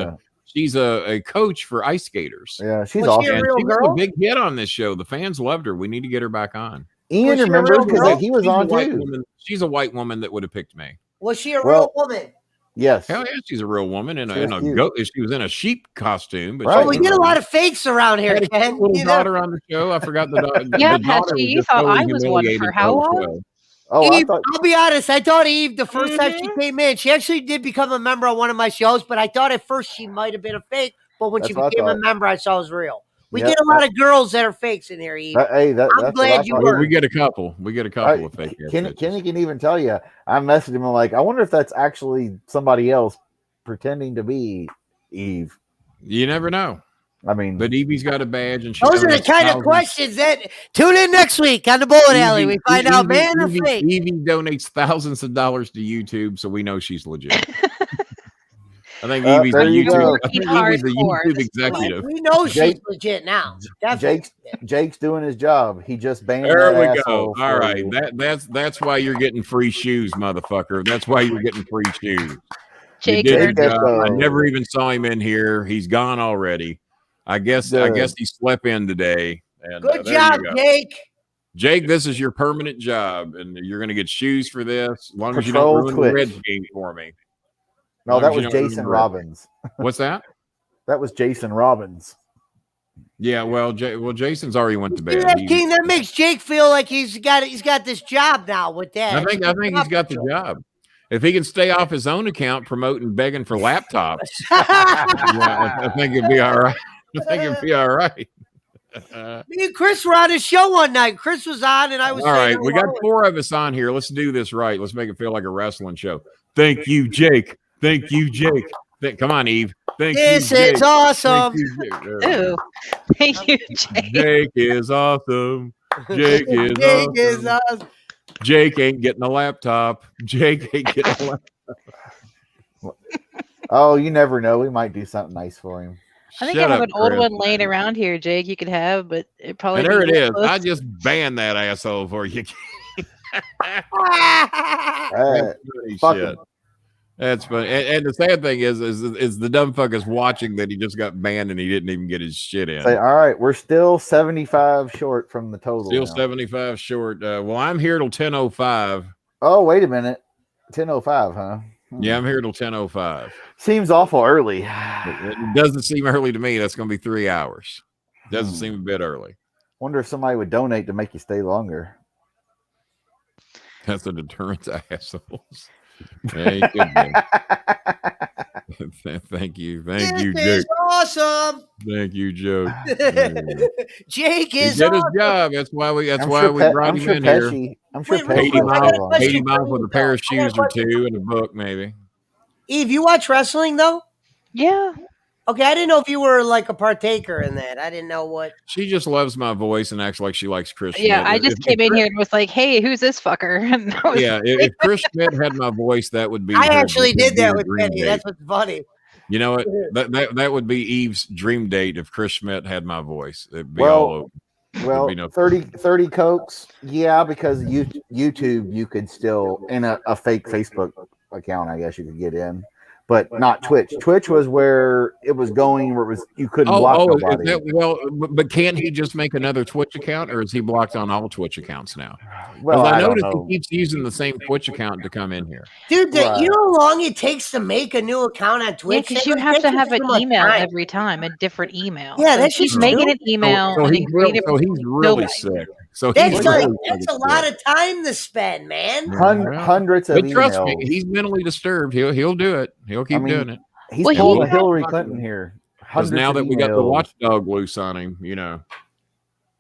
Speaker 2: a coach for ice skaters.
Speaker 1: Yeah, she's awesome.
Speaker 3: She a real girl?
Speaker 2: A big hit on this show. The fans loved her. We need to get her back on.
Speaker 1: Ian, remember because he was on too.
Speaker 2: She's a white woman that would have picked me.
Speaker 3: Was she a real woman?
Speaker 1: Yes.
Speaker 2: Hell yeah, she's a real woman in a goat. She was in a sheep costume. But
Speaker 3: we get a lot of fakes around here, Ken.
Speaker 2: Little daughter on the show. I forgot the daughter.
Speaker 4: Yeah, Pesci, you thought I was one for how long?
Speaker 3: Eve, I'll be honest. I thought Eve, the first time she came in, she actually did become a member on one of my shows, but I thought at first she might have been a fake. But when she became a member, I saw it was real. We get a lot of girls that are fakes in here, Eve. I'm glad you were.
Speaker 2: We get a couple. Of fake.
Speaker 1: Kenny can even tell you. I messaged him like, I wonder if that's actually somebody else pretending to be Eve.
Speaker 2: You never know.
Speaker 1: I mean,
Speaker 2: but Evie's got a badge, and
Speaker 3: those are the kind of questions that tune in next week on the Bowling Alley. We find out man or fake.
Speaker 2: Evie donates thousands of dollars to YouTube, so we know she's legit. I think Evie's a YouTube executive.
Speaker 3: We know she's legit now.
Speaker 1: Jake's doing his job. He just banned.
Speaker 2: There we go. All right, that's why you're getting free shoes, motherfucker. That's why you're getting free shoes.
Speaker 4: Jake,
Speaker 2: I never even saw him in here. He's gone already. I guess he slept in today. And,
Speaker 3: good job, Jake.
Speaker 2: Jake, this is your permanent job, and you're going to get shoes for this as long as you don't ruin the Reds game for me.
Speaker 1: No, that was Jason Robbins.
Speaker 2: What's that?
Speaker 1: That was Jason Robbins.
Speaker 2: Yeah, well, Jason's already went to bed.
Speaker 3: That makes Jake feel like he's got this job now with that.
Speaker 2: I think he's got the job. If he can stay off his own account promoting begging for laptops, I think it'd be all right.
Speaker 3: Me and Chris were on his show one night. Chris was on, and I was
Speaker 2: all right. We got 4 of us on here. Let's do this right. Let's make it feel like a wrestling show. Thank you, Jake. Thank you, Jake. Come on, Eve.
Speaker 3: This is awesome.
Speaker 4: Thank you, Jake.
Speaker 2: Jake is awesome. Jake is awesome. Jake ain't getting a laptop. Jake ain't getting a laptop.
Speaker 1: Oh, you never know. We might do something nice for him.
Speaker 4: I think I have an old one laying around here, Jake. You could have, but it probably.
Speaker 2: And there it is. I just banned that asshole for you. Shit. That's funny. And the sad thing is the dumb fuck is watching that he just got banned and he didn't even get his shit in.
Speaker 1: Say, all right, we're still 75 short from the total.
Speaker 2: Still 75 short. Well, I'm here till 10:05.
Speaker 1: Oh, wait a minute. 10:05, huh?
Speaker 2: Yeah, I'm here till 10:05.
Speaker 1: Seems awful early.
Speaker 2: It doesn't seem early to me. That's going to be 3 hours. Doesn't seem a bit early.
Speaker 1: Wonder if somebody would donate to make you stay longer.
Speaker 2: That's a deterrent to assholes. Hey, good Thank you, Jake.
Speaker 3: Is awesome.
Speaker 2: Thank you, Joe.
Speaker 3: Jake is
Speaker 2: he did his job. That's why we brought him in here.
Speaker 1: I'm sure
Speaker 2: 80 miles with a pair of shoes or 2 and a book, maybe.
Speaker 3: Eve, you watch wrestling though?
Speaker 4: Yeah.
Speaker 3: Okay, I didn't know if you were like a partaker in that. I didn't know what.
Speaker 2: She just loves my voice and acts like she likes Chris.
Speaker 4: Yeah,
Speaker 2: Schmidt.
Speaker 4: I just came in here and was like, "Hey, who's this fucker?"
Speaker 2: If Chris Schmidt had my voice, that would be.
Speaker 3: I actually did that with Penny. That's what's funny.
Speaker 2: You know what? That would be Eve's dream date if Chris Schmidt had my voice. It'd be all over.
Speaker 1: Well, 30 Cokes, yeah, because YouTube you could still in a fake Facebook account, I guess you could get in. But not Twitch. Twitch was where it was going, where it was you couldn't block nobody.
Speaker 2: But can't he just make another Twitch account, or is he blocked on all Twitch accounts now?
Speaker 1: Well,
Speaker 2: I noticed he keeps using the same Twitch account to come in here.
Speaker 3: Dude, you know how long it takes to make a new account on Twitch?
Speaker 4: Yeah, because you have to have an email every time, a different email.
Speaker 3: Yeah, that's just
Speaker 4: making an email.
Speaker 2: So he's really sick. So
Speaker 3: that's a lot of time to spend, man.
Speaker 1: Hundreds of emails.
Speaker 2: Trust me, he's mentally disturbed. He'll do it. He'll keep doing it.
Speaker 1: He's pulling a Hillary Clinton here.
Speaker 2: Because now that we got the watchdog loose on him, you know.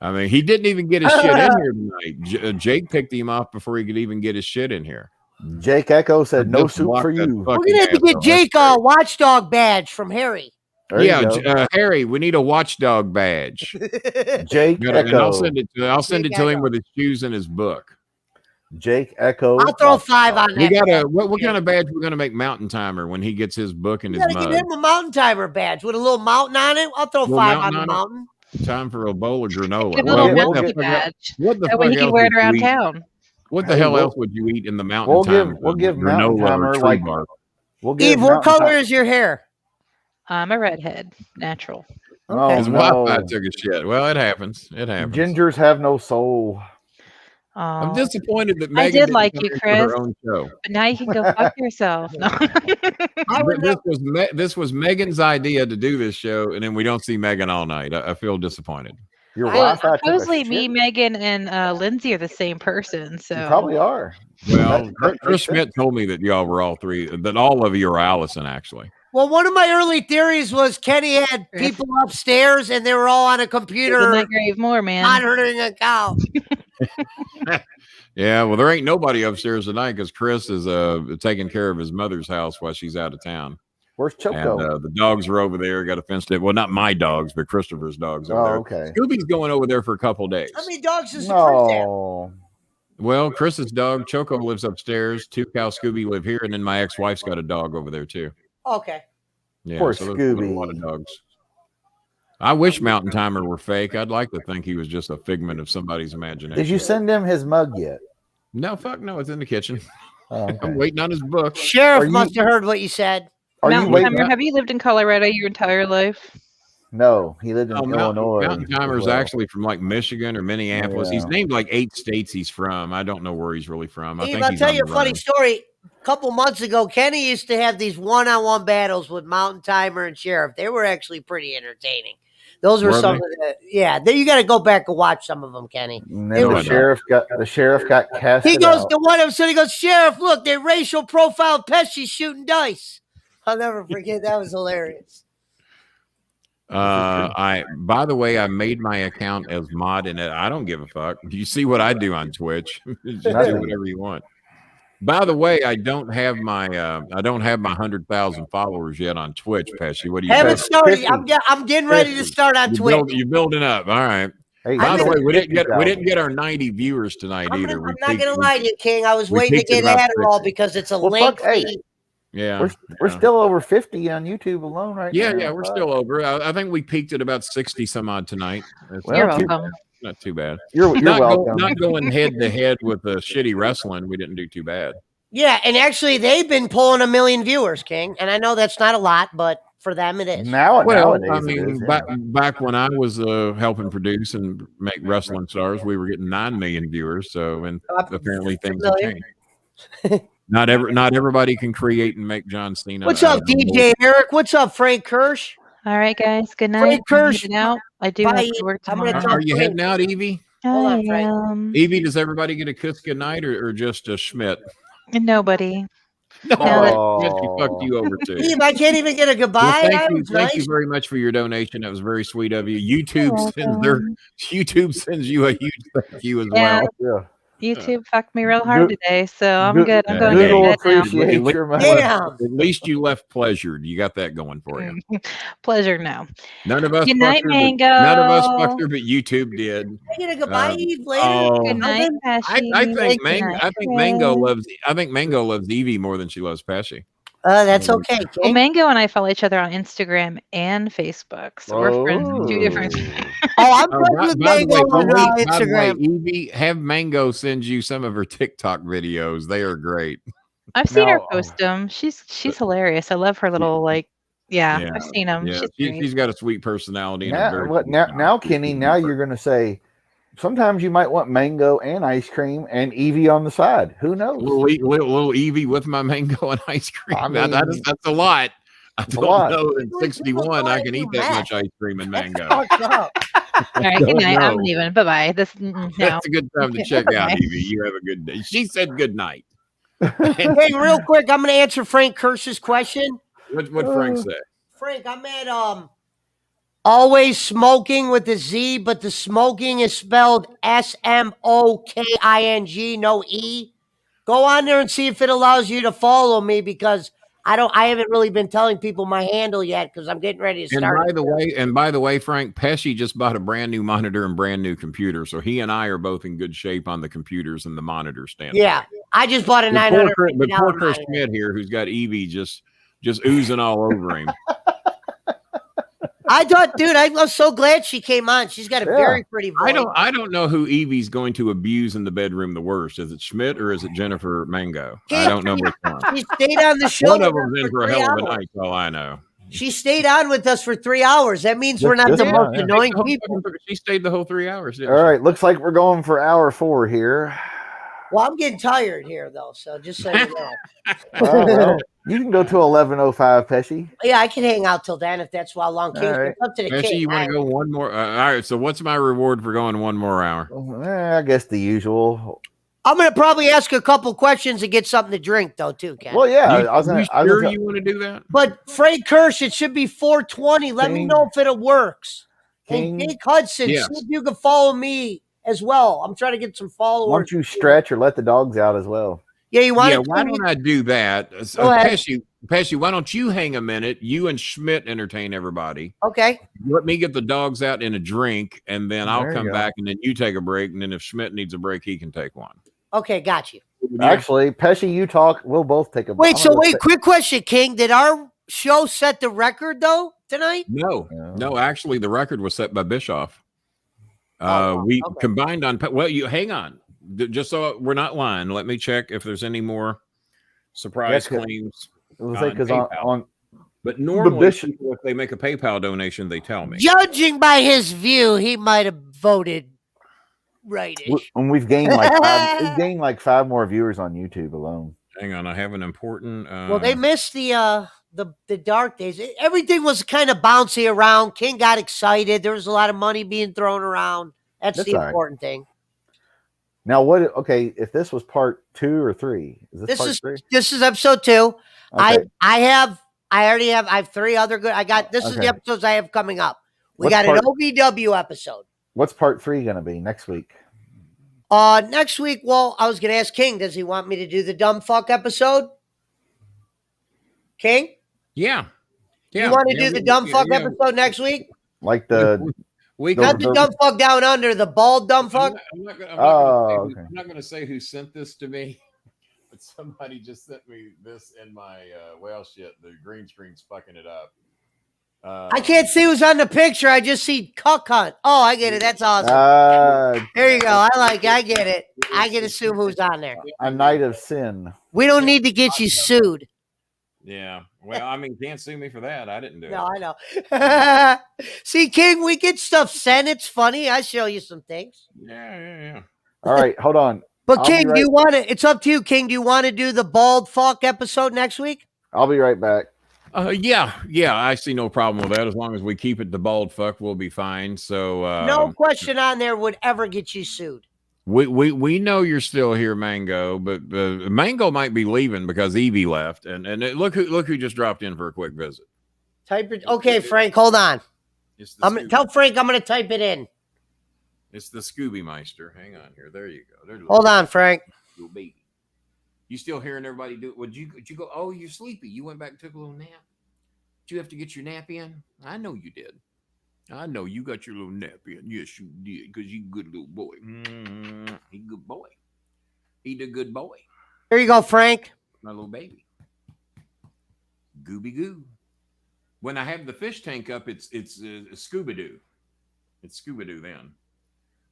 Speaker 2: I mean, he didn't even get his shit in here tonight. Jake picked him off before he could even get his shit in here.
Speaker 1: Jake Echo said, "No soup for you."
Speaker 3: We're gonna have to get Jake a watchdog badge from Harry.
Speaker 2: Harry, we need a watchdog badge.
Speaker 1: Jake Echo.
Speaker 2: And I'll send it to him with his shoes and his book.
Speaker 1: Jake Echo.
Speaker 3: I'll throw 5 on that.
Speaker 2: We got what kind of badge we're gonna make Mountain Timer when he gets his book and his mug?
Speaker 3: Give him a Mountain Timer badge with a little mountain on it. I'll throw 5 on the mountain.
Speaker 2: Time for a bowl of granola.
Speaker 4: What the fuck? He can wear it around town.
Speaker 2: What the hell else would you eat in the Mountain Timer?
Speaker 1: We'll give Mountain Timer like.
Speaker 3: Eve, what color is your hair?
Speaker 4: I'm a redhead, natural.
Speaker 1: Okay.
Speaker 2: His Wi-Fi took a shit. Well, it happens.
Speaker 1: Gingers have no soul.
Speaker 2: I'm disappointed that Megan
Speaker 4: I did like you, Chris.
Speaker 2: Her own show.
Speaker 4: But now you can go fuck yourself. No.
Speaker 2: This was Megan's idea to do this show, and then we don't see Megan all night. I feel disappointed.
Speaker 1: Your Wi-Fi
Speaker 4: supposedly me, Megan, and Lindsay are the same person. So
Speaker 1: you probably are.
Speaker 2: Well, Chris Schmidt told me that y'all were all 3. That all of you are Allison, actually.
Speaker 3: Well, one of my early theories was Kenny had people upstairs and they were all on a computer.
Speaker 4: That grave more, man.
Speaker 3: Monitoring a cow.
Speaker 2: Yeah, well, there ain't nobody upstairs tonight because Chris is taking care of his mother's house while she's out of town.
Speaker 1: Where's Choco?
Speaker 2: And the dogs are over there. Got a fenced in. Well, not my dogs, but Christopher's dogs over there.
Speaker 1: Okay.
Speaker 2: Scooby's going over there for a couple days.
Speaker 3: How many dogs is Chris there?
Speaker 2: Well, Chris's dog Choco lives upstairs. 2 Cow Scooby live here, and then my ex-wife's got a dog over there too.
Speaker 3: Okay.
Speaker 2: Yeah,
Speaker 1: poor
Speaker 2: so
Speaker 1: Scooby.
Speaker 2: A lot of dogs. I wish Mountain Timer were fake. I'd like to think he was just a figment of somebody's imagination.
Speaker 1: Did you send him his mug yet?
Speaker 2: No, fuck no. It's in the kitchen.
Speaker 1: Oh, okay.
Speaker 2: I'm waiting on his book.
Speaker 3: Sheriff must have heard what you said.
Speaker 4: Mountain Timer, have you lived in Colorado your entire life?
Speaker 1: No, he lived in Illinois.
Speaker 2: Mountain Timer is actually from like Michigan or Minneapolis. Yeah. He's named like 8 states he's from. I don't know where he's really from.
Speaker 3: I'll tell you a funny story. A couple months ago, Kenny used to have these one-on-one battles with Mountain Timer and Sheriff. They were actually pretty entertaining. Those were some of the you got to go back and watch some of them, Kenny.
Speaker 1: And then the sheriff got cast.
Speaker 3: He goes to one episode. He goes, Sheriff, look, they racial profiled Pesci shooting dice. I'll never forget. That was hilarious.
Speaker 2: By the way, I made my account as mod in it. I don't give a fuck. You see what I do on Twitch. Just do whatever you want. By the way, I don't have my 100,000 followers yet on Twitch, Pesci. What do you
Speaker 3: haven't started? I'm getting ready to start on Twitch.
Speaker 2: You're building up. All right. Hey, by the way, we didn't get our 90 viewers tonight either.
Speaker 3: I'm not gonna lie to you, King. I was waiting to get Adderall because it's a lengthy.
Speaker 2: Yeah,
Speaker 1: we're still over 50 on YouTube alone right now.
Speaker 2: Yeah, we're still over. I think we peaked at about 60 some odd tonight.
Speaker 4: You're welcome.
Speaker 2: Not too bad.
Speaker 1: You're welcome.
Speaker 2: Not going head to head with the shitty wrestling. We didn't do too bad.
Speaker 3: Yeah, and actually they've been pulling 1 million viewers, King. And I know that's not a lot, but for them it is.
Speaker 1: Nowadays,
Speaker 2: I mean, back when I was helping produce and make Wrestling Stars, we were getting 9 million viewers. So, and apparently things have changed. Not everybody can create and make John Cena.
Speaker 3: What's up, DJ Eric? What's up, Frank Kirsch?
Speaker 4: All right, guys. Good night.
Speaker 3: Frank Kirsch.
Speaker 4: Out. I do have to work tomorrow.
Speaker 2: Are you heading out, Evie?
Speaker 3: Hold on, Frank.
Speaker 2: Evie, does everybody get a kiss goodnight or just a Schmidt?
Speaker 4: Nobody.
Speaker 2: No, Pesci fucked you over too.
Speaker 3: Eve, I can't even get a goodbye.
Speaker 2: Well, thank you very much for your donation. That was very sweet of you. YouTube sends you a huge thank you as well.
Speaker 1: Yeah.
Speaker 4: YouTube fucked me real hard today, so I'm good. I'm going
Speaker 1: Google appreciate your money.
Speaker 2: At least you left pleasured. You got that going for you.
Speaker 4: Pleasure now.
Speaker 2: None of us.
Speaker 4: Good night, Mango.
Speaker 2: None of us fucked her, but YouTube did.
Speaker 3: Can I get a goodbye, Eve, later?
Speaker 4: Good night, Pesci.
Speaker 2: I think Mango loves Evie more than she loves Pesci.
Speaker 3: That's okay. King.
Speaker 4: Well, Mango and I follow each other on Instagram and Facebook, so we're friends in 2 different.
Speaker 3: I'm friends with Mango on Instagram.
Speaker 2: Evie, have Mango send you some of her TikTok videos. They are great.
Speaker 4: I've seen her post them. She's hilarious. I love her little I've seen them.
Speaker 2: Yeah. She's got a sweet personality.
Speaker 1: Now, Kenny, now you're going to say, sometimes you might want mango and ice cream and Evie on the side. Who knows?
Speaker 2: Little Evie with my mango and ice cream. I mean, that's a lot. I don't know. In 61, I can eat that much ice cream and mango.
Speaker 3: All
Speaker 4: right, good night. I'm leaving. Bye-bye. That's
Speaker 2: a good time to check out, Evie. You have a good day. She said good night.
Speaker 3: Hey, real quick, I'm going to answer Frank Kirsch's question.
Speaker 2: What Frank say?
Speaker 3: Frank, I'm at always smoking with a Z, but the smoking is spelled SMOKING, no E. Go on there and see if it allows you to follow me because I haven't really been telling people my handle yet because I'm getting ready to start.
Speaker 2: And by the way, Frank, Pesci just bought a brand new monitor and brand new computer, so he and I are both in good shape on the computers and the monitor stand.
Speaker 3: Yeah, I just bought a $900.
Speaker 2: But poor Chris Schmidt here, who's got Evie just oozing all over him.
Speaker 3: I thought, dude, I was so glad she came on. She's got a very pretty voice.
Speaker 2: I don't know who Evie's going to abuse in the bedroom the worst. Is it Schmidt or is it Jennifer Mango? I don't know which one.
Speaker 3: She stayed on the show.
Speaker 2: One of them's in for a hell of a night, all I know.
Speaker 3: She stayed on with us for 3 hours. That means we're not the most annoying people.
Speaker 2: She stayed the whole 3 hours.
Speaker 1: All right, looks like we're going for hour 4 here.
Speaker 3: Well, I'm getting tired here, though, so just so you know.
Speaker 1: Well, you can go to 11:05, Pesci.
Speaker 3: Yeah, I can hang out till then if that's how long. King's
Speaker 1: right.
Speaker 3: Up to the
Speaker 2: Pesci,
Speaker 3: king.
Speaker 2: you want to go one more? All right, so what's my reward for going 1 more hour?
Speaker 1: I guess the usual.
Speaker 3: I'm going to probably ask a couple questions and get something to drink, though, too, Ken.
Speaker 1: Well, yeah.
Speaker 2: You want to do that?
Speaker 3: But Frank Kirsch, it should be 420. Let me know if it works. And Jake Hudson, see if you can follow me as well. I'm trying to get some followers.
Speaker 1: Why don't you stretch or let the dogs out as well?
Speaker 3: Yeah, you want to?
Speaker 2: Why don't I do that? Pesci, why don't you hang a minute? You and Schmidt entertain everybody.
Speaker 3: Okay.
Speaker 2: Let me get the dogs out in a drink, and then I'll come back, and then you take a break, and then if Schmidt needs a break, he can take one.
Speaker 3: Okay, got you.
Speaker 1: Actually, Pesci, you talk. We'll both take a break.
Speaker 3: Wait, quick question, King. Did our show set the record, though, tonight?
Speaker 2: No. Actually, the record was set by Bischoff. Combined on. Well, you hang on. Just so we're not lying, let me check if there's any more surprise claims. But normally, if they make a PayPal donation, they tell me.
Speaker 3: Judging by his view, he might have voted rightish.
Speaker 1: And we've gained like 5 more viewers on YouTube alone.
Speaker 2: Hang on, I have an important.
Speaker 3: Well, they missed the the dark days. Everything was kind of bouncy around. King got excited. There was a lot of money being thrown around. That's the important thing.
Speaker 1: Now, what? Okay, if this was part 2 or 3, is this part 3?
Speaker 3: This is episode 2.
Speaker 1: Okay.
Speaker 3: I have 3 other good. This is the episodes I have coming up. We got an OVW episode.
Speaker 1: What's part 3 going to be next week?
Speaker 3: Next week, well, I was going to ask King, does he want me to do the dumb fuck episode? King?
Speaker 2: Yeah.
Speaker 3: You want to do the dumb fuck episode next week?
Speaker 1: Like the...
Speaker 3: Not the dumb fuck down under, the bald dumb fuck.
Speaker 2: I'm not going to say who sent this to me, but somebody just sent me this in my the green screen's fucking it up.
Speaker 3: I can't see who's on the picture. I just see Cuck Hunt. Oh, I get it. That's awesome. There you go. I get it. I can assume who's on there.
Speaker 1: A night of sin.
Speaker 3: We don't need to get you sued.
Speaker 2: Yeah. Well, I mean, can't sue me for that. I didn't do it.
Speaker 3: No, I know. See, King, we get stuff sent. It's funny. I show you some things.
Speaker 2: Yeah.
Speaker 1: All right, hold on.
Speaker 3: But King, do you want to? It's up to you, King. Do you want to do the bald fuck episode next week?
Speaker 1: I'll be right back.
Speaker 2: Yeah. I see no problem with that. As long as we keep it the bald fuck, we'll be fine. So
Speaker 3: no question on there would ever get you sued.
Speaker 2: We know you're still here, Mango, but Mango might be leaving because Evie left, and look who just dropped in for a quick visit.
Speaker 3: Type it. Okay, Frank, hold on. Tell Frank I'm going to type it in.
Speaker 2: It's the Scooby Meister. Hang on here. There you go.
Speaker 3: Hold on, Frank.
Speaker 2: Little baby. You still hearing everybody do it? Would you go? Oh, you're sleepy. You went back and took a little nap. Did you have to get your nap in? I know you did. I know you got your little nap in. Yes, you did, because you good little boy. He good boy. He the good boy.
Speaker 3: Here you go, Frank.
Speaker 2: My little baby. Gooby goo. When I have the fish tank up, it's Scooby-Doo. It's Scooby-Doo then.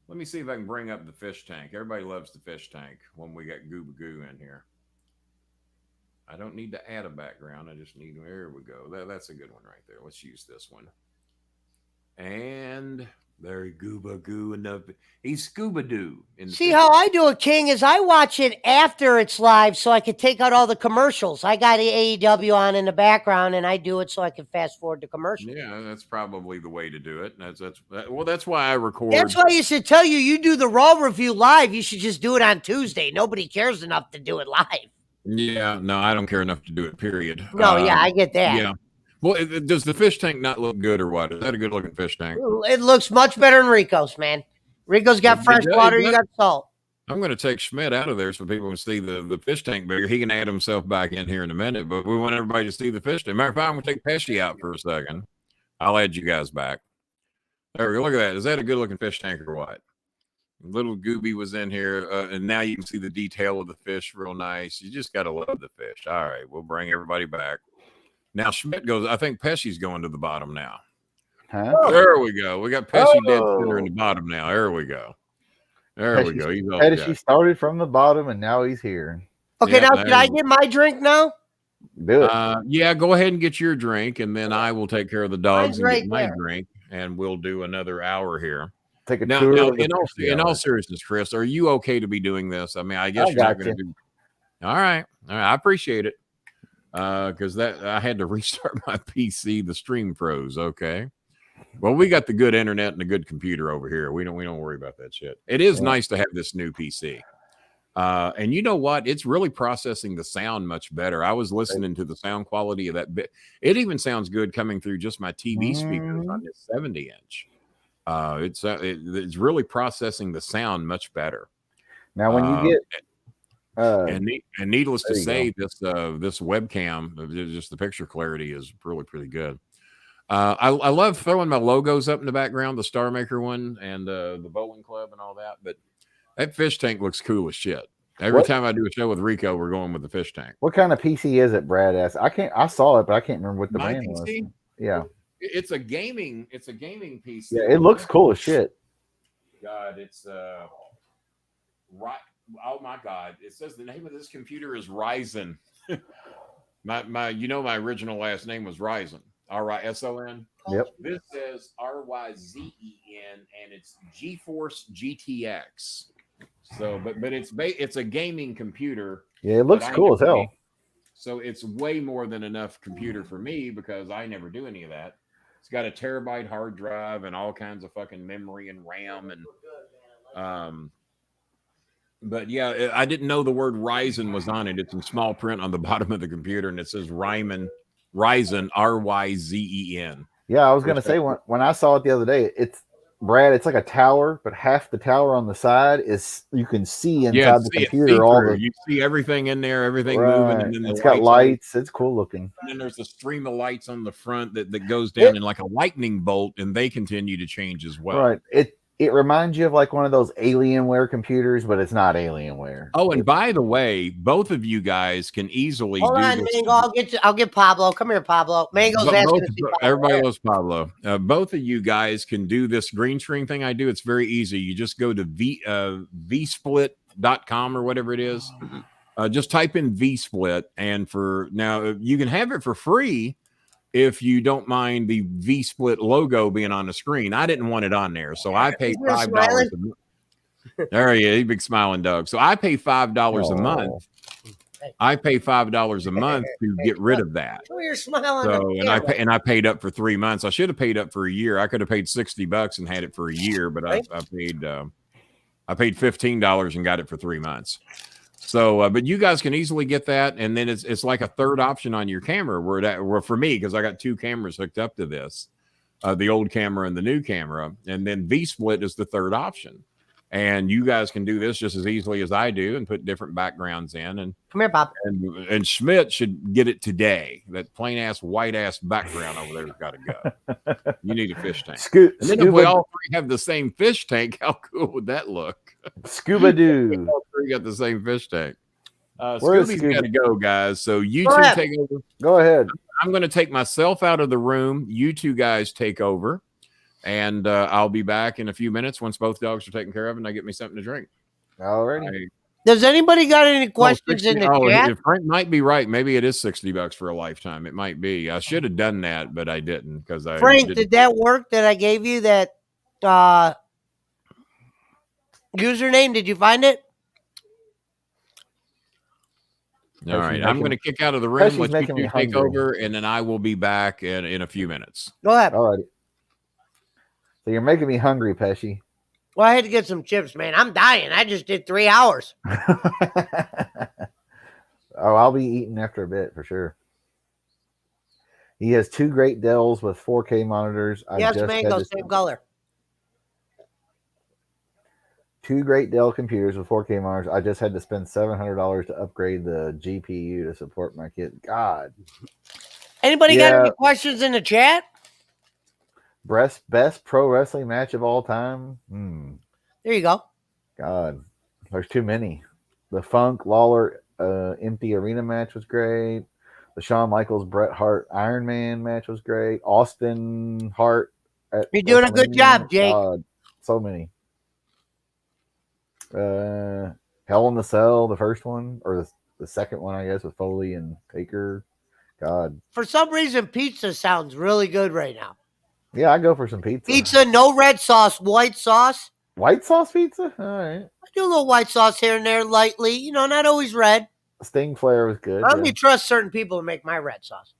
Speaker 2: Let me see if I can bring up the fish tank. Everybody loves the fish tank when we got Gooby Goo in here. I don't need to add a background. I just need, there we go. That's a good one right there. Let's use this one. And there, Gooba Goo enough. He's Scuba Doo.
Speaker 3: See how I do it, King, is I watch it after it's live so I can take out all the commercials. I got AEW on in the background and I do it so I can fast forward the commercials.
Speaker 2: Yeah, that's probably the way to do it. That's why I record.
Speaker 3: That's why you should tell you do the Raw review live. You should just do it on Tuesday. Nobody cares enough to do it live.
Speaker 2: Yeah, no, I don't care enough to do it, period.
Speaker 3: No, I get that.
Speaker 2: Yeah. Well, does the fish tank not look good or what? Is that a good looking fish tank?
Speaker 3: It looks much better than Rico's, man. Rico's got fresh water. You got salt.
Speaker 2: I'm going to take Schmidt out of there so people can see the fish tank bigger. He can add himself back in here in a minute, but we want everybody to see the fish tank. Matter of fact, I'm going to take Pesci out for a second. I'll add you guys back. There we go. Look at that. Is that a good looking fish tank or what? Little Gooby was in here, and now you can see the detail of the fish real nice. You just got to love the fish. All right, we'll bring everybody back. Now Schmidt goes, I think Pesci's going to the bottom now.
Speaker 1: Huh?
Speaker 2: There we go. We got Pesci dead center in the bottom now. There we go. There we go. He's
Speaker 1: Pesci started from the bottom and now he's here.
Speaker 3: Okay, now can I get my drink now?
Speaker 1: Do it.
Speaker 2: Yeah, go ahead and get your drink, and then I will take care of the dogs and get my
Speaker 3: there.
Speaker 2: drink, and we'll do another hour here.
Speaker 1: Take a
Speaker 2: Now,
Speaker 1: tour.
Speaker 2: in all seriousness, Chris, are you okay to be doing this? I mean, I guess you're not going to do. All right, I appreciate it. Because I had to restart my PC, the Stream Pros. Okay, well, we got the good internet and the good computer over here. We don't worry about that shit. It is nice to have this new PC, and you know what? It's really processing the sound much better. I was listening to the sound quality of that bit. It even sounds good coming through just my TV speakers on this 70-inch. It's really processing the sound much better.
Speaker 1: Now, when you get
Speaker 2: and needless to say, this webcam, just the picture clarity is really pretty good. I love throwing my logos up in the background, the Starmaker one and the Bowling Club and all that. But that fish tank looks cool as shit. Every time I do a show with Rico, we're going with the fish tank.
Speaker 1: What kind of PC is it, Brad asked? I saw it, but I can't remember what the brand was. Yeah,
Speaker 2: it's a gaming PC.
Speaker 1: Yeah, it looks cool as shit.
Speaker 2: God, it's right. Oh my God! It says the name of this computer is Ryzen. my original last name was Ryzen. RISON.
Speaker 1: Yep.
Speaker 2: This says RYZEN, and it's GeForce GTX. So, but it's a gaming computer.
Speaker 1: Yeah, it looks cool as hell.
Speaker 2: So it's way more than enough computer for me because I never do any of that. It's got a terabyte hard drive and all kinds of fucking memory and RAM and but yeah, I didn't know the word Ryzen was on it. It's in small print on the bottom of the computer, and it says Ryzen, Ryzen.
Speaker 1: Yeah, I was gonna say when I saw it the other day, it's Brad. It's like a tower, but half the tower on the side is you can see inside the computer.
Speaker 2: You see everything in there, everything moving, and then
Speaker 1: it's got lights. It's cool looking.
Speaker 2: And then there's a stream of lights on the front that goes down in like a lightning bolt, and they continue to change as well.
Speaker 1: Right. It reminds you of like one of those Alienware computers, but it's not Alienware.
Speaker 2: Oh, and by the way, both of you guys can easily
Speaker 3: Hold on, Mango. I'll get Pablo. Come here, Pablo. Mango's asking to see Pablo.
Speaker 2: Everybody loves Pablo. Both of you guys can do this green screen thing I do. It's very easy. You just go to vsplit.com or whatever it is. Just type in vsplit, and for now you can have it for free. If you don't mind the V-Split logo being on the screen. I didn't want it on there, so I paid $5 a month. There he is, he big smiling dog. So I pay $5 a month. I pay $5 a month to get rid of that.
Speaker 3: You're smiling.
Speaker 2: So I paid up for 3 months. I should have paid up for a year. I could have paid $60 and had it for a year, but I paid $15 and got it for 3 months. So, but you guys can easily get that, and then it's like a third option on your camera. Where for me, because I got two cameras hooked up to this, the old camera and the new camera, and then V-Split is the third option. And you guys can do this just as easily as I do, and put different backgrounds in. And
Speaker 3: come here, Bob.
Speaker 2: And Schmidt should get it today. That plain ass white ass background over there's got to go. You need a fish tank. And then if we all three have the same fish tank, how cool would that look?
Speaker 1: Scuba Doo.
Speaker 2: All three got the same fish tank. Scooby's got to go, guys. So you two take over.
Speaker 1: Go ahead.
Speaker 2: I'm going to take myself out of the room. You two guys take over. And I'll be back in a few minutes once both dogs are taken care of and I get me something to drink.
Speaker 1: All right.
Speaker 3: Does anybody got any questions in the chat?
Speaker 2: Frank might be right. Maybe it is $60 for a lifetime. It might be. I should have done that, but I didn't because
Speaker 3: Frank, did that work that I gave you? That username? Did you find it?
Speaker 2: All right. I'm going to kick out of the room. Let you two take over, and then I will be back in a few minutes.
Speaker 3: Go ahead.
Speaker 1: All right. So you're making me hungry, Pesci.
Speaker 3: Well, I had to get some chips, man. I'm dying. I just did 3 hours.
Speaker 1: I'll be eating after a bit for sure. He has 2 great Dells with 4K monitors.
Speaker 3: Yes, Mango, same color.
Speaker 1: 2 great Dell computers with 4K monitors. I just had to spend $700 to upgrade the GPU to support my kid. God.
Speaker 3: Anybody got any questions in the chat?
Speaker 1: Best pro wrestling match of all time.
Speaker 3: There you go.
Speaker 1: God, there's too many. The Funk Lawler empty arena match was great. The Shawn Michaels Bret Hart Iron Man match was great. Austin Hart.
Speaker 3: You're doing a good job, Jake.
Speaker 1: God, so many. Hell in the Cell, the first one, or the second one, I guess, with Foley and Taker. God.
Speaker 3: For some reason, pizza sounds really good right now.
Speaker 1: Yeah, I go for some pizza.
Speaker 3: Pizza, no red sauce, white sauce.
Speaker 1: White sauce pizza? All right.
Speaker 3: I do a little white sauce here and there lightly. You know, not always red.
Speaker 1: Sting Flare was good.
Speaker 3: I only trust certain people to make my red sauce.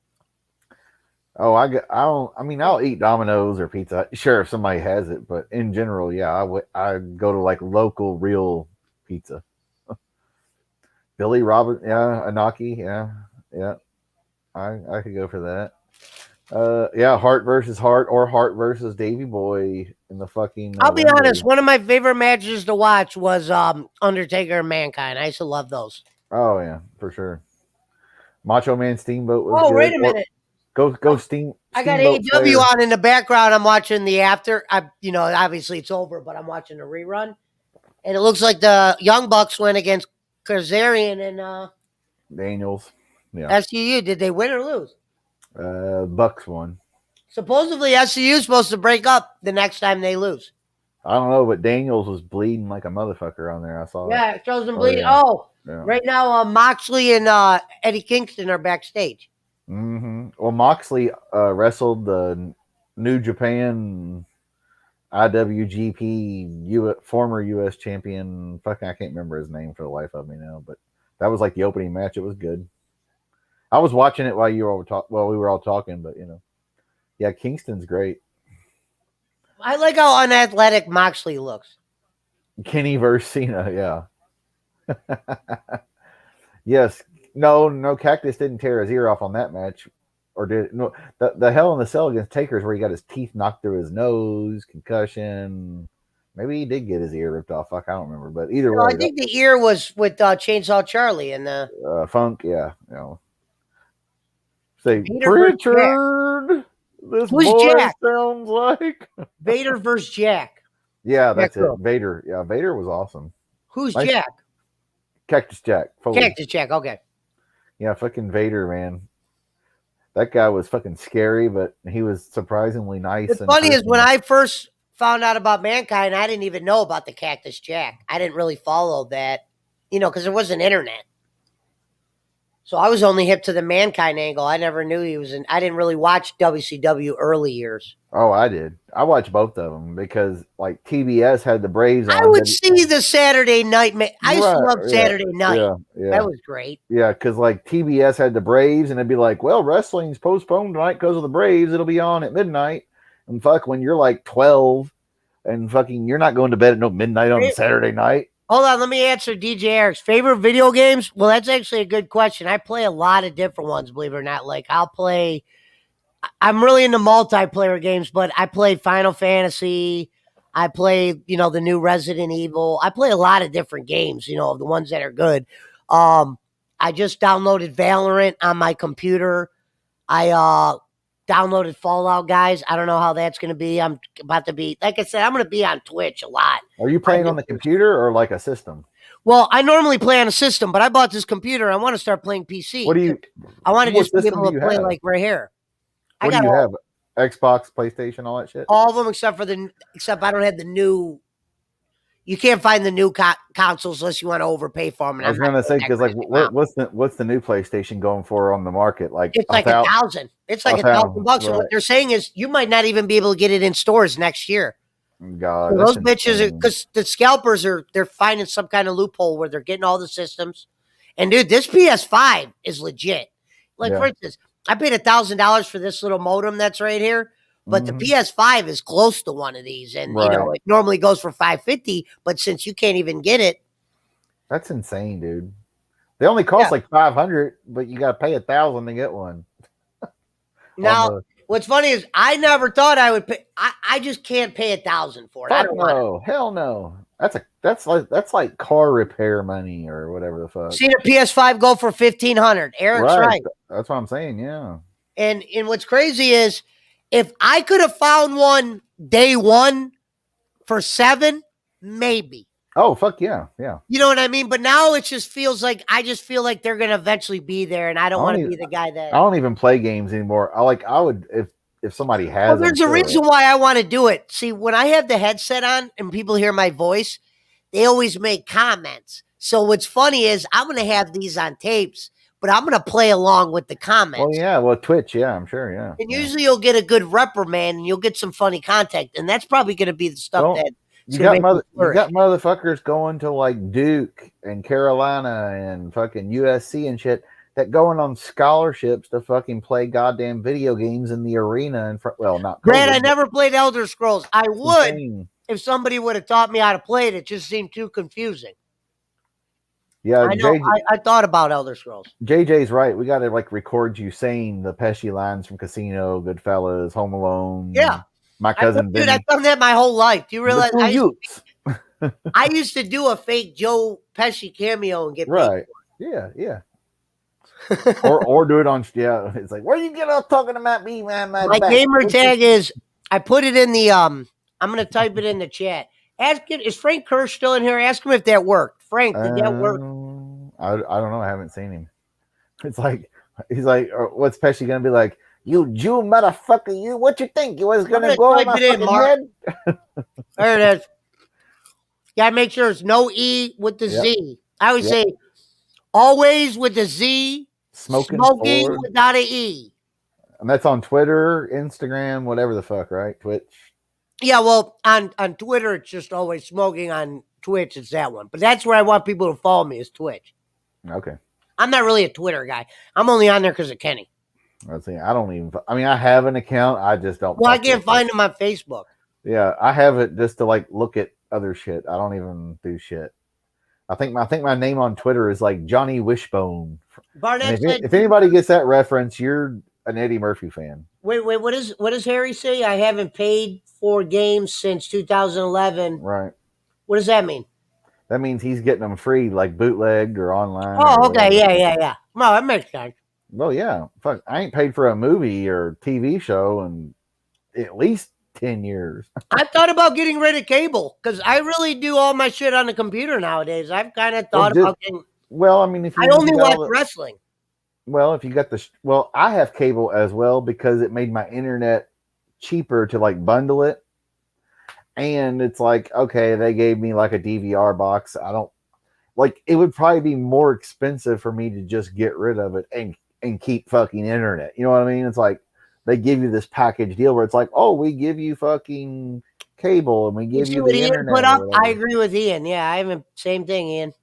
Speaker 1: Oh, I'll eat Domino's or pizza. Sure, if somebody has it, but in general, yeah, I go to like local real pizza. Billy Robert, yeah, Anaki, yeah. I could go for that. Hart versus Hart or Hart versus Davey Boy in the fucking.
Speaker 3: I'll be honest. One of my favorite matches to watch was Undertaker and Mankind. I used to love those.
Speaker 1: Oh yeah, for sure. Macho Man Steamboat was. Oh, good.
Speaker 3: Wait a minute.
Speaker 1: Go Steam.
Speaker 3: I got AEW on in the background. I'm watching the after. Obviously it's over, but I'm watching the rerun, and it looks like the Young Bucks went against Kazarian and
Speaker 1: Daniels. Yeah.
Speaker 3: SCU. Did they win or lose?
Speaker 1: Bucks won.
Speaker 3: Supposedly SCU is supposed to break up the next time they lose.
Speaker 1: I don't know, but Daniels was bleeding like a motherfucker on there. I saw.
Speaker 3: Yeah, it shows him bleeding. Right now, Moxley and Eddie Kingston are backstage.
Speaker 1: Mm-hmm. Well, Moxley wrestled the New Japan IWGP former U.S. champion. Fucking, I can't remember his name for the life of me now, but that was like the opening match. It was good. I was watching it while you were all we were all talking, but yeah, Kingston's great.
Speaker 3: I like how unathletic Moxley looks.
Speaker 1: Kenny versus Cena, yeah. Yes. No, Cactus didn't tear his ear off on that match. Or did it? No, the Hell in the Cell against Taker's where he got his teeth knocked through his nose, concussion. Maybe he did get his ear ripped off. Fuck, I don't remember. But either way.
Speaker 3: I think the ear was with Chainsaw Charlie and
Speaker 1: Funk, yeah. Say, Richard, this boy
Speaker 3: Jack?
Speaker 1: Sounds like
Speaker 3: Vader versus Jack.
Speaker 1: Yeah, that's it. Vader. Yeah, Vader was awesome.
Speaker 3: Who's Jack?
Speaker 1: Cactus Jack.
Speaker 3: Foley. Cactus Jack, okay.
Speaker 1: Yeah, fucking Vader, man. That guy was fucking scary, but he was surprisingly nice.
Speaker 3: The funny is when I first found out about Mankind, I didn't even know about the Cactus Jack. I didn't really follow that, because there wasn't internet. So I was only hip to the Mankind angle. I never knew he was I didn't really watch WCW early years.
Speaker 1: Oh, I did. I watched both of them because like TBS had the Braves on.
Speaker 3: I would see the Saturday night. I used to love Saturday night.
Speaker 1: Yeah.
Speaker 3: That was great.
Speaker 1: Yeah, because like TBS had the Braves and it'd be like, well, wrestling's postponed tonight because of the Braves. It'll be on at midnight. And fuck, when you're like 12 and fucking you're not going to bed at midnight on Saturday night.
Speaker 3: Hold on, let me answer DJ Eric's favorite video games. Well, that's actually a good question. I play a lot of different ones, believe it or not. Like I'm really into multiplayer games, but I play Final Fantasy. I play, the new Resident Evil. I play a lot of different games, the ones that are good. I just downloaded Valorant on my computer. I downloaded Fallout, guys. I don't know how that's going to be. I'm about to be, like I said, I'm going to be on Twitch a lot.
Speaker 1: Are you playing on the computer or like a system?
Speaker 3: Well, I normally play on a system, but I bought this computer. I want to start playing PC. I want to just be able to play like right here.
Speaker 1: What do you have? Xbox, PlayStation, all that shit?
Speaker 3: All of them except I don't have the new. You can't find the new consoles unless you want to overpay for them.
Speaker 1: I was going to say, because like, what's the new PlayStation going for on the market? Like
Speaker 3: it's like $1,000. It's like $1,000. Right. And what they're saying is you might not even be able to get it in stores next year.
Speaker 1: God,
Speaker 3: so those bitches, because the scalpers they're finding some kind of loophole where they're getting all the systems. And dude, this PS5 is legit. Like for instance, I paid $1,000 for this little modem that's right here. But the PS5 is close to one of these, and it normally goes for $550. But since you can't even get it,
Speaker 1: that's insane, dude. They only cost like $500, but you got to pay $1,000 to get one.
Speaker 3: Now, what's funny is I never thought I would pay. I just can't pay $1,000 for it. I don't
Speaker 1: know. Hell no. That's like car repair money or whatever the fuck.
Speaker 3: See the PS5 go for $1,500. Eric's right.
Speaker 1: That's what I'm saying. Yeah.
Speaker 3: And what's crazy is, if I could have found one day one for $7, maybe.
Speaker 1: Oh, fuck yeah. Yeah.
Speaker 3: You know what I mean? But now it just feels like, I just feel like they're going to eventually be there. And I don't want to be the guy that.
Speaker 1: I don't even play games anymore. I would, if somebody has.
Speaker 3: Well, there's a reason why I want to do it. See, when I have the headset on and people hear my voice, they always make comments. So what's funny is I'm going to have these on tapes, but I'm going to play along with the comments.
Speaker 1: Well, yeah. Well, Twitch. Yeah, I'm sure. Yeah.
Speaker 3: And usually you'll get a good reprimand and you'll get some funny content. And that's probably going to be the stuff that
Speaker 1: you got motherfuckers going to like Duke and Carolina and fucking USC and shit that going on scholarships to fucking play goddamn video games in the arena. And not.
Speaker 3: Brad, I never played Elder Scrolls. I would if somebody would have taught me how to play it. It just seemed too confusing.
Speaker 1: Yeah,
Speaker 3: I thought about Elder Scrolls.
Speaker 1: JJ's right. We got to like record you saying the Pesci lines from Casino, Goodfellas, Home Alone.
Speaker 3: Yeah,
Speaker 1: my cousin.
Speaker 3: Dude, I've done that my whole life. Do you realize? I used to do a fake Joe Pesci cameo and get paid.
Speaker 1: Yeah. or do it on. Yeah, it's like where you get off talking about me, man.
Speaker 3: My gamer tag is. I put it in the. I'm gonna type it in the chat. Ask him, is Frank Kirsch still in here? Ask him if that worked. Frank, did that work?
Speaker 1: I don't know. I haven't seen him. It's like, he's like, what's Pesci going to be like? You Jew motherfucker, you, what you think? You was going to go on my fucking head?
Speaker 3: There it is. Yeah, make sure it's no E with the Z. I always say, always with the Z, smoking without an E.
Speaker 1: And that's on Twitter, Instagram, whatever the fuck, right? Twitch.
Speaker 3: Yeah, well, on Twitter, it's just always smoking. On Twitch, it's that one. But that's where I want people to follow me is Twitch.
Speaker 1: Okay.
Speaker 3: I'm not really a Twitter guy. I'm only on there because of Kenny.
Speaker 1: I don't even. I mean, I have an account. I just don't.
Speaker 3: Well, I can't find him on Facebook.
Speaker 1: Yeah, I have it just to like look at other shit. I don't even do shit. I think my name on Twitter is like Johnny Wishbone.
Speaker 3: Barnett said,
Speaker 1: if anybody gets that reference, you're an Eddie Murphy fan.
Speaker 3: Wait, what does Harry say? I haven't paid for games since 2011.
Speaker 1: Right.
Speaker 3: What does that mean?
Speaker 1: That means he's getting them free, like bootlegged or online.
Speaker 3: Oh, okay, yeah. Well, that makes sense.
Speaker 1: Well, yeah. Fuck, I ain't paid for a movie or TV show in at least 10 years.
Speaker 3: I thought about getting rid of cable because I really do all my shit on the computer nowadays. I've kind of thought about getting.
Speaker 1: Well, I mean, if you
Speaker 3: I only watch wrestling.
Speaker 1: Well, if you got I have cable as well because it made my internet cheaper to like bundle it. And it's like, okay, they gave me like a DVR box. I don't like it would probably be more expensive for me to just get rid of it and keep fucking internet. You know what I mean? It's like they give you this package deal where it's like, oh, we give you fucking cable and we give you the internet.
Speaker 3: Put up? I agree with Ian. Yeah, I have same thing, Ian.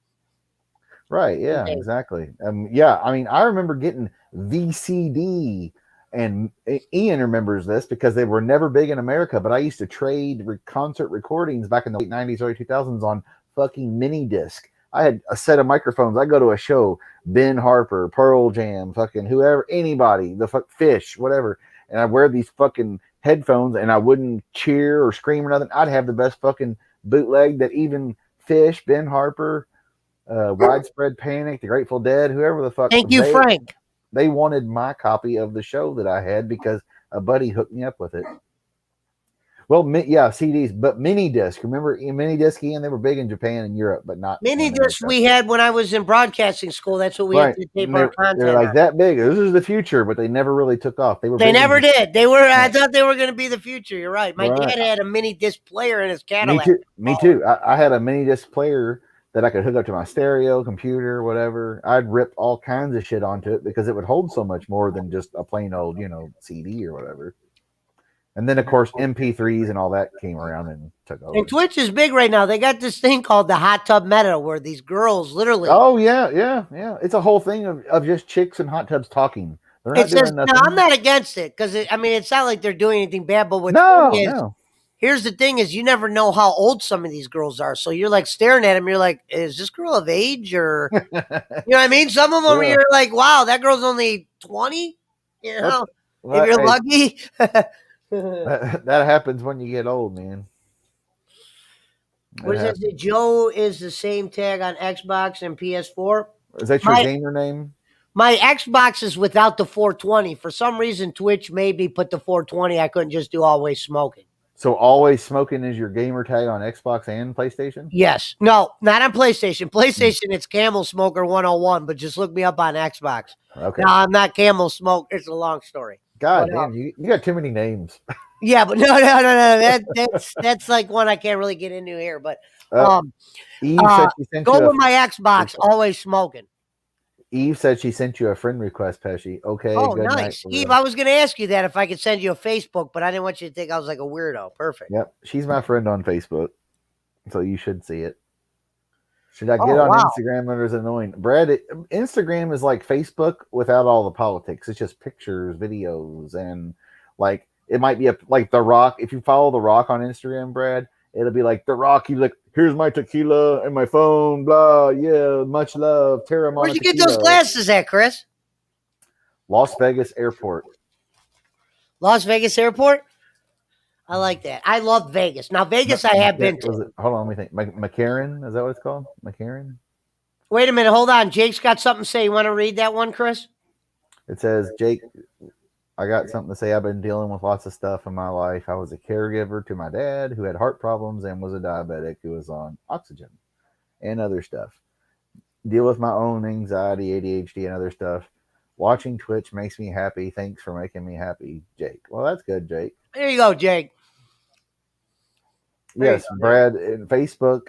Speaker 1: Right. Yeah, exactly. Yeah, I mean, I remember getting VCD, and Ian remembers this because they were never big in America, but I used to trade concert recordings back in the late 90s, early 2000s on fucking mini disc. I had a set of microphones. I go to a show, Ben Harper, Pearl Jam, fucking whoever, anybody, the fuck Fish, whatever. And I wear these fucking headphones and I wouldn't cheer or scream or nothing. I'd have the best fucking bootleg that even Fish, Ben Harper, Widespread Panic, The Grateful Dead, whoever the fuck.
Speaker 3: Thank you, Frank.
Speaker 1: They wanted my copy of the show that I had because a buddy hooked me up with it. Well, yeah, CDs, but mini disc. Remember mini disc, Ian? They were big in Japan and Europe, but not
Speaker 3: mini disc. We had when I was in broadcasting school. That's what we had to tape our content.
Speaker 1: They're like that big. This is the future, but they never really took off.
Speaker 3: They never did. They were. I thought they were going to be the future. You're right. My dad had a mini disc player in his Cadillac.
Speaker 1: Me too. I had a mini disc player that I could hook up to my stereo, computer, whatever. I'd rip all kinds of shit onto it because it would hold so much more than just a plain old, CD or whatever. And then, of course, MP3s and all that came around and took over.
Speaker 3: And Twitch is big right now. They got this thing called the hot tub meta where these girls literally.
Speaker 1: Oh, yeah. It's a whole thing of just chicks in hot tubs talking. They're not doing nothing.
Speaker 3: No, I'm not against it because, it's not like they're doing anything bad. But here's the thing is you never know how old some of these girls are. So you're like staring at them. You're like, is this girl of age or, you know what I mean? Some of them you're like, wow, that girl's only 20, if you're lucky.
Speaker 1: that happens when you get old, man.
Speaker 3: What does that say? Joe is the same tag on Xbox and PS4.
Speaker 1: Is that your gamer name?
Speaker 3: My Xbox is without the 420. For some reason, Twitch made me put the 420. I couldn't just do always smoking.
Speaker 1: So always smoking is your gamer tag on Xbox and PlayStation?
Speaker 3: Yes. No, not on PlayStation. PlayStation, it's Camel Smoker 101, but just look me up on Xbox.
Speaker 1: Okay.
Speaker 3: No, I'm not Camel Smoke. It's a long story.
Speaker 1: God damn, you got too many names.
Speaker 3: Yeah, but no. That's like one I can't really get into here. But
Speaker 1: Eve said she sent
Speaker 3: go with my Xbox, always smoking.
Speaker 1: Eve said she sent you a friend request, Pesci. Okay.
Speaker 3: Oh, good nice. Night, Eve, I was going to ask you that if I could send you a Facebook, but I didn't want you to think I was like a weirdo. Perfect.
Speaker 1: Yep. She's my friend on Facebook, so you should see it. Should I get on Instagram when it's annoying? Brad, Instagram is like Facebook without all the politics. It's just pictures, videos, and like it might be like The Rock. If you follow The Rock on Instagram, Brad, it'll be like The Rock. He's like, here's my tequila and my phone, blah, yeah, much love. Terramana.
Speaker 3: Where'd you get those glasses at, Chris?
Speaker 1: Las Vegas Airport.
Speaker 3: Las Vegas Airport? I like that. I love Vegas. Now, Vegas I have been to.
Speaker 1: Hold on, let me think. McCarran? Is that what it's called? McCarran?
Speaker 3: Wait a minute. Hold on. Jake's got something to say. You want to read that one, Chris?
Speaker 1: It says, Jake, I got something to say. I've been dealing with lots of stuff in my life. I was a caregiver to my dad who had heart problems and was a diabetic who was on oxygen and other stuff. Deal with my own anxiety, ADHD, and other stuff. Watching Twitch makes me happy. Thanks for making me happy, Jake. Well, that's good, Jake.
Speaker 3: There you go, Jake.
Speaker 1: Yes, Brad, and Facebook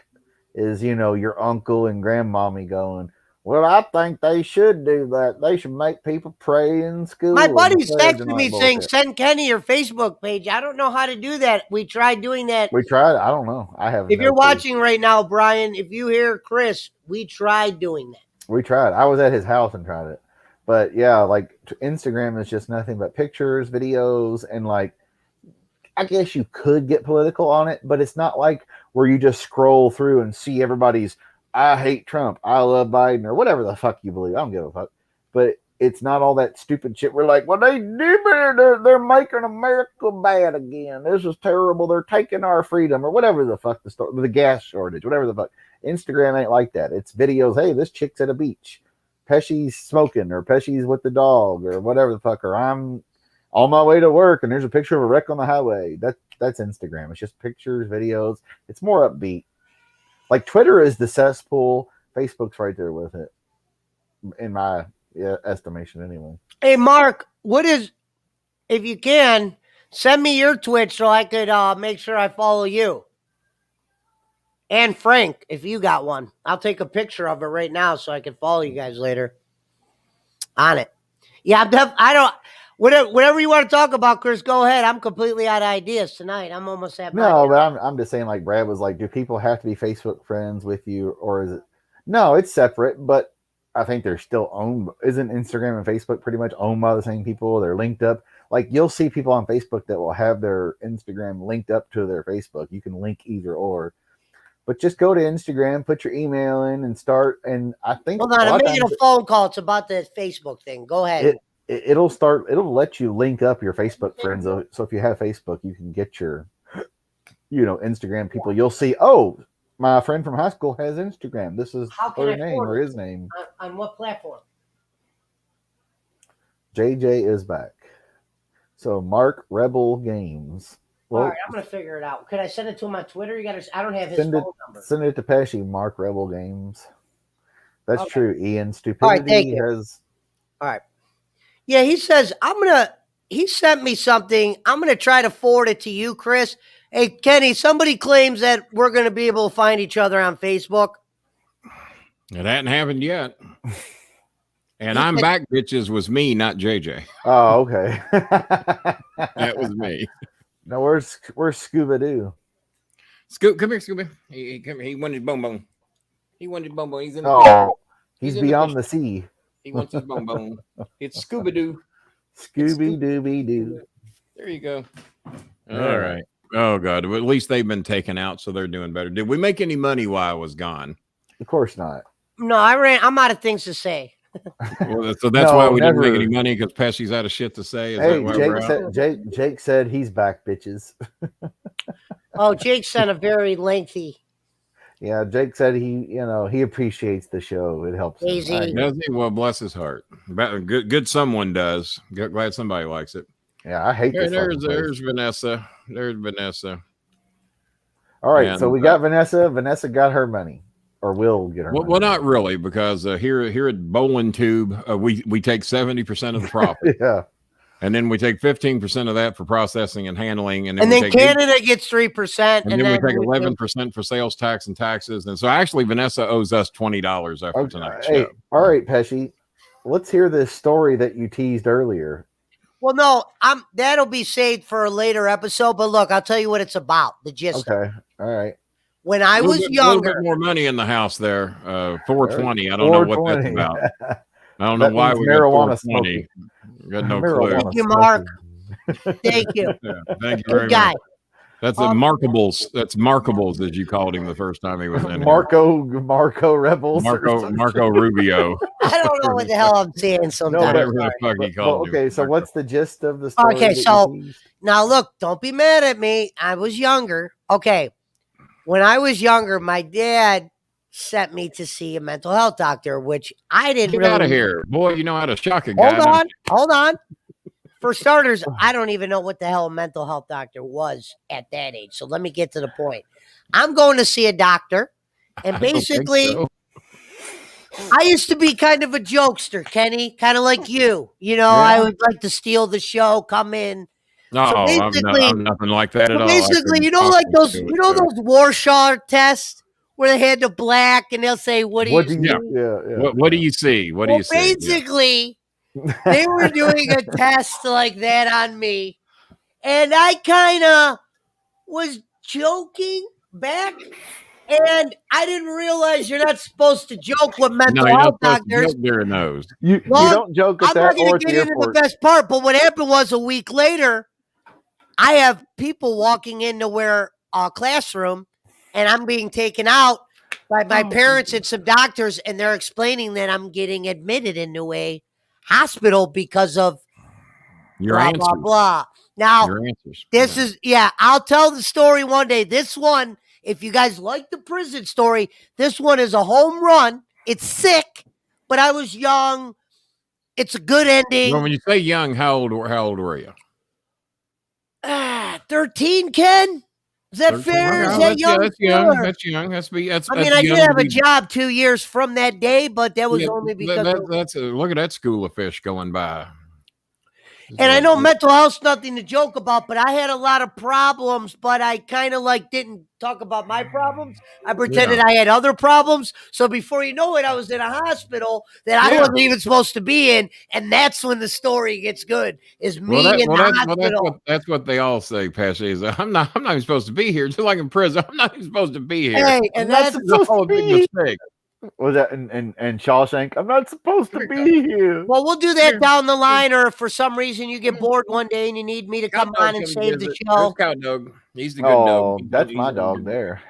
Speaker 1: is, your uncle and grandmommy going, well, I think they should do that. They should make people pray in school.
Speaker 3: My buddy's texted me saying, send Kenny your Facebook page. I don't know how to do that. We tried doing that.
Speaker 1: We tried. I don't know. I haven't.
Speaker 3: If you're watching right now, Brian, if you hear Chris, we tried doing that.
Speaker 1: We tried. I was at his house and tried it. But yeah, like Instagram is just nothing but pictures, videos, and like I guess you could get political on it, but it's not like where you just scroll through and see everybody's I hate Trump, I love Biden, or whatever the fuck you believe. I don't give a fuck. But it's not all that stupid shit. We're like, well, they're making America bad again. This is terrible. They're taking our freedom, or whatever the fuck the gas shortage, whatever the fuck. Instagram ain't like that. It's videos. Hey, this chick's at a beach. Pesci's smoking, or Pesci's with the dog, or whatever the fuck. Or I'm on my way to work, and there's a picture of a wreck on the highway. That's Instagram. It's just pictures, videos. It's more upbeat. Like Twitter is the cesspool. Facebook's right there with it, in my estimation, anyway.
Speaker 3: Hey, Mark, if you can, send me your Twitch so I could make sure I follow you. And Frank, if you got one, I'll take a picture of it right now so I can follow you guys later on it. Yeah, whatever you want to talk about, Chris, go ahead. I'm completely out of ideas tonight. I'm almost at
Speaker 1: no, but I'm just saying, like Brad was like, do people have to be Facebook friends with you, or is it? No, it's separate, but I think they're still owned. Isn't Instagram and Facebook pretty much owned by the same people? They're linked up. Like you'll see people on Facebook that will have their Instagram linked up to their Facebook. You can link either or. But just go to Instagram, put your email in, and start. And I think
Speaker 3: hold on, I'm making a phone call. It's about the Facebook thing. Go ahead.
Speaker 1: It'll let you link up your Facebook friends. So if you have Facebook, you can get your, Instagram people. You'll see, oh, my friend from high school has Instagram. This is her name or his name.
Speaker 3: On what platform?
Speaker 1: JJ is back. So Mark Rebel Games. Well,
Speaker 3: all right, I'm gonna figure it out. Could I send it to him on Twitter? I don't have his phone number.
Speaker 1: Send it to Pesci, Mark Rebel Games. That's true. Ian Stupidity has.
Speaker 3: All right. Yeah, he says he sent me something. I'm gonna try to forward it to you, Chris. Hey, Kenny, somebody claims that we're gonna be able to find each other on Facebook.
Speaker 2: It hadn't happened yet. And I'm back, bitches, was me, not JJ.
Speaker 1: Oh, okay.
Speaker 2: That was me.
Speaker 1: No, where's Scuba Doo?
Speaker 2: Scoop, come here, Scuba. He wanted Bone. He wanted Bone. He's in the
Speaker 1: he's beyond the sea.
Speaker 2: He wants his Bone. It's Scuba Doo.
Speaker 1: Scooby Dooby Doo.
Speaker 2: There you go. All right. Oh God. Well, at least they've been taken out, so they're doing better. Did we make any money while I was gone?
Speaker 1: Of course not.
Speaker 3: No, I'm out of things to say.
Speaker 2: Well, so that's why we didn't make any money, because Pesci's out of shit to say.
Speaker 1: Jake said he's back, bitches.
Speaker 3: Oh, Jake sent a very lengthy.
Speaker 1: Yeah, Jake said he appreciates the show. It helps him.
Speaker 2: Does he? Well, bless his heart. Good someone does. Glad somebody likes it.
Speaker 1: Yeah, I hate this.
Speaker 2: There's Vanessa. There's Vanessa.
Speaker 1: All right, so we got Vanessa. Vanessa got her money. Or will get her money.
Speaker 2: Well, not really, because here at Brolin Tube, we take 70% of the profit.
Speaker 1: Yeah.
Speaker 2: And then we take 15% of that for processing and handling. And
Speaker 3: then Canada gets 3%.
Speaker 2: And then we take 11% for sales tax and taxes. And so actually Vanessa owes us $20 after tonight's show.
Speaker 1: All right, Pesci. Let's hear this story that you teased earlier.
Speaker 3: Well, no, that'll be saved for a later episode. But look, I'll tell you what it's about. The gist.
Speaker 1: Okay. All right.
Speaker 3: When I was younger,
Speaker 2: a little bit more money in the house there. 420. I don't know what that's about. I don't know why we
Speaker 1: marijuana
Speaker 2: smoking. Got no clue.
Speaker 3: Thank you, Mark. Thank you.
Speaker 2: Yeah, thank you very much. That's Markables. That's Markables, as you called him the first time he was in.
Speaker 1: Marco Rebels.
Speaker 2: Marco Rubio.
Speaker 3: I don't know what the hell I'm saying sometimes.
Speaker 2: Whatever the fuck he called
Speaker 1: him. Okay, so what's the gist of the story?
Speaker 3: Okay, so now look, don't be mad at me. I was younger. Okay. When I was younger, my dad sent me to see a mental health doctor, which I didn't
Speaker 2: Get out of here. Boy, you know how to shock a
Speaker 3: guy. Hold on. For starters, I don't even know what the hell a mental health doctor was at that age. So let me get to the point. I'm going to see a doctor, and basically, I used to be kind of a jokester, Kenny, kind of like you. I would like to steal the show, come in.
Speaker 2: No, so I'm nothing like that at all.
Speaker 3: Basically, like those Warshaw tests where they had the black and they'll say, "What do you see?"
Speaker 2: What do you see? What do you see?
Speaker 3: Basically, they were doing a test like that on me, and I kind of was joking back, And I didn't realize you're not supposed to joke with mental
Speaker 2: you're not
Speaker 3: health
Speaker 2: supposed to
Speaker 3: doctors.
Speaker 2: joke during those.
Speaker 1: You don't joke at
Speaker 3: I'm
Speaker 1: that
Speaker 3: not going
Speaker 1: or
Speaker 3: to
Speaker 1: at the
Speaker 3: get into the
Speaker 1: airport.
Speaker 3: best part, but what happened was a week later, I have people walking into where classroom, and I'm being taken out by my parents and some doctors, and they're explaining that I'm getting admitted into a hospital because of
Speaker 2: Your
Speaker 3: blah,
Speaker 2: answers.
Speaker 3: blah, blah. Now,
Speaker 2: Your answers.
Speaker 3: this is, I'll tell the story one day. This one, if you guys like the prison story, this one is a home run. It's sick, but I was young. It's a good ending.
Speaker 2: Well, when you say young, how old were you?
Speaker 3: 13, Ken? Is that
Speaker 2: 13?
Speaker 3: fair?
Speaker 2: Okay,
Speaker 3: Is that young?
Speaker 2: That's young. That's young.
Speaker 3: I mean, I did have a job 2 years from that day, but that was only because
Speaker 2: look at that school of fish going by.
Speaker 3: And I know mental health's nothing to joke about, but I had a lot of problems, but I kind of didn't talk about my problems. I pretended I had other problems. So before you know it, I was in a hospital that I wasn't even supposed to be in. And that's when the story gets good, is me in the hospital.
Speaker 2: That's what they all say, Pesci, is I'm not even supposed to be here. Just like in prison, I'm not even supposed to be here.
Speaker 3: Hey, and that's
Speaker 2: the whole big mistake.
Speaker 1: Was that in Shawshank? I'm not supposed to be here.
Speaker 3: Well, we'll do that down the line, or if for some reason you get bored one day and you need me to come on and save the show.
Speaker 2: Cow Dog. He's the good dog.
Speaker 1: That's my dog there.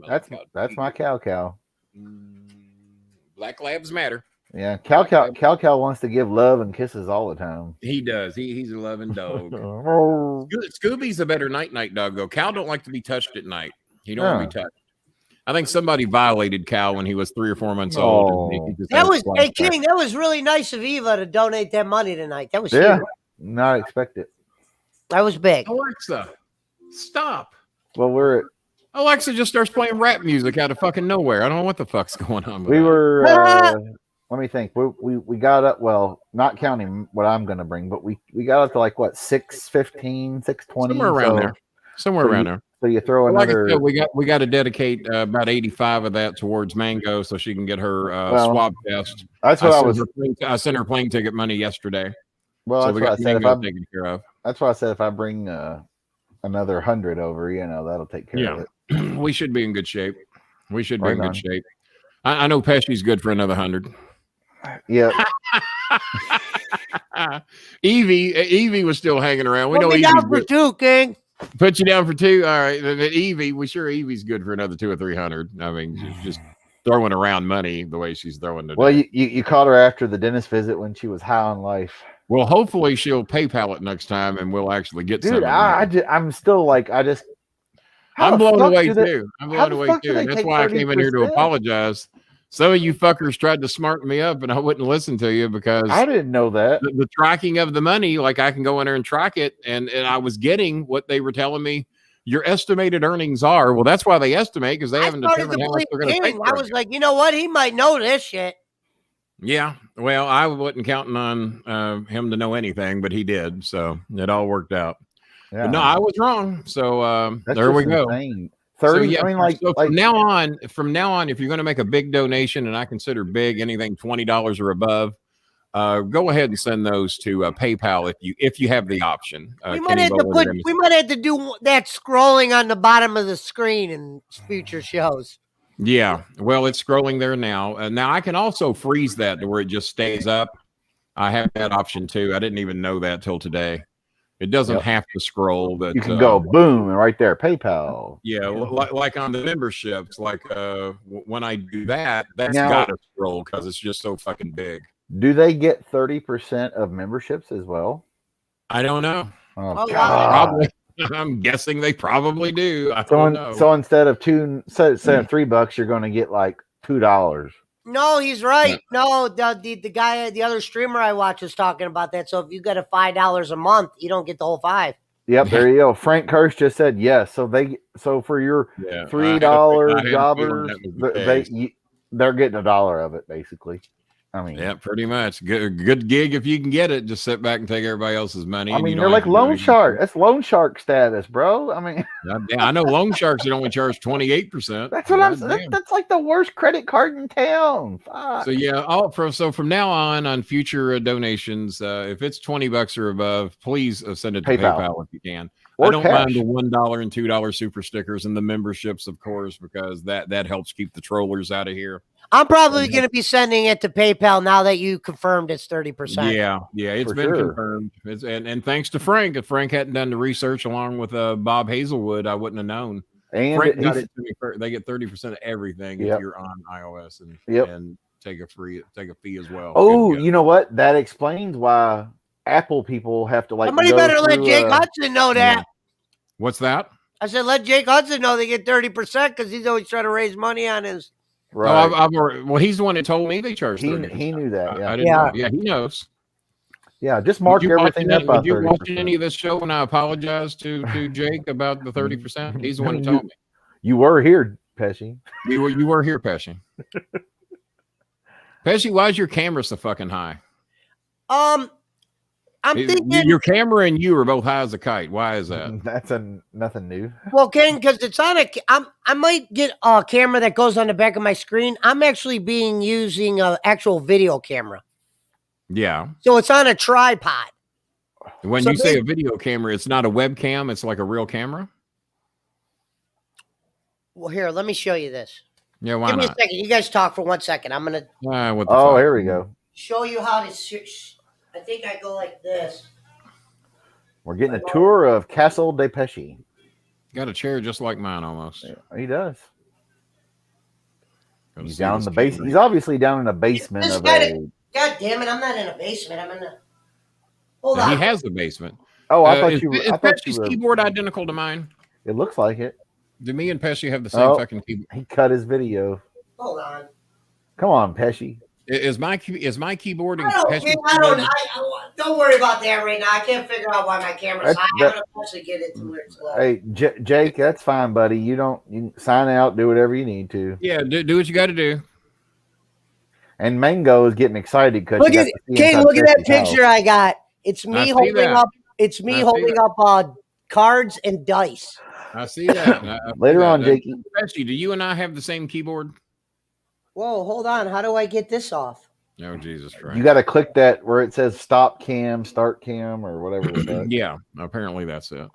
Speaker 1: That's my cow.
Speaker 2: Black labs matter.
Speaker 1: Yeah, cow wants to give love and kisses all the time.
Speaker 2: He does. He's a loving dog. Scooby's a better night dog though. Cow don't like to be touched at night. He don't want to be touched. I think somebody violated Cal when he was 3 or 4 months old.
Speaker 3: That was King. That was really nice of Eva to donate that money tonight. That was
Speaker 1: huge. Not expected.
Speaker 3: That was big.
Speaker 2: Alexa, stop.
Speaker 1: Well,
Speaker 2: Alexa just starts playing rap music out of fucking nowhere. I don't know what the fuck's going on.
Speaker 1: We were. Let me think. We got up. Well, not counting what I'm going to bring, but we got up to 6:15, 6:20,
Speaker 2: somewhere around there.
Speaker 1: So you throw another.
Speaker 2: Like we got to dedicate about 85 of that towards Mango, so she can get her swab test.
Speaker 1: That's what
Speaker 2: I sent her plane ticket money yesterday.
Speaker 1: Well,
Speaker 2: so
Speaker 1: that's what I said.
Speaker 2: Taken care of.
Speaker 1: That's why I said if I bring another 100 over, that'll take care of it.
Speaker 2: We should be in good shape. Good shape. I know Pesci's good for another 100.
Speaker 1: Yeah.
Speaker 2: Evie was still hanging around. We know
Speaker 3: Evie's down for 2, King.
Speaker 2: Put you down for 2. All right. Evie, Evie's good for another 200 or 300. I mean, she's just throwing around money the way she's throwing today.
Speaker 1: Well, you caught her after the dentist visit when she was high on life.
Speaker 2: Well, hopefully she'll PayPal it next time and we'll actually get some.
Speaker 1: Dude, I'm still
Speaker 2: I'm blown away too. That's why I came in here to apologize. Some of you fuckers tried to smarten me up and I wouldn't listen to you because
Speaker 1: I didn't know that.
Speaker 2: The tracking of the money, I can go in there and track it. And I was getting what they were telling me your estimated earnings are. Well, that's why they estimate, because they haven't determined how much they're going to pay.
Speaker 3: I was like, you know what? He might know this shit.
Speaker 2: Yeah. Well, I wasn't counting on him to know anything, but he did. So it all worked out. Yeah. But no, I was wrong. So there we go.
Speaker 1: Insane. 30.
Speaker 2: So, yeah, from now on, if you're going to make a big donation, and I consider big anything $20 or above, go ahead and send those to PayPal if you have the option.
Speaker 3: We might have to do that scrolling on the bottom of the screen in future shows.
Speaker 2: Yeah, well, it's scrolling there now. Now I can also freeze that to where it just stays up. I have that option too. I didn't even know that till today. It doesn't have to scroll. But
Speaker 1: you can go boom and right there, PayPal.
Speaker 2: Yeah, like on the memberships, when I do that, that's got to scroll because it's just so fucking big.
Speaker 1: Do they get 30% of memberships as well?
Speaker 2: I don't know.
Speaker 1: Oh, God.
Speaker 2: Probably. I'm guessing they probably do. I don't know.
Speaker 1: So instead of $3, you're going to get $2.
Speaker 3: No, he's right. Yeah. No, the guy, the other streamer I watch is talking about that. So if you got a $5 a month, you don't get the whole 5.
Speaker 1: Yep, there you go. Frank Kirsch just said yes. So for your $3 jobbers, they're getting $1 of it basically. I mean,
Speaker 2: yeah, pretty much. Good gig if you can get it. Just sit back and take everybody else's money.
Speaker 1: I mean, they're like loan shark. That's loan shark status, bro. I mean,
Speaker 2: I know loan sharks that only charge 28%.
Speaker 1: That's what I'm saying. That's like the worst credit card in town. Fuck.
Speaker 2: So yeah, from now on future donations, if it's $20 or above, please send it to PayPal if you can. I don't mind the $1 and $2 super stickers and the memberships, of course, because that helps keep the trollers out of here.
Speaker 3: I'm probably going to be sending it to PayPal now that you confirmed it's 30%.
Speaker 2: Yeah, it's been confirmed. And thanks to Frank. If Frank hadn't done the research along with Bob Hazelwood, I wouldn't have known. And Frank got it to me. They get 30% of everything if you're on iOS and take a fee as well.
Speaker 1: Oh, you know what? That explains why Apple people have to like.
Speaker 3: Somebody better let Jake Hudson know that.
Speaker 2: Yeah. What's that?
Speaker 3: I said, let Jake Hudson know they get 30% because he's always trying to raise money on his.
Speaker 2: Right. Well, he's the one that told me they charged 30%.
Speaker 1: He knew that. Yeah.
Speaker 2: I didn't know. Yeah, he knows.
Speaker 1: Yeah, just mark everything up.
Speaker 2: Did you watch any of this show when I apologized to Jake about the 30%? He's the one who told me.
Speaker 1: You were here, Pesci.
Speaker 2: You were here, Pesci. Pesci, why is your camera so fucking high?
Speaker 3: I'm thinking
Speaker 2: your camera and you are both high as a kite. Why is that?
Speaker 1: That's nothing new.
Speaker 3: Well, Ken, because it's on I might get a camera that goes on the back of my screen. I'm actually using an actual video camera.
Speaker 2: Yeah.
Speaker 3: So it's on a tripod.
Speaker 2: When you say a video camera, it's not a webcam. It's like a real camera.
Speaker 3: Well, here, let me show you this.
Speaker 2: Yeah, why
Speaker 3: Give me
Speaker 2: not?
Speaker 3: a second. You guys talk for 1 second. I'm gonna.
Speaker 1: Here we go.
Speaker 3: Show you how to. I think I go like this.
Speaker 1: We're getting a tour of Castle de Pesci.
Speaker 2: Got a chair just like mine almost.
Speaker 1: Yeah, he does. He's down in the basement. He's obviously down in the basement of a.
Speaker 3: God damn it! I'm not in a basement. I'm in a. Hold on.
Speaker 2: He has the basement.
Speaker 1: Oh, I thought you were.
Speaker 2: Is Pesci's keyboard identical to mine?
Speaker 1: It looks like it.
Speaker 2: Do me and Pesci have the same fucking keyboard?
Speaker 1: He cut his video.
Speaker 3: Hold on.
Speaker 1: Come on, Pesci.
Speaker 2: Is my keyboard and
Speaker 3: don't worry about that right now. I can't figure out why my camera's high. I'm gonna actually get it to where it's low.
Speaker 1: Hey, Jake, that's fine, buddy. You sign out, do whatever you need to.
Speaker 2: Yeah, do what you got to do.
Speaker 1: And Mango is getting excited because
Speaker 3: look at that picture I got. It's me holding up. It's me holding up cards and dice.
Speaker 2: I see that.
Speaker 1: Later on, Jakey.
Speaker 2: Pesci, do you and I have the same keyboard?
Speaker 3: Whoa, hold on. How do I get this off?
Speaker 2: Oh, Jesus Christ.
Speaker 1: You got to click that where it says stop cam, start cam, or whatever it does.
Speaker 2: Yeah, apparently that's it.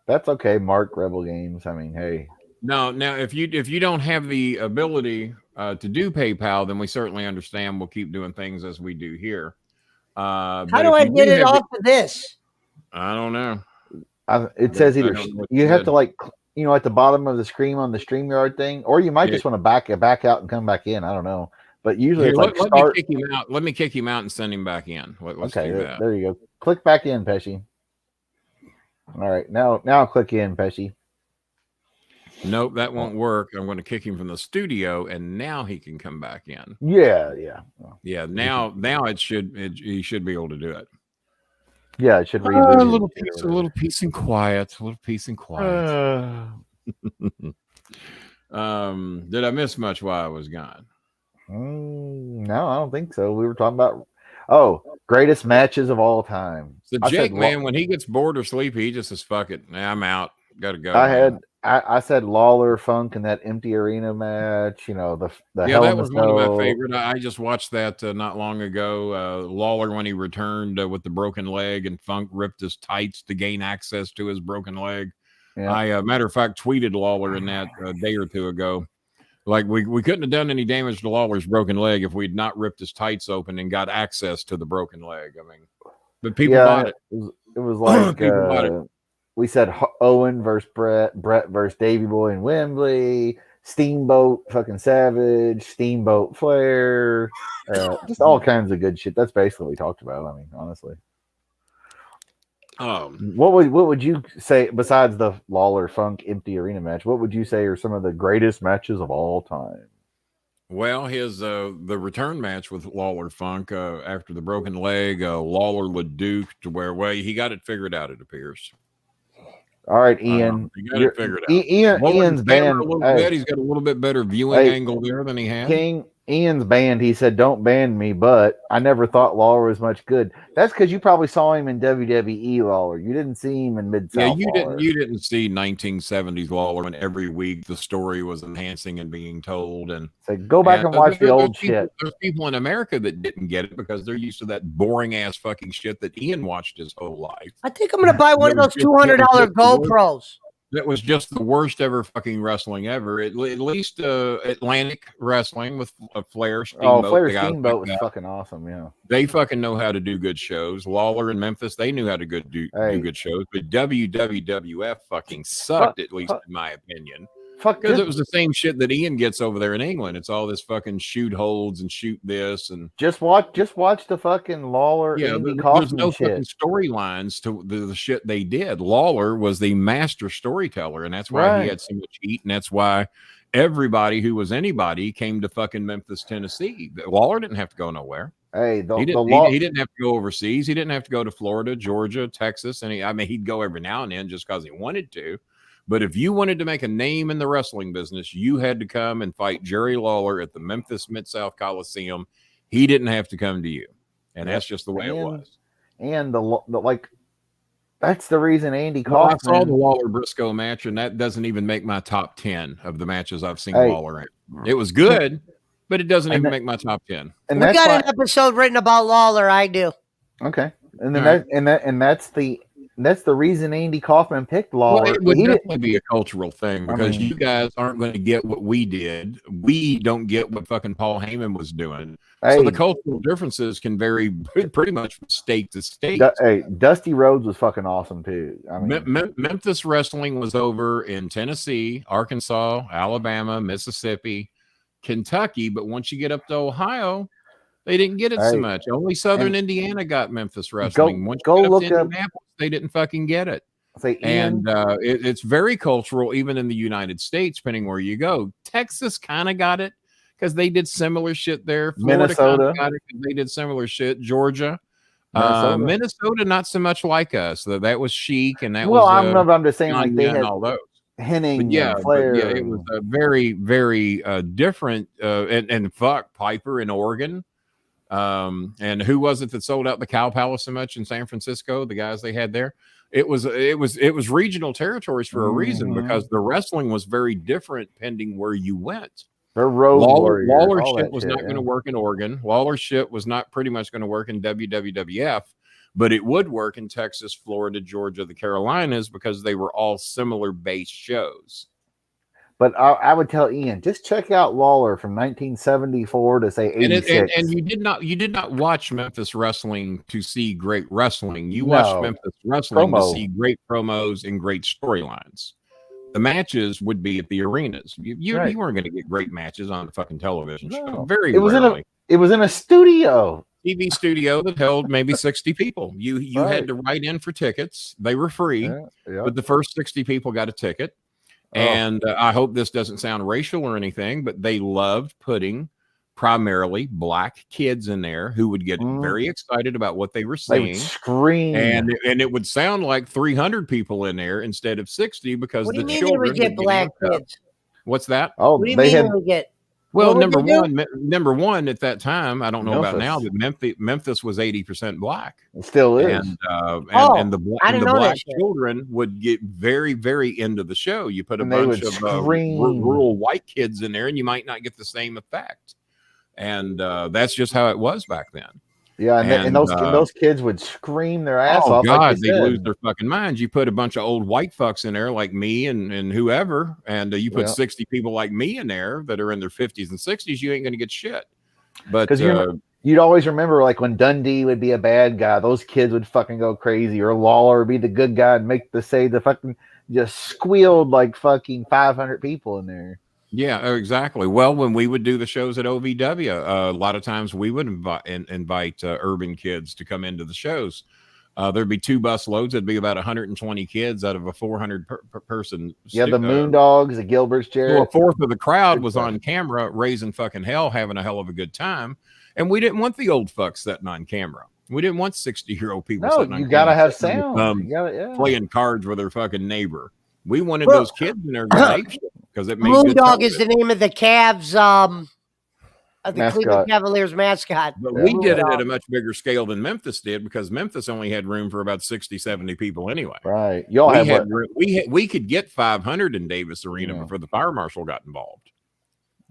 Speaker 1: That's okay, Mark Rebel Games. I mean, hey.
Speaker 2: No, now if you don't have the ability to do PayPal, then we certainly understand. We'll keep doing things as we do here.
Speaker 3: How do I get it off of this?
Speaker 2: I don't know.
Speaker 1: It says either you have to at the bottom of the screen on the StreamYard thing, or you might just want to back out and come back in. I don't know, but usually it's like start.
Speaker 2: Me kick him out. Let me kick him out and send him back in. Let's do that.
Speaker 1: There you go. Click back in, Pesci. All right, now click in, Pesci.
Speaker 2: Nope, that won't work. I'm going to kick him from the studio, and now he can come back in.
Speaker 1: Yeah.
Speaker 2: Now he should be able to do it.
Speaker 1: Yeah, it should read
Speaker 2: a little peace and quiet. A little peace and quiet. Did I miss much while I was gone?
Speaker 1: No, I don't think so. We were talking about greatest matches of all time.
Speaker 2: So Jake, man, when he gets bored or sleepy, he just says, "Fuck it, I'm out. Got to go."
Speaker 1: I said Lawler Funk in that empty arena match. You know, the
Speaker 2: that was one of my favorite. I just watched that not long ago. Lawler when he returned with the broken leg, and Funk ripped his tights to gain access to his broken leg. Yeah. I matter of fact tweeted Lawler in that a day or two ago. Like we couldn't have done any damage to Lawler's broken leg if we'd not ripped his tights open and got access to the broken leg. I mean, but people bought it.
Speaker 1: It was like people bought it. We said Owen versus Brett versus Davey Boy and Wembley, Steamboat fucking Savage, Steamboat Flair, just all kinds of good shit. That's basically what we talked about. I mean, honestly. What would you say besides the Lawler Funk empty arena match? What would you say are some of the greatest matches of all time?
Speaker 2: Well, his the return match with Lawler Funk after the broken leg, Lawler LeDuc, to where he got it figured out. It appears.
Speaker 1: All right, Ian.
Speaker 2: You got it figured out.
Speaker 1: Ian's banned.
Speaker 2: He's got a little bit better viewing angle there than he had.
Speaker 1: King, Ian's banned. He said, "Don't ban me," but I never thought Lawler was much good. That's because you probably saw him in WWE Lawler. You didn't see him in Mid-South Lawler.
Speaker 2: You didn't see 1970s Lawler when every week the story was enhancing and being told. And
Speaker 1: so go back and watch the old shit.
Speaker 2: There's people in America that didn't get it because they're used to that boring ass fucking shit that Ian watched his whole life.
Speaker 3: I think I'm gonna buy one of those $200 GoPros.
Speaker 2: That was just the worst ever fucking wrestling ever. At least Atlantic Wrestling with Flair Steamboat.
Speaker 1: Flair Steamboat was fucking awesome. Yeah,
Speaker 2: they fucking know how to do good shows. Lawler in Memphis, they knew how to do good shows. But WWF fucking sucked, at least in my opinion. Because it was the same shit that Ian gets over there in England. It's all this fucking shoot holds and shoot this and
Speaker 1: just watch the fucking Lawler.
Speaker 2: Yeah, there's no fucking storylines to the shit they did. Lawler was the master storyteller, and that's why he had so much heat, and that's why everybody who was anybody came to fucking Memphis, Tennessee. Lawler didn't have to go nowhere.
Speaker 1: Hey,
Speaker 2: he didn't have to go overseas. He didn't have to go to Florida, Georgia, Texas, and he'd go every now and then just because he wanted to. But if you wanted to make a name in the wrestling business, you had to come and fight Jerry Lawler at the Memphis Mid-South Coliseum. He didn't have to come to you. And that's just the way it was.
Speaker 1: And that's the reason Andy Kaufman.
Speaker 2: I saw the Lawler-Briscoe match, and that doesn't even make my top 10 of the matches I've seen Lawler in. It was good, but it doesn't even make my top 10.
Speaker 3: And we got an episode written about Lawler. I do.
Speaker 1: Okay. And then that's the reason Andy Kaufman picked Lawler.
Speaker 2: Well, it would definitely be a cultural thing because you guys aren't going to get what we did. We don't get what fucking Paul Heyman was doing. So the cultural differences can vary pretty much from state to state.
Speaker 1: Dusty Rhodes was fucking awesome too.
Speaker 2: Memphis wrestling was over in Tennessee, Arkansas, Alabama, Mississippi, Kentucky. But once you get up to Ohio, they didn't get it so much. Only Southern Indiana got Memphis wrestling. Once you look up Indianapolis, they didn't fucking get it. It's very cultural, even in the United States, depending where you go. Texas kind of got it because they did similar shit there. Florida
Speaker 1: Minnesota
Speaker 2: got it because they did similar shit. Georgia, Minnesota, not so much like us. That was Chic, and that was.
Speaker 1: I'm just saying, like they had
Speaker 2: all those.
Speaker 1: Henning, Flair.
Speaker 2: It was a very, very different. And fuck Piper in Oregon. And who was it that sold out the Cow Palace so much in San Francisco? The guys they had there. It was regional territories for a reason because the wrestling was very different depending where you went.
Speaker 1: Lawler
Speaker 2: shit was not going to work in Oregon. Lawler shit was not pretty much going to work in WWF, but it would work in Texas, Florida, Georgia, the Carolinas because they were all similar base shows.
Speaker 1: But I would tell Ian, just check out Lawler from 1974 to say 86.
Speaker 2: And you did not watch Memphis wrestling to see great wrestling. You watched Memphis wrestling to see great promos and great storylines. The matches would be at the arenas. You weren't going to get great matches on the fucking television show. Very rarely.
Speaker 1: It was in a studio.
Speaker 2: TV studio that held maybe 60 people. You had to write in for tickets. They were free, but the first 60 people got a ticket. And I hope this doesn't sound racial or anything, but they loved putting primarily black kids in there who would get very excited about what they were seeing. They would
Speaker 1: scream.
Speaker 2: And it would sound like 300 people in there instead of 60 because
Speaker 3: the children would get black kids.
Speaker 2: What's that?
Speaker 1: Oh,
Speaker 3: what do you mean we get?
Speaker 2: Well, number one at that time, I don't know about now, but Memphis was 80% black.
Speaker 1: It still is.
Speaker 2: And the black children would get very, very into the show. You put a bunch of rural white kids in there, and you might not get the same effect. And that's just how it was back then.
Speaker 1: Yeah, and those kids would scream their ass off.
Speaker 2: Oh God, they'd lose their fucking minds. You put a bunch of old white fucks in there like me and whoever, and you put 60 people like me in there that are in their 50s and 60s, you ain't gonna get shit. But
Speaker 1: because you'd always remember, like when Dundee would be a bad guy, those kids would fucking go crazy, or Lawler would be the good guy and the fucking just squealed like fucking 500 people in there.
Speaker 2: Yeah, exactly. Well, when we would do the shows at OVW, a lot of times we would invite urban kids to come into the shows. There'd be 2 bus loads. It'd be about 120 kids out of a 400 person.
Speaker 1: Yeah, the Moondogs, the Gilberts, Jared.
Speaker 2: So a fourth of the crowd was on camera, raising fucking hell, having a hell of a good time. And we didn't want the old fucks sitting on camera. We didn't want 60-year-old people sitting on camera.
Speaker 1: You got to have sound.
Speaker 2: Playing cards with their fucking neighbor. We wanted those kids in there because it made
Speaker 3: Moondog is the name of the Cavs the Cleveland Cavaliers mascot.
Speaker 2: But we did it at a much bigger scale than Memphis did because Memphis only had room for about 60, 70 people anyway.
Speaker 1: Right. Y'all
Speaker 2: we could get 500 in Davis Arena before the fire marshal got involved.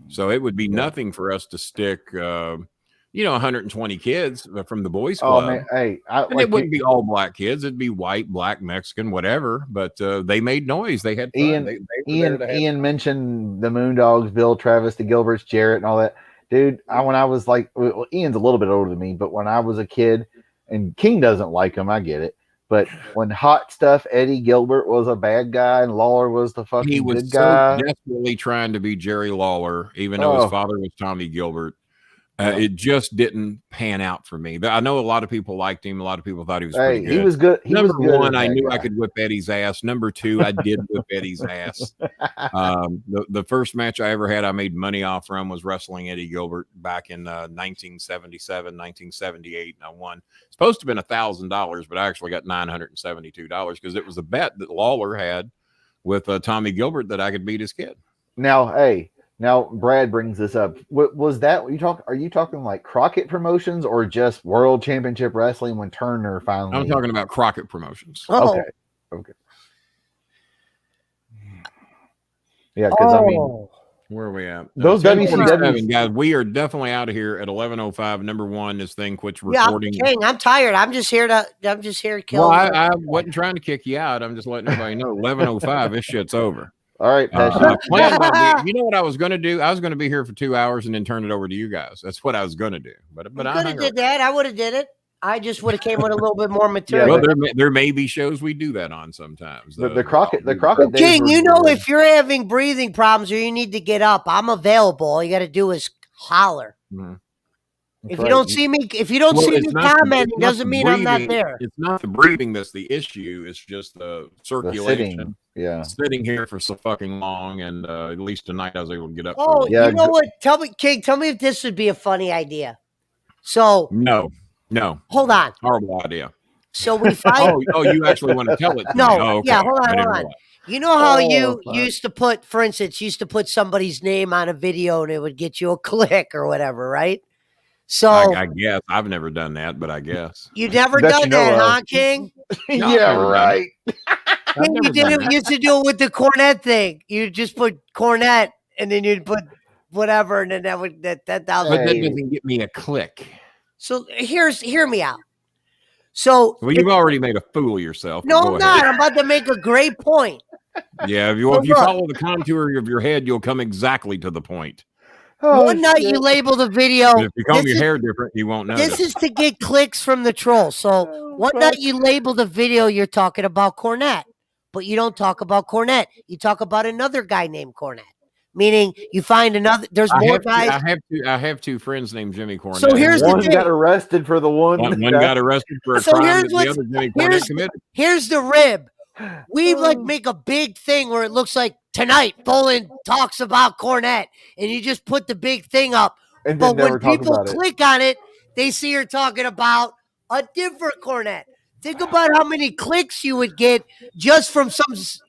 Speaker 2: So it would be nothing for us to stick 120 kids from the boys club.
Speaker 1: Oh man, hey,
Speaker 2: and it wouldn't be all black kids. It'd be white, black, Mexican, whatever. But they made noise. They had fun.
Speaker 1: Ian mentioned the Moondogs, Bill, Travis, the Gilberts, Jarrett, and all that. Dude, when I was like, Ian's a little bit older than me, but when I was a kid, and King doesn't like him, I get it. But when Hot Stuff Eddie Gilbert was a bad guy and Lawler was the fucking good guy,
Speaker 2: so desperately trying to be Jerry Lawler, even though his father was Tommy Gilbert. It just didn't pan out for me. But I know a lot of people liked him. A lot of people thought he was pretty good.
Speaker 1: He was good.
Speaker 2: Number one, I knew I could whip Eddie's ass. Number two, I did whip Eddie's ass. The first match I ever had I made money off from was wrestling Eddie Gilbert back in 1977, 1978. And I won. It's supposed to have been $1,000, but I actually got $972 because it was a bet that Lawler had with Tommy Gilbert that I could beat his kid.
Speaker 1: Now, Brad brings this up. Was that you talk? Are you talking like Crockett Promotions or just World Championship Wrestling when Turner finally?
Speaker 2: I'm talking about Crockett Promotions.
Speaker 3: Oh.
Speaker 1: Okay. Yeah, because I mean,
Speaker 2: where are we at?
Speaker 1: Those WCW
Speaker 2: guys, we are definitely out of here at 11:05. Number one, this thing quits recording.
Speaker 3: Yeah, I'm tired. I'm just here to kill.
Speaker 2: Well, I wasn't trying to kick you out. I'm just letting everybody know. 11:05. This shit's over.
Speaker 1: All right,
Speaker 2: Pesci. You know what I was going to do? I was going to be here for 2 hours and then turn it over to you guys. That's what I was going to do. But I
Speaker 3: could have did that. I would have did it. I just would have came with a little bit more material.
Speaker 2: Well, there may be shows we do that on sometimes.
Speaker 1: The Crockett
Speaker 3: King, if you're having breathing problems or you need to get up, I'm available. All you got to do is holler.
Speaker 2: Mm-hmm.
Speaker 3: If you don't see me commenting, doesn't mean I'm not there.
Speaker 2: It's not the breathing that's the issue. It's just the circulation. Sitting here for so fucking long, and at least tonight I was able to get up.
Speaker 3: Oh, you know what? Tell me, King. Tell me if this would be a funny idea. So
Speaker 2: no.
Speaker 3: Hold on.
Speaker 2: Horrible idea.
Speaker 3: So we find.
Speaker 2: you actually want to tell it?
Speaker 3: No.
Speaker 2: Oh, okay.
Speaker 3: Yeah. Hold on. You know how you used to put, for instance, somebody's name on a video and it would get you a click or whatever, right? So
Speaker 2: I guess I've never done that, but I guess
Speaker 3: you've never done that, huh, King?
Speaker 1: Yeah, right.
Speaker 3: King, you used to do it with the cornet thing. You just put cornet and then you'd put whatever, and then that would that 10,000.
Speaker 2: But that doesn't get me a click.
Speaker 3: So hear me out. So
Speaker 2: you've already made a fool of yourself.
Speaker 3: No, I'm not. I'm about to make a great point.
Speaker 2: Yeah, if you follow the contour of your head, you'll come exactly to the point.
Speaker 3: One night you label the video.
Speaker 2: If you comb your hair different, you won't know.
Speaker 3: This is to get clicks from the trolls. So one night you label the video, you're talking about Cornette, but you don't talk about Cornette. You talk about another guy named Cornette. Meaning you find another. There's more guys.
Speaker 2: I have two friends named Jimmy Cornette.
Speaker 3: So here's
Speaker 1: one
Speaker 3: the thing.
Speaker 1: Got arrested for the one.
Speaker 2: One got arrested for a crime that the other Jimmy Cornette committed.
Speaker 3: Here's the rib. We make a big thing where it looks like tonight Brolin talks about Cornette, and you just put the big thing up. But when people click on it, they see you're talking about a different Cornette. Think about how many clicks you would get just from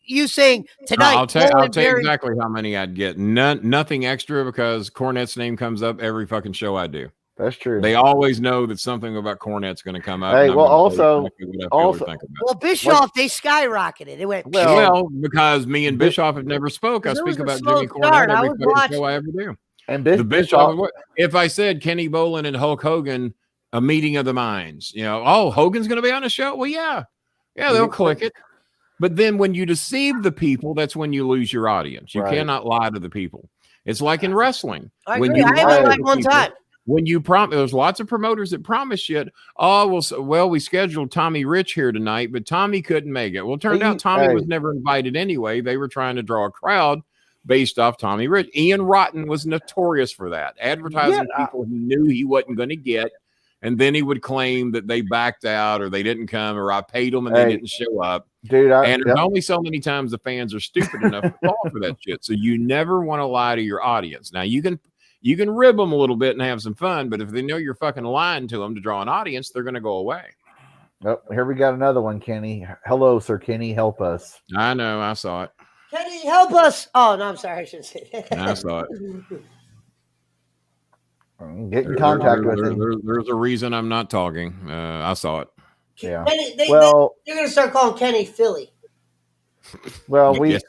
Speaker 3: you saying tonight.
Speaker 2: I'll tell you exactly how many I'd get. Nothing extra because Cornette's name comes up every fucking show I do.
Speaker 1: That's true.
Speaker 2: They always know that something about Cornette's going to come up.
Speaker 1: Hey, well,
Speaker 3: Bischoff, they skyrocketed. It went
Speaker 2: well because me and Bischoff have never spoke. I speak about Jimmy Cornette every show I ever do.
Speaker 1: And
Speaker 2: Bischoff, if I said Kenny Bolin and Hulk Hogan, a meeting of the minds, Hogan's going to be on the show. Well, yeah, they'll click it. But then when you deceive the people, that's when you lose your audience. You cannot lie to the people. It's like in wrestling.
Speaker 3: I agree. I haven't lied one time.
Speaker 2: When you promise, there's lots of promoters that promise shit. Oh, well, we scheduled Tommy Rich here tonight, but Tommy couldn't make it. Well, it turned out Tommy was never invited anyway. They were trying to draw a crowd based off Tommy Rich. Ian Rotten was notorious for that, advertising people who knew he wasn't going to get, and then he would claim that they backed out or they didn't come or I paid them and they didn't show up.
Speaker 1: Dude,
Speaker 2: and there's only so many times the fans are stupid enough to fall for that shit. So you never want to lie to your audience. Now you can rib them a little bit and have some fun, but if they know you're fucking lying to them to draw an audience, they're going to go away.
Speaker 1: Oh, here we got another one, Kenny. Hello, Sir Kenny. Help us.
Speaker 2: I know. I saw it.
Speaker 3: Kenny, help us. Oh, no, I'm sorry. I shouldn't say that.
Speaker 2: I saw it.
Speaker 1: Get in contact with him.
Speaker 2: There's a reason I'm not talking. I saw it.
Speaker 1: Yeah.
Speaker 3: They're going to start calling Kenny Philly.
Speaker 1: Well, the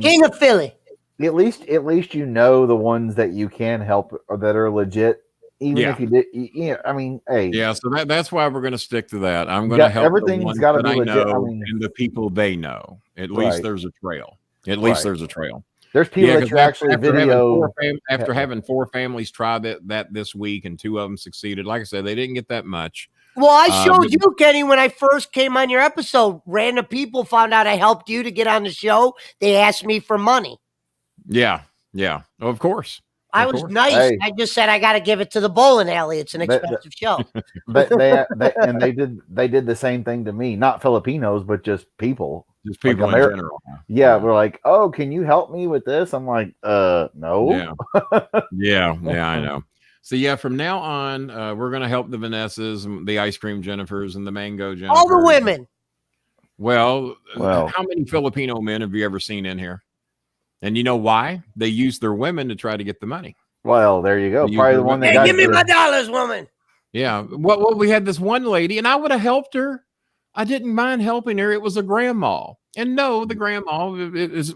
Speaker 3: king of Philly.
Speaker 1: At least you know the ones that you can help or that are legit. Even if you did,
Speaker 2: Yeah, so that's why we're going to stick to that. I'm going to help
Speaker 1: everything's got to be legit.
Speaker 2: And the people they know. At least there's a trail. There's a trail.
Speaker 1: There's people that you actually video.
Speaker 2: After having 4 families try that this week, and 2 of them succeeded. Like I said, they didn't get that much.
Speaker 3: Well, I showed you, Kenny, when I first came on your episode. Random people found out I helped you to get on the show. They asked me for money.
Speaker 2: Yeah. Of course.
Speaker 3: I was nice. Hey. I just said I got to give it to the bowling alley. It's an expensive show.
Speaker 1: But they did the same thing to me. Not Filipinos, but just people.
Speaker 2: Just people in general.
Speaker 1: Yeah, we're like, oh, can you help me with this? I'm like, no.
Speaker 2: Yeah, I know. So from now on, we're gonna help the Vanessas, the ice cream Jennifers, and the mango Jennifers.
Speaker 3: All the women.
Speaker 2: Well, how many Filipino men have you ever seen in here? And you know why? They use their women to try to get the money.
Speaker 1: Well, there you go. Probably the one that
Speaker 3: give me my dollars, woman.
Speaker 2: Yeah. Well, we had this one lady, and I would have helped her. I didn't mind helping her. It was a grandma. And no, the grandma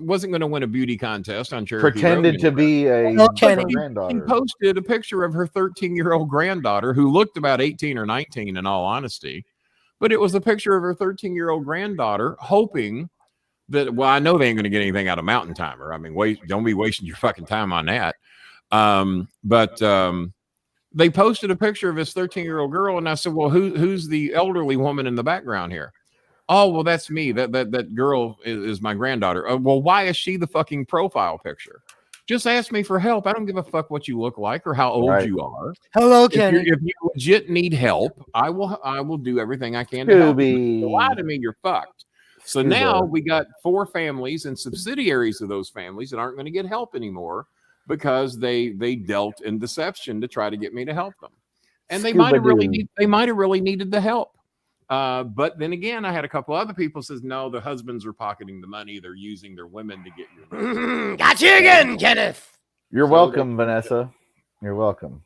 Speaker 2: wasn't going to win a beauty contest on Cherokee
Speaker 1: Pretended
Speaker 2: Road
Speaker 1: to be a granddaughter.
Speaker 2: She posted a picture of her 13-year-old granddaughter who looked about 18 or 19, in all honesty. But it was a picture of her 13-year-old granddaughter hoping that, well, I know they ain't going to get anything out of Mountain Timer. I mean, don't be wasting your fucking time on that. But they posted a picture of this 13-year-old girl, and I said, well, who's the elderly woman in the background here? Oh, well, that's me. That girl is my granddaughter. Well, why is she the fucking profile picture? Just ask me for help. I don't give a fuck what you look like or how old you are.
Speaker 3: Hello, Kenny.
Speaker 2: If you legit need help, I will do everything I can to help you. So lie to me, you're fucked. So now we got 4 families and subsidiaries of those families that aren't going to get help anymore because they dealt in deception to try to get me to help them. And they might have really needed the help. But then again, I had a couple other people says, no, the husbands are pocketing the money. They're using their women to get you.
Speaker 3: Got you again, Kenneth.
Speaker 1: You're welcome, Vanessa. You're welcome.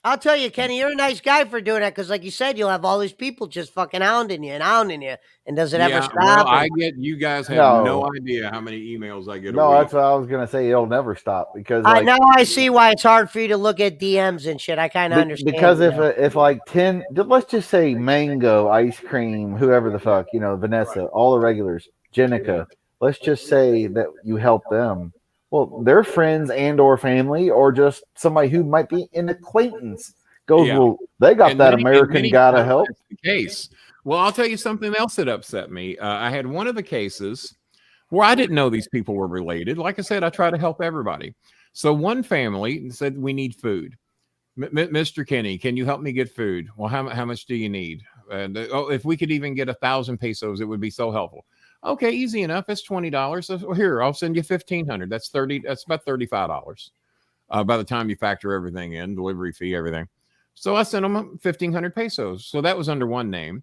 Speaker 3: I'll tell you, Kenny, you're a nice guy for doing that because, like you said, you'll have all these people just fucking hounding you. And does it ever stop?
Speaker 2: Well, I get you guys have no idea how many emails I get.
Speaker 1: No, that's what I was gonna say. It'll never stop because
Speaker 3: now I see why it's hard for you to look at DMs and shit. I kind of understand.
Speaker 1: Because if like 10, let's just say mango, ice cream, whoever the fuck, Vanessa, all the regulars, Jenica, let's just say that you help them. Well, their friends and or family or just somebody who might be an acquaintance goes, well, they got that American gotta help.
Speaker 2: The case. Well, I'll tell you something else that upset me. I had one of the cases where I didn't know these people were related. Like I said, I try to help everybody. So one family said, we need food. Mr. Kenny, can you help me get food? Well, how much do you need? If we could even get 1,000 pesos, it would be so helpful. Okay, easy enough. It's $20. So here, I'll send you 1,500. That's about $35. By the time you factor everything in, delivery fee, everything. So I sent them 1,500 pesos. So that was under one name.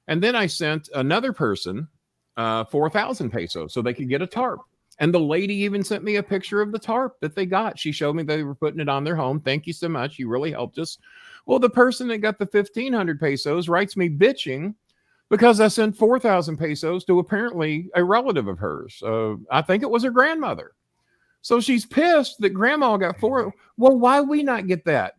Speaker 2: And then I sent another person 4,000 pesos so they could get a tarp. And the lady even sent me a picture of the tarp that they got. She showed me they were putting it on their home. Thank you so much. You really helped us. Well, the person that got the 1,500 pesos writes me bitching because I sent 4,000 pesos to apparently a relative of hers. I think it was her grandmother. So she's pissed that grandma got 4. Well, why we not get that?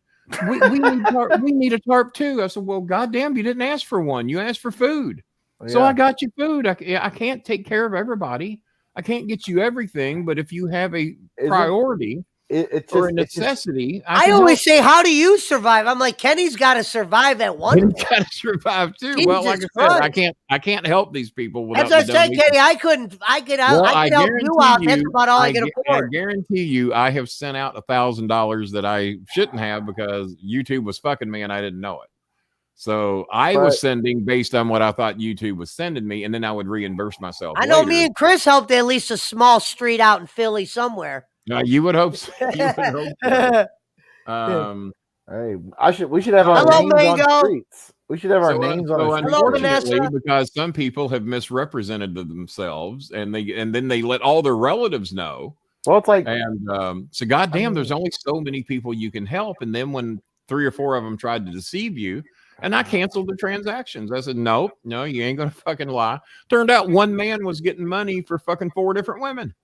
Speaker 2: We need a tarp too. I said, well, goddamn, you didn't ask for one. You asked for food. Yeah. So I got you food. I can't take care of everybody. I can't get you everything. But if you have a priority or a necessity,
Speaker 3: I always say, how do you survive? I'm like, Kenny's got to survive at one.
Speaker 2: He's got to survive too. Jesus well, like I said, I can't help these people. Without
Speaker 3: That's what I said, Kenny. I could help you out. That's about all I can afford.
Speaker 2: I guarantee you, I have sent out $1,000 that I shouldn't have because YouTube was fucking me and I didn't know it. So I was sending based on what I thought YouTube was sending me, and then I would reimburse myself.
Speaker 3: I know me and Chris helped at least a small street out in Philly somewhere.
Speaker 2: You would hope so.
Speaker 1: Hey, we should have our names on streets. We should have our names on the streets.
Speaker 2: Unfortunately, because some people have misrepresented themselves, and then they let all their relatives know
Speaker 1: Well, it's like,
Speaker 2: and so goddamn, there's only so many people you can help. And then when 3 or 4 of them tried to deceive you, and I canceled the transactions. I said, nope, no, you ain't gonna fucking lie. Turned out one man was getting money for fucking 4 different women.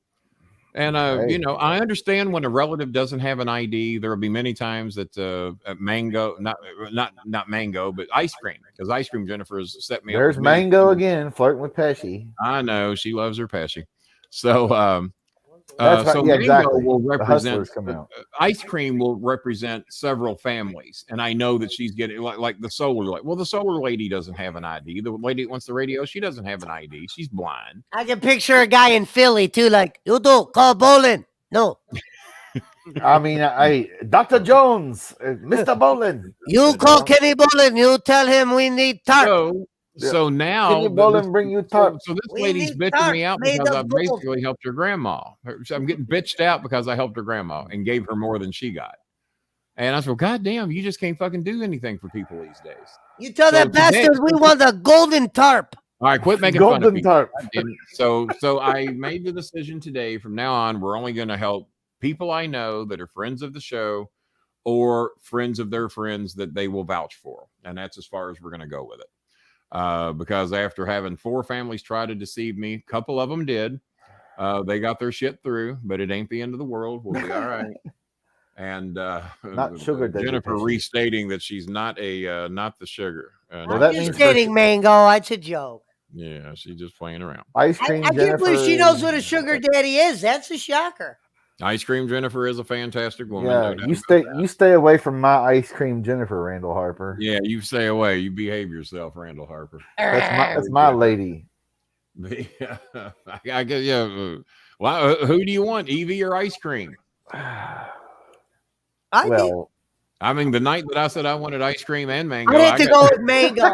Speaker 2: And you know, I understand when a relative doesn't have an ID. There will be many times that Mango, not Mango, but Ice Cream, because Ice Cream Jennifer has set me up.
Speaker 1: There's Mango again, flirting with Pesci.
Speaker 2: I know she loves her Pesci. So
Speaker 1: so
Speaker 2: Mango
Speaker 1: exactly.
Speaker 2: will represent
Speaker 1: Ice
Speaker 2: Cream will represent several families, and I know that she's getting like the solar. Well, the solar lady doesn't have an ID. The lady that wants the radio, she doesn't have an ID. She's blind.
Speaker 3: I can picture a guy in Philly too, like, you do call Brolin. No.
Speaker 1: I mean, Dr. Jones, Mr. Brolin.
Speaker 3: You call Kenny Brolin. You tell him we need tarp.
Speaker 2: So now,
Speaker 1: Kenny Brolin bring you tarp.
Speaker 2: So this lady's bitching me out because I basically helped her grandma. I'm getting bitched out because I helped her grandma and gave her more than she got. And I said, well, goddamn, you just can't fucking do anything for people these days.
Speaker 3: You tell that bastard we want a golden tarp.
Speaker 2: All right, quit making fun of me.
Speaker 1: Tarp.
Speaker 2: So I made the decision today. From now on, we're only going to help people I know that are friends of the show or friends of their friends that they will vouch for. And that's as far as we're going to go with it. Because after having 4 families try to deceive me, a couple of them did. They got their shit through, but it ain't the end of the world. We'll be all right. And
Speaker 1: not sugar.
Speaker 2: Jennifer restating that she's not a not the sugar.
Speaker 3: Well, that means kidding, Mango. It's a joke.
Speaker 2: Yeah, she's just playing around.
Speaker 1: Ice Cream.
Speaker 3: I can't believe she knows what a sugar daddy is. That's a shocker.
Speaker 2: Ice Cream Jennifer is a fantastic woman.
Speaker 1: Yeah, you stay away from my Ice Cream Jennifer, Randall Harper.
Speaker 2: Yeah, you stay away. You behave yourself, Randall Harper.
Speaker 1: That's my lady.
Speaker 2: I guess, yeah. Well, who do you want, Evie or Ice Cream? I mean, the night that I said I wanted Ice Cream and Mango,
Speaker 3: I had to go with Mango.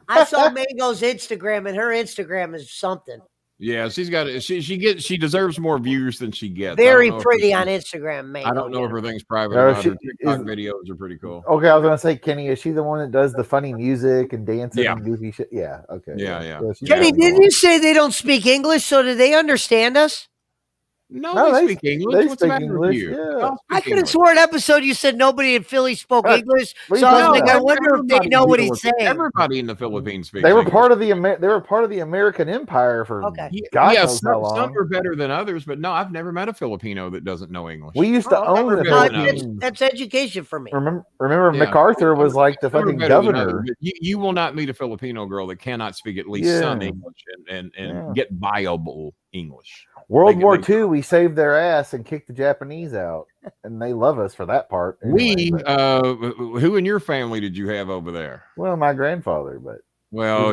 Speaker 3: I saw Mango's Instagram, and her Instagram is something.
Speaker 2: Yeah, she's got it. She deserves more views than she gets.
Speaker 3: Very pretty on Instagram, Mango.
Speaker 2: I don't know if everything's private. Her TikTok videos are pretty cool.
Speaker 1: Okay, I was gonna say, Kenny, is she the one that does the funny music and dancing and goofy shit? Yeah. Okay.
Speaker 2: Yeah.
Speaker 3: Kenny, didn't you say they don't speak English? So do they understand us?
Speaker 2: No, they speak English.
Speaker 1: They
Speaker 2: What's the
Speaker 1: speak
Speaker 2: matter
Speaker 1: English.
Speaker 2: with you?
Speaker 1: Yeah.
Speaker 3: I could have sworn episode you said nobody in Philly spoke English. So I was like, I wonder if they know what he's saying.
Speaker 2: Everybody in the Philippines speaks.
Speaker 1: They were part of the American Empire for God knows how long.
Speaker 2: Some are better than others, but no, I've never met a Filipino that doesn't know English.
Speaker 1: We used to own the Philippines.
Speaker 3: That's education for me.
Speaker 1: Remember MacArthur was like the fucking governor.
Speaker 2: You will not meet a Filipino girl that cannot speak at least some English and get viable English.
Speaker 1: World War II, we saved their ass and kicked the Japanese out, and they love us for that part. Anyway,
Speaker 2: who in your family did you have over there?
Speaker 1: Well, my grandfather, but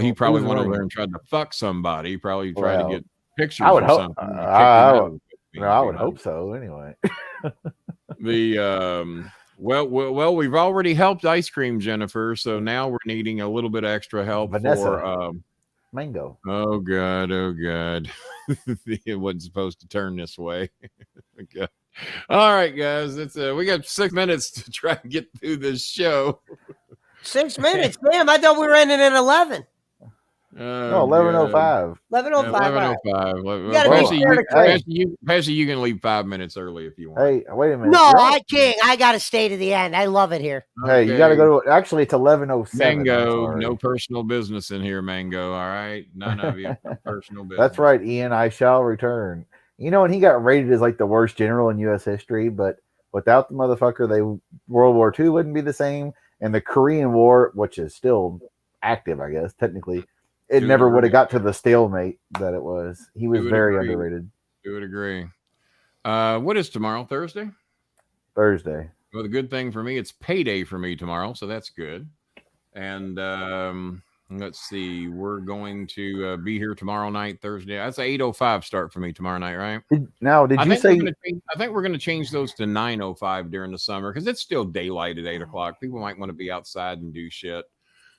Speaker 2: he probably went over there and tried to fuck somebody. He probably tried to get pictures.
Speaker 1: I would
Speaker 2: or
Speaker 1: hope.
Speaker 2: Something
Speaker 1: I would hope so. Anyway,
Speaker 2: well, we've already helped Ice Cream Jennifer, so now we're needing a little bit extra help
Speaker 1: Vanessa.
Speaker 2: For
Speaker 1: Mango.
Speaker 2: Oh god. It wasn't supposed to turn this way. Okay. All right, guys. It's we got 6 minutes to try and get through this show.
Speaker 3: 6 minutes, damn! I thought we were ending at 11.
Speaker 1: No, 11:05.
Speaker 3: 11:05.
Speaker 2: Pesci, you can leave 5 minutes early if you want.
Speaker 1: Hey, wait a minute.
Speaker 3: No, I can't. I got to stay to the end. I love it here.
Speaker 1: Hey, you got to go to. Actually, it's 11:07.
Speaker 2: Mango, no personal business in here, Mango. All right, none of you personal business.
Speaker 1: That's right, Ian. I shall return. You know, and he got rated as like the worst general in U.S. history, but without the motherfucker, World War II wouldn't be the same, and the Korean War, which is still active, I guess technically. It never would have got to the stalemate that it was. He was very underrated.
Speaker 2: I would agree. What is tomorrow? Thursday?
Speaker 1: Thursday.
Speaker 2: Well, the good thing for me, it's payday for me tomorrow, so that's good. And let's see, we're going to be here tomorrow night, Thursday. That's an 8:05 start for me tomorrow night, right?
Speaker 1: Did you say?
Speaker 2: I think we're going to change those to 9:05 during the summer because it's still daylight at 8 o'clock. People might want to be outside and do shit.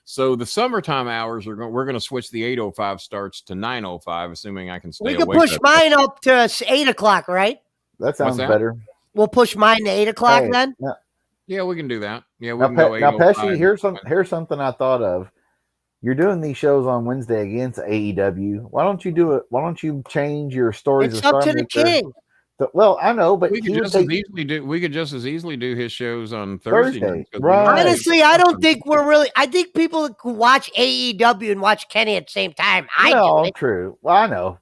Speaker 2: So the summertime hours we're going to switch the 8:05 starts to 9:05, assuming I can stay awake.
Speaker 3: We can push mine up to 8 o'clock, right?
Speaker 1: That sounds better.
Speaker 3: We'll push mine to 8 o'clock then.
Speaker 2: Yeah, we can do that. Yeah, we
Speaker 1: now,
Speaker 2: can go 8:05.
Speaker 1: Now, Pesci, here's something I thought of. You're doing these shows on Wednesday against AEW. Why don't you do it? Why don't you change your stories?
Speaker 3: It's up to the king.
Speaker 1: So, well, I know, but
Speaker 2: we could just as easily do. We could just as easily do his shows on Thursday night.
Speaker 1: Right.
Speaker 3: Honestly, I don't think we're really. I think people could watch AEW and watch Kenny at the same time.
Speaker 1: No, true. Well, I know.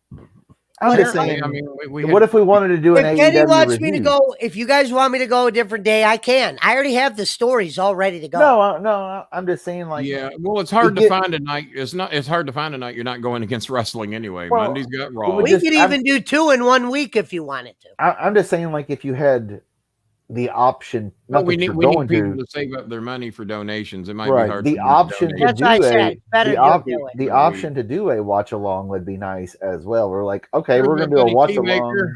Speaker 1: I'm just saying.
Speaker 2: I mean,
Speaker 1: what if we wanted to do an AEW
Speaker 3: Kenny wants
Speaker 1: review?
Speaker 3: me to go, if you guys want me to go a different day, I can. I already have the stories all ready to go.
Speaker 1: No, I'm just saying, like,
Speaker 2: yeah. Well, it's hard to find a night. It's hard to find a night you're not going against wrestling anyway.
Speaker 1: Well,
Speaker 2: Monday's got Raw.
Speaker 3: We could even do 2 in 1 week if you wanted to.
Speaker 1: I'm just saying, like, if you had the option,
Speaker 2: we need people to save up their money for donations. It might be hard.
Speaker 1: The option to do the option to do a watch along would be nice as well. We're like, okay, we're gonna do a watch along.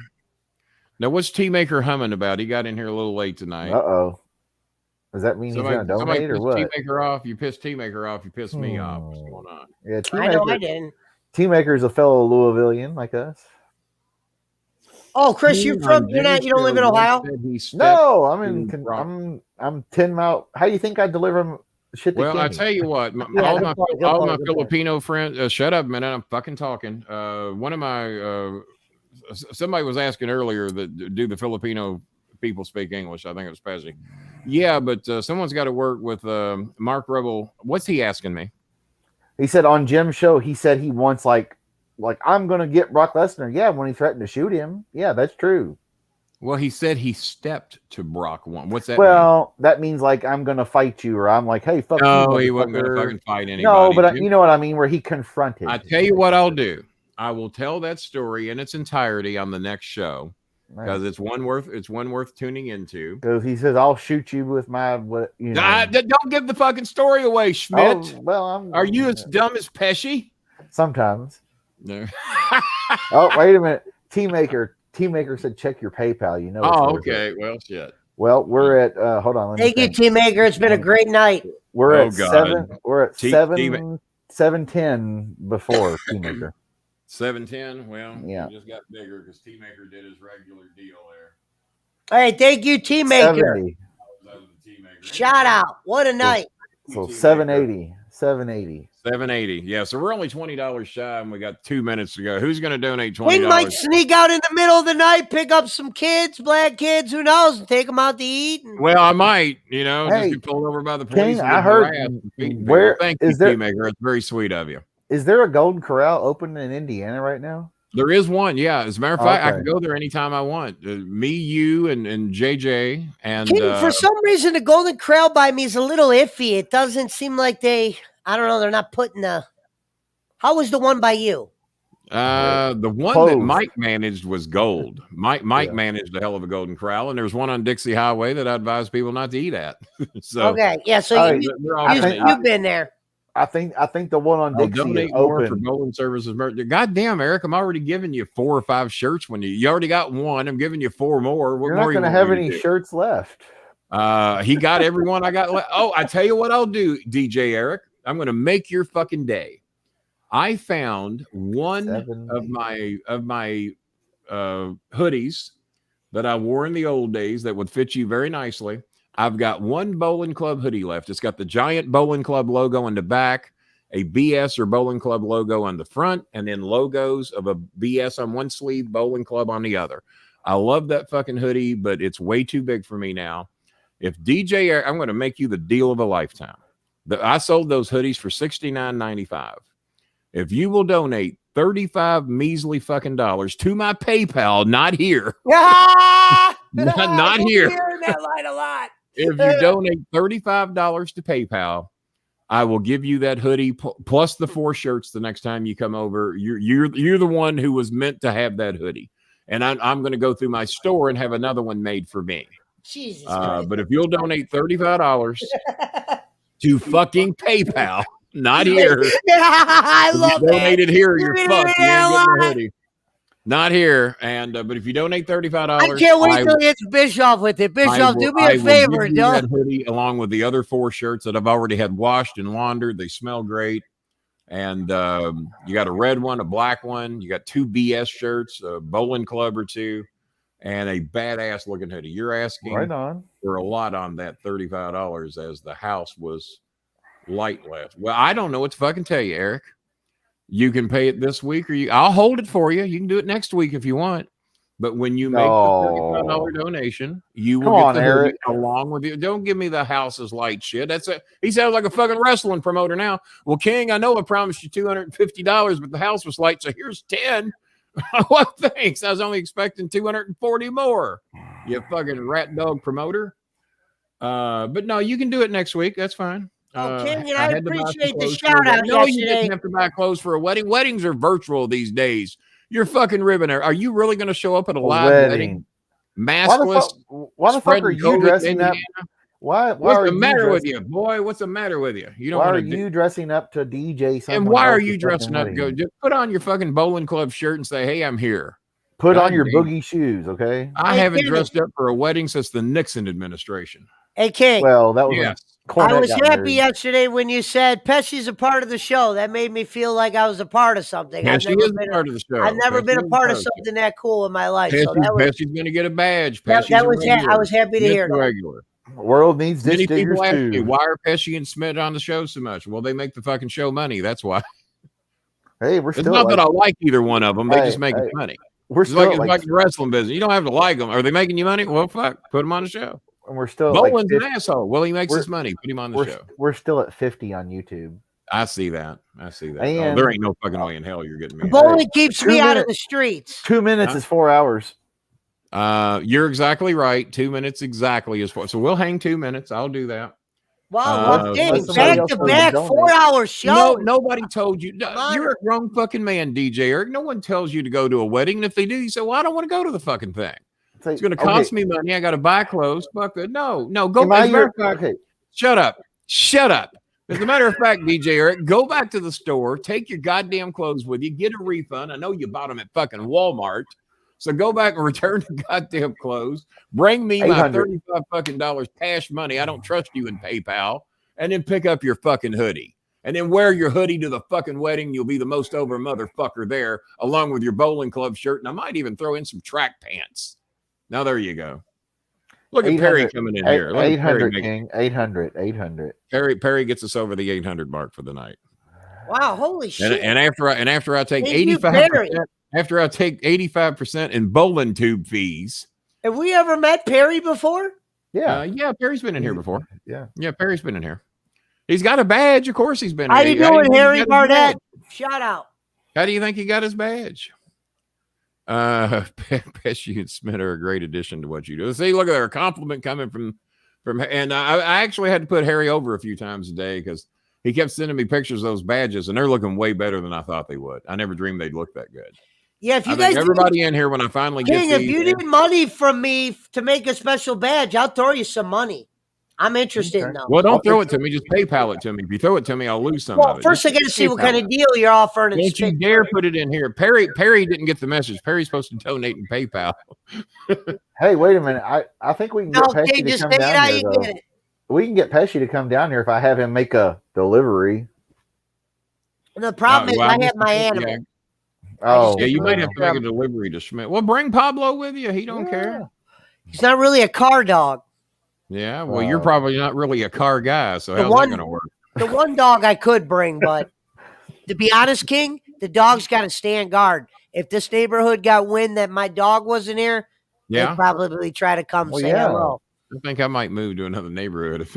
Speaker 2: Now, what's T-Maker humming about? He got in here a little late tonight.
Speaker 1: Does that mean he's gonna donate or what?
Speaker 2: T-Maker off. You piss T-Maker off. You piss me off. What's going on?
Speaker 1: Yeah,
Speaker 3: I know I didn't.
Speaker 1: T-Maker's a fellow Louisvillian like us.
Speaker 3: Oh, Chris, you don't live in Ohio?
Speaker 1: No, I'm 10 miles. How do you think I deliver shit to
Speaker 2: Well,
Speaker 1: Kenny?
Speaker 2: I tell you what, all my Filipino friends, shut up a minute, I'm fucking talking. One of my, somebody was asking earlier that do the Filipino people speak English? I think it was Pesci. Yeah, but someone's got to work with Mark Rebel. What's he asking me?
Speaker 1: He said on Jim's show, he said he wants like I'm gonna get Brock Lesnar. Yeah, when he threatened to shoot him. Yeah, that's true.
Speaker 2: Well, he said he stepped to Brock one. What's that?
Speaker 1: Well, that means like I'm gonna fight you, or I'm like, hey, fuck you.
Speaker 2: No, he wasn't gonna fucking fight anybody.
Speaker 1: No, but you know what I mean, where he confronted.
Speaker 2: I tell you what I'll do. I will tell that story in its entirety on the next show. Because it's one worth tuning into.
Speaker 1: Because he says, "I'll shoot you with my what." You know.
Speaker 2: Don't give the fucking story away, Schmidt.
Speaker 1: Oh, well,
Speaker 2: are you as dumb as Pesci?
Speaker 1: Sometimes.
Speaker 2: No.
Speaker 1: Oh, wait a minute. T-Maker said, "Check your PayPal." You know.
Speaker 2: Oh, okay. Well, shit.
Speaker 1: Well, we're at. Hold on.
Speaker 3: Thank you, T-Maker. It's been a great night.
Speaker 1: We're at 7. We're at 7:10 before T-Maker.
Speaker 2: 7:10. Well,
Speaker 1: yeah,
Speaker 2: just got bigger because T-Maker did his regular deal there.
Speaker 3: Hey, thank you, T-Maker. Shout out. What a night.
Speaker 1: So 780.
Speaker 2: 780. Yeah, so we're only $20 shy, and we got 2 minutes to go. Who's going to donate $20?
Speaker 3: We might sneak out in the middle of the night, pick up some kids, black kids, who knows, and take them out to eat.
Speaker 2: Well, I might, just get pulled over by the police.
Speaker 1: I heard.
Speaker 2: Thank you, T-Maker. It's very sweet of you.
Speaker 1: Is there a Golden Corral open in Indiana right now?
Speaker 2: There is one, yeah. As a matter of fact, I can go there anytime I want. Me, you, and JJ. And
Speaker 3: for some reason, the Golden Corral by me is a little iffy. It doesn't seem like I don't know, they're not putting how was the one by you?
Speaker 2: The one that Mike managed was gold. Mike managed a hell of a Golden Corral, and there's one on Dixie Highway that I advise people not to eat at. So
Speaker 3: okay, yeah. So you've been there.
Speaker 1: I think the one on Dixie is open
Speaker 2: for Brolin services. Goddamn, Eric, I'm already giving you 4 or 5 shirts when you already got one. I'm giving you 4 more.
Speaker 1: You're not going to have any shirts left.
Speaker 2: He got everyone I got left. Oh, I tell you what I'll do, DJ Eric. I'm going to make your fucking day. I found one of my hoodies that I wore in the old days that would fit you very nicely. I've got one Bowling Club hoodie left. It's got the giant Bowling Club logo in the back, a BS or Bowling Club logo on the front, and then logos of a BS on one sleeve, Bowling Club on the other. I love that fucking hoodie, but it's way too big for me now. If DJ Eric, I'm going to make you the deal of a lifetime. I sold those hoodies for $69.95. If you will donate 35 measly fucking dollars to my PayPal, not here. not here.
Speaker 3: Hearing that line a lot.
Speaker 2: If you donate $35 to PayPal, I will give you that hoodie plus the 4 shirts the next time you come over. You're the one who was meant to have that hoodie, and I'm going to go through my store and have another one made for me.
Speaker 3: Jesus.
Speaker 2: But if you'll donate $35 to fucking PayPal, not here.
Speaker 3: I love it.
Speaker 2: Donated here, you're fucked. You ain't getting a hoodie. Not here, and but if you donate $35,
Speaker 3: I can't wait till it's Bischoff with it. Bischoff, do me a favor,
Speaker 2: don't. That hoodie along with the other 4 shirts that I've already had washed and laundered. They smell great, and you got a red one, a black one. You got 2 BS shirts, a Bowling Club or 2, and a badass looking hoodie. You're asking for a lot on that $35 as the house was light left. Well, I don't know what to fucking tell you, Eric. You can pay it this week, or I'll hold it for you. You can do it next week if you want. But when you make the $35 donation, you will get the hoodie along with you. Don't give me the house's light shit. He sounds like a fucking wrestling promoter now. Well, King, I know I promised you $250, but the house was light, so here's 10. Well, thanks. I was only expecting 240 more. You fucking rat dog promoter. But no, you can do it next week. That's fine.
Speaker 3: King, and I appreciate the shout out.
Speaker 2: No, you didn't have to buy clothes for a wedding. Weddings are virtual these days. You're fucking ribbing her. Are you really going to show up at a live wedding? Maskless?
Speaker 1: Why the fuck are you dressing up?
Speaker 2: What's the matter with you, boy? What's the matter with you?
Speaker 1: Why are you dressing up to DJ?
Speaker 2: And why are you dressing up? Just put on your fucking bowling club shirt and say, "Hey, I'm here."
Speaker 1: Put on your boogie shoes, okay?
Speaker 2: I haven't dressed up for a wedding since the Nixon administration.
Speaker 3: Hey, King.
Speaker 1: Well, that was
Speaker 3: I was happy yesterday when you said Pesci's a part of the show. That made me feel like I was a part of something.
Speaker 2: Pesci is a part of the show.
Speaker 3: I've never been a part of something that cool in my life.
Speaker 2: Pesci's going to get a badge.
Speaker 3: I was happy to hear that.
Speaker 2: Regular.
Speaker 1: World needs ditch diggers too.
Speaker 2: Me, why are Pesci and Smith on the show so much? Well, they make the fucking show money. That's why.
Speaker 1: Hey,
Speaker 2: it's not that I like either one of them. They just make money. It's like the wrestling business. You don't have to like them. Are they making you money? Well, fuck. Put them on the show.
Speaker 1: And we're still
Speaker 2: Bolin's an asshole. Well, he makes his money. Put him on the show.
Speaker 1: We're still at 50 on YouTube.
Speaker 2: I see that. And there ain't no fucking way in hell you're getting me.
Speaker 3: Bolin keeps me out of the streets.
Speaker 1: 2 minutes is 4 hours.
Speaker 2: You're exactly right. 2 minutes exactly is 4. So we'll hang 2 minutes. I'll do that.
Speaker 3: Wow, back to back 4 hour show.
Speaker 2: No, nobody told you. You're a grown fucking man, DJ Eric. No one tells you to go to a wedding. And if they do, you say, "Well, I don't want to go to the fucking thing. It's going to cost me money. I got to buy clothes." Fuck it. No, go back. Shut up. As a matter of fact, DJ Eric, go back to the store, take your goddamn clothes with you, get a refund. I know you bought them at fucking Walmart. So go back and return the goddamn clothes. Bring me my $35 fucking cash money. I don't trust you in PayPal. And then pick up your fucking hoodie. And then wear your hoodie to the fucking wedding. You'll be the most over motherfucker there, along with your bowling club shirt. And I might even throw in some track pants. Now there you go. Look at Perry coming in here.
Speaker 1: 800, King. 800.
Speaker 2: Perry gets us over the 800 mark for the night.
Speaker 3: Wow, holy shit!
Speaker 2: And after I take 85%, after I take 85% in bowling tube fees.
Speaker 3: Have we ever met Perry before?
Speaker 1: Yeah,
Speaker 2: Perry's been in here before.
Speaker 1: Yeah,
Speaker 2: Perry's been in here. He's got a badge. Of course, he's been.
Speaker 3: How you doing, Harry Barnett? Shout out.
Speaker 2: How do you think he got his badge? Pesci and Smith are a great addition to what you do. See, look at their compliment coming from, and I actually had to put Harry over a few times a day because he kept sending me pictures of those badges, and they're looking way better than I thought they would. I never dreamed they'd look that good.
Speaker 3: Yeah, if you guys,
Speaker 2: everybody in here, when I finally get
Speaker 3: if you need money from me to make a special badge, I'll throw you some money. I'm interested now.
Speaker 2: Well, don't throw it to me. Just PayPal it to me. If you throw it to me, I'll lose some of it.
Speaker 3: First, I got to see what kind of deal you're offering.
Speaker 2: Don't you dare put it in here. Perry didn't get the message. Perry's supposed to donate in PayPal.
Speaker 1: Hey, wait a minute. I think we can get Pesci to come down here, though. We can get Pesci to come down here if I have him make a delivery.
Speaker 3: The problem is I have my animal.
Speaker 2: Yeah. Oh, yeah, you might have to make a delivery to Schmidt. Well, bring Pablo with you. He don't care.
Speaker 3: He's not really a car dog.
Speaker 2: Yeah, well, you're probably not really a car guy, so how's that going to work?
Speaker 3: The one dog I could bring, but to be honest, King, the dog's got to stand guard. If this neighborhood got wind that my dog wasn't here, they'd probably try to come say hello.
Speaker 2: I think I might move to another neighborhood if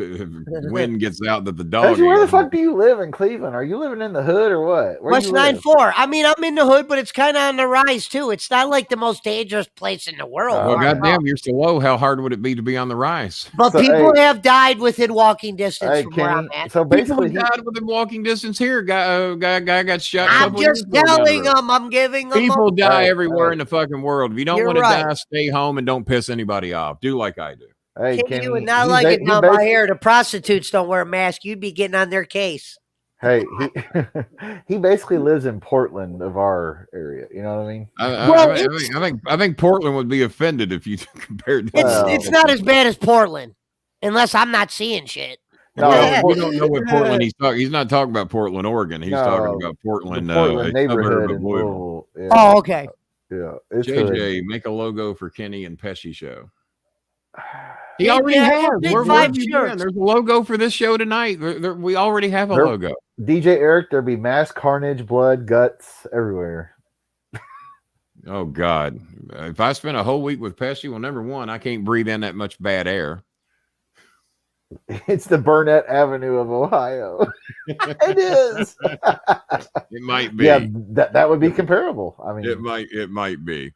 Speaker 2: wind gets out that the dog.
Speaker 1: Where the fuck do you live in Cleveland? Are you living in the hood or what?
Speaker 3: West 94. I mean, I'm in the hood, but it's kind of on the rise too. It's not like the most dangerous place in the world.
Speaker 2: Well, goddamn, you're so low. How hard would it be to be on the rise?
Speaker 3: But people have died within walking distance from where I'm at.
Speaker 1: So basically,
Speaker 2: people died within walking distance here. Guy got shot.
Speaker 3: I'm just telling them. I'm giving them.
Speaker 2: People die everywhere in the fucking world. If you don't want to die, stay home and don't piss anybody off. Do like I do.
Speaker 1: Hey,
Speaker 3: you would not like it down my hair. The prostitutes don't wear a mask. You'd be getting on their case.
Speaker 1: Hey, he basically lives in Portland of our area. You know what I mean?
Speaker 2: I think Portland would be offended if you compared.
Speaker 3: It's not as bad as Portland, unless I'm not seeing shit.
Speaker 2: No, we don't know what Portland he's talking. He's not talking about Portland, Oregon. He's talking about Portland
Speaker 1: neighborhood in Louisville.
Speaker 3: Yeah. Oh, okay.
Speaker 1: Yeah,
Speaker 2: JJ, make a logo for Kenny and Pesci show. He already has. There's a logo for this show tonight. We already have a logo.
Speaker 1: DJ Eric, there'll be mass carnage, blood, guts everywhere.
Speaker 2: Oh God! If I spend a whole week with Pesci, well, number one, I can't breathe in that much bad air.
Speaker 1: It's the Burnett Avenue of Ohio. It is.
Speaker 2: It might be.
Speaker 1: Yeah, that would be comparable. I mean,
Speaker 2: it might be.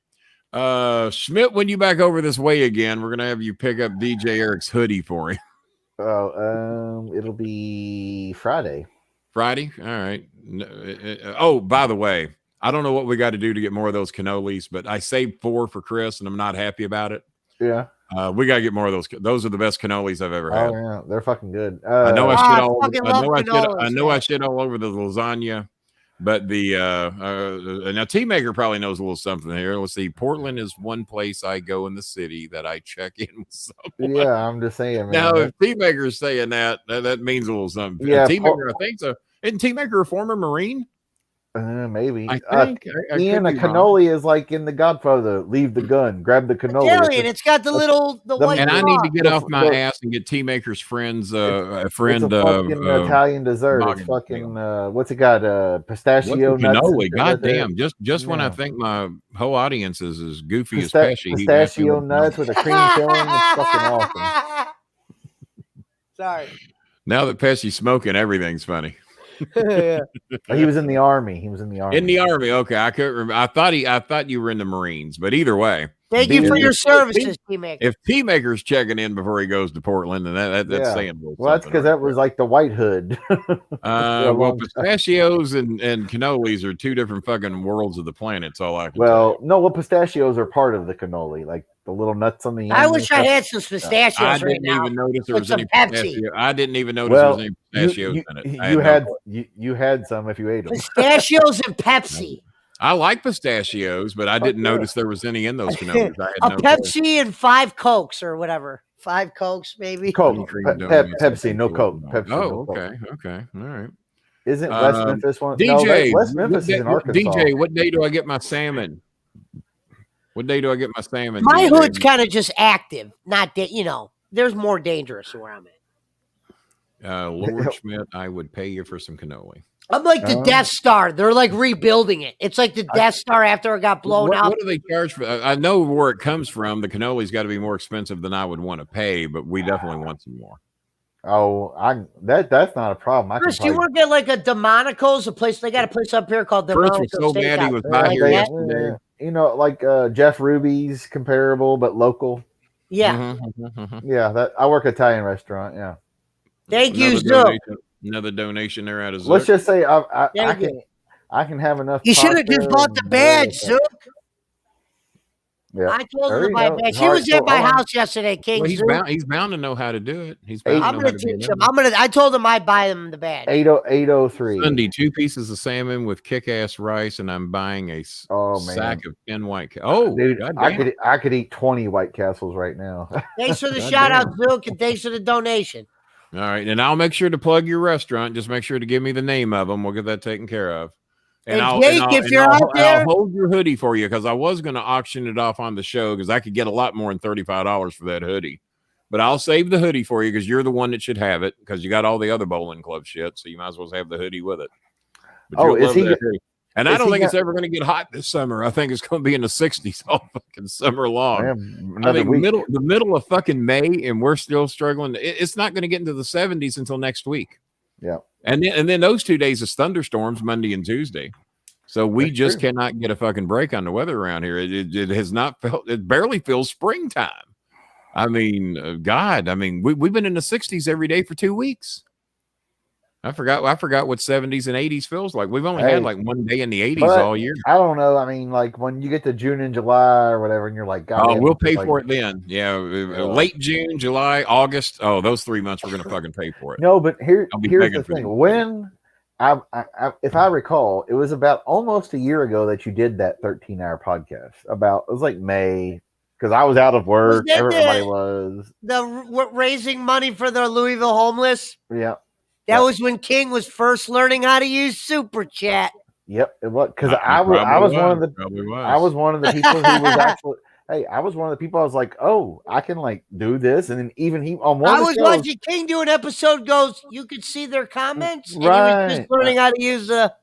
Speaker 2: Schmidt, when you back over this way again, we're gonna have you pick up DJ Eric's hoodie for him.
Speaker 1: Oh, it'll be Friday.
Speaker 2: Friday. All right. Oh, by the way, I don't know what we got to do to get more of those cannolis, but I saved 4 for Chris, and I'm not happy about it.
Speaker 1: Yeah.
Speaker 2: We got to get more of those. Those are the best cannolis I've ever had.
Speaker 1: Oh yeah, they're fucking good.
Speaker 2: I know I shit all over the lasagna, but the now T-Maker probably knows a little something here. Let's see. Portland is one place I go in the city that I check in with someone.
Speaker 1: Yeah, I'm just saying. Man.
Speaker 2: Now, if T-Maker is saying that means a little something.
Speaker 1: Yeah,
Speaker 2: T-Maker, I think so. Isn't T-Maker a former Marine?
Speaker 1: Maybe.
Speaker 2: I think.
Speaker 1: Ian, a cannoli is like in The Godfather. Leave the gun, grab the cannoli.
Speaker 3: Italian. It's got the white.
Speaker 2: And I need to get off my ass and get T-Maker's friends. A friend.
Speaker 1: It's a fucking Italian dessert. It's fucking. What's it got? Pistachio nuts.
Speaker 2: Cannoli. Goddamn! Just when I think my whole audience is as goofy as Pesci,
Speaker 1: pistachio nuts with a cream filling. It's fucking awesome.
Speaker 3: Sorry.
Speaker 2: Now that Pesci's smoking, everything's funny.
Speaker 3: Yeah.
Speaker 1: He was in the army. In the army.
Speaker 2: Okay, I couldn't remember. I thought you were in the Marines, but either way.
Speaker 3: Thank you for your services, T-Maker.
Speaker 2: If T-Maker's checking in before he goes to Portland, then that's saying.
Speaker 1: Well, that's because that was like the White Hood.
Speaker 2: Well, pistachios and cannolis are 2 different fucking worlds of the planet. All I can
Speaker 1: pistachios are part of the cannoli, like the little nuts on the end.
Speaker 3: I wish I had some pistachios
Speaker 2: I didn't even notice there was any pistachio. I didn't even notice there was any pistachios in it.
Speaker 1: You had some if you ate them.
Speaker 3: Pistachios and Pepsi.
Speaker 2: I like pistachios, but I didn't notice there was any in those cannolis.
Speaker 3: Pepsi and 5 Cokes or whatever. 5 Cokes, maybe.
Speaker 1: Coke. Pepsi, no Coke. Pepsi,
Speaker 2: okay. All right.
Speaker 1: Isn't West Memphis one?
Speaker 2: DJ,
Speaker 1: West Memphis is in Arkansas.
Speaker 2: DJ, what day do I get my salmon?
Speaker 3: My hood's kind of just active. Not that, there's more dangerous where I'm at.
Speaker 2: Lord Schmidt, I would pay you for some cannoli.
Speaker 3: I'm like the Death Star. They're like rebuilding it. It's like the Death Star after it got blown up.
Speaker 2: What do they charge for? I know where it comes from. The cannoli's got to be more expensive than I would want to pay, but we definitely want some more.
Speaker 1: Oh, that's not a problem.
Speaker 3: Chris, you work at like a Delmonico's, they got a place up here called Delmonico's.
Speaker 2: Chris was so mad he was out here yesterday.
Speaker 1: Like Jeff Ruby's comparable but local.
Speaker 3: Yeah.
Speaker 1: Yeah, I work at Italian restaurant. Yeah.
Speaker 3: Thank you, Zook.
Speaker 2: Another donation there out of Zook.
Speaker 1: Let's just say I can have enough.
Speaker 3: You should have just bought the badge, Zook.
Speaker 1: Yeah.
Speaker 3: I told him to buy a badge. He was at my house yesterday, King.
Speaker 2: Well, he's bound to know how to do it.
Speaker 3: I'm going to teach him. I told him I'd buy him the badge.
Speaker 1: 803.
Speaker 2: Sunday, 2 pieces of salmon with kick-ass rice, and I'm buying a sack of 10 White Castles. Oh,
Speaker 1: dude, I could eat 20 White Castles right now.
Speaker 3: Thanks for the shout out, Zook, and thanks for the donation.
Speaker 2: All right, and I'll make sure to plug your restaurant. Just make sure to give me the name of them. We'll get that taken care of.
Speaker 3: Jake, if you're out there,
Speaker 2: I'll hold your hoodie for you because I was going to auction it off on the show because I could get a lot more than $35 for that hoodie. But I'll save the hoodie for you because you're the one that should have it because you got all the other bowling club shit, so you might as well have the hoodie with it. But
Speaker 1: is he?
Speaker 2: And I don't think it's ever going to get hot this summer. I think it's going to be in the 60s all fucking summer long. I think the middle of fucking May, and we're still struggling. It's not going to get into the 70s until next week.
Speaker 1: Yeah.
Speaker 2: And then those 2 days of thunderstorms, Monday and Tuesday. So we just cannot get a fucking break on the weather around here. It has not felt. It barely feels springtime. I mean, God. I mean, we've been in the 60s every day for 2 weeks. I forgot what 70s and 80s feels like. We've only had like 1 day in the 80s all year.
Speaker 1: I don't know. I mean, like when you get to June and July or whatever, and you're like, God,
Speaker 2: we'll pay for it then. Yeah, late June, July, August. Oh, those 3 months we're gonna fucking pay for it.
Speaker 1: No, but here's the thing. When if I recall, it was about almost a year ago that you did that 13-hour podcast. It was like May. Because I was out of work. Everybody was.
Speaker 3: Raising money for the Louisville homeless.
Speaker 1: Yeah.
Speaker 3: That was when King was first learning how to use Super Chat.
Speaker 1: Yep, it was because I was one of the people who was actually. Hey, I was one of the people. I was like, oh, I can like do this, and then even he on one. I was
Speaker 3: watching King do an episode. You could see their comments.
Speaker 1: Right.
Speaker 3: And he was just learning how to use the.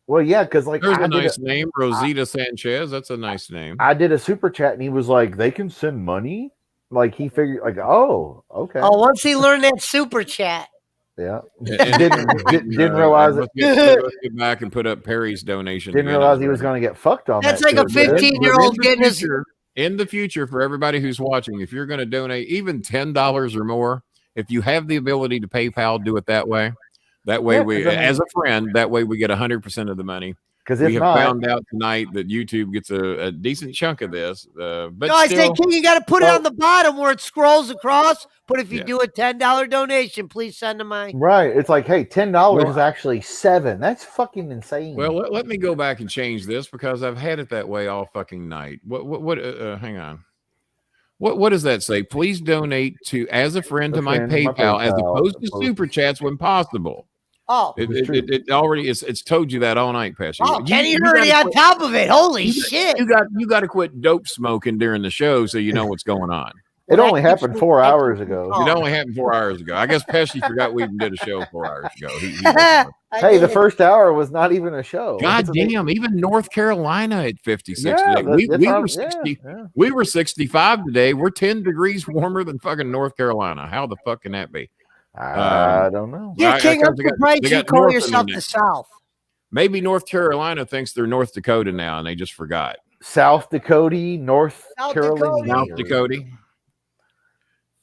Speaker 1: Well, yeah, because like
Speaker 2: there's a nice name, Rosita Sanchez. That's a nice name.
Speaker 1: I did a super chat and he was like, they can send money. Like he figured, like, oh, okay.
Speaker 3: Oh, once he learned that super chat.
Speaker 1: Yeah, didn't realize it.
Speaker 2: Let's get back and put up Perry's donation.
Speaker 1: Didn't realize he was going to get fucked on.
Speaker 3: That's
Speaker 1: that
Speaker 3: like
Speaker 1: too.
Speaker 3: a 15-year-old getting his.
Speaker 2: In the future, for everybody who's watching, if you're going to donate even $10 or more, if you have the ability to PayPal, do it that way. That way, as a friend, that way we get 100% of the money.
Speaker 1: Because
Speaker 2: we have found out tonight that YouTube gets a decent chunk of this. But
Speaker 3: no, I say, King, you got to put it on the bottom where it scrolls across. But if you do a $10 donation, please send to my.
Speaker 1: Right. It's like, hey, $10 is actually $7. That's fucking insane.
Speaker 2: Well, let me go back and change this because I've had it that way all fucking night. What hang on. What does that say? Please donate to as a friend to my PayPal as opposed to super chats when possible.
Speaker 3: Oh,
Speaker 2: it already it's told you that all night, Pesci.
Speaker 3: Oh, Kenny's already on top of it. Holy shit!
Speaker 2: You got to quit dope smoking during the show so you know what's going on.
Speaker 1: It only happened 4 hours ago.
Speaker 2: It only happened 4 hours ago. I guess Pesci forgot we even did a show 4 hours ago.
Speaker 1: Hey, the first hour was not even a show.
Speaker 2: God damn! Even North Carolina at 56 today. We were 60. Yeah. We were 65 today. We're 10 degrees warmer than fucking North Carolina. How the fuck can that be?
Speaker 1: I don't know.
Speaker 3: Yeah, King, I'm surprised you call yourself the South.
Speaker 2: Maybe North Carolina thinks they're North Dakota now, and they just forgot.
Speaker 1: South Dakota, North Carolina.
Speaker 2: South Dakota.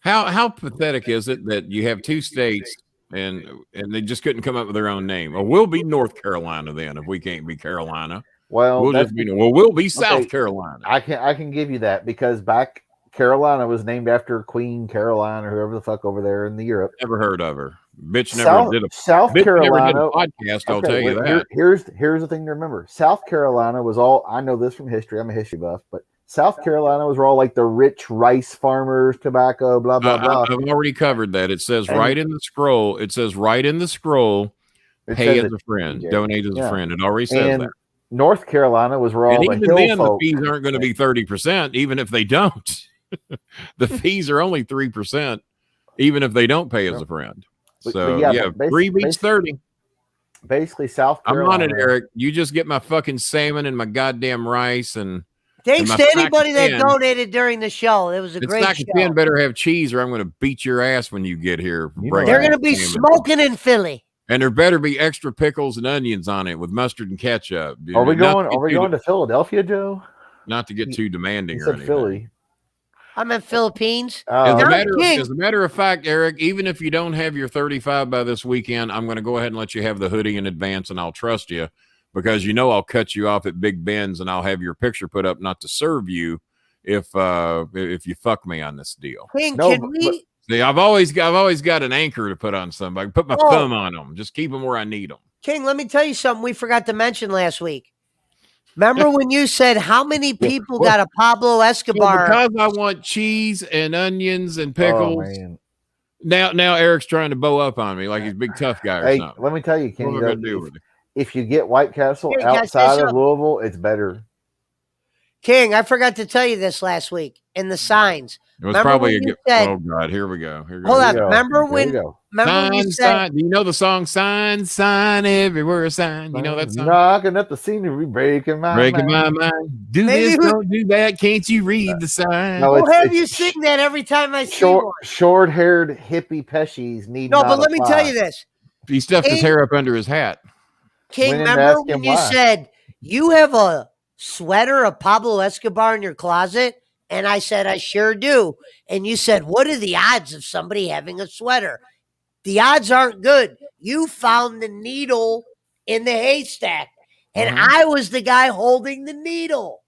Speaker 2: How pathetic is it that you have two states and they just couldn't come up with their own name? Well, we'll be North Carolina then if we can't be Carolina.
Speaker 1: Well,
Speaker 2: we'll be South Carolina.
Speaker 1: I can give you that because back Carolina was named after Queen Caroline or whoever the fuck over there in the Europe.
Speaker 2: Never heard of her. Bitch never did a
Speaker 1: South Carolina
Speaker 2: podcast. I'll tell you that.
Speaker 1: Here's the thing to remember. South Carolina was all, I know this from history. I'm a history buff, but South Carolina was where all like the rich rice farmers, tobacco, blah blah blah.
Speaker 2: I've already covered that. It says right in the scroll. Pay as a friend, donate as a friend. It already says that.
Speaker 1: North Carolina was where all the hill folk.
Speaker 2: The fees aren't going to be 30%, even if they don't. The fees are only 3%, even if they don't pay as a friend. So yeah, 3 weeks 30.
Speaker 1: Basically, South Carolina.
Speaker 2: I'm on it, Eric. You just get my fucking salmon and my goddamn rice and.
Speaker 3: Thanks to anybody that donated during the show. It was a great show.
Speaker 2: Pen better have cheese, or I'm going to beat your ass when you get here.
Speaker 3: They're going to be smoking in Philly,
Speaker 2: and there better be extra pickles and onions on it with mustard and ketchup.
Speaker 1: Are we going to Philadelphia, Joe?
Speaker 2: Not to get too demanding.
Speaker 1: You said Philly.
Speaker 3: I'm in Philippines.
Speaker 2: As a matter of fact, Eric, even if you don't have your 35 by this weekend, I'm going to go ahead and let you have the hoodie in advance, and I'll trust you because I'll cut you off at Big Ben's and I'll have your picture put up not to serve you if you fuck me on this deal.
Speaker 3: See,
Speaker 2: I've always got an anchor to put on somebody. Put my thumb on them. Just keep them where I need them.
Speaker 3: King, let me tell you something we forgot to mention last week. Remember when you said how many people got a Pablo Escobar?
Speaker 2: Because I want cheese and onions and pickles. Oh, man. Now Eric's trying to bow up on me like he's a big tough guy or something.
Speaker 1: Let me tell you, Kenny, if you get White Castle outside of Louisville, it's better.
Speaker 3: King, I forgot to tell you this last week in the signs.
Speaker 2: It was probably oh God, here we go.
Speaker 3: Hold on. Remember when you said,
Speaker 2: do you know the song Sign Everywhere a Sign? You know that song?
Speaker 1: Knocking up the scenery, breaking my mind.
Speaker 2: Do this, don't do that. Can't you read the sign?
Speaker 3: No, we'll have you sing that every time I see one.
Speaker 1: Short-haired hippie Pesci's need
Speaker 3: but let me tell you this.
Speaker 2: He stuffed his hair up under his hat.
Speaker 3: King, remember when you said you have a sweater of Pablo Escobar in your closet? And I said, I sure do. And you said, what are the odds of somebody having a sweater? The odds aren't good. You found the needle in the haystack. And I was the guy holding the needle.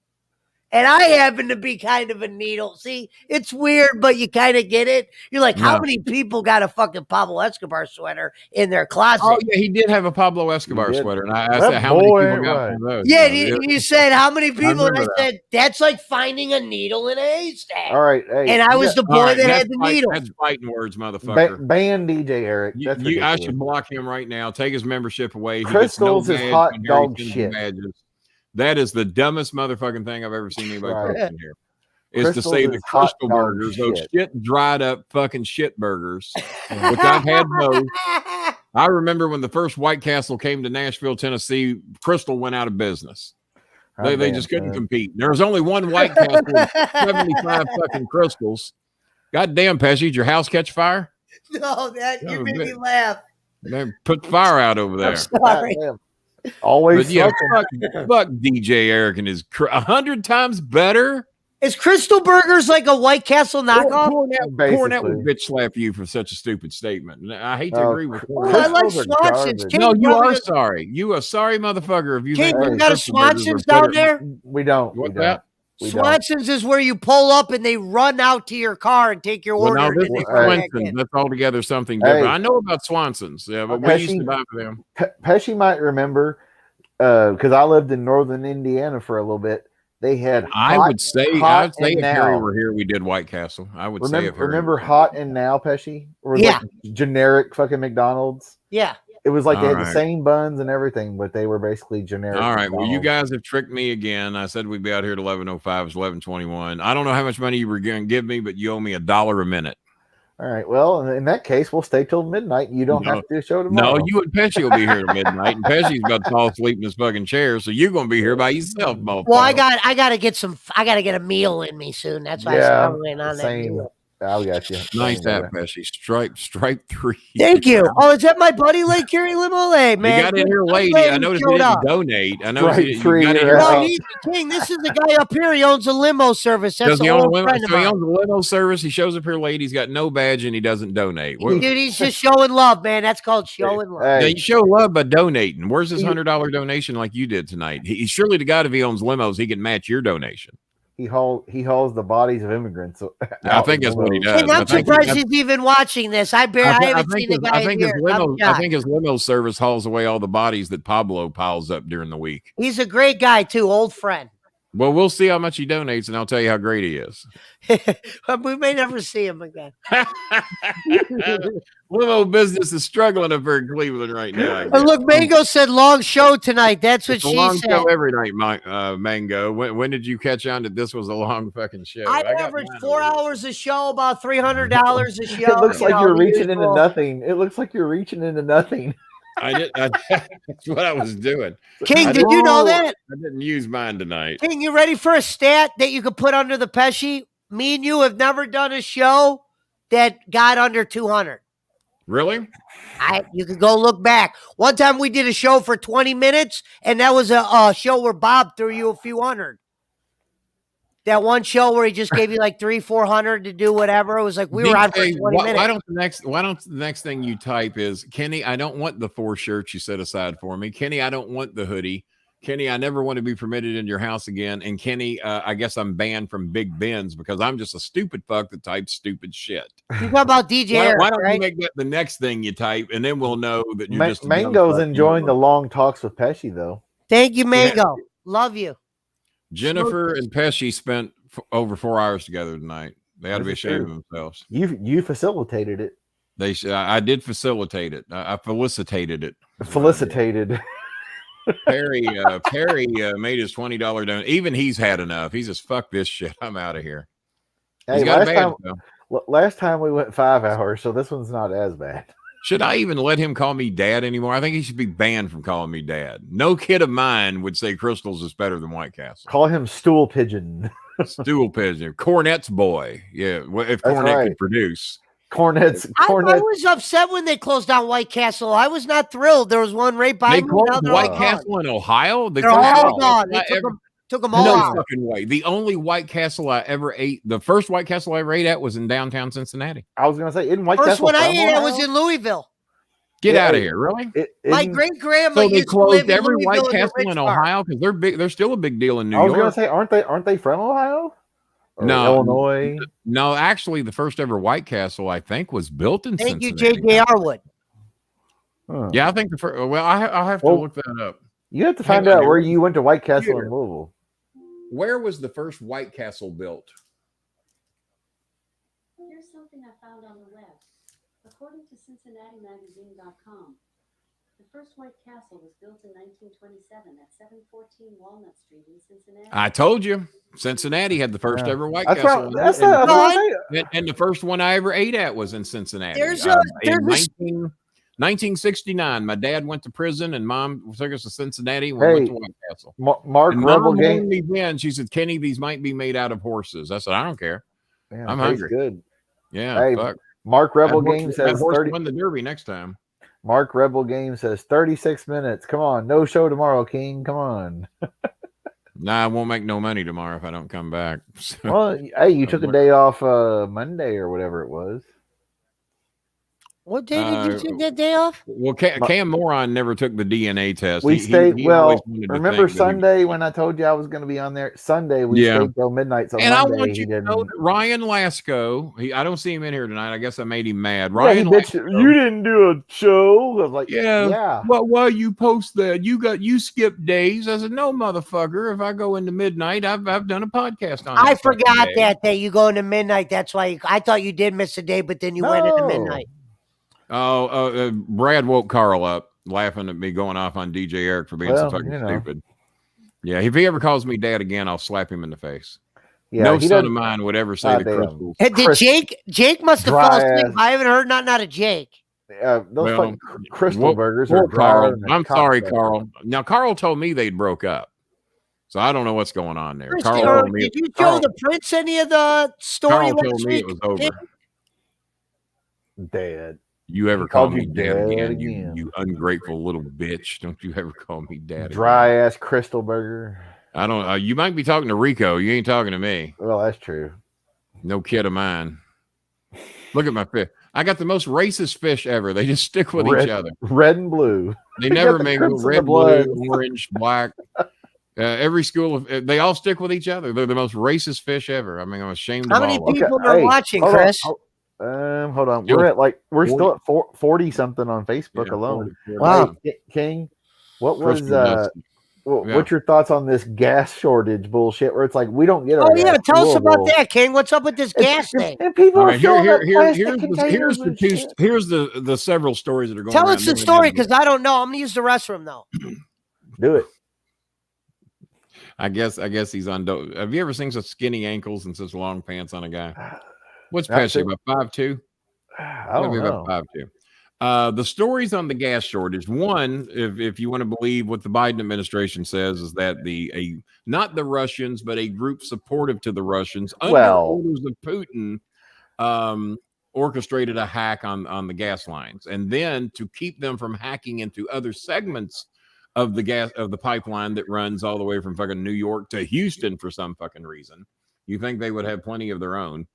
Speaker 3: And I happen to be kind of a needle. See, it's weird, but you kind of get it. You're like, how many people got a fucking Pablo Escobar sweater in their closet?
Speaker 2: Oh, yeah, he did have a Pablo Escobar sweater. And I said, how many people got one of those?
Speaker 3: Yeah, you said, how many people? And I said, that's like finding a needle in a haystack.
Speaker 1: All right.
Speaker 3: Hey, and I was the boy that had the needle.
Speaker 2: That's fighting words, motherfucker.
Speaker 1: Ban DJ Eric.
Speaker 2: I should block him right now. Take his membership away.
Speaker 1: Crystals is hot dog shit.
Speaker 2: That is the dumbest motherfucking thing I've ever seen anybody post in here. Is to say the Crystal burgers, those shit dried up fucking shit burgers, which I've had those. I remember when the first White Castle came to Nashville, Tennessee, Crystal went out of business. They just couldn't compete. There was only one White Castle, 75 fucking Crystals. God damn, Pesci, did your house catch fire?
Speaker 3: No, you made me laugh.
Speaker 2: They put fire out over there.
Speaker 3: I'm sorry.
Speaker 1: Always.
Speaker 2: But yeah, fuck DJ Eric and his 100 times better.
Speaker 3: Is Crystal Burgers like a White Castle knockoff?
Speaker 2: Cornette would bitch slap you for such a stupid statement. I hate to agree with
Speaker 3: Cornette. I like Swanson's.
Speaker 2: No, you are sorry. You a sorry motherfucker if you think
Speaker 3: you got a Swanson's down there?
Speaker 1: We don't.
Speaker 2: What's that?
Speaker 3: Swanson's is where you pull up and they run out to your car and take your order.
Speaker 2: No, this is Swanson's. That's altogether something different. I know about Swanson's, but we used to buy for them.
Speaker 1: Pesci might remember because I lived in northern Indiana for a little bit. They had
Speaker 2: I would say if Harry were here, we did White Castle. I would say if Harry
Speaker 1: remember Hot and Now, Pesci? Or like generic fucking McDonald's.
Speaker 3: Yeah.
Speaker 1: It was like they had the same buns and everything, but they were basically generic.
Speaker 2: All right. Well, you guys have tricked me again. I said we'd be out here at 11:05. It's 11:21. I don't know how much money you were going to give me, but you owe me $1 a minute.
Speaker 1: All right. Well, in that case, we'll stay till midnight. You don't have to do a show tomorrow.
Speaker 2: No, you and Pesci will be here at midnight, and Pesci's about to fall asleep in his fucking chair, so you're going to be here by yourself, motherfucker.
Speaker 3: Well, I got to get a meal in me soon. That's why I'm waiting on that meal.
Speaker 1: I got you.
Speaker 2: Nice that, Pesci. Stripe 3.
Speaker 3: Thank you. Oh, is that my buddy Lake Curie Limo? Hey, man.
Speaker 2: You got in here lady. I noticed he didn't donate. I know
Speaker 1: he's
Speaker 3: he's the king. This is the guy up here. He owns a limo service. That's
Speaker 2: he owns a limo service. He shows up here late. He's got no badge and he doesn't donate.
Speaker 3: Dude, he's just showing love, man. That's called showing love.
Speaker 2: Now, you show love by donating. Where's his $100 donation like you did tonight? He's surely the God if he owns limos, he can match your donation.
Speaker 1: He hauls the bodies of immigrants.
Speaker 2: I think that's what he does.
Speaker 3: And I'm surprised he's even watching this. I haven't seen the guy here.
Speaker 2: I think his limo service hauls away all the bodies that Pablo piles up during the week.
Speaker 3: He's a great guy too, old friend.
Speaker 2: Well, we'll see how much he donates, and I'll tell you how great he is.
Speaker 3: We may never see him again.
Speaker 2: Limo business is struggling up here in Cleveland right now.
Speaker 3: Look, Mango said long show tonight. That's what she
Speaker 2: long
Speaker 3: said.
Speaker 2: Show every night, Mango. When did you catch on that this was a long fucking show?
Speaker 3: I averaged 4 hours a show, about $300 a show.
Speaker 1: It looks like you're reaching into nothing. It looks like you're reaching into nothing.
Speaker 2: That's what I was doing.
Speaker 3: King, did you know that?
Speaker 2: I didn't use mine tonight.
Speaker 3: King, you ready for a stat that you could put under the Pesci? Me and you have never done a show that got under 200.
Speaker 2: Really?
Speaker 3: You could go look back. One time we did a show for 20 minutes, and that was a show where Bob threw you a few hundred. That one show where he just gave you like 300-400 to do whatever. It was like we were on for 20 minutes.
Speaker 2: Why don't the next thing you type is, Kenny, I don't want the 4 shirts you set aside for me. Kenny, I don't want the hoodie. Kenny, I never want to be permitted in your house again. And Kenny, I guess I'm banned from Big Ben's because I'm just a stupid fuck that types stupid shit.
Speaker 3: You talk about DJ Eric,
Speaker 2: why don't
Speaker 3: right?
Speaker 2: you make that the next thing you type, and then we'll know that you're just
Speaker 1: Mango's enjoying the long talks with Pesci, though.
Speaker 3: Thank you, Mango. Yeah. Love you.
Speaker 2: Jennifer and Pesci spent over 4 hours together tonight. They ought to be ashamed of themselves.
Speaker 1: You facilitated it.
Speaker 2: I did facilitate it. I felicitated it.
Speaker 1: Felicitated.
Speaker 2: Perry made his $20 donation. Even he's had enough. He's just, fuck this shit. I'm out of here.
Speaker 1: Hey, last time we went 5 hours, so this one's not as bad.
Speaker 2: Should I even let him call me dad anymore? I think he should be banned from calling me dad. No kid of mine would say Crystals is better than White Castle.
Speaker 1: Call him Stool Pigeon.
Speaker 2: Stool Pigeon. Cornette's boy. Yeah, if Cornette could produce.
Speaker 1: Cornette's.
Speaker 3: I was upset when they closed down White Castle. I was not thrilled. There was one right by me.
Speaker 2: They closed White Castle in Ohio?
Speaker 3: They're all gone. They took them all out.
Speaker 2: No fucking way. The only White Castle I ever ate, the first White Castle I ever ate at was in downtown Cincinnati.
Speaker 1: I was going to say, in White
Speaker 3: Castle.
Speaker 1: First
Speaker 3: one I ate at was in Louisville.
Speaker 2: Get out of here. Really?
Speaker 3: My great-grandma
Speaker 2: used
Speaker 3: they
Speaker 2: closed every White Castle in Ohio because they're big. They're still a big deal in New York.
Speaker 1: I was going to say, aren't they from Ohio?
Speaker 2: No,
Speaker 1: Illinois.
Speaker 2: No, actually, the first ever White Castle, I think, was built in Cincinnati.
Speaker 3: Thank you, J.J. Arwood.
Speaker 2: Huh. Yeah, I think the first. Well, I'll have to look that up.
Speaker 1: You have to find out where you went to White Castle in Louisville.
Speaker 2: Where was the first White Castle built?
Speaker 5: Here's something I found on the web. According to CincinnatiMagazine.com, the first White Castle was built in 1927 at 714 Walnut Street in Cincinnati.
Speaker 2: I told you, Cincinnati had the first ever White
Speaker 1: Castle.
Speaker 2: And the first one I ever ate at was in Cincinnati.
Speaker 3: There's
Speaker 2: 1969. My dad went to prison, and Mom took us to Cincinnati. We went to White Castle.
Speaker 1: Mark
Speaker 2: and
Speaker 1: Rebel
Speaker 2: Mom
Speaker 1: Game.
Speaker 2: me then. She said, "Kenny, these might be made out of horses." I said, "I don't care.
Speaker 1: Man,
Speaker 2: I'm hungry."
Speaker 1: Good.
Speaker 2: Yeah,
Speaker 1: hey,
Speaker 2: fuck.
Speaker 1: Mark Rebel Game says
Speaker 2: horse 30. Win the Derby next time.
Speaker 1: Mark Rebel Game says 36 minutes. Come on, no show tomorrow, King. Come on.
Speaker 2: Nah, I won't make no money tomorrow if I don't come back. So,
Speaker 1: well, hey, you took a day off Monday or whatever it was.
Speaker 3: What day did you take that day off?
Speaker 2: Well, Cam Moron never took the DNA test.
Speaker 1: We stayed. Remember Sunday when I told you I was going to be on there? Sunday we stayed till midnight. So
Speaker 2: and
Speaker 1: Monday,
Speaker 2: I want you to know that Ryan Lasco. I don't see him in here tonight. I guess I made him mad.
Speaker 1: Ryan, Lasco, you didn't do a show. I was like,
Speaker 2: yeah. Well, you post that you skip days. I said, no, motherfucker. If I go into midnight, I've done a podcast on.
Speaker 3: I forgot that day you go into midnight. That's why I thought you did miss a day, but then you went into midnight.
Speaker 2: Brad woke Carl up laughing at me going off on DJ Eric for being so fucking stupid. Yeah, if he ever calls me dad again, I'll slap him in the face. Yeah, no son of mine would ever say to Crystal.
Speaker 3: Hey, did Jake must have fallen asleep. I haven't heard nothing out of Jake.
Speaker 1: Those Crystal burgers
Speaker 2: are Carl. I'm sorry, Carl. Now Carl told me they'd broke up. So I don't know what's going on there. Carl
Speaker 3: did you show the Prince any of the story?
Speaker 2: Carl told me it was over.
Speaker 1: Dad.
Speaker 2: You ever call me dad again? You ungrateful little bitch. Don't you ever call me dad again.
Speaker 1: Dry ass Crystal burger.
Speaker 2: I don't you might be talking to Rico. You ain't talking to me.
Speaker 1: Well, that's true.
Speaker 2: No kid of mine. Look at my fish. I got the most racist fish ever. They just stick with each other.
Speaker 1: Red and blue.
Speaker 2: They never mingle. Red, blue, orange, black. Every school, they all stick with each other. They're the most racist fish ever. I mean, I'm ashamed of all of them.
Speaker 3: How many people are watching, Chris?
Speaker 1: Hold on. We're still at 40 something on Facebook alone.
Speaker 2: 40.
Speaker 3: Wow.
Speaker 1: Hey, King, what's your thoughts on this gas shortage bullshit where it's like we don't get our gas?
Speaker 3: Tell us about that, King. What's up with this gas thing?
Speaker 1: And people are
Speaker 2: here's the several stories that are going on.
Speaker 3: Tell us the story because I don't know. I'm gonna use the restroom though.
Speaker 1: Do it.
Speaker 2: I guess he's on. Have you ever seen such skinny ankles and such long pants on a guy? What's Pesci, about 5'2"?
Speaker 1: I don't know.
Speaker 2: About 5'2". The stories on the gas shortage. One, if you want to believe what the Biden administration says, is that not the Russians, but a group supportive to the Russians, under orders of Putin, orchestrated a hack on the gas lines, and then to keep them from hacking into other segments of the pipeline that runs all the way from fucking New York to Houston for some fucking reason. You think they would have plenty of their own.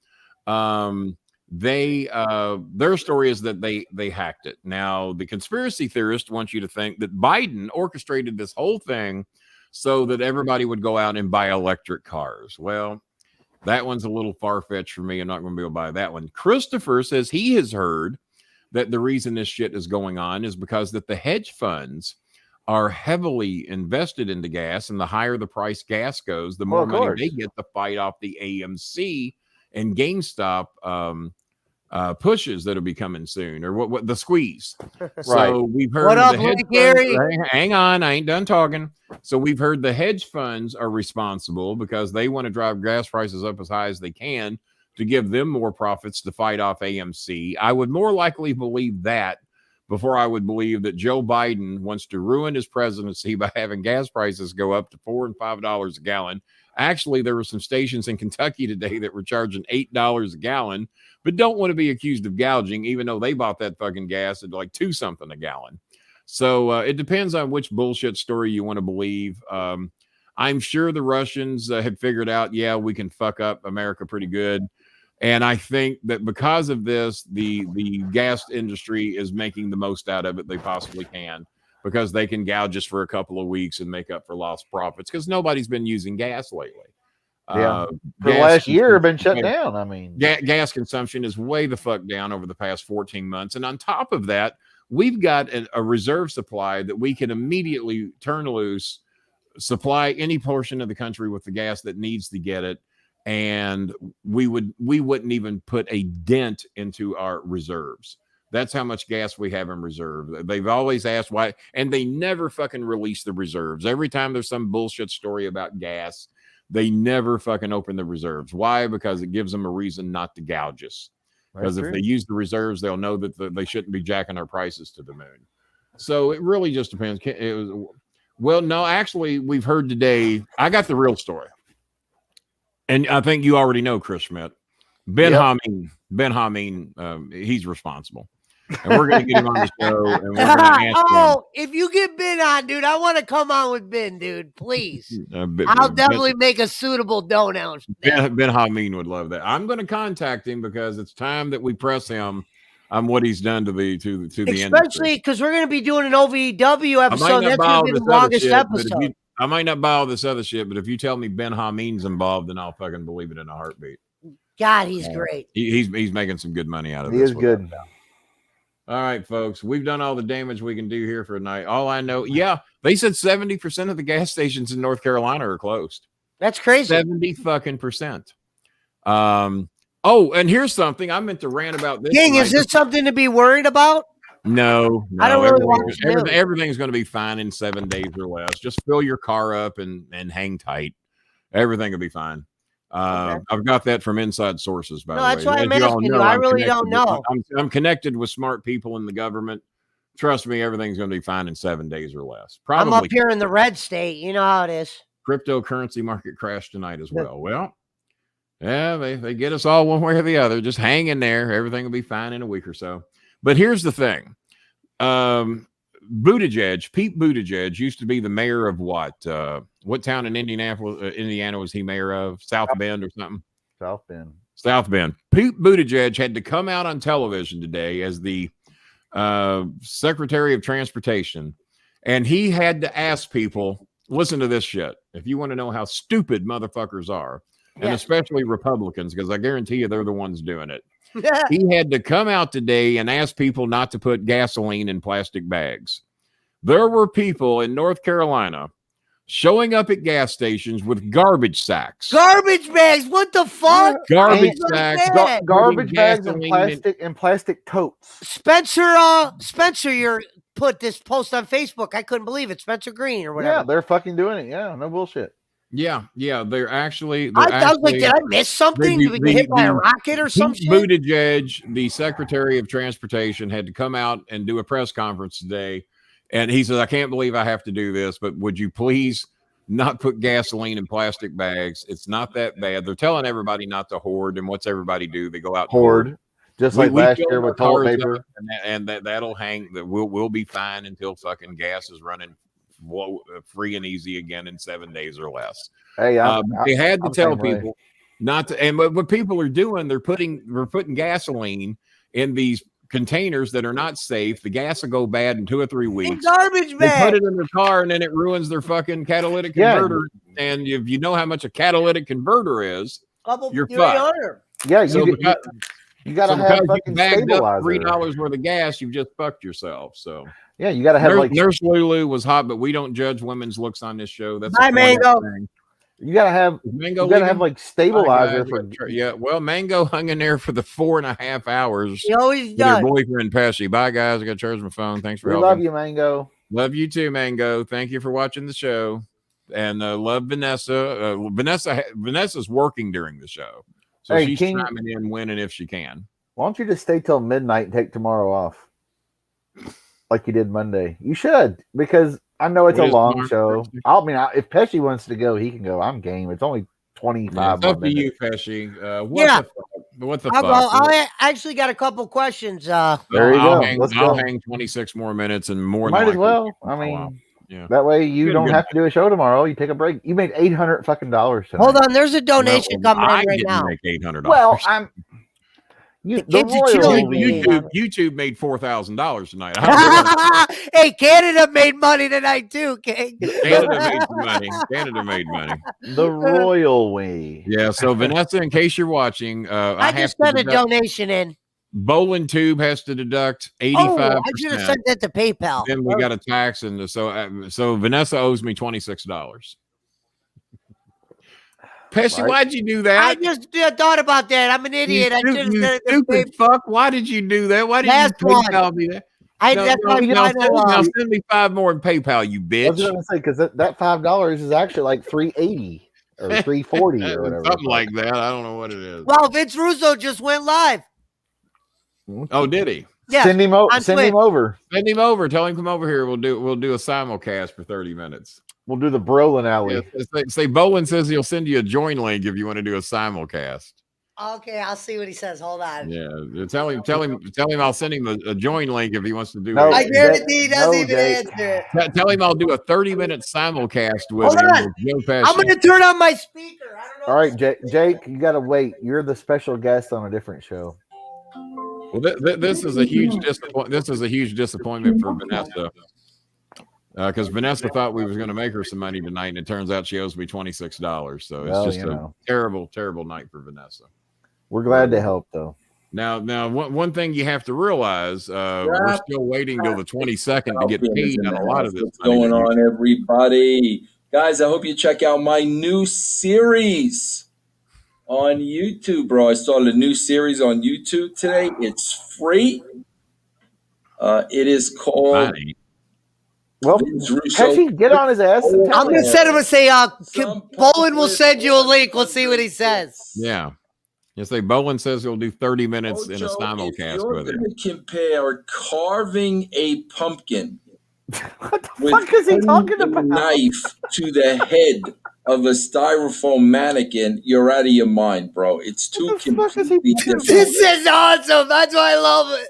Speaker 2: Their story is that they hacked it. Now, the conspiracy theorist wants you to think that Biden orchestrated this whole thing so that everybody would go out and buy electric cars. Well, that one's a little far-fetched for me. I'm not going to be able to buy that one. Christopher says he has heard that the reason this shit is going on is because that the hedge funds are heavily invested into gas, and the higher the price gas goes, the more money they get to fight off the AMC and GameStop pushes that'll be coming soon, or what the squeeze. So we've heard
Speaker 3: what up,
Speaker 2: the hedge
Speaker 3: Gary?
Speaker 2: Hang on, I ain't done talking. So we've heard the hedge funds are responsible because they want to drive gas prices up as high as they can to give them more profits to fight off AMC. I would more likely believe that before I would believe that Joe Biden wants to ruin his presidency by having gas prices go up to $4 and $5 a gallon. Actually, there were some stations in Kentucky today that were charging $8 a gallon, but don't want to be accused of gouging, even though they bought that fucking gas at like $2 something a gallon. So it depends on which bullshit story you want to believe. I'm sure the Russians had figured out, we can fuck up America pretty good. And I think that because of this, the gas industry is making the most out of it they possibly can, because they can gouge us for a couple of weeks and make up for lost profits, because nobody's been using gas lately.
Speaker 1: For the last year been shut down. I mean,
Speaker 2: gas consumption is way the fuck down over the past 14 months. And on top of that, we've got a reserve supply that we can immediately turn loose, supply any portion of the country with the gas that needs to get it. And we wouldn't even put a dent into our reserves. That's how much gas we have in reserve. They've always asked why, and they never fucking release the reserves. Every time there's some bullshit story about gas, they never fucking open the reserves. Why? Because it gives them a reason not to gouge us. because if they use the reserves, they'll know that they shouldn't be jacking their prices to the moon. So it really just depends. Well, no, actually, we've heard today. I got the real story, and I think you already know Chris Schmidt. Ben Hameen, he's responsible. And we're going to get him on the show. And we're going to ask him.
Speaker 3: If you get Ben on, dude, I want to come on with Ben, dude. Please. I'll definitely make a suitable donation.
Speaker 2: Ben Hameen would love that. I'm going to contact him because it's time that we press him on what he's done to the industry.
Speaker 3: Especially because we're going to be doing an OVW episode. That's going to be the longest episode.
Speaker 2: I might not buy all this other shit, but if you tell me Ben Hameen's involved, then I'll fucking believe it in a heartbeat.
Speaker 3: God, he's great.
Speaker 2: He's making some good money out of this.
Speaker 1: He is good.
Speaker 2: All right, folks, we've done all the damage we can do here for tonight. All I know, they said 70% of the gas stations in North Carolina are closed.
Speaker 3: That's crazy.
Speaker 2: 70%. Oh, and here's something I meant to rant about this.
Speaker 3: King, is this something to be worried about?
Speaker 2: No.
Speaker 3: I don't really watch
Speaker 2: everything's going to be fine in 7 days or less. Just fill your car up and hang tight. Everything will be fine. Okay. I've got that from inside sources, by the way.
Speaker 3: That's why I'm asking you. I really don't know.
Speaker 2: I'm connected with smart people in the government. Trust me, everything's going to be fine in 7 days or less. Probably.
Speaker 3: I'm up here in the red state. You know how it is.
Speaker 2: Cryptocurrency market crashed tonight as well. Well, yeah, they get us all one way or the other. Just hang in there. Everything will be fine in a week or so. But here's the thing. Pete Buttigieg used to be the mayor of what town in Indiana was he mayor of? South Bend or something? South Bend. Pete Buttigieg had to come out on television today as the Secretary of Transportation, and he had to ask people, listen to this shit. If you want to know how stupid motherfuckers are, and especially Republicans, because I guarantee you they're the ones doing it. He had to come out today and ask people not to put gasoline in plastic bags. There were people in North Carolina showing up at gas stations with garbage sacks.
Speaker 3: Garbage bags? What the fuck?
Speaker 2: Garbage sacks.
Speaker 1: Garbage bags and plastic totes.
Speaker 3: Spencer, you put this post on Facebook. I couldn't believe it. Spencer Green or whatever.
Speaker 1: Yeah, they're fucking doing it. Yeah, no bullshit.
Speaker 2: Yeah, they're actually.
Speaker 3: I was like, did I miss something? Did we get hit by a rocket or something?
Speaker 2: Buttigieg, the Secretary of Transportation, had to come out and do a press conference today. And he says, I can't believe I have to do this, but would you please not put gasoline in plastic bags? It's not that bad. They're telling everybody not to hoard. And what's everybody do? They go out
Speaker 1: hoard. Just like last year with toilet paper.
Speaker 2: And that'll hang. That we'll be fine until fucking gas is running free and easy again in 7 days or less.
Speaker 1: Hey,
Speaker 2: they had to tell people not to. And what people are doing, we're putting gasoline in these containers that are not safe. The gas will go bad in 2 or 3 weeks.
Speaker 3: Garbage bag.
Speaker 2: They put it in their car and then it ruins their fucking catalytic converter. And if you know how much a catalytic converter is, you're fucked.
Speaker 1: Yeah, you got to have fucking stabilizer.
Speaker 2: $3 worth of gas, you've just fucked yourself. So
Speaker 1: yeah, you got to have
Speaker 2: Nurse Lulu was hot, but we don't judge women's looks on this show. That's
Speaker 3: my Mango.
Speaker 1: You gotta have like stabilizer
Speaker 2: well, Mango hung in there for the 4.5 hours.
Speaker 3: He always does.
Speaker 2: Your boyfriend Pesci. Bye guys, I gotta charge my phone. Thanks for helping.
Speaker 1: Love you, Mango.
Speaker 2: Love you too, Mango. Thank you for watching the show. And love Vanessa. Vanessa's working during the show. So she's chiming in when and if she can.
Speaker 1: Why don't you just stay till midnight and take tomorrow off? Like you did Monday. You should, because I know it's a long show. I mean, if Pesci wants to go, he can go. I'm game. It's only 25
Speaker 2: minutes. Up to you, Pesci. What the fuck?
Speaker 3: I actually got a couple questions.
Speaker 1: There you go.
Speaker 2: I'll hang 26 more minutes and more.
Speaker 1: Might as well. I mean, that way you don't have to do a show tomorrow. You take a break. You made $800 fucking dollars tonight.
Speaker 3: Hold on, there's a donation coming in right now.
Speaker 2: Make $800.
Speaker 1: Well,
Speaker 2: YouTube made $4,000 tonight.
Speaker 3: Hey, Canada made money tonight too, King.
Speaker 2: Canada made money.
Speaker 1: The royal way.
Speaker 2: Yeah. So Vanessa, in case you're watching,
Speaker 3: I just sent a donation in.
Speaker 2: Bowling Tube has to deduct 85%.
Speaker 3: I should have sent that to PayPal.
Speaker 2: Then we got a tax, and so Vanessa owes me $26. Pesci, why'd you do that?
Speaker 3: I just thought about that. I'm an idiot.
Speaker 2: You stupid fuck. Why did you do that? Why did you PayPal me that? Now send me 5 more in PayPal, you bitch.
Speaker 1: I was going to say, because that $5 is actually like $3.80 or $3.40 or whatever.
Speaker 2: Something like that. I don't know what it is.
Speaker 3: Well, Vince Russo just went live.
Speaker 2: Oh, did he?
Speaker 3: Yeah.
Speaker 1: Send him over.
Speaker 2: Send him over. Tell him come over here. We'll do a simulcast for 30 minutes.
Speaker 1: We'll do the Brolin alley.
Speaker 2: Yeah, say Bolin says he'll send you a join link if you want to do a simulcast.
Speaker 3: Okay, I'll see what he says. Hold on.
Speaker 2: Yeah, tell him I'll send him a join link if he wants to do
Speaker 1: No,
Speaker 2: it.
Speaker 3: I guarantee he doesn't even
Speaker 1: Jake.
Speaker 3: answer it.
Speaker 2: Tell him I'll do a 30-minute simulcast with
Speaker 3: Hold
Speaker 2: him.
Speaker 3: on.
Speaker 2: With Joe Pesci.
Speaker 3: I'm going to turn on my speaker. I don't know.
Speaker 1: All right, Jake, you got to wait. You're the special guest on a different show.
Speaker 2: Well, this is a huge disappointment. This is a huge disappointment for Vanessa, because Vanessa thought we was going to make her some money tonight, and it turns out she owes me $26. So it's just a terrible, terrible night for Vanessa.
Speaker 1: We're glad to help, though.
Speaker 2: Now, one thing you have to realize, we're still waiting till the 22nd to get paid on a lot of this.
Speaker 6: What's going on, everybody? Guys, I hope you check out my new series on YouTube, bro. I started a new series on YouTube today. It's free. It is called...
Speaker 1: Well, Pesci, get on his ass.
Speaker 3: I'm going to send him and say, Bolin will send you a link. We'll see what he says.
Speaker 2: Yeah. You say Bolin says he'll do 30 minutes in a simulcast with him.
Speaker 6: Compare carving a pumpkin
Speaker 1: what the fuck is he talking about?
Speaker 6: Knife to the head of a styrofoam mannequin, you're out of your mind, bro. It's too completely different.
Speaker 3: This is awesome. That's why I love it.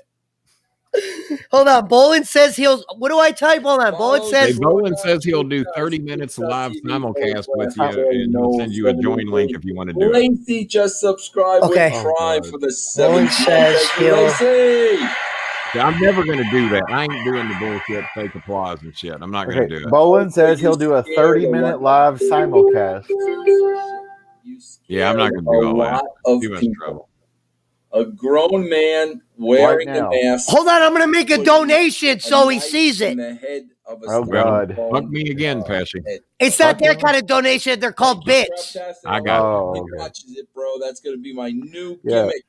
Speaker 3: Hold on. Bolin says he'll. What do I type? Hold on.
Speaker 2: Bolin says he'll do 30 minutes live simulcast with you, and he'll send you a join link if you want to do it.
Speaker 6: Lacey just subscribed with Prime for the 7th.
Speaker 3: Says
Speaker 6: Lacey.
Speaker 2: I'm never going to do that. I ain't doing the bullshit, fake applause and shit. I'm not going to do it.
Speaker 1: Bolin says he'll do a 30-minute live simulcast.
Speaker 2: Yeah, I'm not going to do all that. Too much trouble.
Speaker 6: A grown man wearing a mask.
Speaker 3: Hold on, I'm going to make a donation so he sees it.
Speaker 1: Oh, God.
Speaker 2: Fuck me again, Pesci.
Speaker 3: It's not that kind of donation. They're called bits.
Speaker 2: I got
Speaker 6: it. Watches it, bro. That's going to be my new gimmick.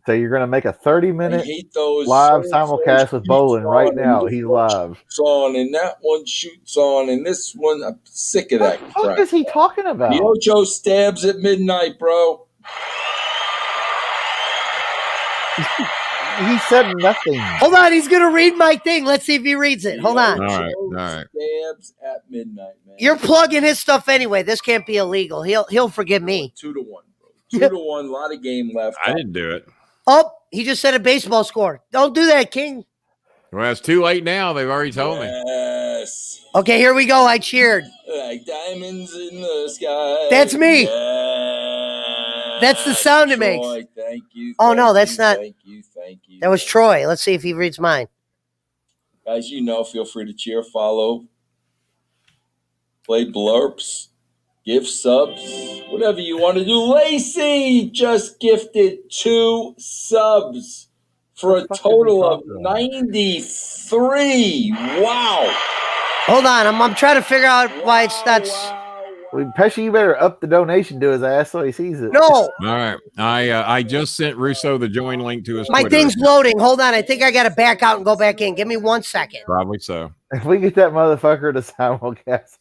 Speaker 1: So you're going to make a 30-minute live simulcast with Bolin right now. He's live.
Speaker 6: On and that one shoots on, and this one, I'm sick of that crap.
Speaker 1: What is he talking about?
Speaker 6: Yojo stabs at midnight, bro.
Speaker 1: He said nothing.
Speaker 3: Hold on, he's going to read my thing. Let's see if he reads it. Hold on.
Speaker 2: All right.
Speaker 6: Stabs at midnight, man.
Speaker 3: You're plugging his stuff anyway. This can't be illegal. He'll forgive me.
Speaker 6: 2-1, bro. 2-1. A lot of game left.
Speaker 2: I didn't do it.
Speaker 3: Oh, he just said a baseball score. Don't do that, King.
Speaker 2: Well, it's too late now. They've already told me.
Speaker 6: Yes.
Speaker 3: Okay, here we go. I cheered.
Speaker 6: Like diamonds in the sky.
Speaker 3: That's me.
Speaker 6: Yes.
Speaker 3: That's the sound it makes.
Speaker 6: Troy, thank you.
Speaker 3: Oh, no, that's not.
Speaker 6: Thank you.
Speaker 3: That was Troy. Let's see if he reads mine.
Speaker 6: Guys, feel free to cheer, follow, play blurps, give subs, whatever you want to do. Lacey just gifted 2 subs for a total of 93. Wow.
Speaker 3: Hold on. I'm trying to figure out why it's not.
Speaker 1: Well, Pesci, you better up the donation to his ass so he sees it.
Speaker 3: No.
Speaker 2: All right. I just sent Russo the join link to his
Speaker 3: My
Speaker 2: Twitter.
Speaker 3: thing's loading. Hold on. I think I got to back out and go back in. Give me 1 second.
Speaker 2: Probably so.
Speaker 1: If we get that motherfucker to simulcast.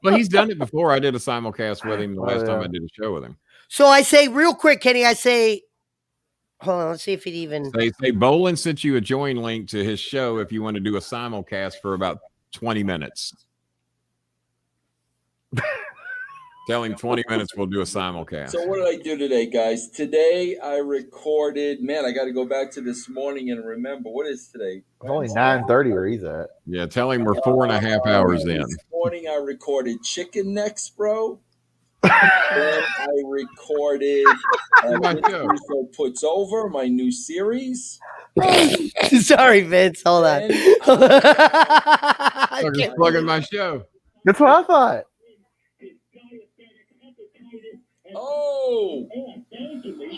Speaker 2: Well, he's done it before. I did a simulcast with him the last time I did a show with him.
Speaker 3: So I say real quick, Kenny, hold on, let's see if it even.
Speaker 2: Say Bolin sent you a join link to his show if you want to do a simulcast for about 20 minutes. Tell him 20 minutes we'll do a simulcast.
Speaker 6: So what did I do today, guys? Today I recorded. Man, I got to go back to this morning and remember. What is today?
Speaker 1: It's only 9:30 where he's at.
Speaker 2: Yeah, tell him we're 4.5 hours in.
Speaker 6: This morning I recorded chicken necks, bro. Then I recorded Russo Puts Over, my new series.
Speaker 3: Sorry, Vince. Hold on.
Speaker 2: I'm just plugging my show.
Speaker 1: That's what I thought.
Speaker 6: Oh.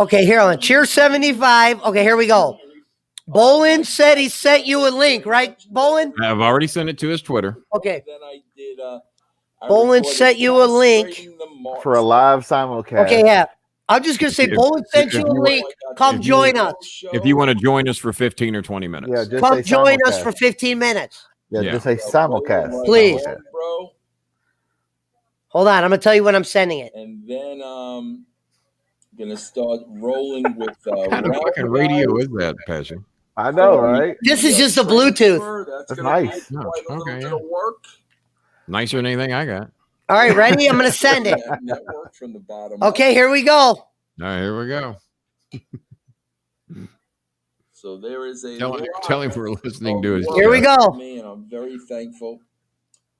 Speaker 3: Okay, here on Cheer 75. Okay, here we go. Bolin said he sent you a link, right, Bolin?
Speaker 2: I've already sent it to his Twitter.
Speaker 3: Okay.
Speaker 6: Then I did.
Speaker 3: Bolin sent you a link
Speaker 1: for a live simulcast.
Speaker 3: Okay, yeah. I'm just gonna say, Bolin sent you a link. Come join us.
Speaker 2: If you want to join us for 15 or 20 minutes.
Speaker 1: Yeah, just
Speaker 3: come join us for 15 minutes.
Speaker 1: Yeah, just say simulcast.
Speaker 3: Please.
Speaker 6: Bro.
Speaker 3: Hold on, I'm gonna tell you when I'm sending it.
Speaker 6: And then Gonna start rolling with
Speaker 2: what kind of fucking radio is that, Pesci?
Speaker 1: I know, right?
Speaker 3: This is just a Bluetooth.
Speaker 6: That's
Speaker 1: nice.
Speaker 6: Quite a little
Speaker 2: Okay,
Speaker 6: bit
Speaker 2: yeah.
Speaker 6: of work.
Speaker 2: Nicer than anything I got.
Speaker 3: All right, ready? I'm going to send it.
Speaker 6: Network from the bottom.
Speaker 3: Okay, here we go.
Speaker 2: All right, here we go.
Speaker 6: So there is a
Speaker 2: tell him we're listening to his.
Speaker 3: Here we go.
Speaker 6: And I'm very thankful,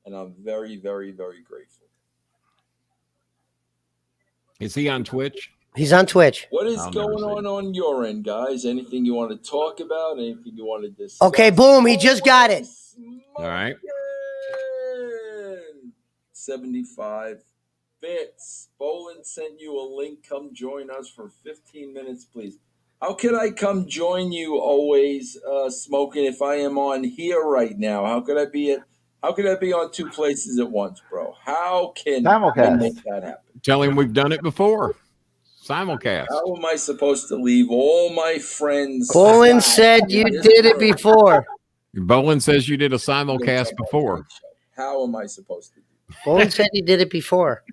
Speaker 6: and I'm very, very, very grateful.
Speaker 2: Is he on Twitch?
Speaker 3: He's on Twitch.
Speaker 6: What is going on your end, guys? Anything you want to talk about? Anything you want to discuss?
Speaker 3: Okay, boom. He just got it.
Speaker 2: All right.
Speaker 6: 75 bits. Brolin sent you a link. Come join us for 15 minutes, please. How can I come join you always smoking if I am on here right now? How could I be on two places at once, bro? How can I make that happen?
Speaker 2: Tell him we've done it before. Simulcast.
Speaker 6: How am I supposed to leave all my friends?
Speaker 3: Brolin said you did it before.
Speaker 2: Brolin says you did a simulcast before.
Speaker 6: How am I supposed to do it?
Speaker 3: Brolin said he did it before.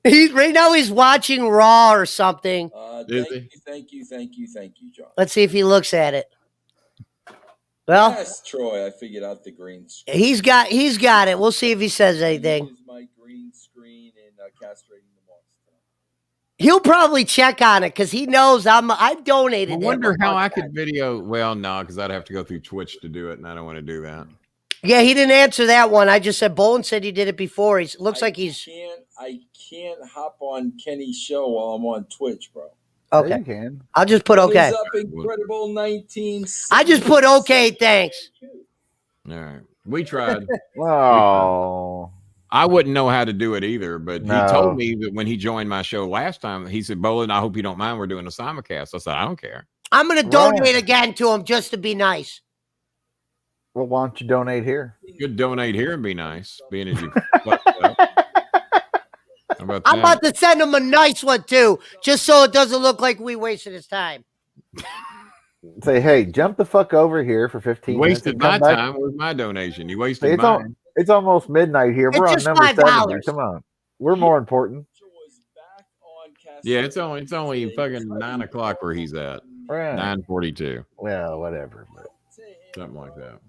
Speaker 3: Right now he's watching Raw or something.
Speaker 6: Thank you, John.
Speaker 3: Let's see if he looks at it. Well,
Speaker 6: yes, Troy, I figured out the green screen.
Speaker 3: He's got it. We'll see if he says anything.
Speaker 6: Use my green screen and castrating the monster.
Speaker 3: He'll probably check on it because he knows I've donated.
Speaker 2: I wonder how I could video. Well, no, because I'd have to go through Twitch to do it, and I don't want to do that.
Speaker 3: Yeah, he didn't answer that one. I just said Brolin said he did it before. I can't
Speaker 6: hop on Kenny's show while I'm on Twitch, bro.
Speaker 3: Okay.
Speaker 1: Yeah, you can.
Speaker 3: I'll just put okay.
Speaker 6: Up incredible 19.
Speaker 3: I just put okay, thanks.
Speaker 2: All right. We tried.
Speaker 1: Oh.
Speaker 2: I wouldn't know how to do it either, but he told me that when he joined my show last time, he said, Brolin, I hope you don't mind. We're doing a simulcast. I said, I don't care.
Speaker 3: I'm going to donate again to him just to be nice.
Speaker 1: Well, why don't you donate here?
Speaker 2: You could donate here and be nice, being as you.
Speaker 3: I'm about to send him a nice one too, just so it doesn't look like we wasted his time.
Speaker 1: Say, hey, jump the fuck over here for 15 minutes.
Speaker 2: Wasted my time with my donation. You wasted mine.
Speaker 1: It's almost midnight here. We're on number $70. Come on, we're more important.
Speaker 2: Yeah, it's only fucking 9 o'clock where he's at.
Speaker 1: Right.
Speaker 2: 9:42.
Speaker 1: Well, whatever. But.
Speaker 2: Something like that.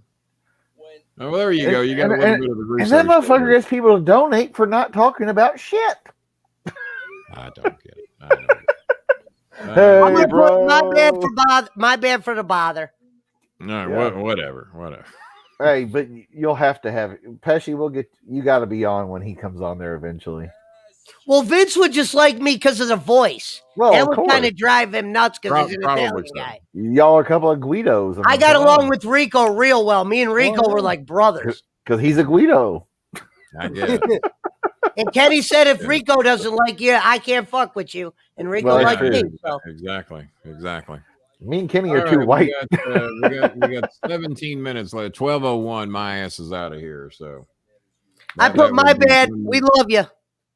Speaker 2: Oh, well, there you go. You got a little bit of the research.
Speaker 1: And that motherfucker gets people to donate for not talking about shit.
Speaker 2: I don't get it. I don't get it.
Speaker 1: Hey, bro.
Speaker 3: My bad for the bother.
Speaker 2: No, whatever.
Speaker 1: Hey, but you'll have to have it. Pesci, you got to be on when he comes on there eventually.
Speaker 3: Well, Vince would just like me because of the voice.
Speaker 1: Well,
Speaker 3: that would kind of drive him nuts because he's an Italian guy.
Speaker 1: Y'all are a couple of Guidos.
Speaker 3: I got along with Rico real well. Me and Rico were like brothers.
Speaker 1: Because he's a Guido.
Speaker 2: I get it.
Speaker 3: And Kenny said if Rico doesn't like you, I can't fuck with you. And Rico liked me. So.
Speaker 2: Exactly.
Speaker 1: Me and Kenny are too white.
Speaker 2: We got 17 minutes left. 12:01. My ass is out of here. So
Speaker 3: I put my bad. We love you.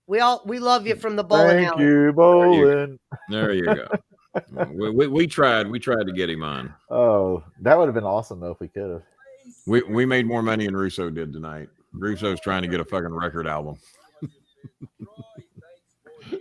Speaker 3: We love you from the bowling alley.
Speaker 1: Thank you, Brolin.
Speaker 2: There you go. we tried to get him on.
Speaker 1: Oh, that would have been awesome though if we could have.
Speaker 2: We made more money than Russo did tonight. Russo's trying to get a fucking record album.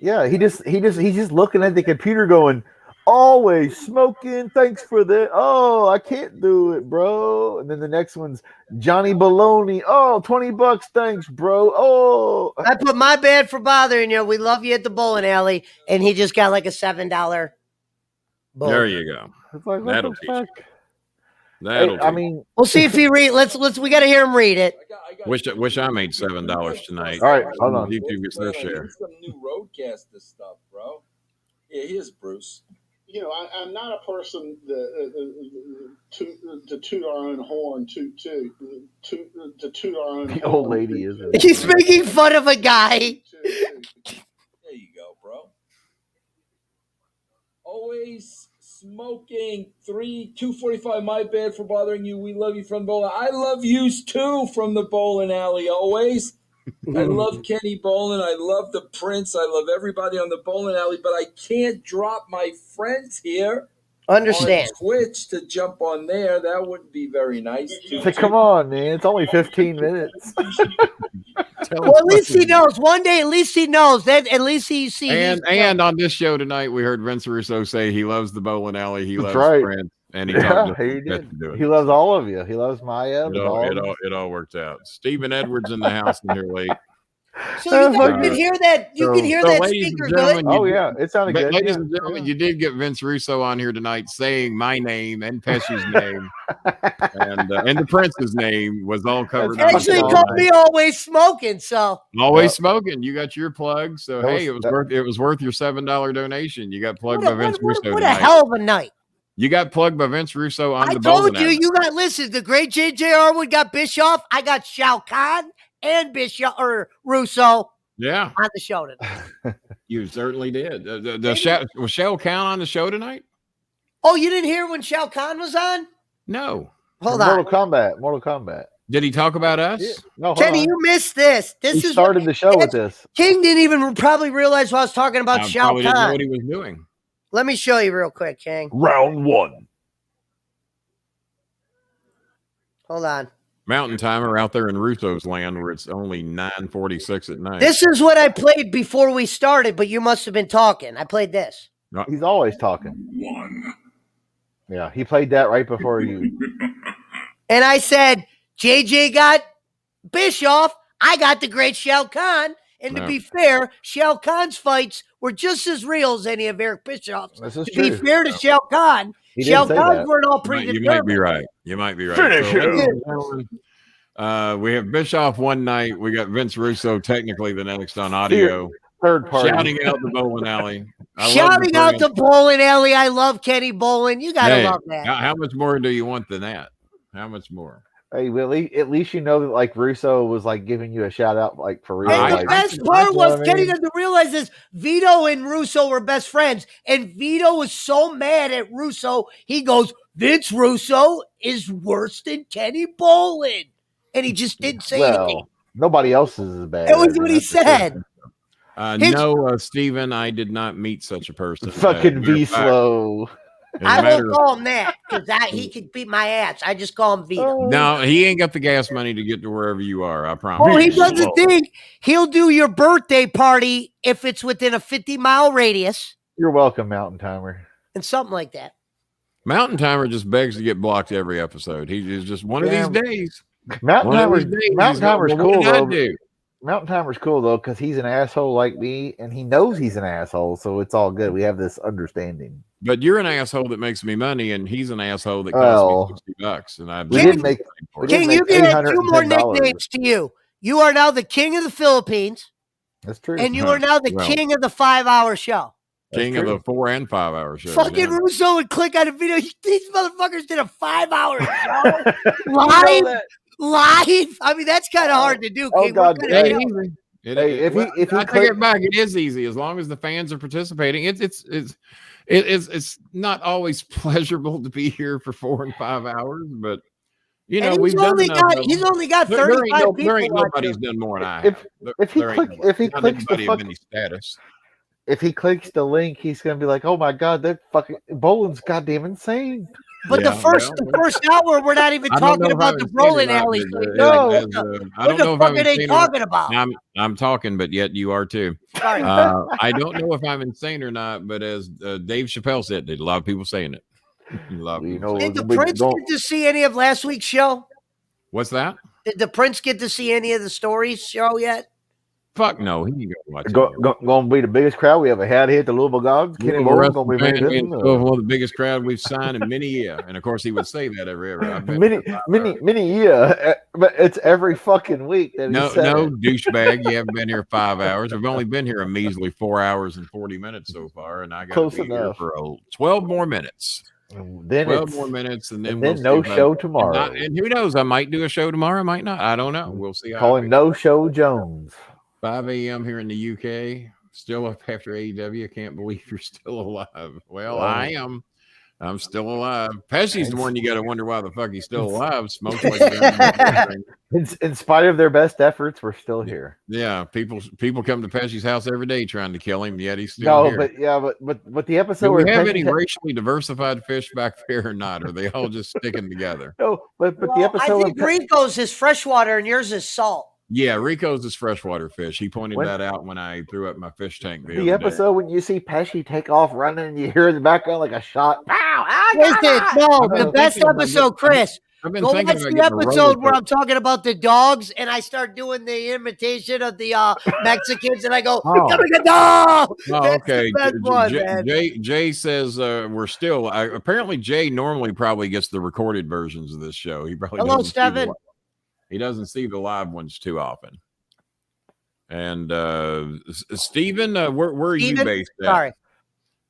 Speaker 1: Yeah, he's just looking at the computer going, always smoking. Thanks for that. Oh, I can't do it, bro. And then the next one's Johnny Baloney. Oh, $20. Thanks, bro. Oh,
Speaker 3: I put my bad for bothering you. We love you at the bowling alley. And he just got like a $7 bowl.
Speaker 2: There you go.
Speaker 1: It's like,
Speaker 2: that'll teach you. I
Speaker 1: mean,
Speaker 3: we'll see if he read. We got to hear him read it.
Speaker 2: Wish I made $7 tonight.
Speaker 1: All right, hold on.
Speaker 2: YouTube gets their share.
Speaker 6: Some new roadcaster stuff, bro. Yeah, here's Bruce.
Speaker 7: You know, I'm not a person to toot our own horn, to toot our own.
Speaker 1: The old lady is.
Speaker 3: He's making fun of a guy.
Speaker 6: There you go, bro. Always smoking 245. My bad for bothering you. We love you from bowling. I love yous too from the bowling alley. Always. I love Kenny Brolin. I love the Prince. I love everybody on the bowling alley, but I can't drop my friends here.
Speaker 3: Understand?
Speaker 6: On Twitch to jump on there. That wouldn't be very nice.
Speaker 1: Come on, man. It's only 15 minutes.
Speaker 3: Well, at least he knows. One day, at least he knows. Then at least he sees.
Speaker 2: And on this show tonight, we heard Vince Russo say he loves the bowling alley. He loves Prince, and he talked
Speaker 1: he did. He loves all of you. He loves Maya.
Speaker 2: It all worked out. Stephen Edwards in the house and here late.
Speaker 3: So you can hear that. You can hear that speaker good.
Speaker 1: Oh yeah, it sounded good.
Speaker 2: Ladies and gentlemen, you did get Vince Russo on here tonight saying my name and Pesci's name and the Prince's name was all covered.
Speaker 3: Actually, called me always smoking. So
Speaker 2: always smoking. You got your plug. So hey, it was worth your $7 donation. You got plugged by Vince Russo.
Speaker 3: What a hell of a night.
Speaker 2: You got plugged by Vince Russo on the
Speaker 3: bowling alley. You got listen. The great J.J. Arwood got Bischoff. I got Shao Kahn and Bishop or Russo on the show tonight.
Speaker 2: You certainly did. Was Shao Kahn on the show tonight?
Speaker 3: Oh, you didn't hear when Shao Kahn was on?
Speaker 2: No.
Speaker 3: Hold on.
Speaker 1: Mortal Kombat.
Speaker 2: Did he talk about us?
Speaker 1: Yeah. No,
Speaker 3: Kenny, you missed this.
Speaker 1: He started the show with this.
Speaker 3: King didn't even probably realize what I was talking about Shao Kahn.
Speaker 2: Didn't know what he was doing.
Speaker 3: Let me show you real quick, King.
Speaker 1: Round 1.
Speaker 3: Hold on.
Speaker 2: Mountain Timer out there in Russo's land where it's only 9:46 at night.
Speaker 3: This is what I played before we started, but you must have been talking. I played this.
Speaker 1: He's always talking.
Speaker 6: 1.
Speaker 1: Yeah, he played that right before you.
Speaker 3: And I said, JJ got Bischoff. I got the great Shao Kahn. And to be fair, Shao Kahn's fights were just as real as any of Eric Bischoff's.
Speaker 1: This is
Speaker 3: to
Speaker 1: true.
Speaker 3: be fair to Shao Kahn, Shao Kahn's weren't all predetermined.
Speaker 2: You might be right. You might be right.
Speaker 1: Finish
Speaker 2: we have Bischoff one night. We got Vince Russo technically the next on audio.
Speaker 1: Third party.
Speaker 2: Shouting out the bowling alley.
Speaker 3: Shouting out the bowling alley. I love Kenny Bowling. You got to love that.
Speaker 2: How much more do you want than that? How much more?
Speaker 1: Hey, Willie, at least you know that like Russo was like giving you a shout out like for real.
Speaker 3: And
Speaker 1: like,
Speaker 3: the best part was Kenny doesn't realize this. Vito and Russo were best friends, and Vito was so mad at Russo. He goes, Vince Russo is worse than Kenny Bowling, and he just didn't say anything.
Speaker 1: Nobody else is as bad.
Speaker 3: That was what he said.
Speaker 2: No, Stephen, I did not meet such a person.
Speaker 1: Fucking V-Slow.
Speaker 3: I won't call him that because he could beat my ass. I just call him Vito.
Speaker 2: No, he ain't got the gas money to get to wherever you are. I promise.
Speaker 3: Oh, he doesn't think he'll do your birthday party if it's within a 50-mile radius.
Speaker 1: You're welcome, Mountain Timer.
Speaker 3: And something like that.
Speaker 2: Mountain Timer just begs to get blocked every episode. He's just one of these days.
Speaker 1: Mountain Timer's cool though.
Speaker 2: Mountain
Speaker 1: Timer's cool though because he's an asshole like me, and he knows he's an asshole, so it's all good. We have this understanding.
Speaker 2: But you're an asshole that makes me money, and he's an asshole that costs me $60. And I
Speaker 3: King, you can add 2 more nicknames to you. You are now the king of the Philippines.
Speaker 1: That's true.
Speaker 3: And you are now the king of the 5-hour show.
Speaker 2: King of the 4 and 5 hour show.
Speaker 3: Fucking Russo would click on a video. These motherfuckers did a 5-hour show live. I mean, that's kind of hard to do.
Speaker 1: Oh God,
Speaker 2: if he take it back, it is easy as long as the fans are participating. It's not always pleasurable to be here for 4 and 5 hours, but you know
Speaker 3: he's only got 35 people.
Speaker 2: There ain't nobody's done more than I have.
Speaker 1: If he clicks the link, he's gonna be like, "Oh my God, that fucking bowling's goddamn insane."
Speaker 3: But the first hour, we're not even talking about the Brolin alley.
Speaker 2: I don't know if I'm
Speaker 3: talking about.
Speaker 2: I'm talking, but yet you are too.
Speaker 3: Sorry.
Speaker 2: I don't know if I'm insane or not, but as Dave Chappelle said, there's a lot of people saying it.
Speaker 3: Did the Prince get to see any of last week's show?
Speaker 2: What's that?
Speaker 3: Did the Prince get to see any of the stories show yet?
Speaker 2: Fuck no, he can go watch it.
Speaker 1: Going to be the biggest crowd we ever had here at the Louisville Gods. Kenny Bowling going to be
Speaker 2: one of the biggest crowd we've signed in many years, and of course he would say that every
Speaker 1: many year, but it's every fucking week.
Speaker 2: No douchebag, you haven't been here 5 hours. I've only been here a measly 4 hours and 40 minutes so far, and I got to be here for 12 more minutes.
Speaker 1: Then
Speaker 2: 12 more minutes, and then
Speaker 1: no show tomorrow.
Speaker 2: And who knows? I might do a show tomorrow. I might not. I don't know. We'll see.
Speaker 1: Call him No Show Jones.
Speaker 2: 5 a.m. here in the UK. Still up after AEW. I can't believe you're still alive. Well, I am. I'm still alive. Pesci's the one you got to wonder why the fuck he's still alive. Smokes like
Speaker 1: in spite of their best efforts, we're still here.
Speaker 2: Yeah, people come to Pesci's house every day trying to kill him, yet he's still here.
Speaker 1: But the episode.
Speaker 2: Do we have any racially diversified fish back there or not? Or are they all just sticking together?
Speaker 1: No, but the episode.
Speaker 3: I think Rico's is freshwater and yours is salt.
Speaker 2: Yeah, Rico's is freshwater fish. He pointed that out when I threw up my fish tank.
Speaker 1: The episode when you see Pesci take off running and you hear in the background like a shot. Pow!
Speaker 3: No, the best episode, Chris.
Speaker 2: I've been
Speaker 3: Go
Speaker 2: thinking
Speaker 3: watch
Speaker 2: about
Speaker 3: the
Speaker 2: getting a
Speaker 3: episode where
Speaker 2: roller
Speaker 3: I'm talking about the dogs and I start doing the imitation of the Mexicans and I go, "Coming a dog!"
Speaker 2: Oh, okay.
Speaker 3: That's the best one, man.
Speaker 2: Jay says we're still. Apparently, Jay normally probably gets the recorded versions of this show. He probably
Speaker 3: Hello,
Speaker 2: doesn't
Speaker 3: Steven.
Speaker 2: he doesn't see the live ones too often. And Steven, where are you based at?
Speaker 3: Sorry.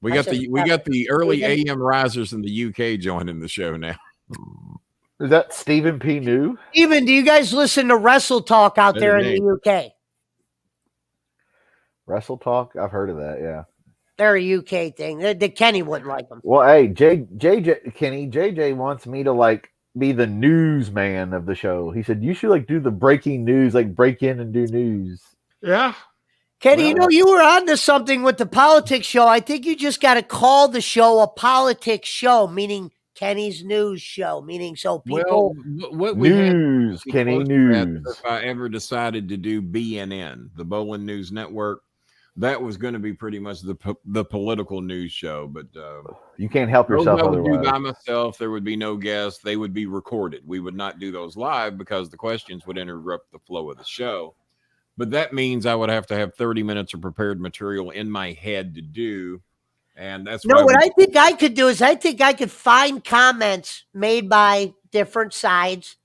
Speaker 2: We got the early AM risers in the UK joining the show now.
Speaker 1: Is that Stephen P. New?
Speaker 3: Steven, do you guys listen to Wrestle Talk out there in the UK?
Speaker 1: Wrestle Talk? I've heard of that, yeah.
Speaker 3: They're a UK thing. The Kenny wouldn't like them.
Speaker 1: Well, hey, JJ wants me to like be the newsman of the show. He said you should like do the breaking news, like break in and do news.
Speaker 2: Yeah.
Speaker 3: Kenny, you were on to something with the politics show. I think you just got to call the show a politics show, meaning Kenny's news show, meaning so people.
Speaker 2: Well, what
Speaker 1: news, Kenny, news.
Speaker 2: If I ever decided to do BNN, the Brolin News Network, that was going to be pretty much the political news show. But
Speaker 1: you can't help yourself.
Speaker 2: I would do by myself. There would be no guests. They would be recorded. We would not do those live because the questions would interrupt the flow of the show. But that means I would have to have 30 minutes of prepared material in my head to do. And that's
Speaker 3: what I think I could do is I think I could find comments made by different sides,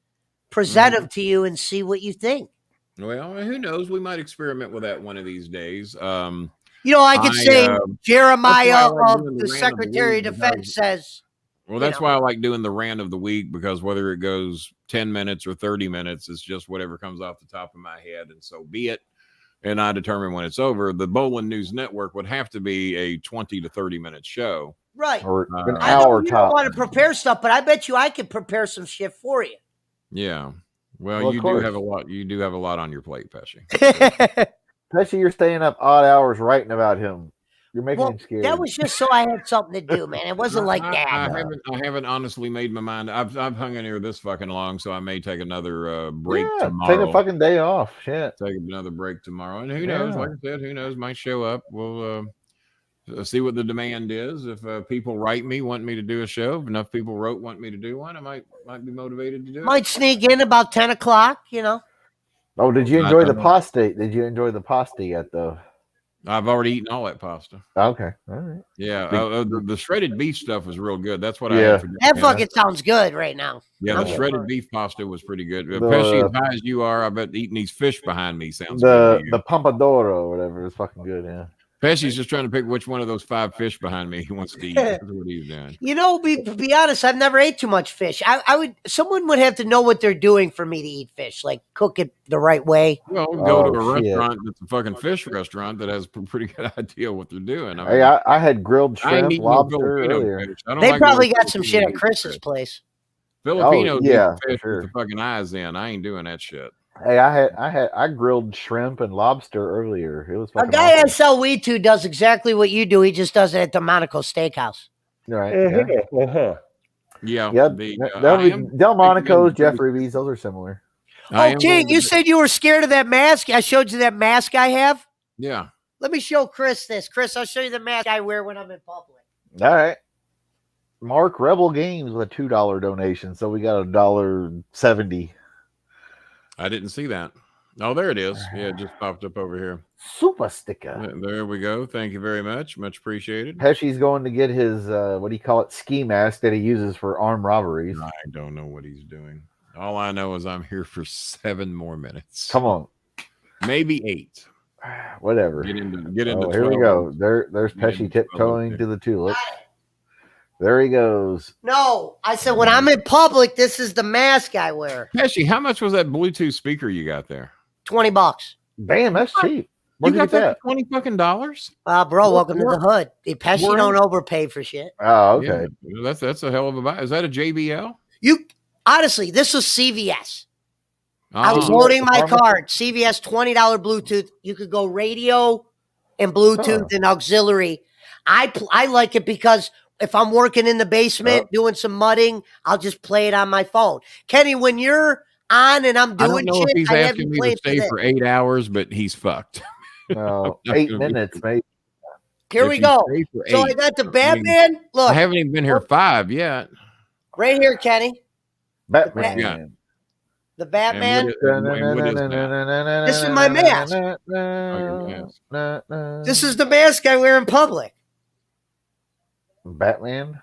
Speaker 3: present them to you, and see what you think.
Speaker 2: Well, who knows? We might experiment with that one of these days.
Speaker 3: I could say Jeremiah of the Secretary of Defense says.
Speaker 2: Well, that's why I like doing the rant of the week, because whether it goes 10 minutes or 30 minutes, it's just whatever comes off the top of my head, and so be it. And I determine when it's over. The Brolin News Network would have to be a 20 to 30 minute show.
Speaker 3: Right.
Speaker 1: Or an
Speaker 3: I
Speaker 1: hour
Speaker 3: know you
Speaker 1: top.
Speaker 3: don't want to prepare stuff, but I bet you I could prepare some shit for you.
Speaker 2: Yeah. Well, you do have a lot. You do have a lot on your plate, Pesci.
Speaker 1: Pesci, you're staying up odd hours writing about him. You're making him scared.
Speaker 3: That was just so I had something to do, man. It wasn't like that.
Speaker 2: I haven't honestly made my mind. I've hung in here this fucking long, so I may take another break tomorrow.
Speaker 1: Take a fucking day off. Shit.
Speaker 2: Take another break tomorrow, and who knows? Like I said, who knows? Might show up. We'll see what the demand is. If people write me, want me to do a show, if enough people want me to do one, I might be motivated to do it.
Speaker 3: Might sneak in about 10 o'clock,
Speaker 1: Oh, did you enjoy the pasta? Did you enjoy the pasta yet, though?
Speaker 2: I've already eaten all that pasta.
Speaker 1: Okay. All right.
Speaker 2: Yeah. The shredded beef stuff was real good. That's what I had for dinner.
Speaker 3: That fucking sounds good right now.
Speaker 2: Yeah, the shredded beef pasta was pretty good. Pesci, as high as you are, I bet eating these fish behind me sounds good.
Speaker 1: The Pompadoro or whatever is fucking good, yeah.
Speaker 2: Pesci's just trying to pick which one of those 5 fish behind me he wants to eat. That's what he's doing.
Speaker 3: Be honest, I've never ate too much fish. Someone would have to know what they're doing for me to eat fish, like cook it the right way.
Speaker 2: Well, go to a restaurant that's a fucking fish restaurant that has a pretty good idea what they're doing.
Speaker 1: I mean, I had grilled shrimp, lobster earlier.
Speaker 3: They probably got some shit at Chris's place.
Speaker 2: Filipinos eat fish with the fucking eyes in. I ain't doing that shit.
Speaker 1: Hey, I grilled shrimp and lobster earlier. It was
Speaker 3: a guy I sell weed to does exactly what you do. He just does it at Delmonico Steakhouse.
Speaker 1: Right.
Speaker 2: Yeah.
Speaker 1: Delmonico's, Jeff Ruby's, those are similar.
Speaker 3: Oh, King, you said you were scared of that mask. I showed you that mask I have.
Speaker 2: Yeah.
Speaker 3: Let me show Chris this. Chris, I'll show you the mask I wear when I'm in public.
Speaker 1: All right. Mark Rebel Games with a $2 donation, so we got $1.70.
Speaker 2: I didn't see that. Oh, there it is. Yeah, it just popped up over here.
Speaker 1: Super sticker.
Speaker 2: There we go. Thank you very much. Much appreciated.
Speaker 1: Pesci's going to get his, what do you call it, ski mask that he uses for armed robberies.
Speaker 2: I don't know what he's doing. All I know is I'm here for 7 more minutes.
Speaker 1: Come on.
Speaker 2: Maybe 8.
Speaker 1: Whatever.
Speaker 2: Get into
Speaker 1: here we go. There's Pesci tiptoeing to the tulip. There he goes.
Speaker 3: No, I said when I'm in public, this is the mask I wear.
Speaker 2: Pesci, how much was that Bluetooth speaker you got there?
Speaker 3: $20.
Speaker 1: Damn, that's cheap.
Speaker 2: Where'd you got that for $20 fucking dollars?
Speaker 3: Bro, welcome to the hood. Pesci don't overpay for shit.
Speaker 1: Oh, okay.
Speaker 2: Yeah, that's a hell of a buy. Is that a JBL?
Speaker 3: Honestly, this was CVS. I was loading my card. CVS $20 Bluetooth. You could go radio and Bluetooth and auxiliary. I like it because if I'm working in the basement doing some mudding, I'll just play it on my phone. Kenny, when you're on and I'm doing
Speaker 2: I don't know
Speaker 3: shit,
Speaker 2: if he's
Speaker 3: I have
Speaker 2: asking
Speaker 3: you
Speaker 2: me
Speaker 3: play
Speaker 2: to
Speaker 3: it
Speaker 2: stay for 8 hours, but he's fucked.
Speaker 1: No, 8 minutes, maybe.
Speaker 3: Here we go. So I
Speaker 2: eight,
Speaker 3: got the Batman. Look,
Speaker 2: I haven't even been here 5 yet.
Speaker 3: Right here, Kenny.
Speaker 1: Batman.
Speaker 2: Yeah.
Speaker 3: The Batman.
Speaker 2: And what is that?
Speaker 3: This is my mask. This is the mask I wear in public.
Speaker 1: Batman.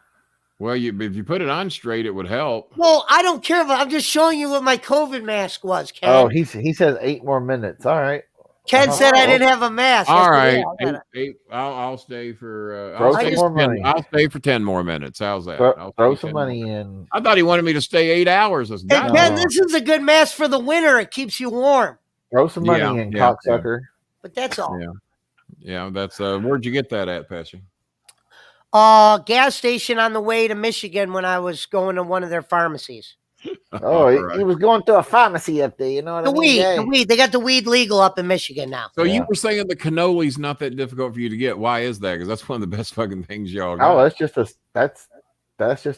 Speaker 2: Well, if you put it on straight, it would help.
Speaker 3: Well, I don't care, but I'm just showing you what my COVID mask was, Ken.
Speaker 1: Oh, he says 8 more minutes. All right.
Speaker 3: Ken said I didn't have a mask.
Speaker 2: All right. I'll stay for I'll stay for 10 more minutes. How's that?
Speaker 1: Throw some money in.
Speaker 2: I thought he wanted me to stay 8 hours.
Speaker 3: Hey, Ken, this is a good mask for the winter. It keeps you warm.
Speaker 1: Throw some money in, cocksucker.
Speaker 3: But that's all.
Speaker 2: Yeah, that's where'd you get that at, Pesci?
Speaker 3: Gas station on the way to Michigan when I was going to one of their pharmacies.
Speaker 1: Oh, he was going to a pharmacy up there. You know what I mean?
Speaker 3: The weed. They got the weed legal up in Michigan now.
Speaker 2: So you were saying the cannoli's not that difficult for you to get. Why is that? Because that's one of the best fucking things y'all got.
Speaker 1: Oh, that's just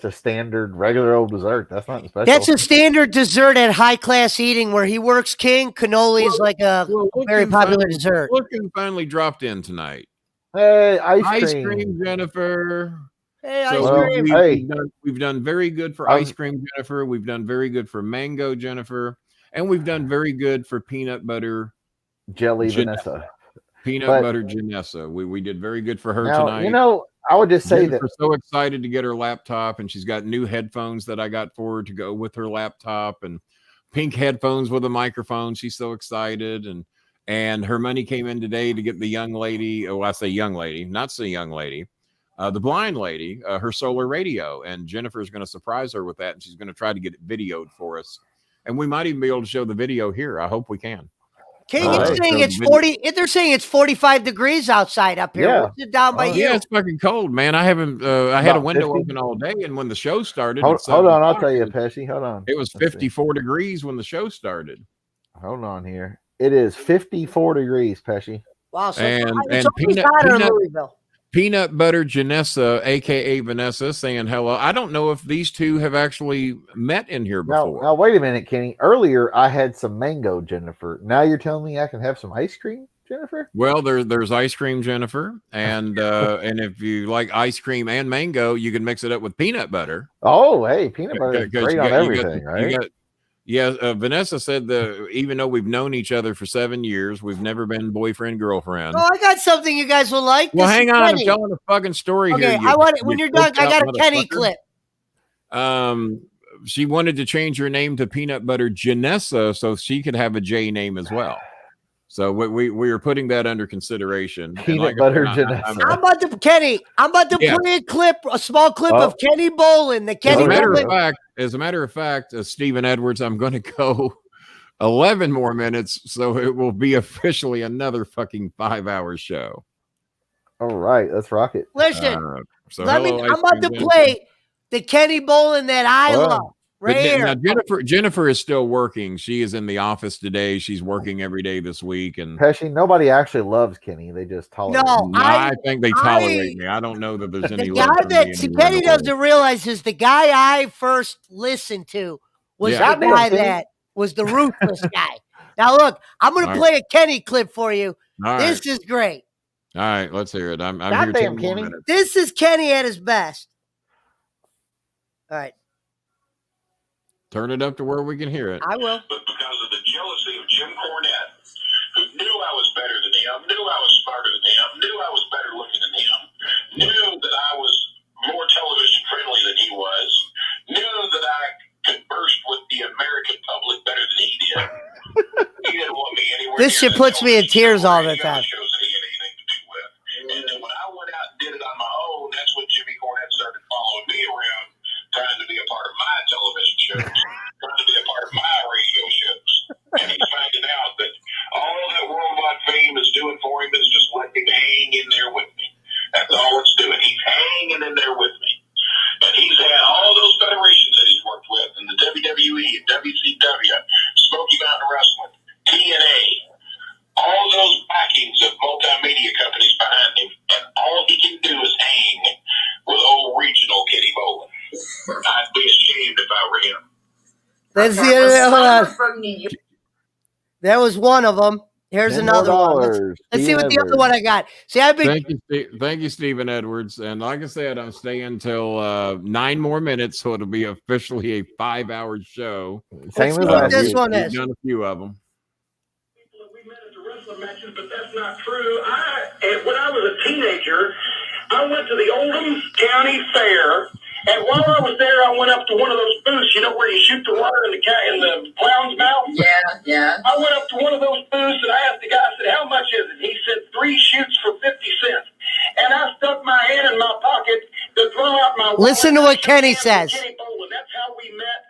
Speaker 1: a standard regular old dessert. That's not special.
Speaker 3: That's a standard dessert at high class eating where he works king. Cannoli is like a very popular dessert.
Speaker 2: Look who finally dropped in tonight.
Speaker 1: Hey, ice cream,
Speaker 2: Jennifer.
Speaker 3: Hey,
Speaker 2: so
Speaker 3: ice cream.
Speaker 2: We've done very good for ice cream, Jennifer. We've done very good for mango, Jennifer. And we've done very good for peanut butter
Speaker 1: jelly, Vanessa.
Speaker 2: Peanut butter Janessa. We did very good for her tonight.
Speaker 1: You know, I would just say
Speaker 2: Jennifer's so excited to get her laptop, and she's got new headphones that I got for her to go with her laptop, and pink headphones with a microphone. She's so excited, and her money came in today to get the young lady. Oh, I say young lady, not so young lady. The blind lady, her solar radio, and Jennifer's going to surprise her with that, and she's going to try to get it videoed for us, and we might even be able to show the video here. I hope we can.
Speaker 3: King, it's saying it's 40. They're saying it's 45 degrees outside up here.
Speaker 1: Yeah.
Speaker 3: What's it down by you?
Speaker 2: Yeah, it's fucking cold, man. I haven't. I had a window open all day, and when the show started,
Speaker 1: hold on, I'll tell you, Pesci. Hold on.
Speaker 2: It was 54 degrees when the show started.
Speaker 1: Hold on here. It is 54 degrees, Pesci.
Speaker 3: Wow. So
Speaker 2: and Peanut Butter Janessa, aka Vanessa, saying hello. I don't know if these two have actually met in here before.
Speaker 1: Now wait a minute, Kenny. Earlier I had some mango, Jennifer. Now you're telling me I can have some ice cream, Jennifer?
Speaker 2: Well, there's ice cream, Jennifer, and if you like ice cream and mango, you can mix it up with peanut butter.
Speaker 1: Oh, hey, peanut butter is great on everything, right?
Speaker 2: Vanessa said even though we've known each other for 7 years, we've never been boyfriend girlfriend.
Speaker 3: Oh, I got something you guys will like.
Speaker 2: Well, hang on, I'm telling a fucking story here.
Speaker 3: Okay, I want it when you're done. I got a Kenny clip.
Speaker 2: She wanted to change her name to Peanut Butter Janessa so she could have a J name as well. So we are putting that under consideration.
Speaker 1: Peanut Butter Janessa.
Speaker 3: I'm about to play a small clip of Kenny Brolin.
Speaker 2: As a matter of fact, Stephen Edwards, I'm going to go 11 more minutes, so it will be officially another fucking 5-hour show.
Speaker 1: All right, let's rock it.
Speaker 3: Listen, I'm about to play the Kenny Brolin that I love.
Speaker 2: Now Jennifer is still working. She is in the office today. She's working every day this week. And
Speaker 1: Pesci, nobody actually loves Kenny. They just tolerate.
Speaker 3: No,
Speaker 2: I think they tolerate me. I don't know that there's any.
Speaker 3: The guy that Kenny doesn't realize is the guy I first listened to was the guy that was the ruthless guy. Now look, I'm going to play a Kenny clip for you. This is great.
Speaker 2: All right, let's hear it. I'm here 10 more minutes.
Speaker 3: This is Kenny at his best. All right.
Speaker 2: Turn it up to where we can hear it.
Speaker 3: I will.
Speaker 8: But because of the jealousy of Jim Cornette, who knew I was better than him, knew I was smarter than him, knew I was better looking than him, knew that I was more television friendly than he was, knew that I could burst with the American public better than he did. He didn't want me anywhere.
Speaker 3: This shit puts me in tears all the time.
Speaker 8: Shows that he had anything to do with. And then when I went out and did it on my own, that's when Jimmy Cornette started following me around, trying to be a part of my television shows, trying to be a part of my radio shows. And he's finding out that all that worldwide fame is doing for him is just letting him hang in there with me. That's all it's doing. He's hanging in there with me. And he's had all those federations that he's worked with in the WWE, WCW, Smoky Mountain Wrestling, TNA, all those backings of
Speaker 3: That's the end of that. That was one of them. Here's another one. Let's see what the other one I got. See,
Speaker 2: Thank you, Stephen Edwards. And like I said, I'm staying until 9 more minutes, so it'll be officially a 5-hour show.
Speaker 3: Let's see what this one is.
Speaker 2: We've done a few of them.
Speaker 8: We met at the wrestling matches, but that's not true. When I was a teenager, I went to the Oldham County Fair, and while I was there, I went up to one of those booths, where you shoot the water in the clown's mouth? Yeah. I went up to one of those booths, and I asked the guy, I said, how much is it? He said, 3 shoots for 50 cents. And I stuck my hand in my pocket to throw out my wallet.
Speaker 3: Listen to what Kenny says.
Speaker 8: Kenny Bolin. That's how we met.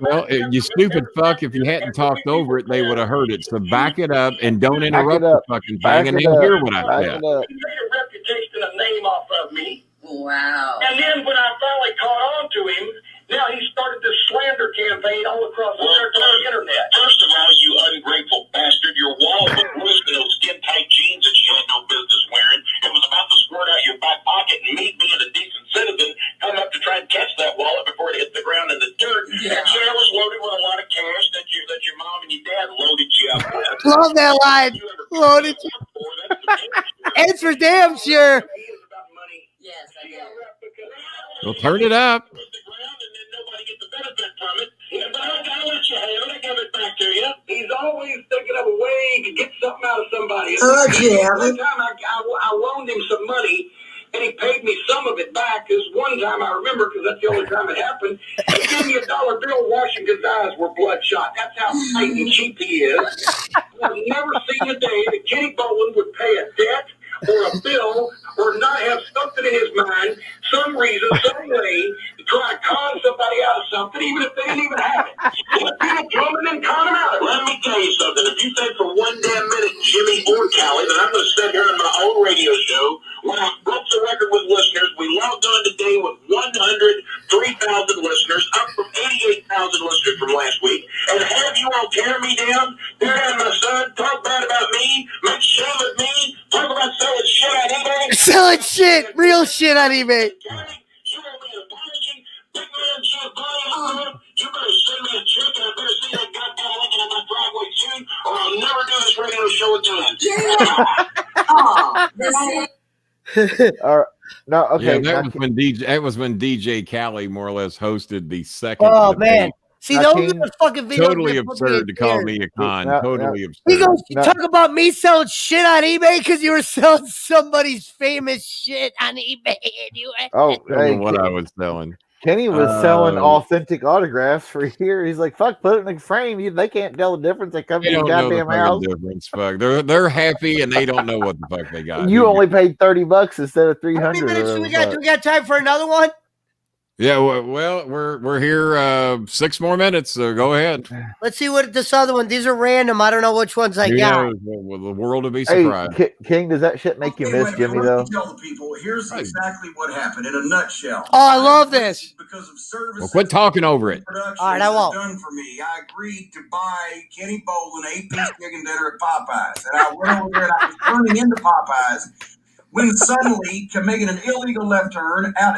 Speaker 2: Well, you stupid fuck, if you hadn't talked over it, they would have heard it. So back it up and don't interrupt the fucking thing, and they'll hear what I said.
Speaker 8: He made a reputation, a name off of me.
Speaker 9: Wow.
Speaker 8: And then when I finally caught on to him, now he started this slander campaign all across the internet.
Speaker 10: First of all, you ungrateful bastard, your wallet was loose in those skin-tight jeans that you had no business wearing. It was about to squirt out your back pocket, and me being a decent citizen, come up to try and catch that wallet before it hit the ground in the dirt.
Speaker 9: Yeah.
Speaker 10: And it was loaded with a lot of cash that your mom and your dad loaded you up with.
Speaker 3: Love that line. Loaded you. It's for damn sure.
Speaker 9: Yes, I know.
Speaker 2: Well, turn it up.
Speaker 8: He's always thinking of a way to get something out of somebody.
Speaker 3: Yeah.
Speaker 8: One time I loaned him some money, and he paid me some of it back. This one time I remember, because that's the only time it happened. He gave me $1 bill. Washington's eyes were bloodshot. That's how tight and cheap he is. I've never seen a day that Kenny Bolin would pay a debt or a bill or not have something in his mind, some reason, some way, to try to con somebody out of something, even if they didn't even have it. People come and con them out of it.
Speaker 10: Let me tell you something. If you think for one damn minute, Jimmy or Callie, that I'm going to sit here on my own radio show, when I broke the record with listeners, we logged on today with 103,000 listeners, up from 88,000 listeners from last week. And have you all tear me down, tear down my son, talk bad about me, make shame of me, talk about selling shit on eBay?
Speaker 3: Selling shit, real shit on eBay.
Speaker 10: You owe me an apology. Big man Jim Brolin, you better send me a check, and I better see that goddamn Lincoln in my driveway soon, or I'll never do this radio show again.
Speaker 9: Oh, this
Speaker 1: All right. No, okay.
Speaker 2: Yeah, that was when DJ Khaled more or less hosted the second.
Speaker 3: Oh
Speaker 2: debate.
Speaker 3: man. See, those are the fucking videos.
Speaker 2: Totally absurd to call me a con. Totally absurd.
Speaker 3: He goes, you talk about me selling shit on eBay because you were selling somebody's famous shit on eBay. And you
Speaker 2: what I was selling.
Speaker 1: Kenny was selling authentic autographs for a year. He's like, "Fuck, put it in a frame. They can't tell the difference. They come to your goddamn house.
Speaker 2: Fuck, they're happy and they don't know what the fuck they got.
Speaker 1: You only paid $30 instead of $300.
Speaker 3: How many minutes do we got? Do we got time for another one?
Speaker 2: Yeah, well, we're here 6 more minutes, so go ahead.
Speaker 3: Let's see what this other one. These are random. I don't know which ones I got.
Speaker 2: Well, the world will be surprised.
Speaker 1: Hey, King, does that shit make you miss Jimmy though?
Speaker 11: Tell the people. Here's exactly what happened in a nutshell.
Speaker 3: Oh, I love this.
Speaker 11: Because of service.
Speaker 2: Well, quit talking over it.
Speaker 3: All right, I won't.
Speaker 11: Done for me. I agreed to buy Kenny Bolin 8-piece chicken dinner at Popeyes, and I went over there and I was turning into Popeyes when suddenly, making an illegal left turn out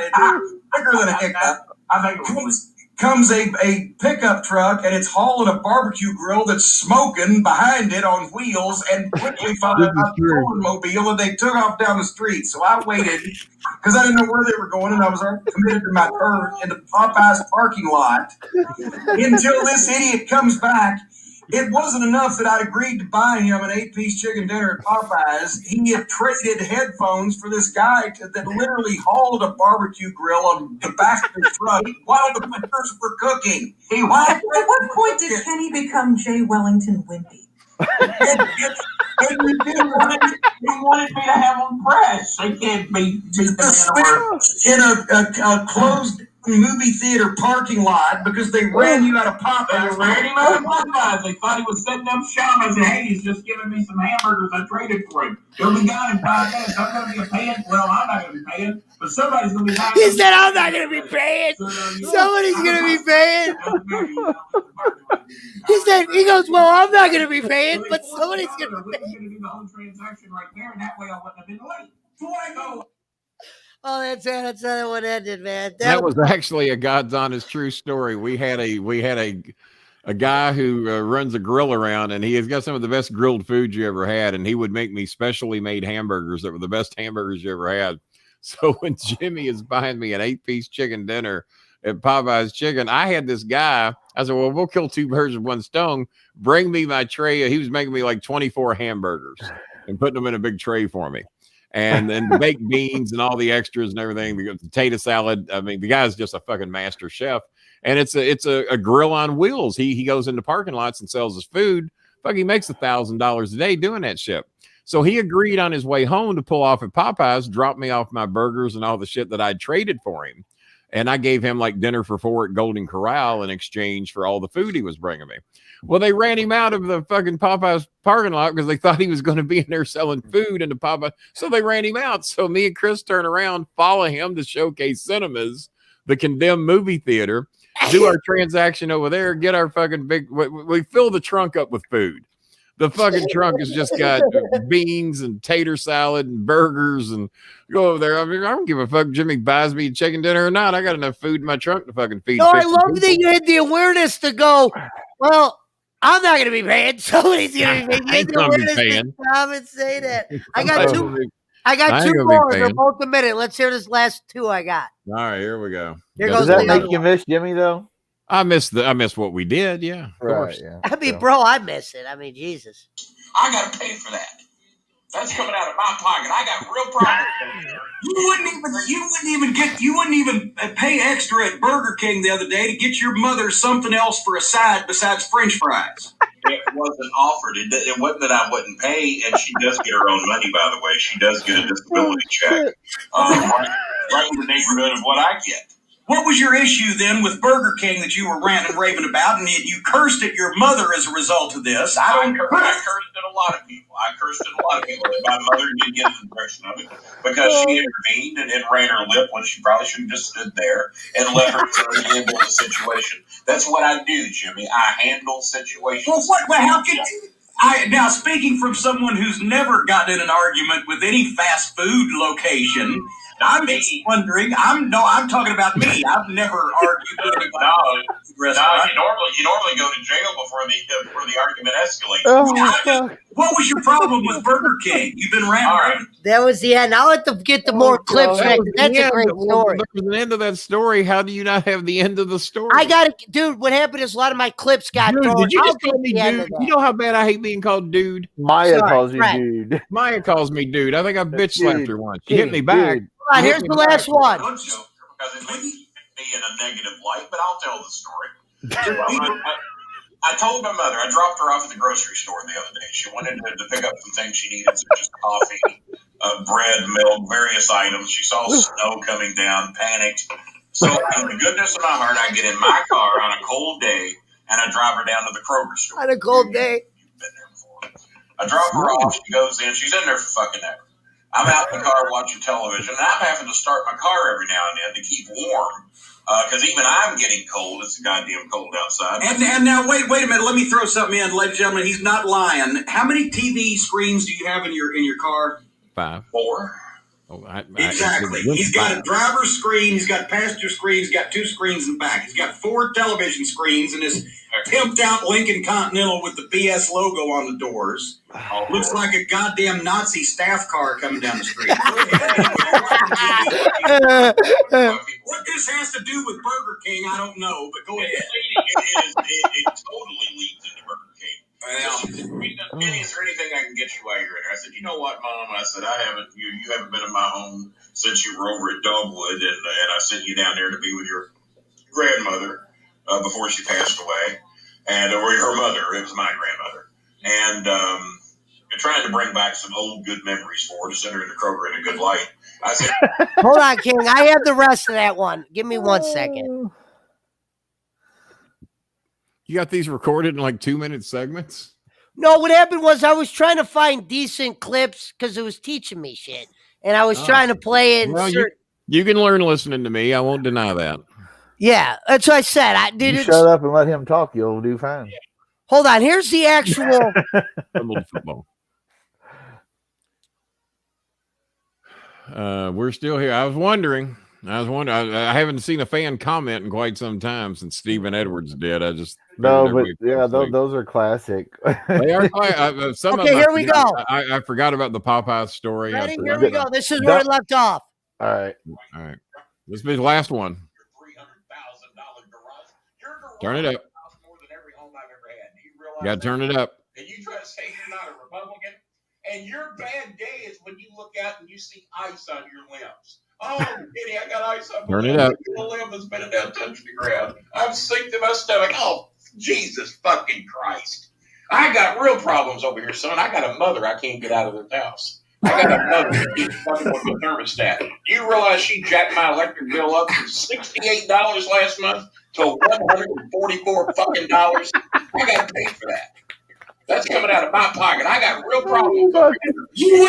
Speaker 11: quicker than a hiccup. Comes a pickup truck, and it's hauling a barbecue grill that's smoking behind it on wheels, and quickly followed a towing mobile, and they took off down the street. So I waited because I didn't know where they were going, and I was already committed to my turn in the Popeyes parking lot until this idiot comes back. It wasn't enough that I'd agreed to buy him an 8-piece chicken dinner at Popeyes. He had traded headphones for this guy that literally hauled a barbecue grill on the back of the truck while the winners were cooking.
Speaker 9: At what point did Kenny become Jay Wellington Wimpy?
Speaker 11: He wanted me to have him press. They can't be in a closed movie theater parking lot because they ran you out of Popeyes. They ran him out of Popeyes. They thought he was setting up shop. I said, hey, he's just giving me some hamburgers I traded for him. He'll be gone in 5 minutes. I'm going to be paying. Well, I'm not going to be paying, but somebody's going to be paying.
Speaker 3: He said, I'm not going to be paying. Somebody's going to be paying. He goes, well, I'm not going to be paying, but somebody's going to be paying.
Speaker 11: I'm going to do the whole transaction right there, and that way I wouldn't have been late. So I go.
Speaker 3: Oh, that's how that one ended, man.
Speaker 2: That was actually a God's honest true story. We had a guy who runs a grill around, and he has got some of the best grilled food you ever had, and he would make me specially made hamburgers that were the best hamburgers you ever had. So when Jimmy is buying me an 8-piece chicken dinner at Popeye's Chicken, I had this guy. I said, well, we'll kill two birds with one stone. Bring me my tray. He was making me like 24 hamburgers and putting them in a big tray for me. And then the baked beans and all the extras and everything, the potato salad. I mean, the guy's just a fucking master chef. And it's a grill on wheels. He goes into parking lots and sells his food. Fuck, he makes $1,000 a day doing that shit. So he agreed on his way home to pull off at Popeye's, drop me off my burgers and all the shit that I'd traded for him. And I gave him like dinner for 4 at Golden Corral in exchange for all the food he was bringing me. Well, they ran him out of the fucking Popeye's parking lot because they thought he was going to be in there selling food into Popeye. So they ran him out. So me and Chris turn around, follow him to Showcase Cinemas, the condemned movie theater, do our transaction over there, get our fucking we fill the trunk up with food. The fucking trunk has just got beans and tater salad and burgers, and go over there. I mean, I don't give a fuck. Jimmy buys me chicken dinner or not. I got enough food in my trunk to fucking feed.
Speaker 3: No, I love that you had the awareness to go, well, I'm not going to be paying. Somebody's going to be paying. The awareness to come and say that. I got two more. They're both a minute. Let's hear this last two I got.
Speaker 2: All right, here we go.
Speaker 1: Does that make you miss Jimmy though?
Speaker 2: I miss what we did. Yeah, of course.
Speaker 1: Yeah.
Speaker 3: I mean, bro, I miss it. I mean, Jesus.
Speaker 11: I got to pay for that. That's coming out of my pocket. I got real problems. You wouldn't even pay extra at Burger King the other day to get your mother something else for a side besides French fries.
Speaker 10: It wasn't offered. It wasn't that I wouldn't pay, and she does get her own money, by the way. She does get a disability check. Right in the neighborhood of what I get.
Speaker 11: What was your issue then with Burger King that you were ranting and raving about, and you cursed at your mother as a result of this?
Speaker 10: I cursed at a lot of people. My mother did get an impression of it because she intervened and ran her lip when she probably should have just stood there and let her handle the situation. That's what I do, Jimmy. I handle situations.
Speaker 11: Well, how can now, speaking from someone who's never gotten in an argument with any fast food location, I'm just wondering. I'm talking about me. I've never argued with anybody.
Speaker 10: You normally go to jail before the argument escalates.
Speaker 1: Oh,
Speaker 11: what was your problem with Burger King? You've been ranting.
Speaker 3: That was the end. I'll let them get the more clips. That's a great story.
Speaker 2: There was an end of that story. How do you not have the end of the story?
Speaker 3: I got it, dude. What happened is a lot of my clips got thrown.
Speaker 2: Did you just call me dude? You know how bad I hate being called dude.
Speaker 1: Maya calls you dude.
Speaker 2: Maya calls me dude. I think I bitch slapped her once. She hit me back.
Speaker 3: Right, here's the last one.
Speaker 10: Don't joke because it makes me in a negative light, but I'll tell the story. I told my mother, I dropped her off at the grocery store the other day. She wanted to pick up some things she needed, such as coffee, bread, milk, various items. She saw snow coming down, panicked. So in the goodness of my heart, I get in my car on a cold day, and I drive her down to the Kroger store.
Speaker 3: On a cold day.
Speaker 10: You've been there before. I drop her off. She goes in. She's in there for fucking ever. I'm out in the car watching television, and I'm having to start my car every now and then to keep warm. Because even I'm getting cold. It's goddamn cold outside.
Speaker 11: And now, wait a minute. Let me throw something in, ladies and gentlemen. He's not lying. How many TV screens do you have in your car?
Speaker 2: 5.
Speaker 10: 4.
Speaker 2: Oh,
Speaker 11: exactly. He's got a driver's screen. He's got passenger screen. He's got 2 screens in the back. He's got 4 television screens and this pimped out Lincoln Continental with the BS logo on the doors. Looks like a goddamn Nazi staff car coming down the street. What this has to do with Burger King, I don't know, but go ahead.
Speaker 10: It totally leads into Burger King. Kenny, is there anything I can get you while you're in there? I said, you know what, Mom? I said, you haven't been in my home since you were over at Dogwood, and I sent you down there to be with your grandmother before she passed away, and or her mother. It was my grandmother, and trying to bring back some old good memories for her to send her into Kroger in a good light. I said,
Speaker 3: hold on, King. I have the rest of that one. Give me 1 second.
Speaker 2: You got these recorded in like 2-minute segments?
Speaker 3: No, what happened was I was trying to find decent clips because it was teaching me shit. And I was trying to play it.
Speaker 2: Well, you can learn listening to me. I won't deny that.
Speaker 3: Yeah, that's what I said. I did it.
Speaker 1: Shut up and let him talk. You'll do fine.
Speaker 3: Hold on. Here's the actual.
Speaker 2: Football. We're still here. I was wondering. I haven't seen a fan comment in quite some time since Stephen Edwards did. I just
Speaker 1: those are classic.
Speaker 2: They are. Some
Speaker 3: okay, here we go.
Speaker 2: I forgot about the Popeye story.
Speaker 3: Ready? Here we go. This is where it left off.
Speaker 1: All right.
Speaker 2: This will be the last one. Turn it up. You got to turn it up.
Speaker 10: And you try to say you're not a Republican, and your bad day is when you look out and you see ice on your limbs. Oh, Kitty, I got ice on my
Speaker 2: Turn it up.
Speaker 10: The limb has been down touching the ground. I'm sick to my stomach. Oh, Jesus fucking Christ. I got real problems over here, son. I got a mother I can't get out of their house. I got a mother that keeps fucking with the thermostat. Do you realize she jacked my electric bill up from $68 last month to $144 fucking dollars? I got to pay for that. That's coming out of my pocket. I got real problems.
Speaker 11: You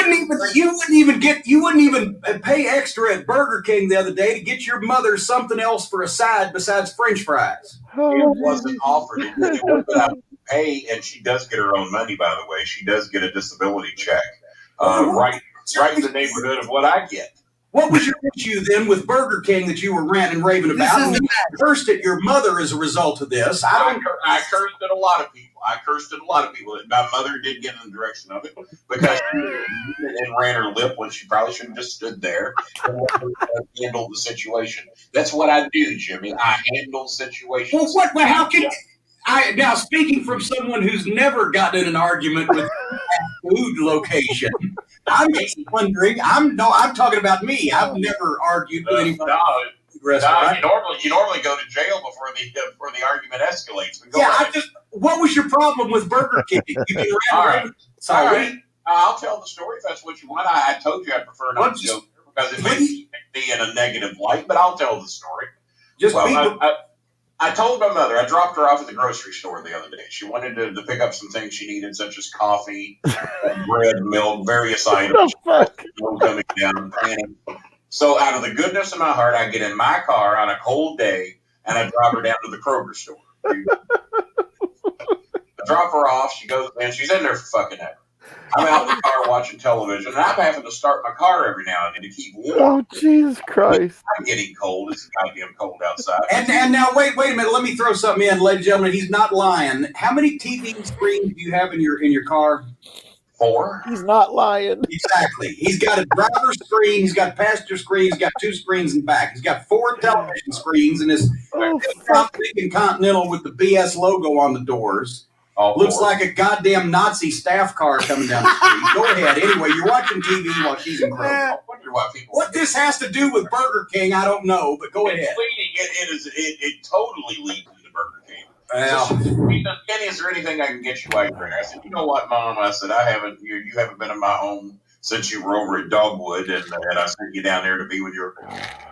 Speaker 11: wouldn't even pay extra at Burger King the other day to get your mother something else for a side besides French fries.
Speaker 10: It wasn't offered. It was what I would pay, and she does get her own money, by the way. She does get a disability check. Right in the neighborhood of what I get.
Speaker 11: What was your issue then with Burger King that you were ranting and raving about? You cursed at your mother as a result of this.
Speaker 10: I cursed at a lot of people. My mother did get in the direction of it because she ran her lip when she probably should have just stood there and handled the situation. That's what I do, Jimmy. I handle situations.
Speaker 11: Well, how can now, speaking from someone who's never gotten in an argument with a food location, I'm just wondering. I'm talking about me. I've never argued with anybody.
Speaker 10: You normally go to jail before the argument escalates.
Speaker 11: What was your problem with Burger King?
Speaker 10: All right. I'll tell the story if that's what you want. I told you I prefer not to go because it makes me in a negative light, but I'll tell the story. I told my mother, I dropped her off at the grocery store the other day. She wanted to pick up some things she needed, such as coffee, bread, milk, various items. Coming down, planning. So out of the goodness of my heart, I get in my car on a cold day and I drive her down to the Kroger store. I drop her off. She goes in. She's in there for fucking ever. I'm out in the car watching television, and I'm having to start my car every now and then to keep warm.
Speaker 1: Oh, Jesus Christ.
Speaker 10: I'm getting cold. It's goddamn cold outside.
Speaker 11: And now, wait a minute. Let me throw something in, ladies and gentlemen. He's not lying. How many TV screens do you have in your car?
Speaker 10: 4.
Speaker 1: He's not lying.
Speaker 11: Exactly. He's got a driver's screen. He's got a passenger screen. He's got 2 screens in back. He's got 4 television screens in his big Continental with the BS logo on the doors. Looks like a goddamn Nazi staff car coming down the street. Go ahead. Anyway, you're watching TV while she's in Kroger. What this has to do with Burger King, I don't know, but go ahead.
Speaker 10: It totally leads to Burger King.
Speaker 11: Well,
Speaker 10: so she said, Kenny, is there anything I can get you while you're here? I said, you know what, Mom? I said, you haven't been in my home since you were over at Dogwood, and I sent you down there to be with your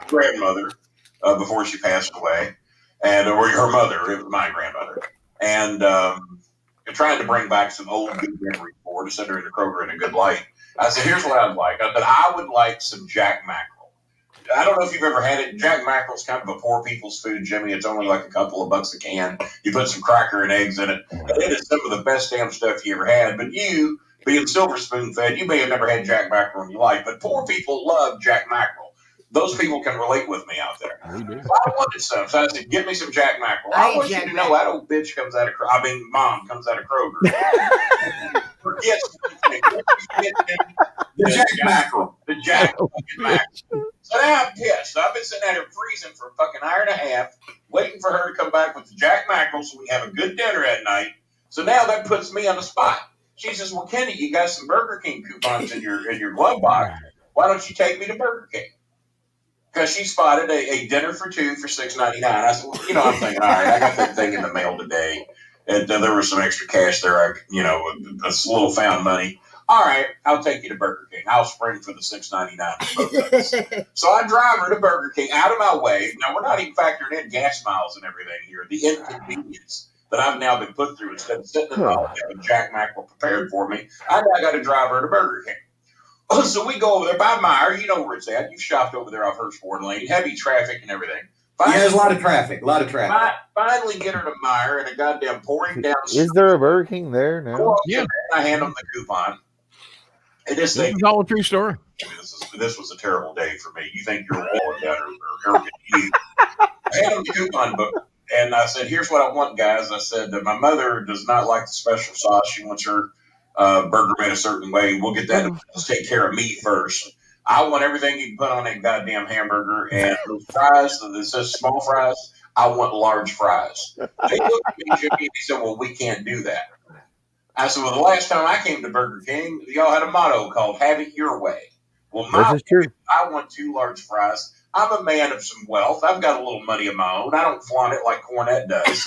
Speaker 10: grandmother before she passed away, or her mother, my grandmother, and trying to bring back some old good memories for her to send her into Kroger in a good light. I said, here's what I'd like. I said, I would like some Jack Mackerel. I don't know if you've ever had it. Jack Mackerel's kind of a poor people's food, Jimmy. It's only like a couple of bucks a can. You put some cracker and eggs in it. And it is some of the best damn stuff you ever had. But you, being silver spoon fed, you may have never had Jack Mackerel in your life. But poor people love Jack Mackerel. Those people can relate with me out there. So I wanted some. So I said, get me some Jack Mackerel. I want you to know that old bitch comes out of Kroger. Mom comes out of Kroger. Forget
Speaker 11: the Jack Mackerel.
Speaker 10: The Jack Mackerel. So now I'm pissed. So I've been sitting out here freezing for a fucking hour and a half, waiting for her to come back with the Jack Mackerel so we can have a good dinner at night. So now that puts me on the spot. She says, well, Kenny, you got some Burger King coupons in your glove box. Why don't you take me to Burger King? Because she spotted a dinner for 2 for $6.99. I said, well, I'm thinking, all right, I got that thing in the mail today. And there was some extra cash there, that's a little found money. All right, I'll take you to Burger King. I'll spring for the $6.99. So I drive her to Burger King out of my way. Now, we're not even factoring in gas miles and everything here. The inconvenience that I've now been put through instead of sitting in the car having Jack Mackerel prepared for me, I now got to drive her to Burger King. So we go over there by Meyer. You know where it's at. You've shopped over there off Hurstbourne Lane. Heavy traffic and everything.
Speaker 11: There's a lot of traffic.
Speaker 10: Finally get her to Meyer and a goddamn pouring down.
Speaker 1: Is there a Burger King there now?
Speaker 10: Yeah. I hand them the coupon.
Speaker 2: This is all a true story.
Speaker 12: This was a terrible day for me. You think you're walling down or arrogant you. I had him the coupon book, and I said, here's what I want, guys. I said that my mother does not like the special sauce. She wants her burger made a certain way. We'll get that. Let's take care of me first. I want everything you can put on that goddamn hamburger. And those fries, that says small fries, I want large fries. They looked at me, Jimmy, and they said, well, we can't do that. I said, well, the last time I came to Burger King, y'all had a motto called have it your way. Well,
Speaker 1: this is true.
Speaker 12: I want 2 large fries. I'm a man of some wealth. I've got a little money of my own. I don't flaunt it like Cornette does.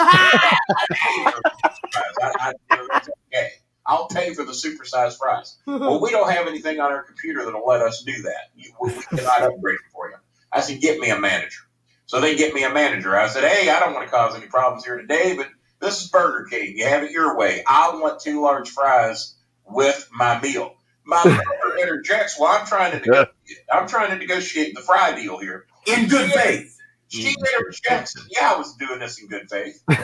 Speaker 12: That's okay. I'll pay for the supersized fries. Well, we don't have anything on our computer that'll let us do that. We cannot upgrade it for you. I said, get me a manager. So they get me a manager. I said, hey, I don't want to cause any problems here today, but this is Burger King. You have it your way. I want 2 large fries with my meal. My mother interjects, well, I'm trying to negotiate the fry deal here.
Speaker 11: In good faith.
Speaker 12: She interjects, yeah, I was doing this in good faith. She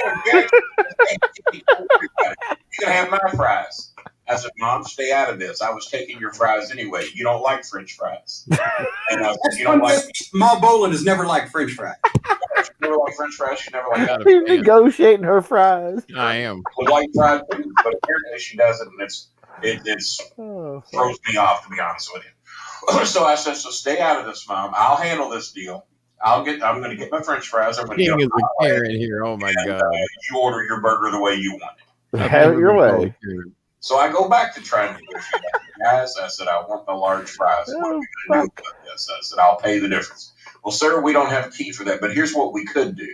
Speaker 12: interjects, you're going to have my fries. I said, Mom, stay out of this. I was taking your fries anyway. You don't like French fries. And I said, you don't like
Speaker 11: Ma Brolin has never liked French fries.
Speaker 12: She never liked French fries. She never liked that.
Speaker 1: She's negotiating her fries.
Speaker 2: I am.
Speaker 12: Would like fried food, but apparently she doesn't, and it throws me off, to be honest with you. So I said, so stay out of this, Mom. I'll handle this deal. I'm going to get my French fries. I'm going to get
Speaker 2: a Karen here. Oh my God!
Speaker 12: You order your burger the way you want it.
Speaker 1: Have it your way.
Speaker 12: So I go back to trying to negotiate. Guys, I said, I want the large fries. What are we going to do about this? I said, I'll pay the difference. Well, sir, we don't have a key for that, but here's what we could do.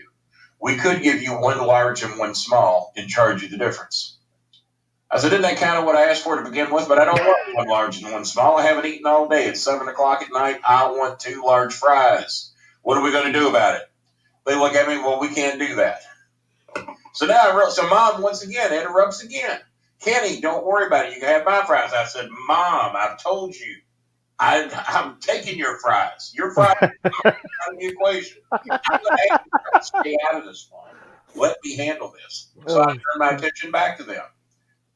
Speaker 12: We could give you 1 large and 1 small and charge you the difference. I said, isn't that kind of what I asked for to begin with? But I don't want 1 large and 1 small. I haven't eaten all day. It's 7 o'clock at night. I want 2 large fries. What are we going to do about it? They look at me, well, we can't do that. So now, Mom once again interrupts again. Kenny, don't worry about it. You can have my fries. I said, Mom, I've told you. I'm taking your fries. Your fries are out of the equation. I'm going to stay out of this one. Let me handle this. So I turned my attention back to them.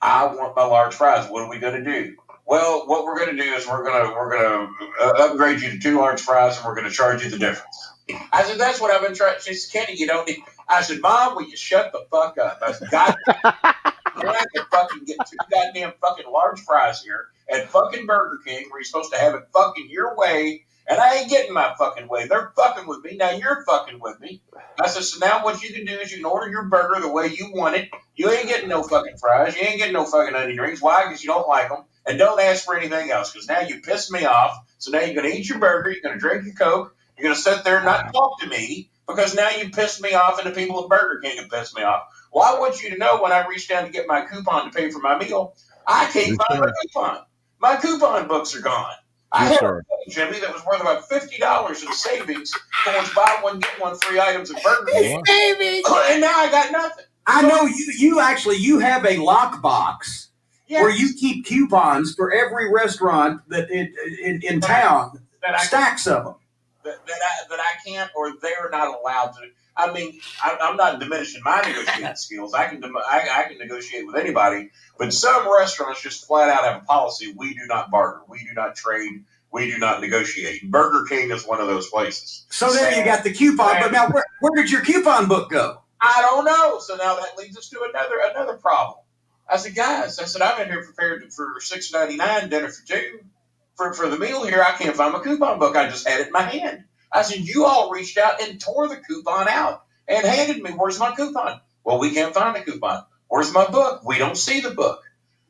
Speaker 12: I want my large fries. What are we going to do? Well, what we're going to do is we're going to upgrade you to 2 large fries, and we're going to charge you the difference. I said, that's what I've been trying. She said, Kenny, you don't need. I said, Mom, will you shut the fuck up? I said, God, I can fucking get 2 goddamn fucking large fries here at fucking Burger King, where you're supposed to have it fucking your way, and I ain't getting my fucking way. They're fucking with me. Now you're fucking with me. I said, so now what you can do is you can order your burger the way you want it. You ain't getting no fucking fries. You ain't getting no fucking onion rings. Why? Because you don't like them. And don't ask for anything else, because now you pissed me off. So now you're going to eat your burger. You're going to drink your Coke. You're going to sit there and not talk to me, because now you pissed me off, and the people at Burger King have pissed me off. Well, I want you to know, when I reached down to get my coupon to pay for my meal, I can't find my coupon. My coupon books are gone. I had a Jimmy that was worth about $50 in savings towards buy one, get one free items at Burger King. And now I got nothing.
Speaker 11: I know you have a lockbox where you keep coupons for every restaurant that in town, stacks of them.
Speaker 12: That I can't, or they're not allowed to. I mean, I'm not diminishing my negotiating skills. I can negotiate with anybody, but some restaurants just flat out have a policy: we do not barter, we do not trade, we do not negotiate. Burger King is one of those places.
Speaker 11: So there you got the coupon, but now where did your coupon book go?
Speaker 12: I don't know. So now that leads us to another problem. I said, guys, I've been here prepared for $6.99 dinner for 2. For the meal here, I can't find my coupon book. I just had it in my hand. I said, you all reached out and tore the coupon out and handed me. Where's my coupon? Well, we can't find the coupon. Where's my book? We don't see the book.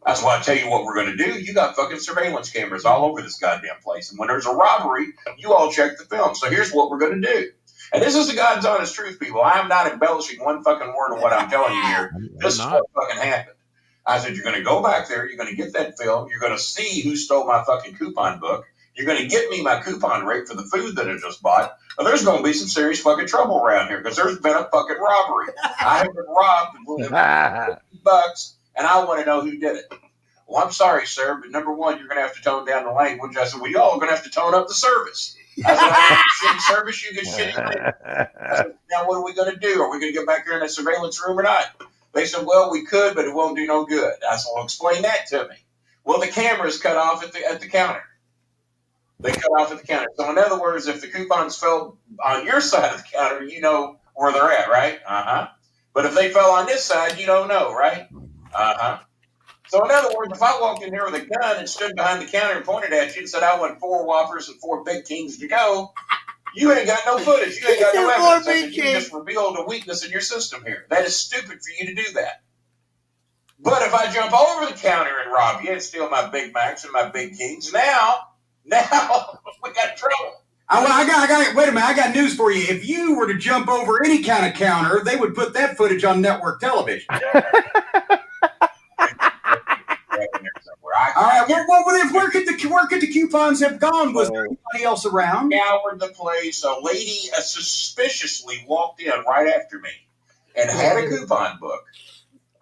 Speaker 12: That's why I tell you what we're going to do. You got fucking surveillance cameras all over this goddamn place. And when there's a robbery, you all check the film. So here's what we're going to do. And this is the God's honest truth, people. I am not embellishing one fucking word of what I'm telling you here. This is what fucking happened. I said, you're going to go back there. You're going to get that film. You're going to see who stole my fucking coupon book. You're going to get me my coupon rate for the food that I just bought. Or there's going to be some serious fucking trouble around here, because there's been a fucking robbery. I have been robbed of $50, and I want to know who did it. Well, I'm sorry, sir, but number one, you're going to have to tone down the language. I said, well, y'all are going to have to tone up the service. I said, I get shitty service, you get shitty language. I said, now what are we going to do? Are we going to get back here in the surveillance room or not? They said, well, we could, but it won't do no good. I said, well, explain that to me. Well, the camera's cut off at the counter. They cut off at the counter. So in other words, if the coupons fell on your side of the counter, you know where they're at, right? But if they fell on this side, you don't know, right? So in other words, if I walked in here with a gun and stood behind the counter and pointed at you and said I want 4 Whoppers and 4 Big Kings to go, you ain't got no footage. You ain't got no evidence. I said, you just revealed a weakness in your system here. That is stupid for you to do that. But if I jump over the counter and rob you and steal my Big Macs and my Big Kings, now we got trouble.
Speaker 11: I got. Wait a minute, I got news for you. If you were to jump over any kind of counter, they would put that footage on network television. All right. Well, where could the coupons have gone? Was there anybody else around?
Speaker 12: Scoured the place. A lady suspiciously walked in right after me and had a coupon book.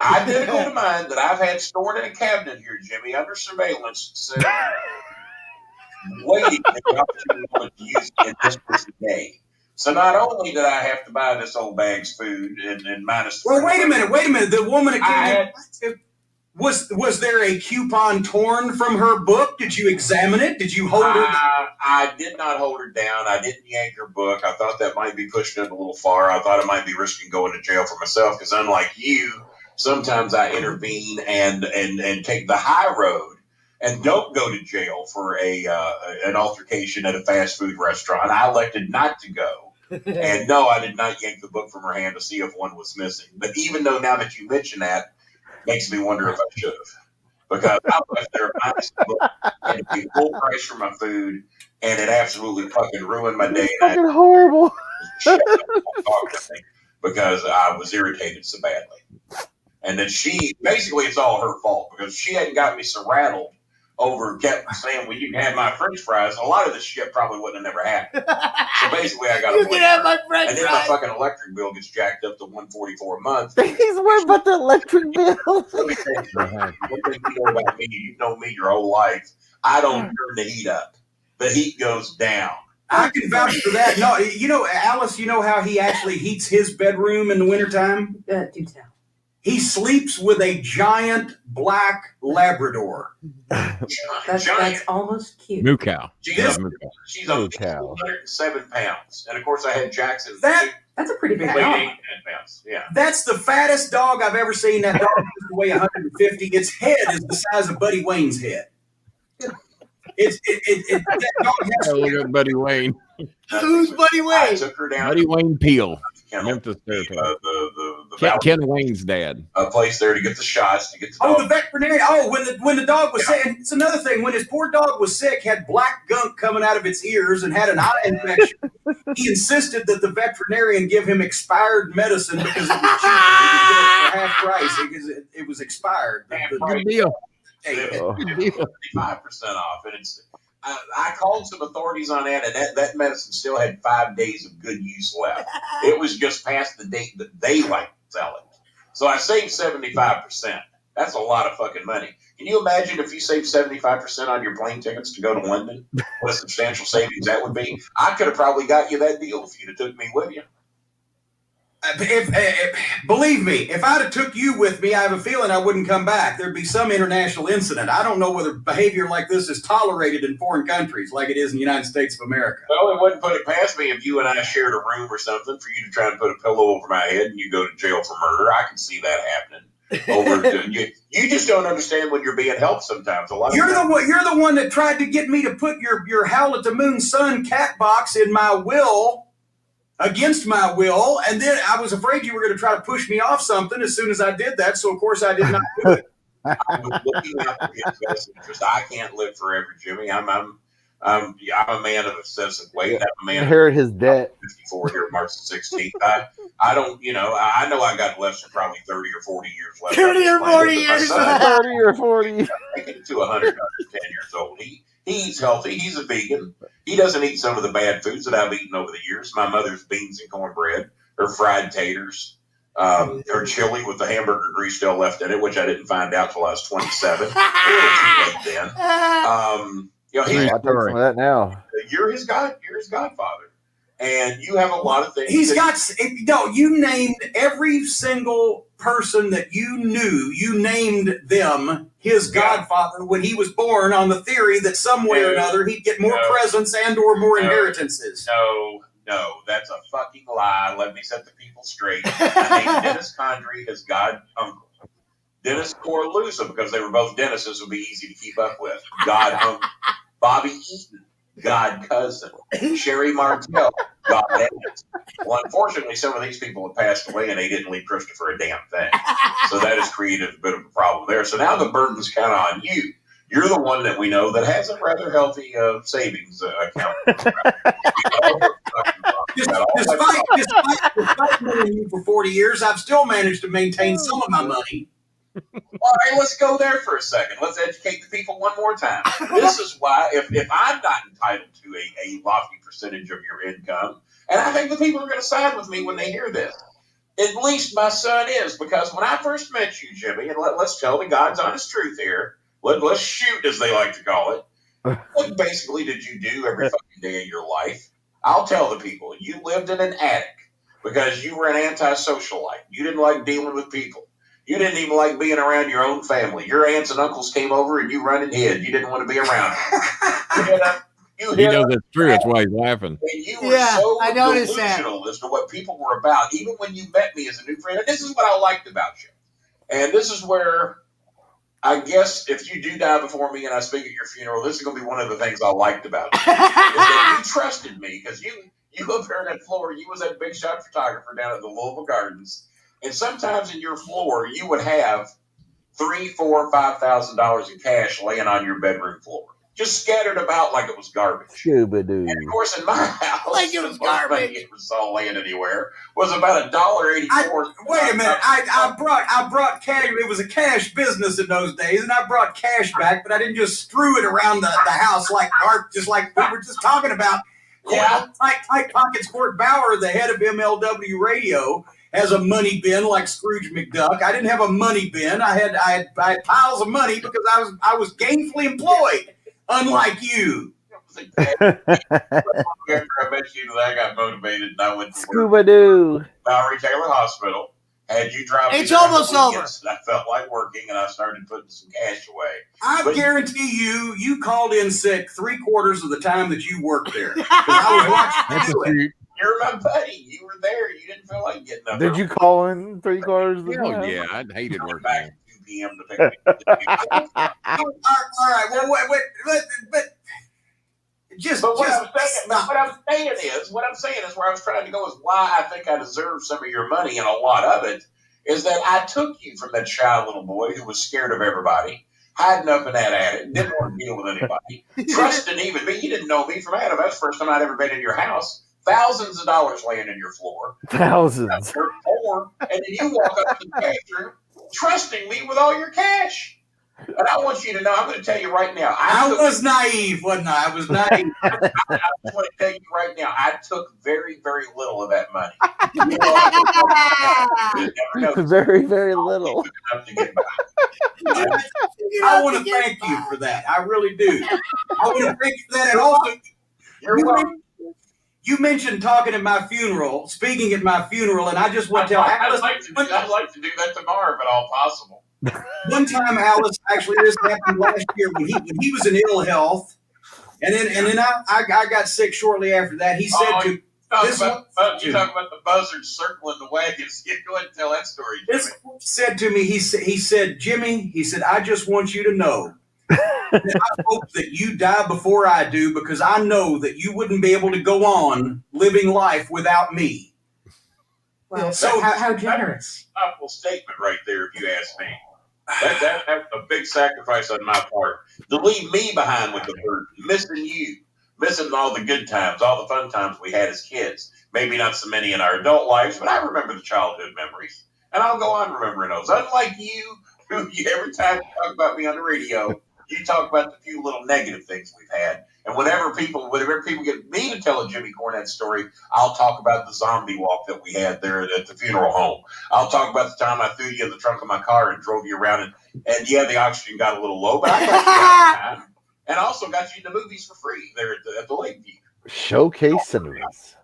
Speaker 12: Identical to mine that I've had stored in a cabinet here, Jimmy, under surveillance, said, waiting for the opportunity to use it this day. So not only did I have to buy this old bag's food and minus.
Speaker 11: Well, wait a minute. The woman was there a coupon torn from her book? Did you examine it? Did you hold her?
Speaker 12: I did not hold her down. I didn't yank her book. I thought that might be pushing it a little far. I thought it might be risking going to jail for myself because unlike you, sometimes I intervene and take the high road and don't go to jail for an altercation at a fast food restaurant. I elected not to go. And no, I did not yank the book from her hand to see if one was missing. But even though now that you mention that, makes me wonder if I should have. Because I left there minus the book and paid full price for my food, and it absolutely fucking ruined my day.
Speaker 1: It's fucking horrible.
Speaker 12: Because I was irritated so badly. And then basically it's all her fault because she hadn't got me so rattled over kept saying, well, you can have my French fries. A lot of this shit probably wouldn't have never happened. So basically I got
Speaker 3: you can have my French
Speaker 12: fries. And then my fucking electric bill gets jacked up to $144 a month.
Speaker 1: He's worried about the electric bill.
Speaker 12: Let me tell you, one thing you know about me, you know me your whole life. I don't turn the heat up. The heat goes down.
Speaker 11: I can vouch for that. No, Alice, you know how he actually heats his bedroom in the wintertime?
Speaker 13: Do tell.
Speaker 11: He sleeps with a giant black Labrador.
Speaker 13: That's almost cute.
Speaker 2: Moo cow.
Speaker 12: She's on 207 pounds. And of course I had Jackson.
Speaker 13: That's a pretty big dog.
Speaker 12: 8 pounds. Yeah.
Speaker 11: That's the fattest dog I've ever seen. That dog used to weigh 150. Its head is the size of Buddy Wayne's head. That dog has
Speaker 2: look at Buddy Wayne.
Speaker 3: Who's Buddy Wayne?
Speaker 12: I took her down.
Speaker 2: Buddy Wayne Peel.
Speaker 12: Memphis
Speaker 2: territory. Ken Wayne's dad.
Speaker 12: A place there to get the shots, to get the dog.
Speaker 11: The veterinarian. Oh, when the dog was sick. It's another thing. When his poor dog was sick, had black gunk coming out of its ears and had an eye infection, he insisted that the veterinarian give him expired medicine because it was cheaper. He could get it for half price because it was expired.
Speaker 2: Good deal.
Speaker 12: 55% off. And I called some authorities on that, and that medicine still had 5 days of good use left. It was just past the date that they like to sell it. So I saved 75%. That's a lot of fucking money. Can you imagine if you saved 75% on your plane tickets to go to London? What a substantial savings that would be. I could have probably got you that deal if you'd have took me with you.
Speaker 11: Believe me, if I'd have took you with me, I have a feeling I wouldn't come back. There'd be some international incident. I don't know whether behavior like this is tolerated in foreign countries like it is in the United States of America.
Speaker 12: Well, it wouldn't put it past me if you and I shared a room or something for you to try and put a pillow over my head and you go to jail for murder. I can see that happening. You just don't understand when you're being helped sometimes.
Speaker 11: You're the one that tried to get me to put your Howl at the Moon Sun cat box in my will. Against my will, and then I was afraid you were going to try to push me off something as soon as I did that, so of course I did not do it.
Speaker 12: I was looking out for his best interest. I can't live forever, Jimmy. I'm a man of excessive weight. I'm a man.
Speaker 1: Inherit his debt.
Speaker 12: 54 here, March the 16th. I don't, I know I got less than probably 30 or 40 years left.
Speaker 3: 30 or 40 years.
Speaker 1: 30 or 40.
Speaker 12: Making it to 100 under 10 years old. He eats healthy. He's a vegan. He doesn't eat some of the bad foods that I've eaten over the years. My mother's beans and cornbread, her fried taters, her chili with the hamburger grease still left in it, which I didn't find out till I was 27. A little too late then.
Speaker 1: I'll take some of that now.
Speaker 12: You're his godfather, and you have a lot of things.
Speaker 11: You named every single person that you knew. You named them his godfather when he was born on the theory that some way or another he'd get more presents and or more inheritances.
Speaker 12: No, that's a fucking lie. Let me set the people straight. I named Dennis Condrey his god uncle. Dennis Corlusa, because they were both Dennises, would be easy to keep up with. God uncle. Bobby Eaton, god cousin. Sherry Martell, god aunt. Well, unfortunately, some of these people have passed away and they didn't leave Christopher a damn thing. So that has created a bit of a problem there. So now the burden's kind of on you. You're the one that we know that has a rather healthy savings account.
Speaker 11: Despite knowing you for 40 years, I've still managed to maintain some of my money.
Speaker 12: All right, let's go there for a second. Let's educate the people one more time. This is why, if I'm not entitled to a lofty percentage of your income, and I think the people are going to side with me when they hear this, at least my son is, because when I first met you, Jimmy, and let's tell the God's honest truth here, let's shoot, as they like to call it. What basically did you do every fucking day of your life? I'll tell the people, you lived in an attic because you were an antisocialite. You didn't like dealing with people. You didn't even like being around your own family. Your aunts and uncles came over and you run and hid. You didn't want to be around them.
Speaker 2: He knows it's true. That's why he's laughing.
Speaker 12: And you were so delusional as to what people were about, even when you met me as a new friend. And this is what I liked about you. And this is where I guess if you do die before me and I speak at your funeral, this is going to be one of the things I liked about you. Is that you trusted me because you up there on that floor, you was that big shot photographer down at the Louisville Gardens. And sometimes in your floor, you would have $3,000, $4,000, $5,000 in cash laying on your bedroom floor, just scattered about like it was garbage.
Speaker 1: Shoo-ba-doo.
Speaker 12: And of course, in my house,
Speaker 3: like it was garbage.
Speaker 12: It was all laying anywhere. Was about $1.84.
Speaker 11: Wait a minute, I brought cash. It was a cash business in those days, and I brought cash back, but I didn't just strew it around the house like art, just like we were just talking about. Yeah, Tight Pockets Court Bauer, the head of MLW Radio, has a money bin like Scrooge McDuck. I didn't have a money bin. I had piles of money because I was gainfully employed, unlike you.
Speaker 12: After I met you, I got motivated and I went to
Speaker 1: Scuba-doo.
Speaker 12: Bowery Taylor Hospital. Had you dropped
Speaker 3: it's almost over.
Speaker 12: I felt like working and I started putting some cash away.
Speaker 11: I guarantee you called in sick 3/4 of the time that you worked there. I was watching you do it.
Speaker 12: You're my buddy. You were there. You didn't feel like getting up.
Speaker 1: Did you call in 3/4 of the time?
Speaker 2: Oh, yeah. I hated working.
Speaker 12: Back at 2 p.m. to pick me up.
Speaker 11: All right. Well, wait, but just.
Speaker 12: But what I'm saying is where I was trying to go is why I think I deserve some of your money, and a lot of it is that I took you from that shy little boy who was scared of everybody, hiding up in that attic, didn't want to deal with anybody, trusting even me. You didn't know me from Adam. That's the first time I'd ever been in your house. Thousands of dollars laying in your floor.
Speaker 1: Thousands.
Speaker 12: And then you walk up to the bathroom trusting me with all your cash. And I want you to know, I'm going to tell you right now.
Speaker 11: I was naive, wasn't I? I was naive.
Speaker 12: I want to tell you right now, I took very, very little of that money.
Speaker 1: Very, very little.
Speaker 11: I want to thank you for that. I really do. I want to thank you for that. And also, you mentioned talking at my funeral, speaking at my funeral, and I just want to tell Alice.
Speaker 12: I'd like to do that tomorrow, if at all possible.
Speaker 11: One time, Alice, actually, this happened last year when he was in ill health, and then I got sick shortly after that. He said
Speaker 12: you talk about the buzzards circling the wagons. You go ahead and tell that story, Jimmy.
Speaker 11: This said to me, he said, Jimmy, he said, I just want you to know that I hope that you die before I do, because I know that you wouldn't be able to go on living life without me.
Speaker 13: Well, so how generous.
Speaker 12: That's a powerful statement right there, if you ask me. That's a big sacrifice on my part. To leave me behind with the burden, missing you, missing all the good times, all the fun times we had as kids. Maybe not so many in our adult lives, but I remember the childhood memories. And I'll go on remembering those. Unlike you, who every time you talk about me on the radio, you talk about the few little negative things we've had. And whenever people get me to tell a Jimmy Cornette story, I'll talk about the zombie walk that we had there at the funeral home. I'll talk about the time I threw you in the trunk of my car and drove you around. And yeah, the oxygen got a little low, but I got you time. And also got you in the movies for free there at the Lakeview.
Speaker 1: Showcase cinemas.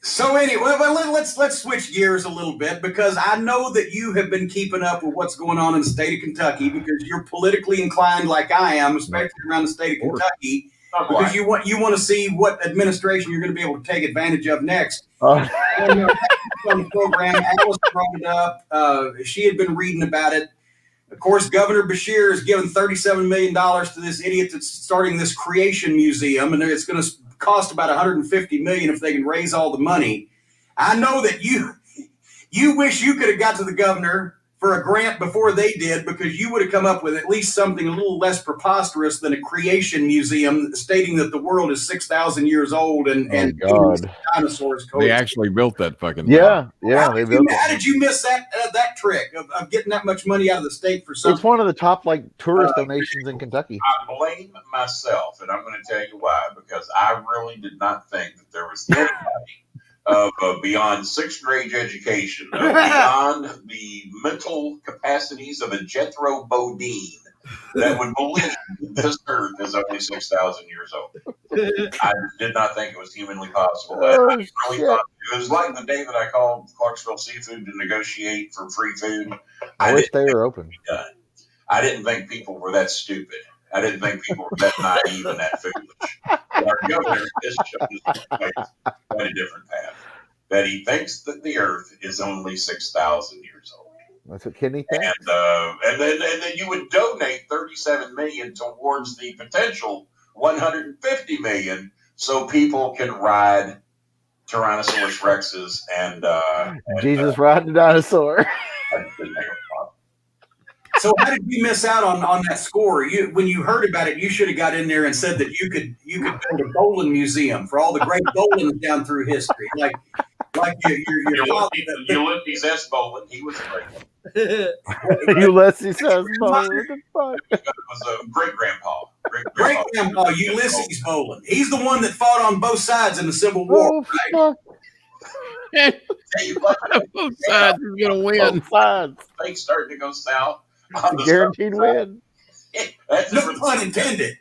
Speaker 11: So anyway, well, let's switch gears a little bit, because I know that you have been keeping up with what's going on in the state of Kentucky, because you're politically inclined like I am, especially around the state of Kentucky, because you want to see what administration you're going to be able to take advantage of next. On the program, Alice brought it up. She had been reading about it. Of course, Governor Beshear has given $37 million to this idiot that's starting this creation museum, and it's going to cost about $150 million if they can raise all the money. I know that you wish you could have got to the governor for a grant before they did, because you would have come up with at least something a little less preposterous than a creation museum stating that the world is 6,000 years old and dinosaurs.
Speaker 2: They actually built that fucking
Speaker 1: thing.
Speaker 2: Yeah.
Speaker 1: How
Speaker 11: did you miss that trick of getting that much money out of the state for something?
Speaker 1: It's one of the top tourist donations in Kentucky.
Speaker 12: I blame myself, and I'm going to tell you why. Because I really did not think that there was anybody of beyond sixth grade education, beyond the mental capacities of a Jethro Bodine, that would believe this earth is only 6,000 years old. I did not think it was humanly possible. I really thought it was like the day that I called Clarksville Seafood to negotiate for free food.
Speaker 1: I wish they were open.
Speaker 12: I didn't think people were that stupid. I didn't think people were that naive and that foolish. Our governor has chosen quite a different path. That he thinks that the earth is only 6,000 years old.
Speaker 1: That's what Kenny thinks.
Speaker 12: And then you would donate $37 million towards the potential $150 million, so people can ride Tyrannosaurus Rexes and
Speaker 1: Jesus riding a dinosaur.
Speaker 11: So how did you miss out on that score? When you heard about it, you should have got in there and said that you could build a bowling museum for all the great bowling down through history, like your
Speaker 12: Ulysses S. Bowling. He was great.
Speaker 1: Ulysses S. Bowling. What the fuck?
Speaker 12: It was a great grandpa.
Speaker 11: Great grandpa Ulysses Bowling. He's the one that fought on both sides in the Civil War.
Speaker 1: Fuck.
Speaker 2: Both sides is gonna win.
Speaker 1: Both sides.
Speaker 12: Things starting to go south.
Speaker 1: Guaranteed win.
Speaker 11: No pun intended.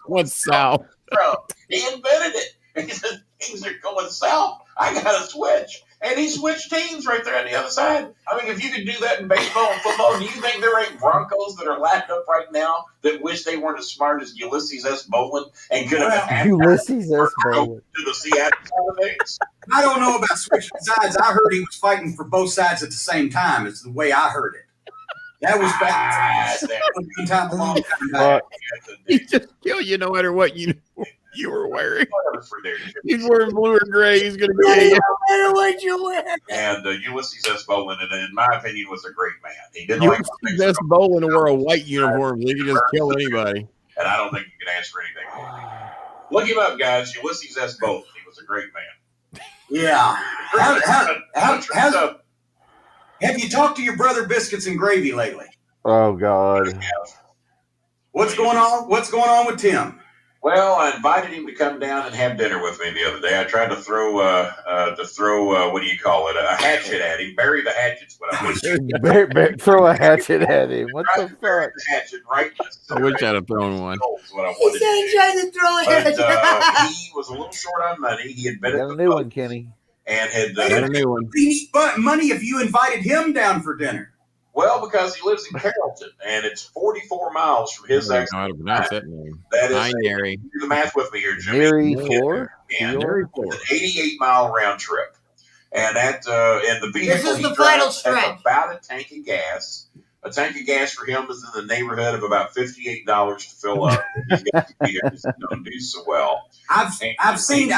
Speaker 2: What's south?
Speaker 12: Bro, he invented it. He said things are going south. I got to switch. And he switched teams right there on the other side. I mean, if you could do that in baseball and football, do you think there ain't Broncos that are lapped up right now that wish they weren't as smart as Ulysses S. Bowling and could have had
Speaker 1: Ulysses S. Bowling
Speaker 12: to the Seattle Seahawks?
Speaker 11: I don't know about switching sides. I heard he was fighting for both sides at the same time. It's the way I heard it. That was back. A long time back.
Speaker 2: He just kill you no matter what you were wearing. He's wearing blue or gray. He's going to go.
Speaker 3: No matter what you wear.
Speaker 12: And Ulysses S. Bowling, in my opinion, was a great man. He didn't
Speaker 2: Ulysses S. Bowling wore a white uniform. He could just kill anybody.
Speaker 12: And I don't think you can ask for anything. Look him up, guys. Ulysses S. Bowling. He was a great man.
Speaker 11: Yeah. Have you talked to your brother Biscuits and Gravy lately?
Speaker 1: Oh God.
Speaker 11: What's going on? What's going on with Tim?
Speaker 12: Well, I invited him to come down and have dinner with me the other day. I tried to throw what do you call it? A hatchet at him. Bury the hatchet's what I was.
Speaker 1: Throw a hatchet at him. What the fuck?
Speaker 12: The hatchet right.
Speaker 2: I wish I'd have thrown one.
Speaker 3: He said he tried to throw a hatchet.
Speaker 12: He was a little short on money. He had been
Speaker 1: Got a new one, Kenny.
Speaker 12: And had
Speaker 2: a new one.
Speaker 11: He need money if you invited him down for dinner.
Speaker 12: Well, because he lives in Carrollton, and it's 44 miles from his ex.
Speaker 2: I don't know how to pronounce that name.
Speaker 12: That is,
Speaker 2: binary.
Speaker 12: Do the math with me here, Jimmy.
Speaker 1: Binary 4?
Speaker 12: Yeah, it's an 88-mile round trip. And and the vehicle
Speaker 3: this is the final stretch.
Speaker 12: has about a tank of gas. A tank of gas for him is in the neighborhood of about $58 to fill up. He don't do so well.
Speaker 11: I've seen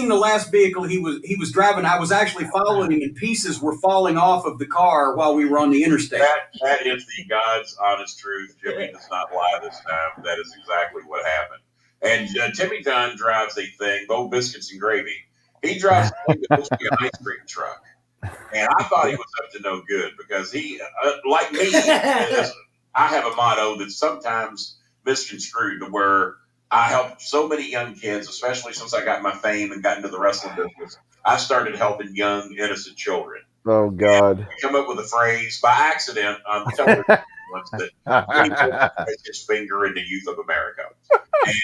Speaker 11: the last vehicle he was driving. I was actually following him, and pieces were falling off of the car while we were on the interstate.
Speaker 12: That is the God's honest truth. Jimmy does not lie this time. That is exactly what happened. And Timmy Dunn drives a thing, Bo Biscuits and Gravy. He drives a thing that looks like an ice cream truck. And I thought he was up to no good because he, like me, I have a motto that's sometimes misconstrued to where I help so many young kids, especially since I got my fame and got into the wrestling business. I started helping young, innocent children.
Speaker 1: Oh, God.
Speaker 12: And I come up with a phrase by accident on television. once that Kenny puts his finger in the youth of America. And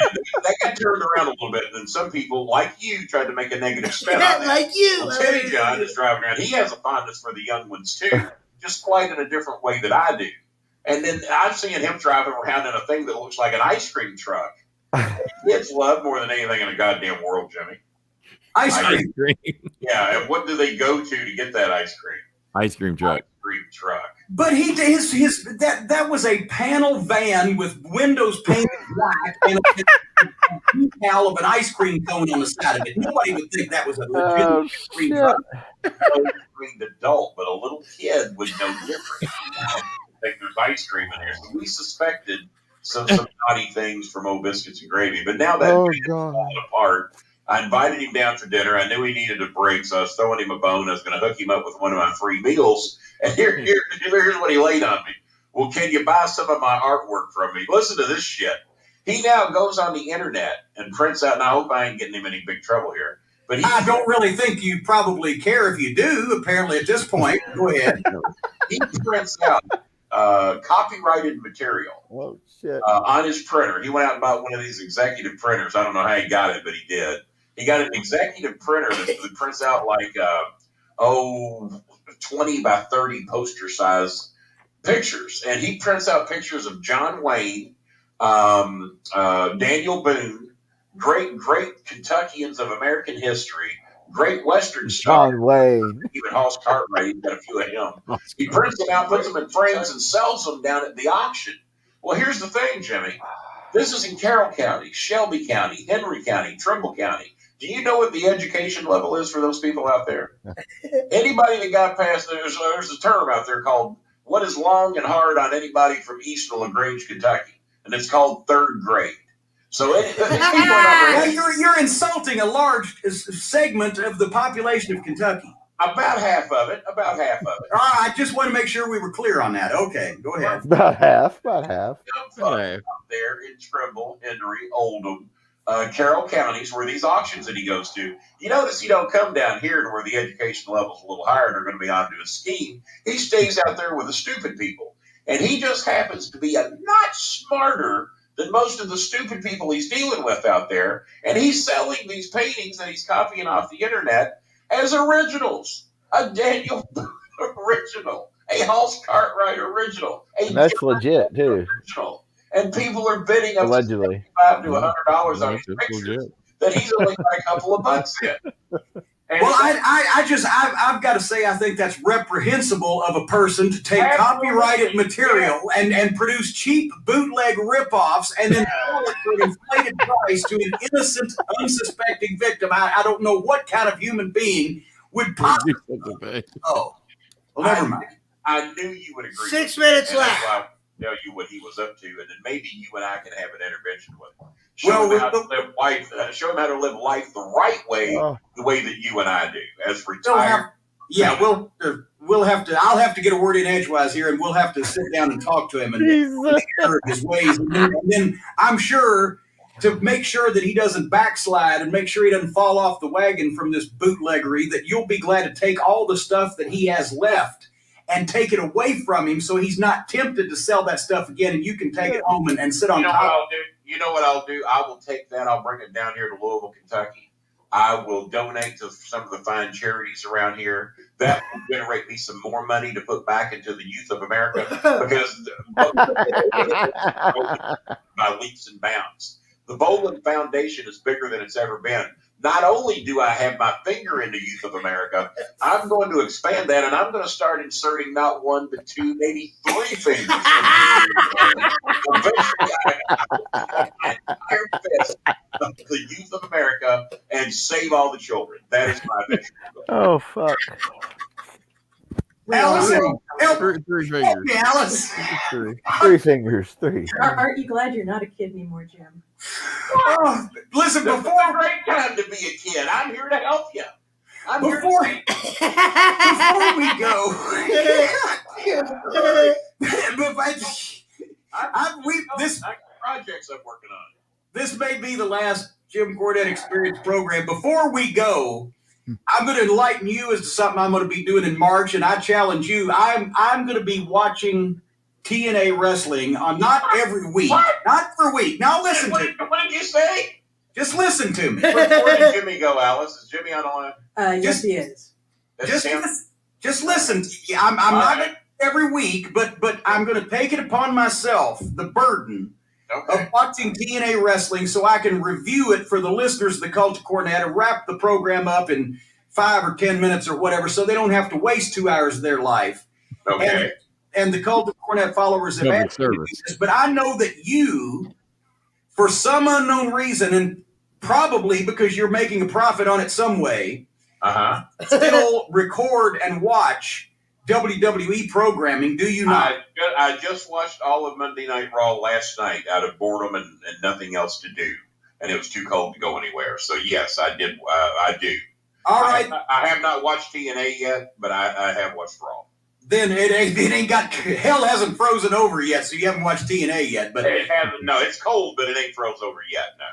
Speaker 12: that got turned around a little bit. And then some people, like you, tried to make a negative spin on that.
Speaker 3: Like you.
Speaker 12: Well, Teddy John is driving around. He has a fondness for the young ones, too, just quite in a different way that I do. And then I'm seeing him driving around in a thing that looks like an ice cream truck. Kids love more than anything in the goddamn world, Jimmy.
Speaker 11: Ice cream.
Speaker 12: Yeah, and what do they go to get that ice cream?
Speaker 2: Ice cream truck.
Speaker 12: Ice cream truck.
Speaker 11: But that was a panel van with windows painted black and a decal of an ice cream cone on the side of it. Nobody would think that was a legitimate ice cream truck.
Speaker 12: An adult, but a little kid would know different. Think there's ice cream in here. So we suspected some naughty things from Old Biscuits and Gravy. But now that is falling apart, I invited him down for dinner. I knew he needed a break, so I was throwing him a bone. I was going to hook him up with one of my free meals. And here's what he laid on me. Well, can you buy some of my artwork from me? Listen to this shit. He now goes on the internet and prints out, and I hope I ain't getting him in any big trouble here. But
Speaker 11: I don't really think you probably care if you do, apparently, at this point. Go ahead.
Speaker 12: He prints out copyrighted material on his printer. He went out and bought one of these executive printers. I don't know how he got it, but he did. He got an executive printer that prints out like 20 by 30 poster size pictures, and he prints out pictures of John Wayne, Daniel Boone, great Kentuckians of American history, great Western stars.
Speaker 1: John Wayne.
Speaker 12: Even Hoss Cartwright, he's got a few of him. He prints them out, puts them in frames, and sells them down at the auction. Well, here's the thing, Jimmy. This is in Carroll County, Shelby County, Henry County, Trimble County. Do you know what the education level is for those people out there? Anybody that got past, there's a term out there called what is long and hard on anybody from East LaGrange, Kentucky, and it's called third grade. So
Speaker 11: you're insulting a large segment of the population of Kentucky.
Speaker 12: About half of it.
Speaker 11: I just want to make sure we were clear on that. Okay, go ahead.
Speaker 1: About half.
Speaker 12: Out there in Trimble, Henry, Oldham, Carroll counties, where these auctions that he goes to. You notice he don't come down here to where the education level's a little higher and are going to be onto his scheme. He stays out there with the stupid people. And he just happens to be a notch smarter than most of the stupid people he's dealing with out there. And he's selling these paintings that he's copying off the internet as originals. A Daniel original, a Hoss Cartwright original.
Speaker 1: And that's legit, too.
Speaker 12: Original. And people are bidding up
Speaker 1: allegedly
Speaker 12: $75 to $100 on his pictures that he's only got a couple of bucks in.
Speaker 11: Well, I've got to say, I think that's reprehensible of a person to take copyrighted material and produce cheap bootleg ripoffs and then sell it for an inflated price to an innocent, unsuspecting victim. I don't know what kind of human being would possibly. Oh, well, never mind.
Speaker 12: I knew you would agree.
Speaker 3: 6 minutes left.
Speaker 12: I'll tell you what he was up to, and then maybe you and I can have an intervention with him. Show him how to live life the right way, the way that you and I do, as retired.
Speaker 11: We'll have to. I'll have to get a word in edgewise here, and we'll have to sit down and talk to him and hear his ways. And then I'm sure to make sure that he doesn't backslide and make sure he doesn't fall off the wagon from this bootleggery. That you'll be glad to take all the stuff that he has left and take it away from him, so he's not tempted to sell that stuff again, and you can take it home and sit on top.
Speaker 12: You know what I'll do? I will take that. I'll bring it down here to Louisville, Kentucky. I will donate to some of the fine charities around here. That will generate me some more money to put back into the youth of America because by leaps and bounds. The Brolin Foundation is bigger than it's ever been. Not only do I have my finger in the youth of America, I'm going to expand that, and I'm going to start inserting not one, but two, maybe three fingers. Eventually, I fist the youth of America and save all the children. That is my vision.
Speaker 1: Oh, fuck.
Speaker 11: Alice,
Speaker 2: three fingers.
Speaker 11: Alice.
Speaker 1: Three fingers. Three.
Speaker 13: Aren't you glad you're not a kid anymore, Jim?
Speaker 11: Oh, listen,
Speaker 12: before a great time to be a kid. I'm here to help you.
Speaker 11: Before we go, this
Speaker 12: projects I'm working on.
Speaker 11: This may be the last Jim Cornette Experience program. Before we go, I'm going to enlighten you as to something I'm going to be doing in March, and I challenge you. I'm going to be watching TNA wrestling on not every week, not for a week. Now listen to me.
Speaker 12: What did you say?
Speaker 11: Just listen to me.
Speaker 12: Where did Jimmy go, Alice? Is Jimmy on the line?
Speaker 13: Yes, he is.
Speaker 11: Just listen. I'm not going to every week, but I'm going to take it upon myself, the burden of watching TNA wrestling so I can review it for the listeners of the Culture Cornet and wrap the program up in 5 or 10 minutes or whatever so they don't have to waste 2 hours of their life.
Speaker 12: Okay.
Speaker 11: And the Culture Cornet followers have asked me to do this, but I know that you, for some unknown reason, and probably because you're making a profit on it some way, still record and watch WWE programming, do you not?
Speaker 12: I just watched all of Monday Night Raw last night out of boredom and nothing else to do, and it was too cold to go anywhere. So yes, I did. I do.
Speaker 11: All right.
Speaker 12: I have not watched TNA yet, but I have watched Raw.
Speaker 11: Then it ain't got hell hasn't frozen over yet, so you haven't watched TNA yet. But
Speaker 12: it hasn't. No, it's cold, but it ain't froze over yet. No.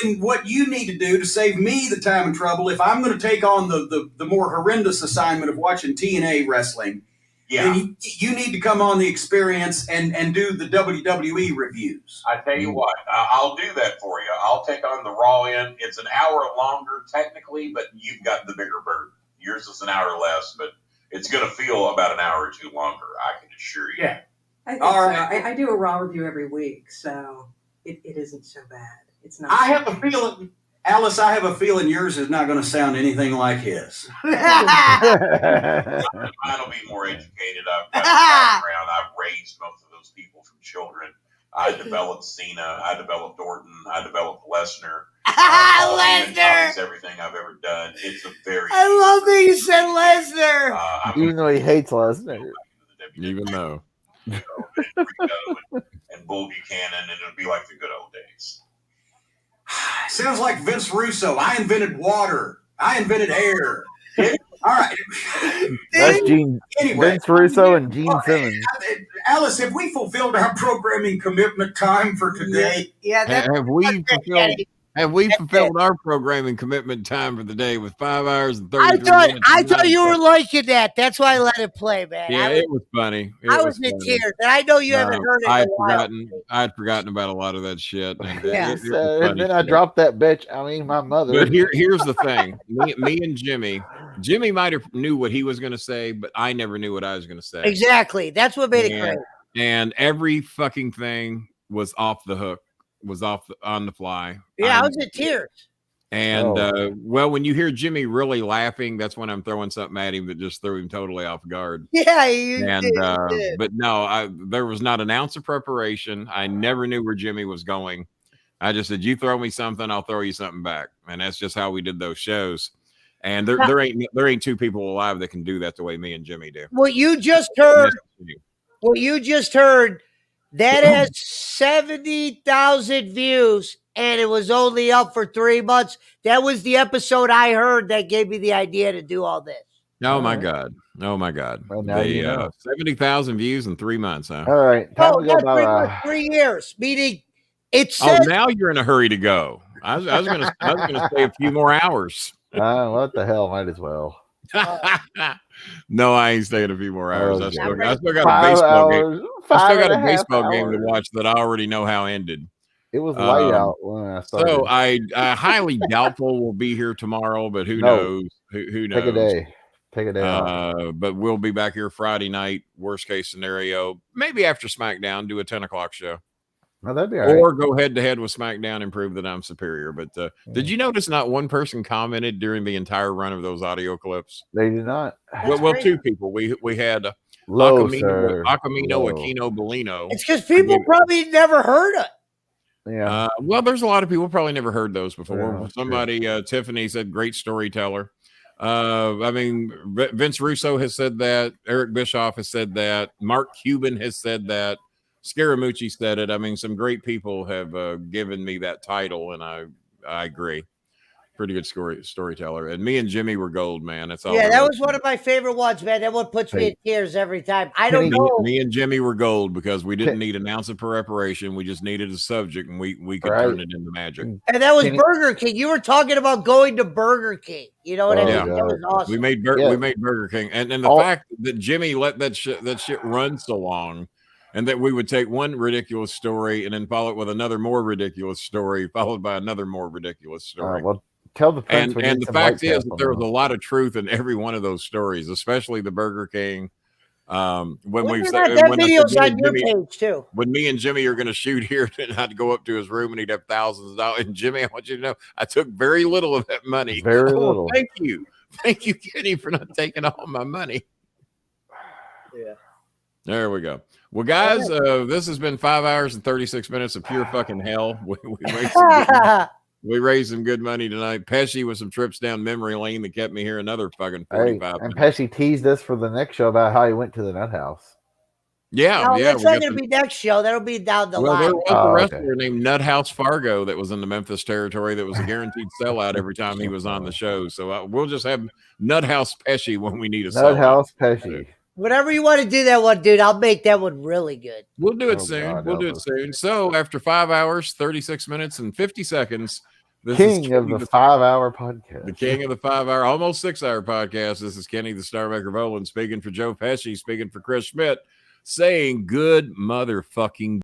Speaker 11: Then what you need to do to save me the time and trouble, if I'm going to take on the more horrendous assignment of watching TNA wrestling, then you need to come on the experience and do the WWE reviews.
Speaker 12: I tell you what, I'll do that for you. I'll take on the Raw end. It's an hour longer technically, but you've got the bigger burden. Yours is an hour less, but it's going to feel about an hour or two longer, I can assure you.
Speaker 11: Yeah.
Speaker 13: I think so. I do a Raw review every week, so it isn't so bad. It's not.
Speaker 11: I have a feeling, Alice, yours is not going to sound anything like his.
Speaker 12: Mine will be more educated. I've got a background. I've raised most of those people from children. I developed Cena. I developed Orton. I developed Lesnar. Lesnar! Everything I've ever done. It's a very.
Speaker 3: I love that you said Lesnar.
Speaker 1: Even though he hates Lesnar.
Speaker 2: Even though.
Speaker 12: And Bull Buchanan, and it'll be like the good old days.
Speaker 11: Sounds like Vince Russo. I invented water. I invented air. All right.
Speaker 1: That's Gene. Anyway, Vince Russo and Gene Simmons.
Speaker 11: Alice, have we fulfilled our programming commitment time for today?
Speaker 3: Yeah.
Speaker 2: Have we fulfilled our programming commitment time for the day with 5 hours and 30 minutes?
Speaker 3: I thought you were liking that. That's why I let it play, man.
Speaker 2: Yeah, it was funny.
Speaker 3: I was in tears, and I know you haven't heard it.
Speaker 2: I had forgotten about a lot of that shit. And
Speaker 1: and then I dropped that bitch. I mean, my mother.
Speaker 2: But here's the thing: me and Jimmy might have knew what he was going to say, but I never knew what I was going to say.
Speaker 3: Exactly. That's what made it great.
Speaker 2: And every fucking thing was off the hook. Was on the fly.
Speaker 3: Yeah, I was in tears.
Speaker 2: And well, when you hear Jimmy really laughing, that's when I'm throwing something at him that just threw him totally off guard.
Speaker 3: Yeah, you did.
Speaker 2: But no, there was not an ounce of preparation. I never knew where Jimmy was going. I just said, "You throw me something, I'll throw you something back," and that's just how we did those shows. And there ain't two people alive that can do that the way me and Jimmy do.
Speaker 3: What you just heard. That has 70,000 views, and it was only up for 3 months. That was the episode I heard that gave me the idea to do all this.
Speaker 2: Oh my God. Well, 70,000 views in 3 months, huh?
Speaker 1: All right.
Speaker 3: Time to go about 3 years, meaning it's.
Speaker 2: Now you're in a hurry to go. I was gonna stay a few more hours.
Speaker 1: What the hell? Might as well.
Speaker 2: No, I ain't staying a few more hours. I still got a baseball game to watch that I already know how ended.
Speaker 1: It was light out when I started.
Speaker 2: So I highly doubtful we'll be here tomorrow, but who knows? Who knows?
Speaker 1: Take a day off.
Speaker 2: But we'll be back here Friday night. Worst case scenario, maybe after SmackDown, do a 10 o'clock show.
Speaker 1: No, that'd be all right.
Speaker 2: Or go head to head with SmackDown and prove that I'm superior. But did you notice not one person commented during the entire run of those audio clips?
Speaker 1: They did not.
Speaker 2: Well, two people. We had Acamino, Aquino, Bellino.
Speaker 3: It's because people probably never heard it.
Speaker 1: Yeah.
Speaker 2: Well, there's a lot of people probably never heard those before.
Speaker 1: Yeah,
Speaker 2: somebody, Tiffany said, great storyteller. I mean, Vince Russo has said that. Eric Bischoff has said that. Mark Cuban has said that. Scaramucci said it. I mean, some great people have given me that title, and I agree. Pretty good storyteller. And me and Jimmy were gold, man. That's all.
Speaker 3: Yeah, that was one of my favorite ones, man. That one puts me in tears every time. I don't know.
Speaker 2: Me and Jimmy were gold because we didn't need an ounce of preparation. We just needed a subject, and we could turn it into magic.
Speaker 3: And that was Burger King. You were talking about going to Burger King. You know what I mean?
Speaker 2: Yeah.
Speaker 3: That was awesome.
Speaker 2: We made Burger King, and the fact that Jimmy let that shit run so long And that we would take one ridiculous story and then follow it with another more ridiculous story, followed by another more ridiculous story.
Speaker 1: Well, tell the Prince.
Speaker 2: And the fact is that there was a lot of truth in every one of those stories, especially the Burger King. When
Speaker 3: that video's on your page too.
Speaker 2: When me and Jimmy are going to shoot here, and I'd go up to his room and he'd have thousands of dollars. And Jimmy, I want you to know, I took very little of that money.
Speaker 1: Very little.
Speaker 2: Thank you, Kenny, for not taking all my money.
Speaker 3: Yeah.
Speaker 2: There we go. Well, guys, this has been 5 hours and 36 minutes of pure fucking hell. We raised some good money tonight. Pesci with some trips down memory lane that kept me here another fucking 45
Speaker 1: and
Speaker 2: minutes.
Speaker 1: Pesci teased us for the next show about how he went to the nut house.
Speaker 2: Yeah,
Speaker 3: no, that's not going to be next show. That'll be down the line.
Speaker 2: There was a wrestler named Nut House Fargo that was in the Memphis territory that was a guaranteed sellout every time he was on the show. So we'll just have Nut House Pesci when we need a sellout.
Speaker 1: Nut House Pesci.
Speaker 3: Whatever you want to do that one, dude, I'll make that one really good.
Speaker 2: We'll do it soon. We'll do it soon. So after 5 hours, 36 minutes, and 50 seconds, this
Speaker 1: King of the 5 hour podcast.
Speaker 2: The king of the 5 hour, almost 6 hour podcast. This is Kenny, the Starmaker Brolin, speaking for Joe Pesci, speaking for Chris Schmidt, saying good motherfucking